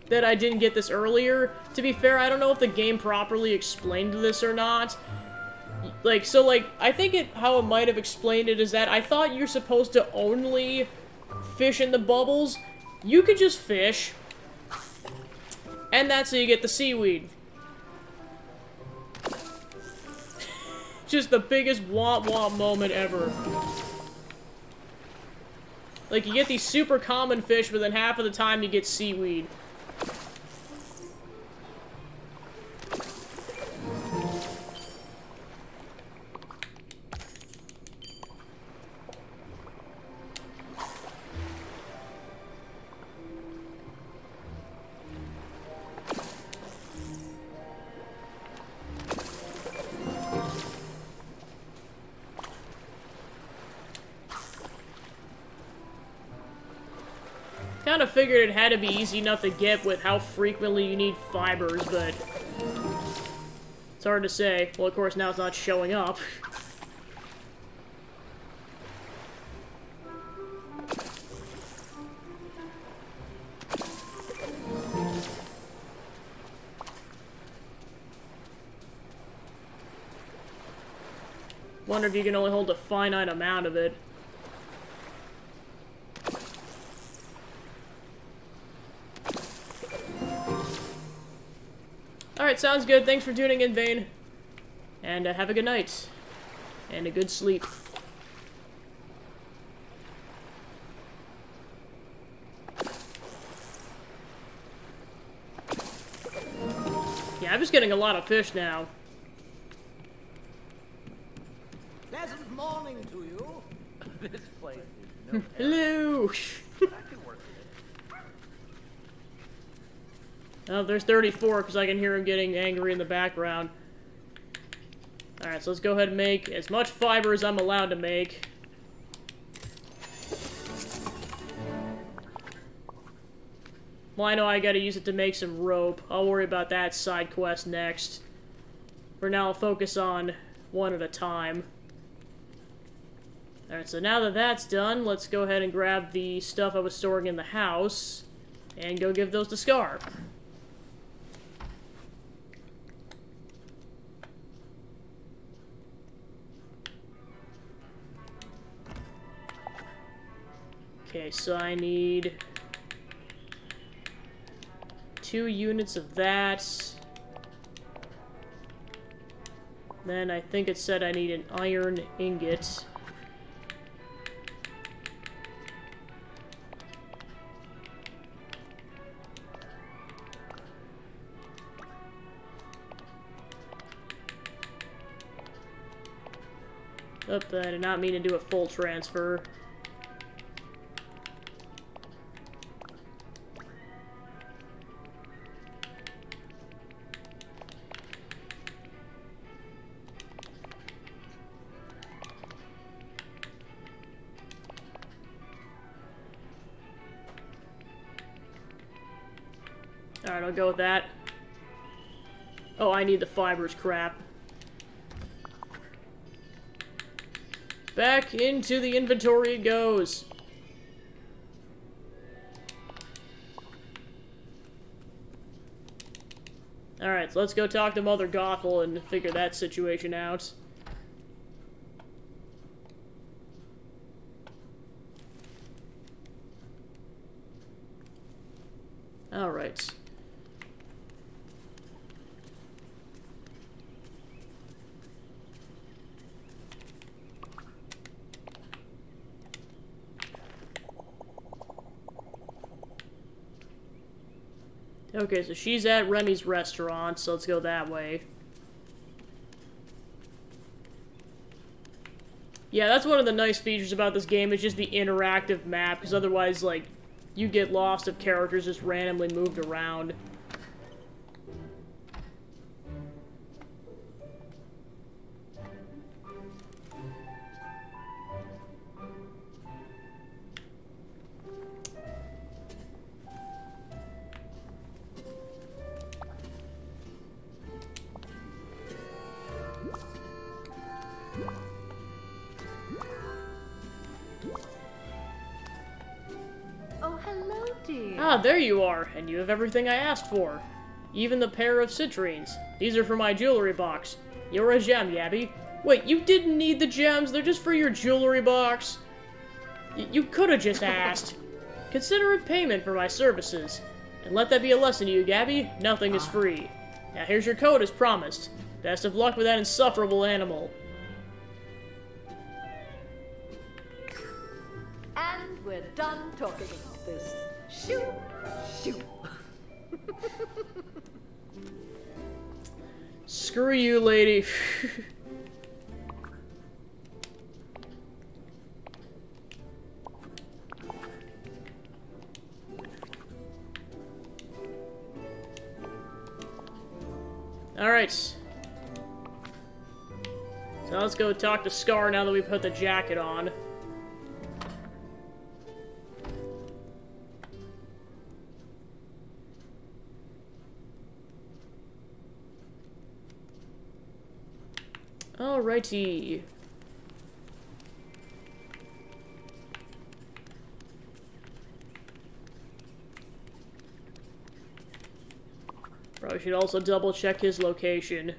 that I didn't get this earlier. To be fair, I don't know if the game properly explained this or not. Like, so like, I think how it might have explained it is that I thought you're supposed to only fish in the bubbles. You could just fish, and that's how you get the seaweed. Just the biggest womp-womp moment ever. Like, you get these super common fish, but then half of the time you get seaweed. Kind of figured it had to be easy enough to get with how frequently you need fibers, but it's hard to say. Well, of course, now it's not showing up. Wonder if you can only hold a finite amount of it. Alright, sounds good. Thanks for tuning in, Vane. And have a good night. And a good sleep. Yeah, I'm just getting a lot of fish now. Pleasant morning to you. This place is no Hello! I can work with it. Oh, there's 34, because I can hear him getting angry in the background. Alright, so let's go ahead and make as much fiber as I'm allowed to make. Well, I know I gotta use it to make some rope. I'll worry about that side quest next. For now, I'll focus on one at a time. Alright, so now that that's done, let's go ahead and grab the stuff I was storing in the house and go give those to Scar. Okay, so I need 2 units of that. Then I think it said I need an iron ingot. Oh, I did not mean to do a full transfer. Alright, I'll go with that. Oh, I need the fibers, crap. Back into the inventory it goes. Alright, so let's go talk to Mother Gothel and figure that situation out. Alright. Okay, so she's at Remy's restaurant, so let's go that way. Yeah, that's one of the nice features about this game, is just the interactive map, because otherwise, like, you get lost if characters just randomly moved around. Oh, hello, dear. Ah, there you are, and you have everything I asked for. Even the pair of citrines. These are for my jewelry box. You're a gem, Yabby. Wait, you didn't need the gems, they're just for your jewelry box? You could've just asked. Consider it payment for my services. And let that be a lesson to you, Gabby, nothing is free. Now here's your coat as promised. Best of luck with that insufferable animal. And we're done talking about this. Shoo! Shoo! Screw you, lady. Alright. So let's go talk to Scar now that we put the jacket on. Alrighty. Probably should also double check his location.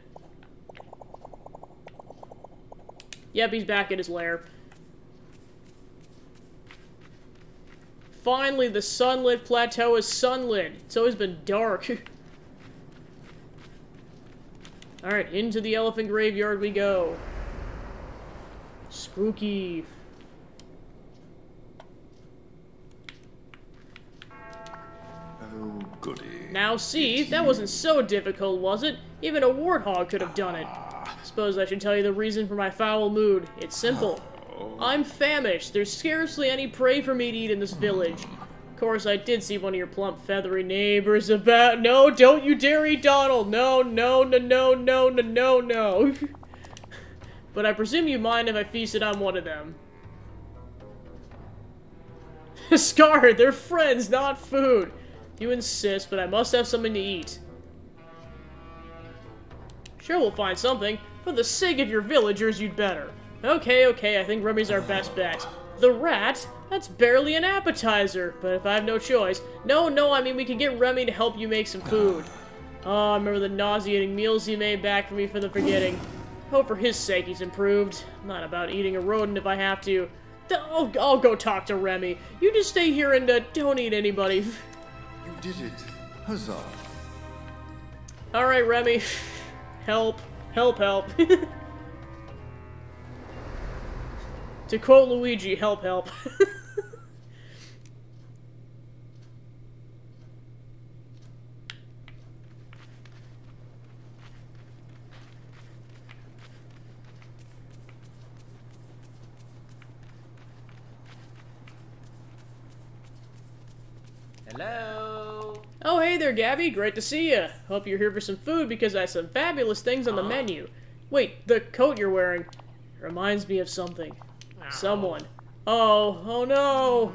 Yep, he's back at his lair. Finally, the sunlit plateau is sunlit. It's always been dark. Alright, into the elephant graveyard we go. Spooky. Oh, goody. Now see, that wasn't so difficult, was it? Even a warthog could have done it. Suppose I should tell you the reason for my foul mood. It's simple. I'm famished. There's scarcely any prey for me to eat in this village. Of course, I did see one of your plump, feathery neighbors about— No, don't you dare eat Donald! No, no, no, no, no, no, no, no. But I presume you mind if I feasted on one of them. Scar, they're friends, not food. You insist, but I must have something to eat. Sure, we'll find something. For the sake of your villagers, you'd better. Okay, okay, I think Remy's our best bet. The rat? That's barely an appetizer, but if I have no choice— No, I mean we can get Remy to help you make some food. Oh, I remember the nauseating meals he made back for me for the forgetting. Hope for his sake he's improved. I'm not about eating a rodent if I have to. I'll go talk to Remy. You just stay here and don't eat anybody. You did it. Huzzah. Alright, Remy. Help. Help, help. To quote Luigi, help, help. Hello? Oh, hey there, Gabby. Great to see ya. Hope you're here for some food because I have some fabulous things on the menu. Wait, the coat you're wearing reminds me of something. Someone. Oh no.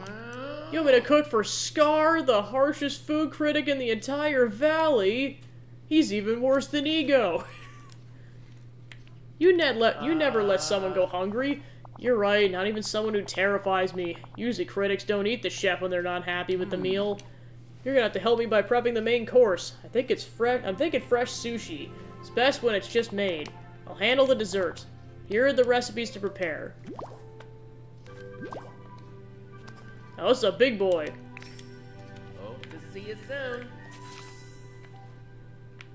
You want me to cook for Scar, the harshest food critic in the entire valley? He's even worse than Ego. You never let someone go hungry. You're right, not even someone who terrifies me. Usually critics don't eat the chef when they're not happy with the meal. You're gonna have to help me by prepping the main course. I'm thinking fresh sushi. It's best when it's just made. I'll handle the dessert. Here are the recipes to prepare. Oh, this is a big boy. Hope to see you soon.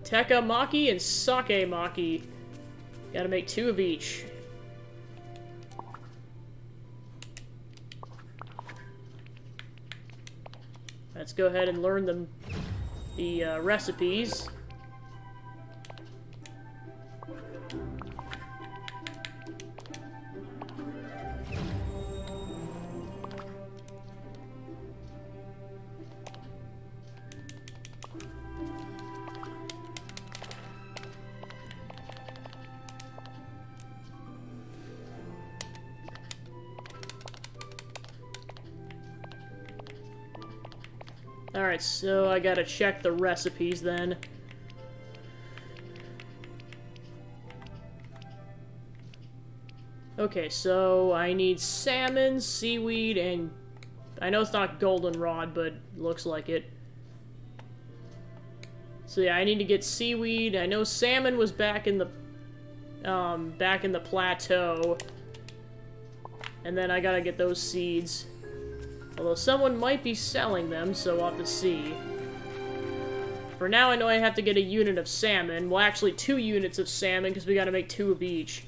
Tekkemaki and sake maki. Gotta make 2 of each. Let's go ahead and learn the recipes. Alright, so I gotta check the recipes then. Okay, so I need salmon, seaweed, and... I know it's not goldenrod, but looks like it. So yeah, I need to get seaweed. I know salmon was back in the plateau. And then I gotta get those seeds. Although someone might be selling them, so we'll have to see. For now, I know I have to get a unit of salmon. Well, actually 2 units of salmon, because we gotta make 2 of each.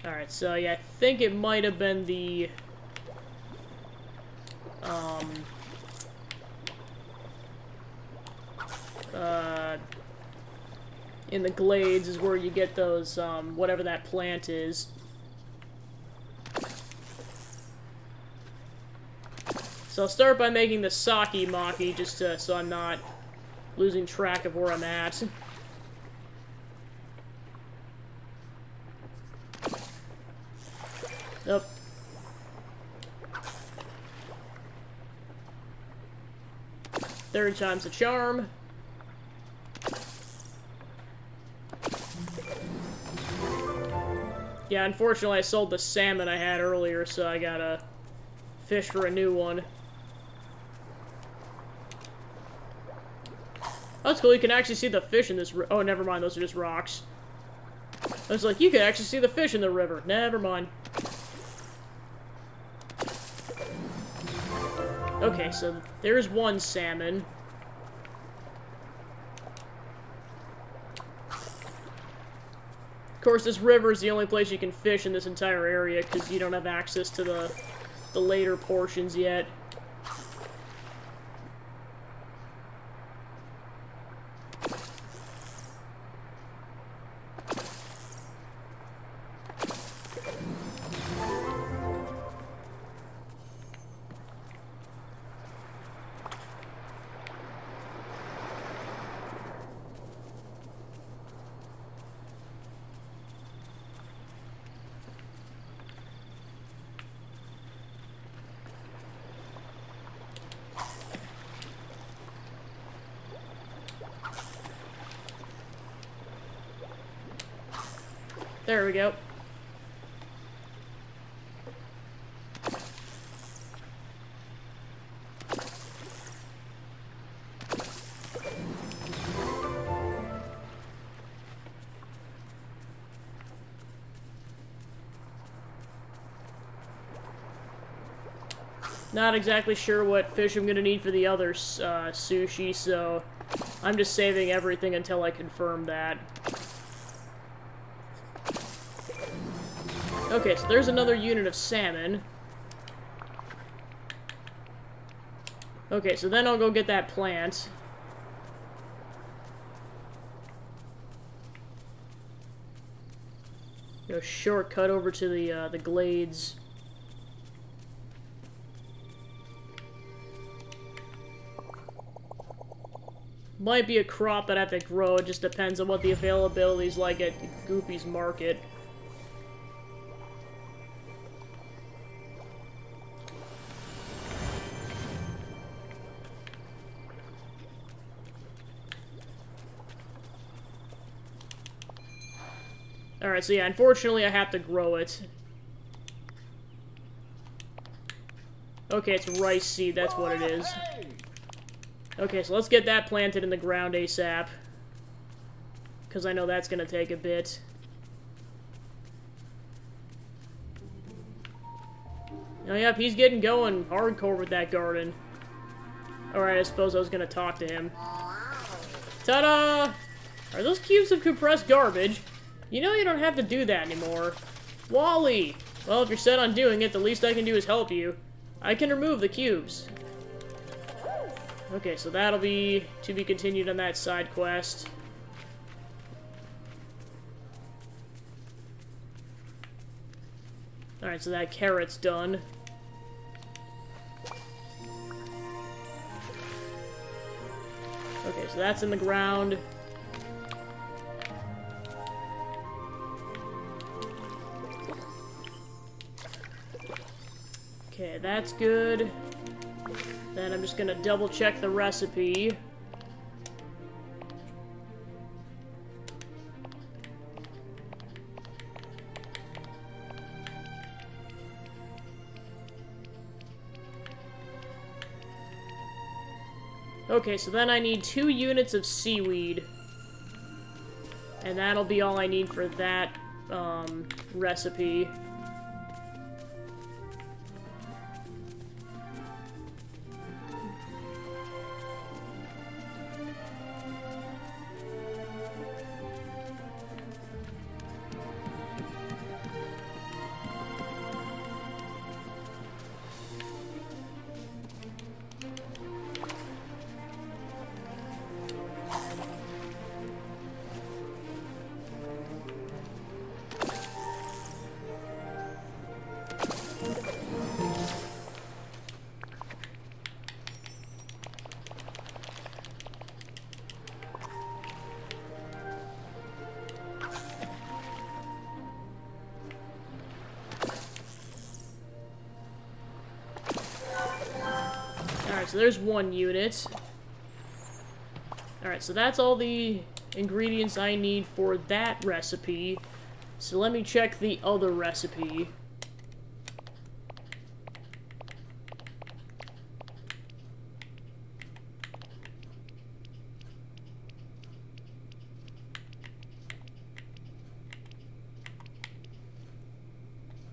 Alright, so yeah, I think it might have been the... in the glades is where you get those, whatever that plant is. So I'll start by making the sake maki, just to, so I'm not losing track of where I'm at. Nope. Third time's a charm. Yeah, unfortunately I sold the salmon I had earlier, so I gotta fish for a new one. Oh, that's cool, you can actually see the fish in this oh, never mind, those are just rocks. I was like, you can actually see the fish in the river. Never mind. Okay, so there's one salmon. Of course, this river is the only place you can fish in this entire area, because you don't have access to the later portions yet. There we go. Not exactly sure what fish I'm gonna need for the other sushi, so I'm just saving everything until I confirm that. Okay, so there's another unit of salmon. Okay, so then I'll go get that plant. Go shortcut over to the glades. Might be a crop that I have to grow, it just depends on what the availability is like at Goofy's Market. Alright, so yeah, unfortunately I have to grow it. Okay, it's rice seed, that's what it is. Okay, so let's get that planted in the ground ASAP. Because I know that's going to take a bit. Oh, yep, he's getting going hardcore with that garden. Alright, I suppose I was going to talk to him. Ta-da! Are those cubes of compressed garbage? You know you don't have to do that anymore. Wally! Well, if you're set on doing it, the least I can do is help you. I can remove the cubes. Okay, so that'll be to be continued on that side quest. Alright, so that carrot's done. Okay, so that's in the ground. Okay, that's good. Then I'm just gonna double check the recipe. Okay, so then I need 2 units of seaweed. And that'll be all I need for that, recipe. Alright, so there's 1 unit. Alright, so that's all the ingredients I need for that recipe. So let me check the other recipe.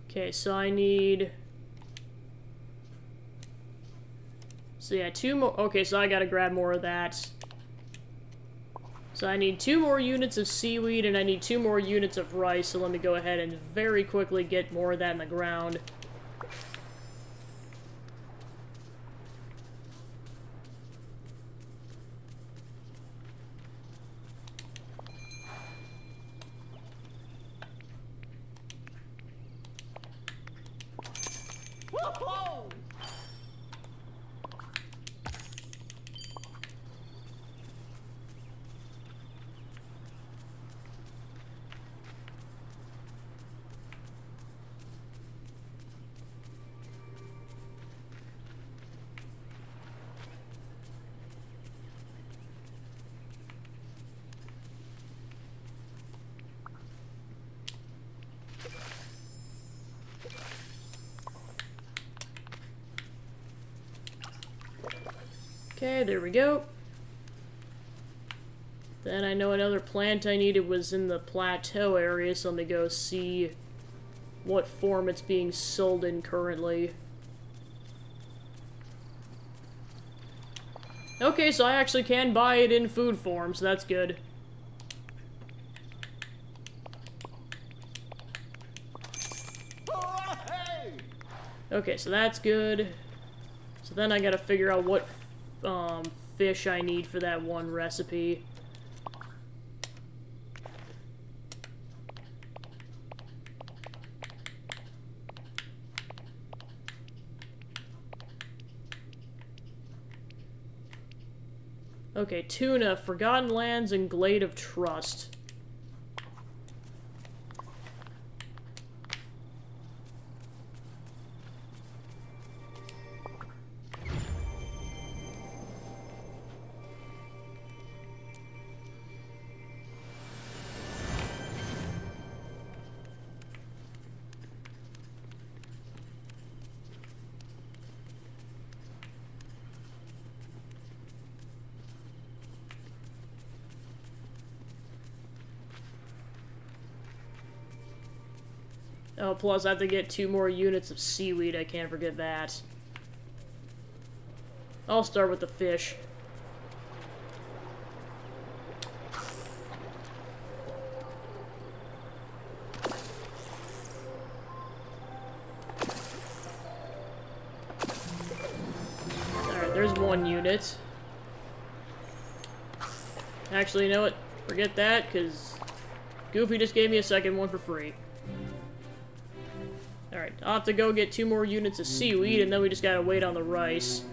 Okay, so I need... So yeah, 2 more... Okay, so I gotta grab more of that. So I need 2 more units of seaweed, and I need 2 more units of rice, so let me go ahead and very quickly get more of that in the ground. Whoa! Okay, there we go. Then I know another plant I needed was in the plateau area, so let me go see what form it's being sold in currently. Okay, so I actually can buy it in food form, so that's good. Okay, so that's good. So then I gotta figure out what fish I need for that one recipe. Okay, tuna, Forgotten Lands, and Glade of Trust. Oh, plus I have to get 2 more units of seaweed, I can't forget that. I'll start with the fish. Alright, there's 1 unit. Actually, you know what? Forget that, because Goofy just gave me a second one for free. Alright, I'll have to go get 2 more units of seaweed, and then we just gotta wait on the rice.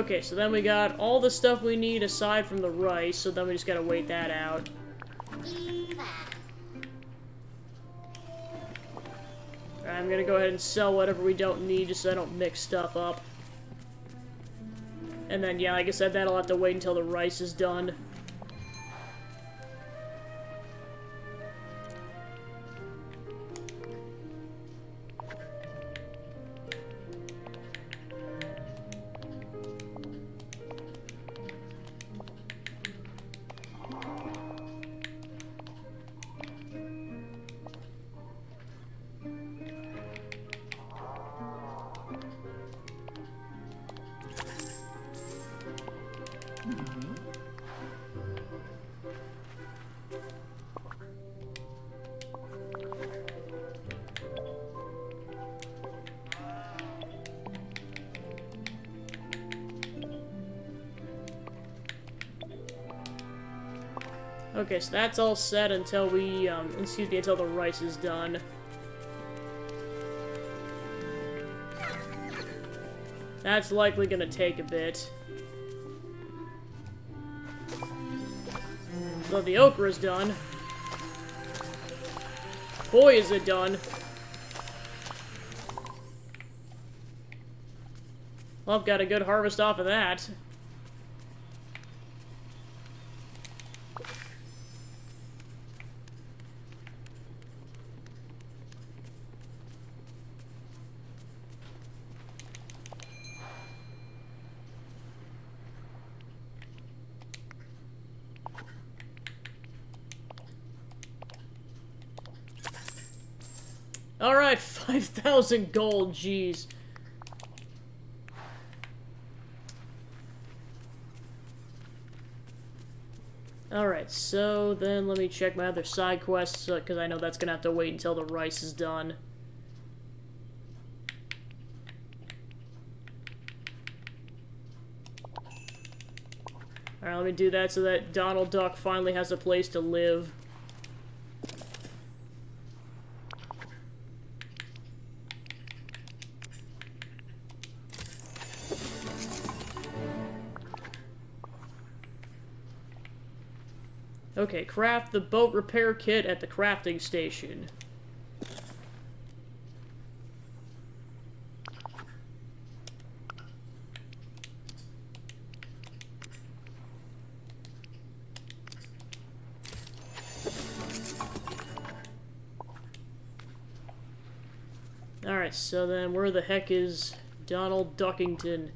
Okay, so then we got all the stuff we need aside from the rice, so then we just gotta wait that out. I'm gonna go ahead and sell whatever we don't need just so I don't mix stuff up. And then, yeah, like I said, that'll have to wait until the rice is done. Okay, so that's all set until we, excuse me, until the rice is done. That's likely gonna take a bit. So the okra is done. Boy, is it done. Well, I've got a good harvest off of that. Alright, 5,000 gold, jeez. Alright, so then let me check my other side quests, because I know that's gonna have to wait until the rice is done. Alright, let me do that so that Donald Duck finally has a place to live. Okay, craft the boat repair kit at the crafting station. Alright, so then where the heck is Donald Duckington?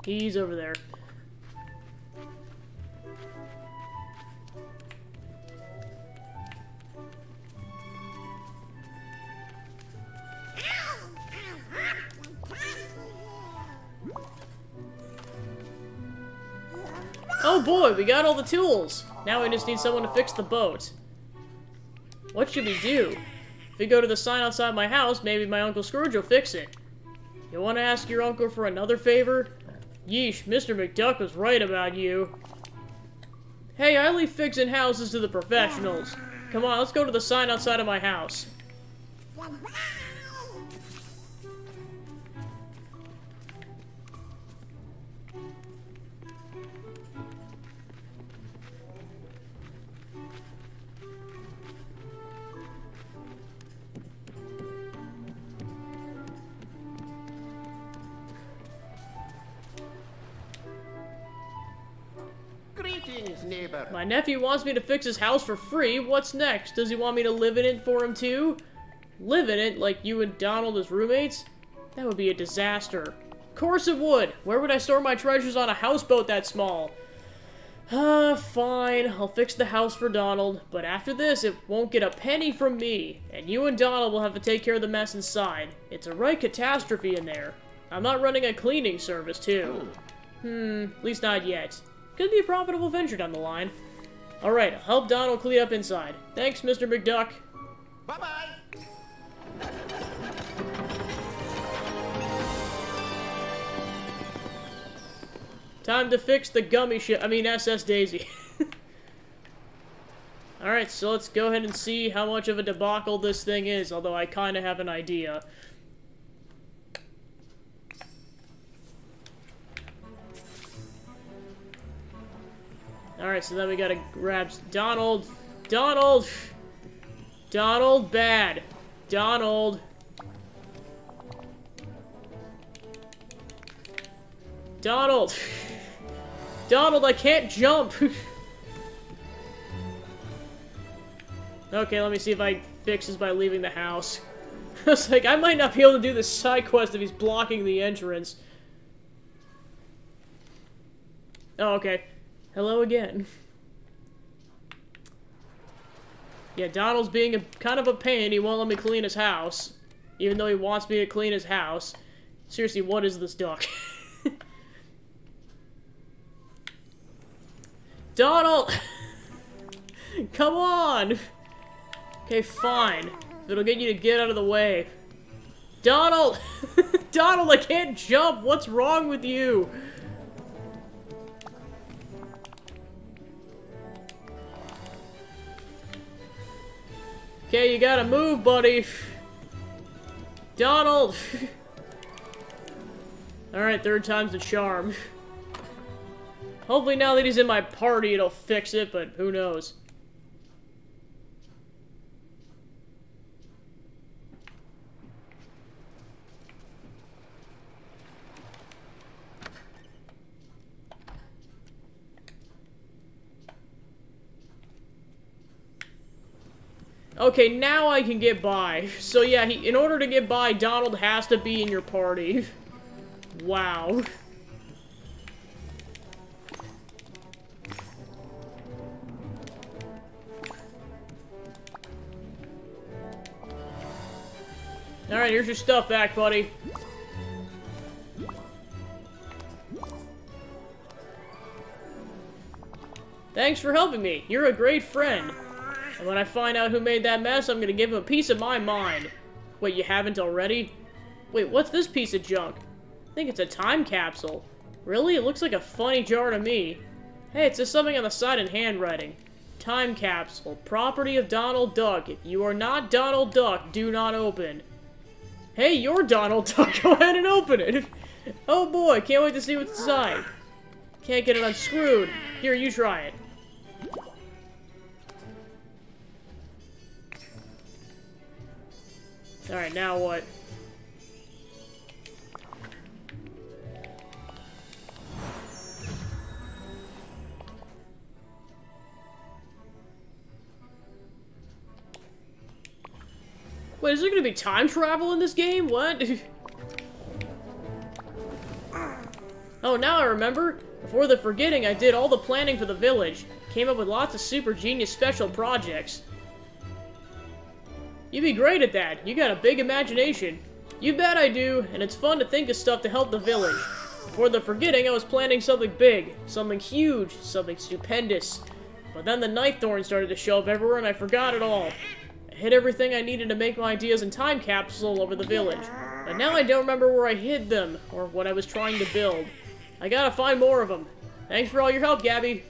He's over there. Oh boy, we got all the tools! Now we just need someone to fix the boat. What should we do? If we go to the sign outside my house, maybe my Uncle Scrooge will fix it. You want to ask your uncle for another favor? Yeesh, Mr. McDuck was right about you. Hey, I leave fixing houses to the professionals. Come on, let's go to the sign outside of my house. Greetings, neighbor. My nephew wants me to fix his house for free. What's next? Does he want me to live in it for him too? Live in it like you and Donald as roommates? That would be a disaster. Of course it would. Where would I store my treasures on a houseboat that small? Fine. I'll fix the house for Donald, but after this, it won't get a penny from me, and you and Donald will have to take care of the mess inside. It's a right catastrophe in there. I'm not running a cleaning service, too. At least not yet. Could be a profitable venture down the line. Alright, I'll help Donald clean up inside. Thanks, Mr. McDuck. Bye-bye. Time to fix the gummy ship. I mean, SS Daisy. Alright, so let's go ahead and see how much of a debacle this thing is, although I kind of have an idea. Alright, so then we gotta grab Donald. Donald! Donald, bad. Donald. Donald! Donald, I can't jump! Okay, let me see if I fix this by leaving the house. I was like, I might not be able to do this side quest if he's blocking the entrance. Oh, okay. Hello again. Yeah, Donald's being kind of a pain. He won't let me clean his house. Even though he wants me to clean his house. Seriously, what is this duck? Donald! Come on! Okay, fine. It'll get you to get out of the way. Donald! Donald, I can't jump! What's wrong with you? Okay, you gotta move, buddy. Donald! Alright, third time's the charm. Hopefully now that he's in my party, it'll fix it, but who knows. Okay, now I can get by. So yeah, in order to get by, Donald has to be in your party. Wow. Alright, here's your stuff back, buddy. Thanks for helping me. You're a great friend. And when I find out who made that mess, I'm gonna give him a piece of my mind. Wait, you haven't already? Wait, what's this piece of junk? I think it's a time capsule. Really? It looks like a funny jar to me. Hey, it says something on the side in handwriting. Time capsule. Property of Donald Duck. If you are not Donald Duck, do not open. Hey, you're Donald Duck. Go ahead and open it. Oh boy, can't wait to see what's inside. Can't get it unscrewed. Here, you try it. Alright, now what? Wait, is there gonna be time travel in this game? What? Oh, now I remember. Before the forgetting, I did all the planning for the village. Came up with lots of super genius special projects. You'd be great at that. You got a big imagination. You bet I do, and it's fun to think of stuff to help the village. Before the forgetting, I was planning something big, something huge, something stupendous. But then the night thorns started to show up everywhere and I forgot it all. I hid everything I needed to make my ideas in time capsules all over the village. But now I don't remember where I hid them, or what I was trying to build. I gotta find more of them. Thanks for all your help, Gabby.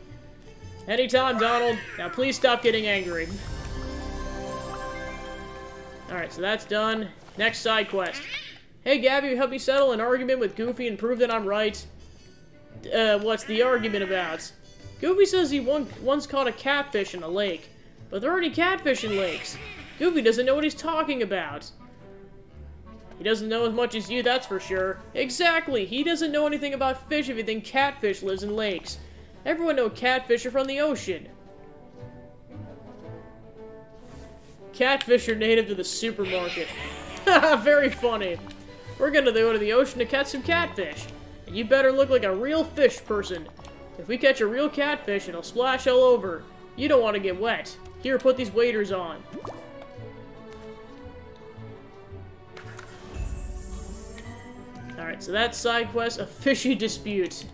Anytime, Donald. Now please stop getting angry. Alright, so that's done. Next side quest. Hey, Gabby, help me settle an argument with Goofy and prove that I'm right. What's the argument about? Goofy says he once caught a catfish in a lake. But there aren't any catfish in lakes. Goofy doesn't know what he's talking about. He doesn't know as much as you, that's for sure. Exactly! He doesn't know anything about fish if you think catfish lives in lakes. Everyone knows catfish are from the ocean. Catfish are native to the supermarket. Very funny. We're gonna go to the ocean to catch some catfish. And you better look like a real fish person. If we catch a real catfish, it'll splash all over. You don't want to get wet. Here, put these waders on. Alright, so that's side quest, a fishy dispute.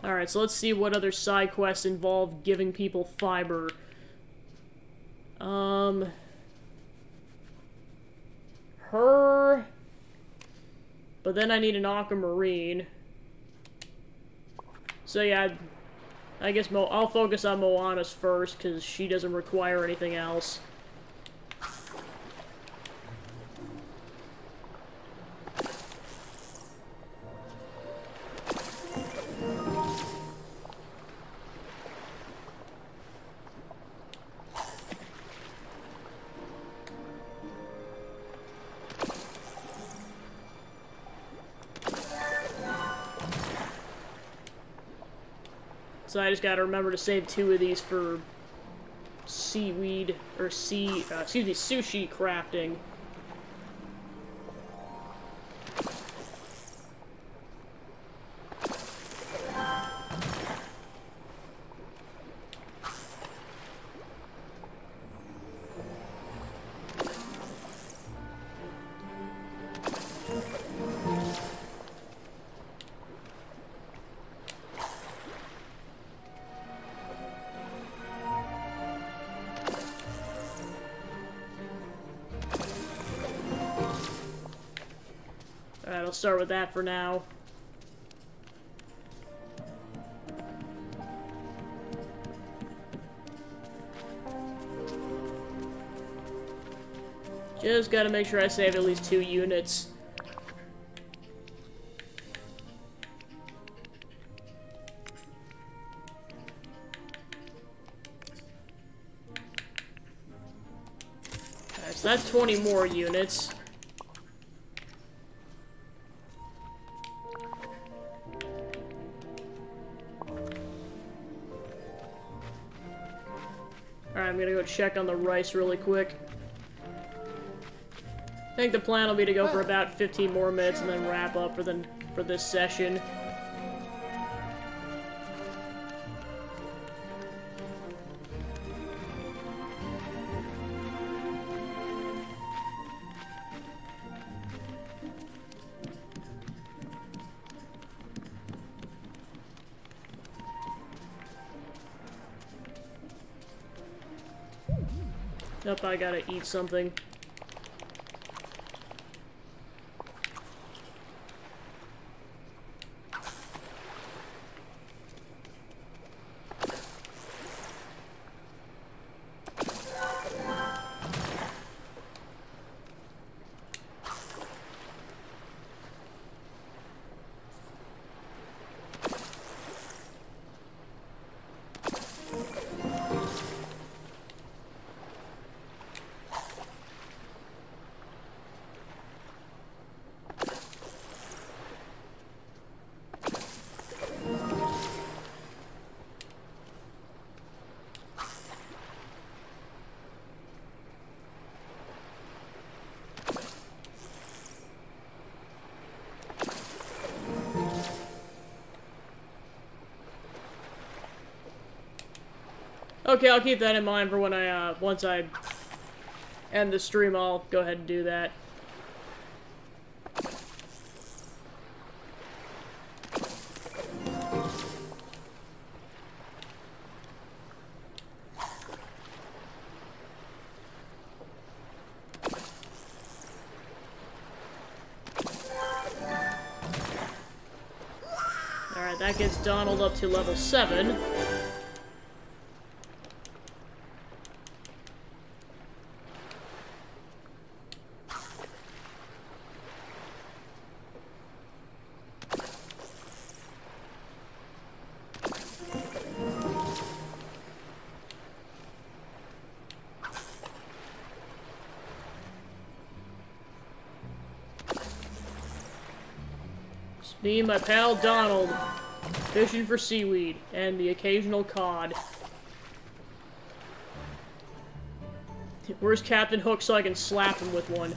Alright, so let's see what other side quests involve giving people fiber. Her... But then I need an aquamarine. So yeah, I guess I'll focus on Moana's first, because she doesn't require anything else. So I just gotta remember to save 2 of these for seaweed, or sushi crafting. Alright, I'll start with that for now. Just gotta make sure I save at least 2 units. Alright, so that's 20 more units. Alright, I'm gonna go check on the rice really quick. I think the plan will be to go for about 15 more minutes and then wrap up for this session. Nope, I gotta eat something. Okay, I'll keep that in mind for when I, once I end the stream, I'll go ahead and do that. Alright, that gets Donald up to level 7. Me and my pal Donald, fishing for seaweed, and the occasional cod. Where's Captain Hook so I can slap him with one?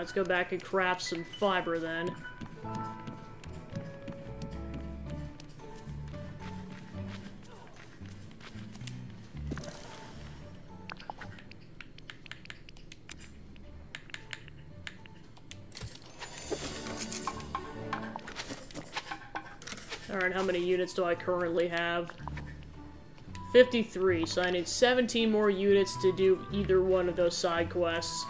let's go back and craft some fiber then. Alright, how many units do I currently have? 53, so I need 17 more units to do either one of those side quests.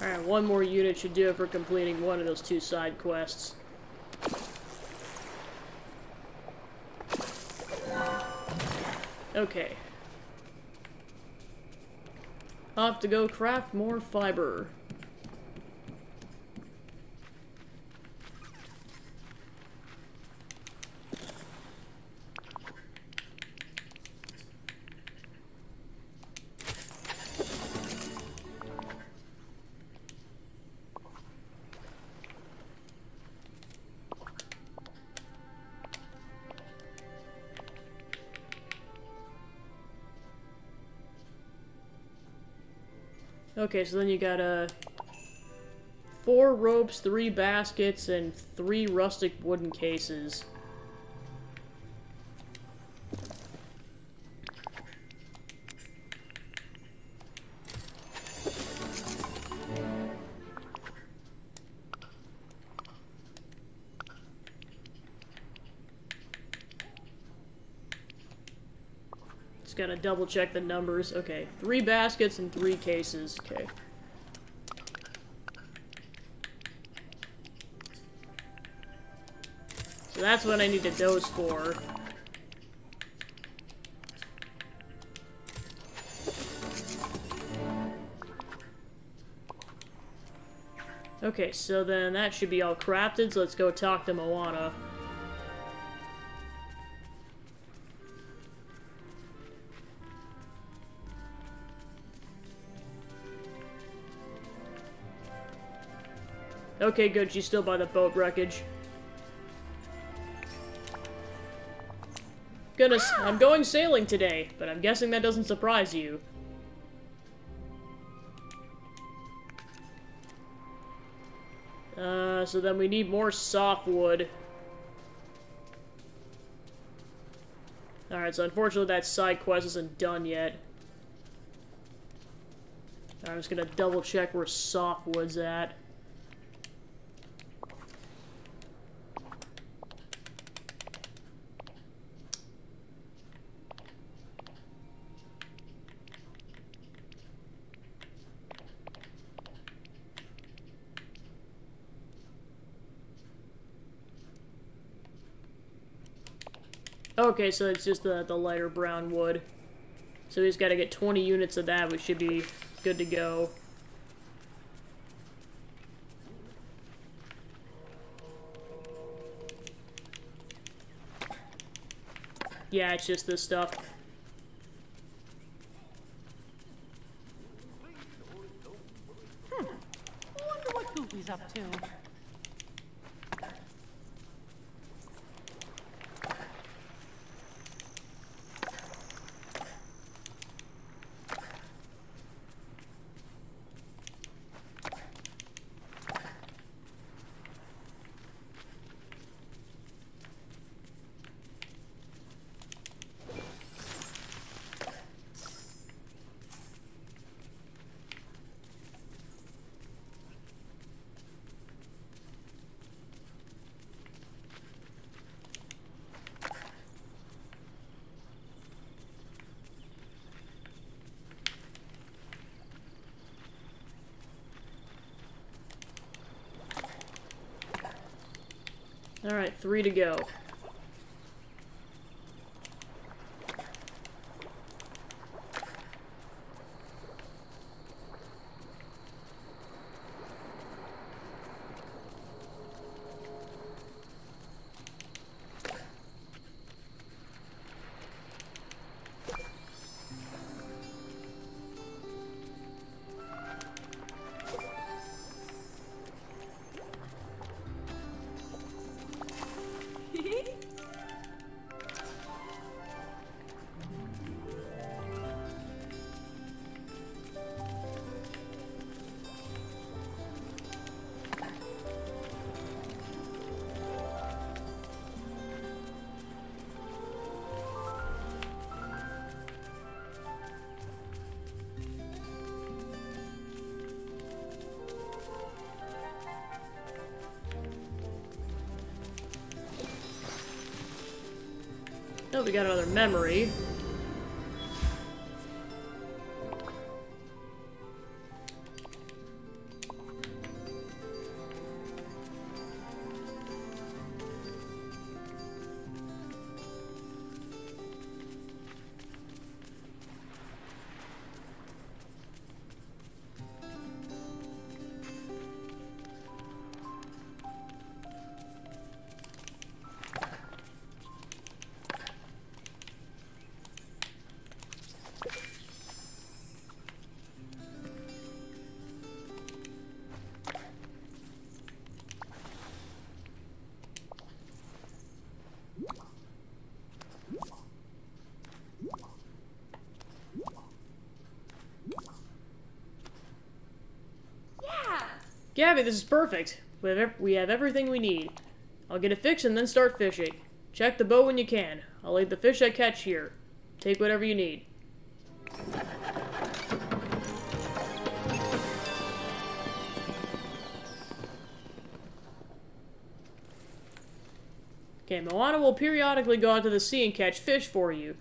Alright, one more unit should do it for completing one of those 2 side quests. Okay. Off to go craft more fiber. Okay, so then you got 4 ropes, 3 baskets, and 3 rustic wooden cases. Just gotta double check the numbers. Okay, 3 baskets and 3 cases. Okay. So that's what I needed those for. Okay, so then that should be all crafted, so let's go talk to Moana. Okay, good, she's still by the boat wreckage. Goodness, I'm going sailing today, but I'm guessing that doesn't surprise you. So then we need more softwood. Alright, so unfortunately that side quest isn't done yet. I'm just gonna double check where softwood's at. Okay, so it's just the lighter brown wood. So we just gotta get 20 units of that, we should be good to go. yeah, it's just this stuff. Wonder what Goofy's up to. Alright, 3 to go. Oh, we got another memory. Gabby, this is perfect. We have everything we need. I'll get it fixed and then start fishing. Check the boat when you can. I'll leave the fish I catch here. Take whatever you need. Okay, Moana will periodically go out to the sea and catch fish for you.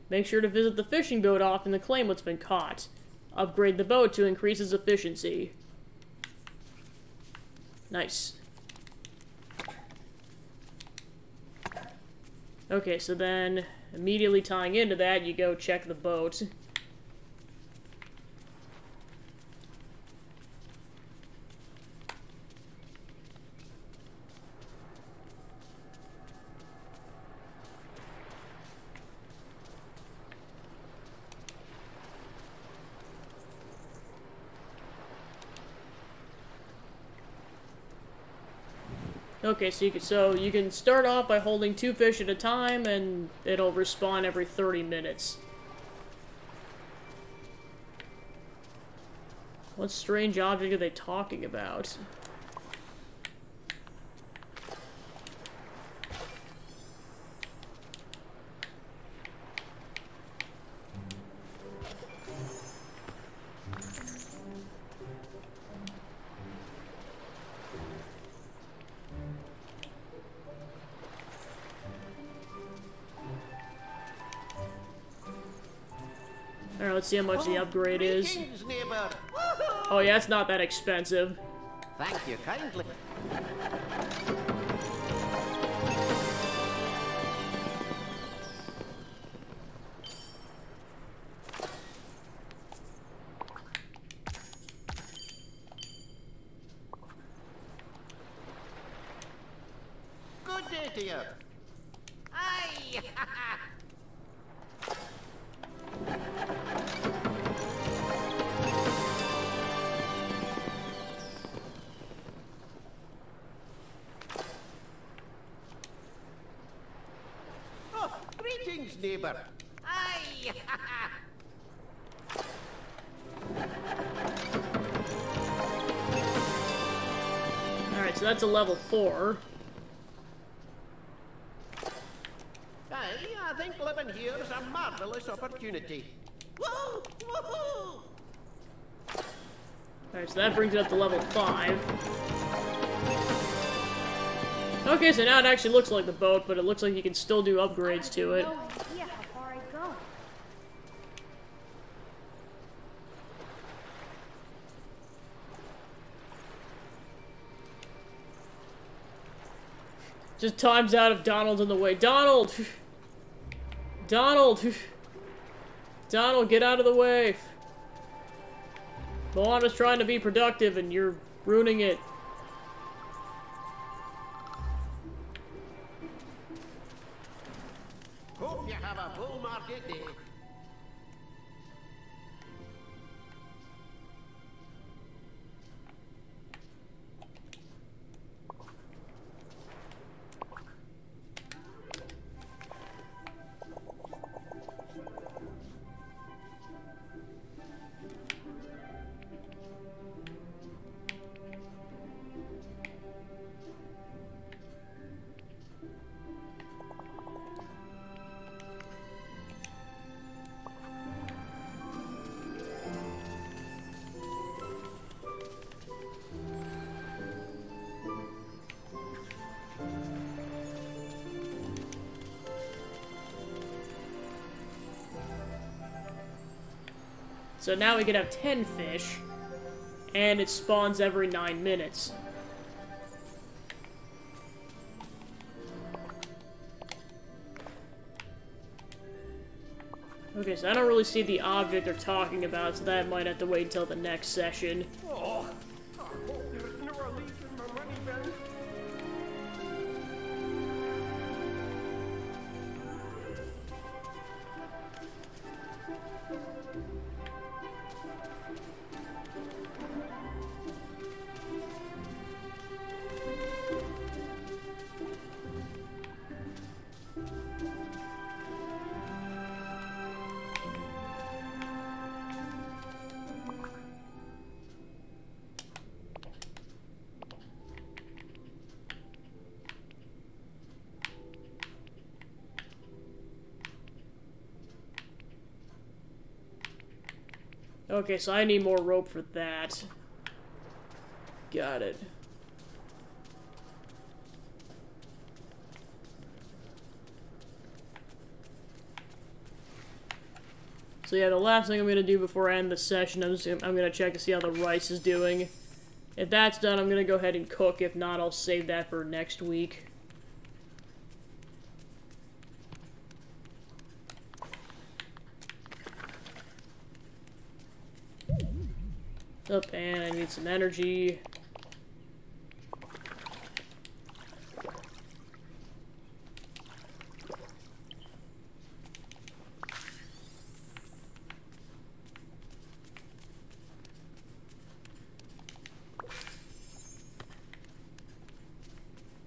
Make sure to visit the fishing boat often to claim what's been caught. Upgrade the boat to increase its efficiency. Nice. Okay, so then, immediately tying into that, you go check the boat. Okay, so you can start off by holding 2 fish at a time, and it'll respawn every 30 minutes. What strange object are they talking about? Alright, let's see how much the upgrade is. Oh yeah, it's not that expensive. Thank you kindly. Good day to you. Aye! Greetings, neighbor. Aye! Alright, so that's a level 4. Aye, I think living here is a marvelous opportunity. Woo! Woohoo! Alright, so that brings it up to level 5. Okay, so now it actually looks like the boat, but it looks like you can still do upgrades to it. No idea how far I'd go. Just times out if Donald's in the way. Donald! Donald! Donald, get out of the way! Moana's trying to be productive and you're ruining it. Hope you have a full market day. So now we can have 10 fish, and it spawns every 9 minutes. Okay, so I don't really see the object they're talking about, so that might have to wait until the next session. Oh, I hope there's no relief in my money bin. Okay, so I need more rope for that. Got it. So yeah, the last thing I'm gonna do before I end the session, I'm gonna check to see how the rice is doing. If that's done, I'm gonna go ahead and cook. If not, I'll save that for next week. Up, and I need some energy.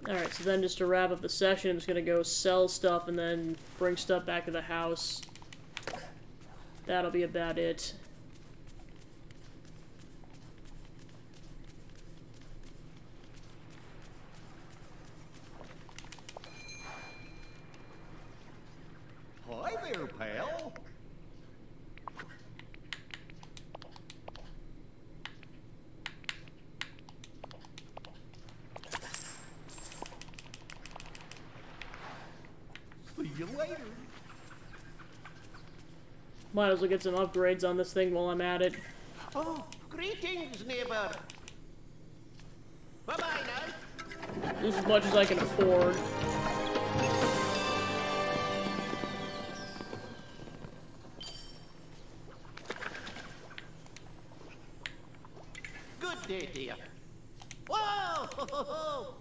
Alright, so then just to wrap up the session, I'm just gonna go sell stuff and then bring stuff back to the house. That'll be about it. Hi there, pal. See you later. Might as well get some upgrades on this thing while I'm at it. Oh, greetings, neighbor. Bye-bye now. This is as much as I can afford. Good day to you. Whoa! Ho, ho, ho.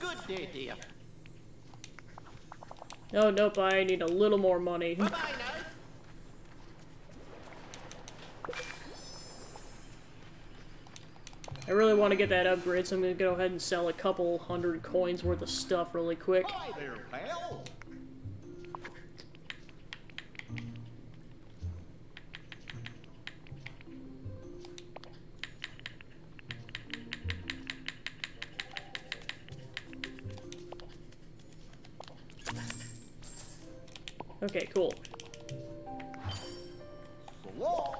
Good day to you. Oh, nope, I need a little more money. Bye-bye now. I really want to get that upgrade, so I'm gonna go ahead and sell a couple hundred coins worth of stuff really quick. Hi there, pal. Okay, cool. So long.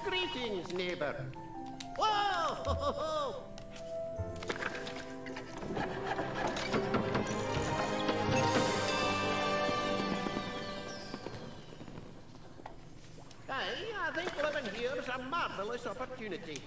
Greetings, neighbor. Whoa! Ho, ho, ho. I think living here is a marvelous opportunity.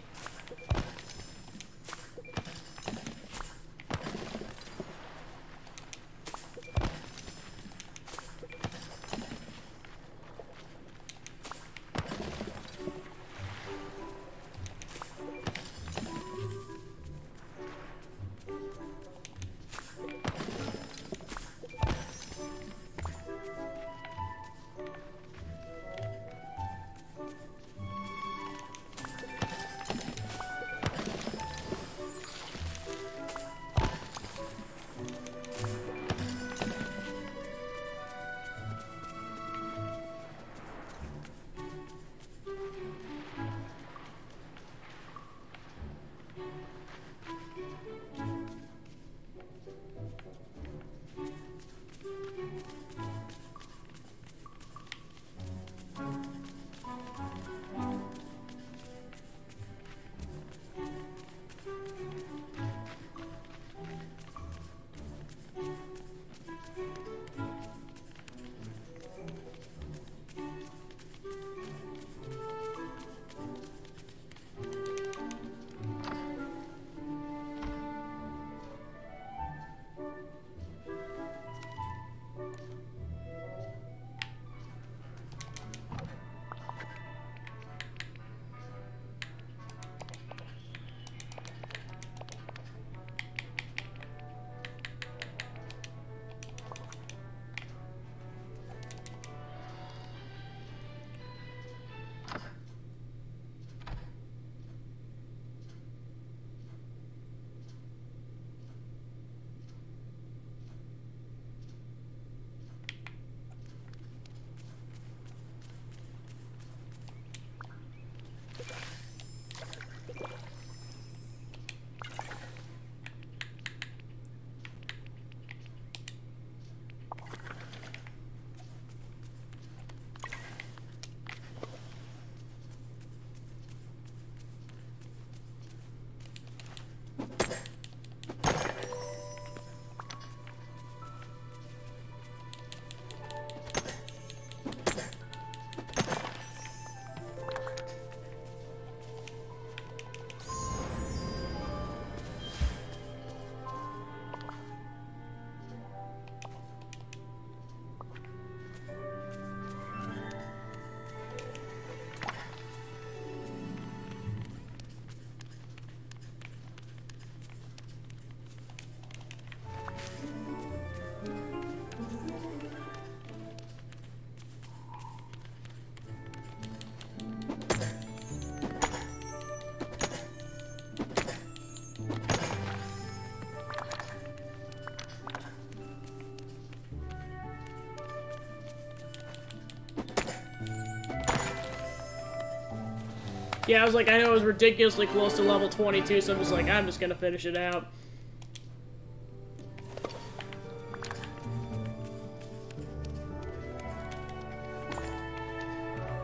Yeah, I was like, I know it was ridiculously close to level 22, so I'm just like, I'm just gonna finish it out.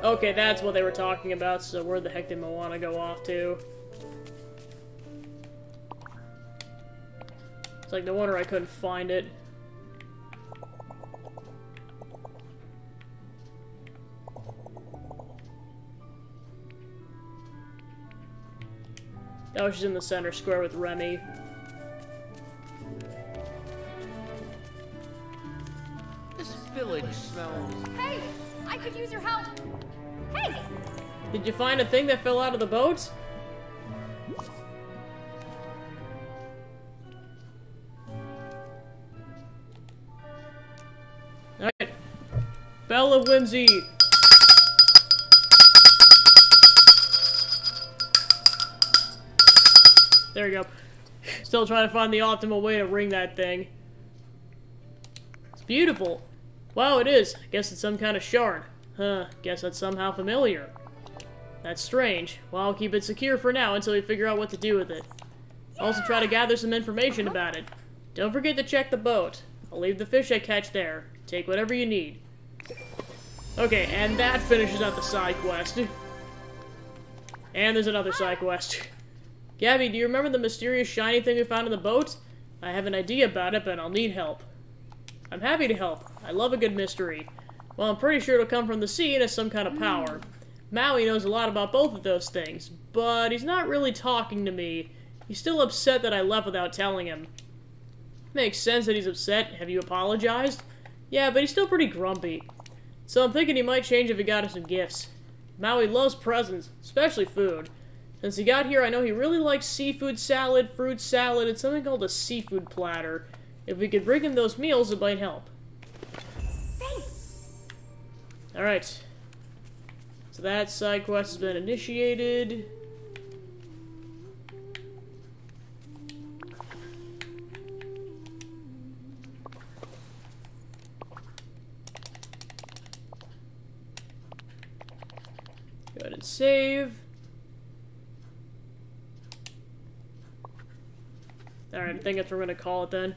Okay, that's what they were talking about, so where the heck did Moana go off to? It's like, no wonder I couldn't find it. Oh, she's in the center square with Remy. This village smells. Hey, I could use your help. Hey! Did you find a thing that fell out of the boat? Bell of Whimsy! There we go. Still trying to find the optimal way to ring that thing. It's beautiful. Wow, it is. I guess it's some kind of shard. Huh, guess that's somehow familiar. That's strange. Well, I'll keep it secure for now until we figure out what to do with it. Also try to gather some information about it. Don't forget to check the boat. I'll leave the fish I catch there. Take whatever you need. Okay, and that finishes out the side quest. And there's another side quest. Gabby, do you remember the mysterious shiny thing we found in the boat? I have an idea about it, but I'll need help. I'm happy to help. I love a good mystery. Well, I'm pretty sure it'll come from the sea and has some kind of power. Maui knows a lot about both of those things, but he's not really talking to me. He's still upset that I left without telling him. Makes sense that he's upset. Have you apologized? Yeah, but he's still pretty grumpy. So I'm thinking he might change if he got us some gifts. Maui loves presents, especially food. Since he got here, I know he really likes seafood salad, fruit salad, and something called a seafood platter. If we could bring him those meals, it might help. Alright. So that side quest has been initiated. Go ahead and save. Alright, I think that's what we're going to call it then.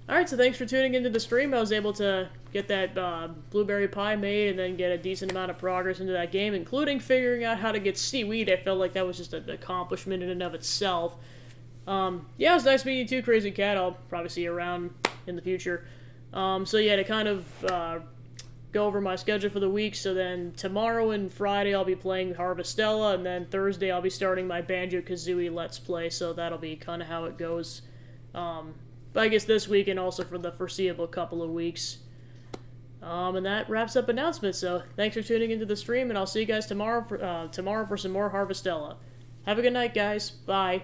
Alright, so thanks for tuning into the stream. I was able to get that blueberry pie made and then get a decent amount of progress into that game, including figuring out how to get seaweed. I felt like that was just an accomplishment in and of itself. Yeah, it was nice meeting you too, Crazy Cat. I'll probably see you around in the future. So yeah, to kind of go over my schedule for the week, so then tomorrow and Friday I'll be playing Harvestella, and then Thursday I'll be starting my Banjo-Kazooie Let's Play, so that'll be kind of how it goes. But I guess this week and also for the foreseeable couple of weeks. And that wraps up announcements, so thanks for tuning into the stream, and I'll see you guys tomorrow for some more Harvestella. Have a good night, guys. Bye.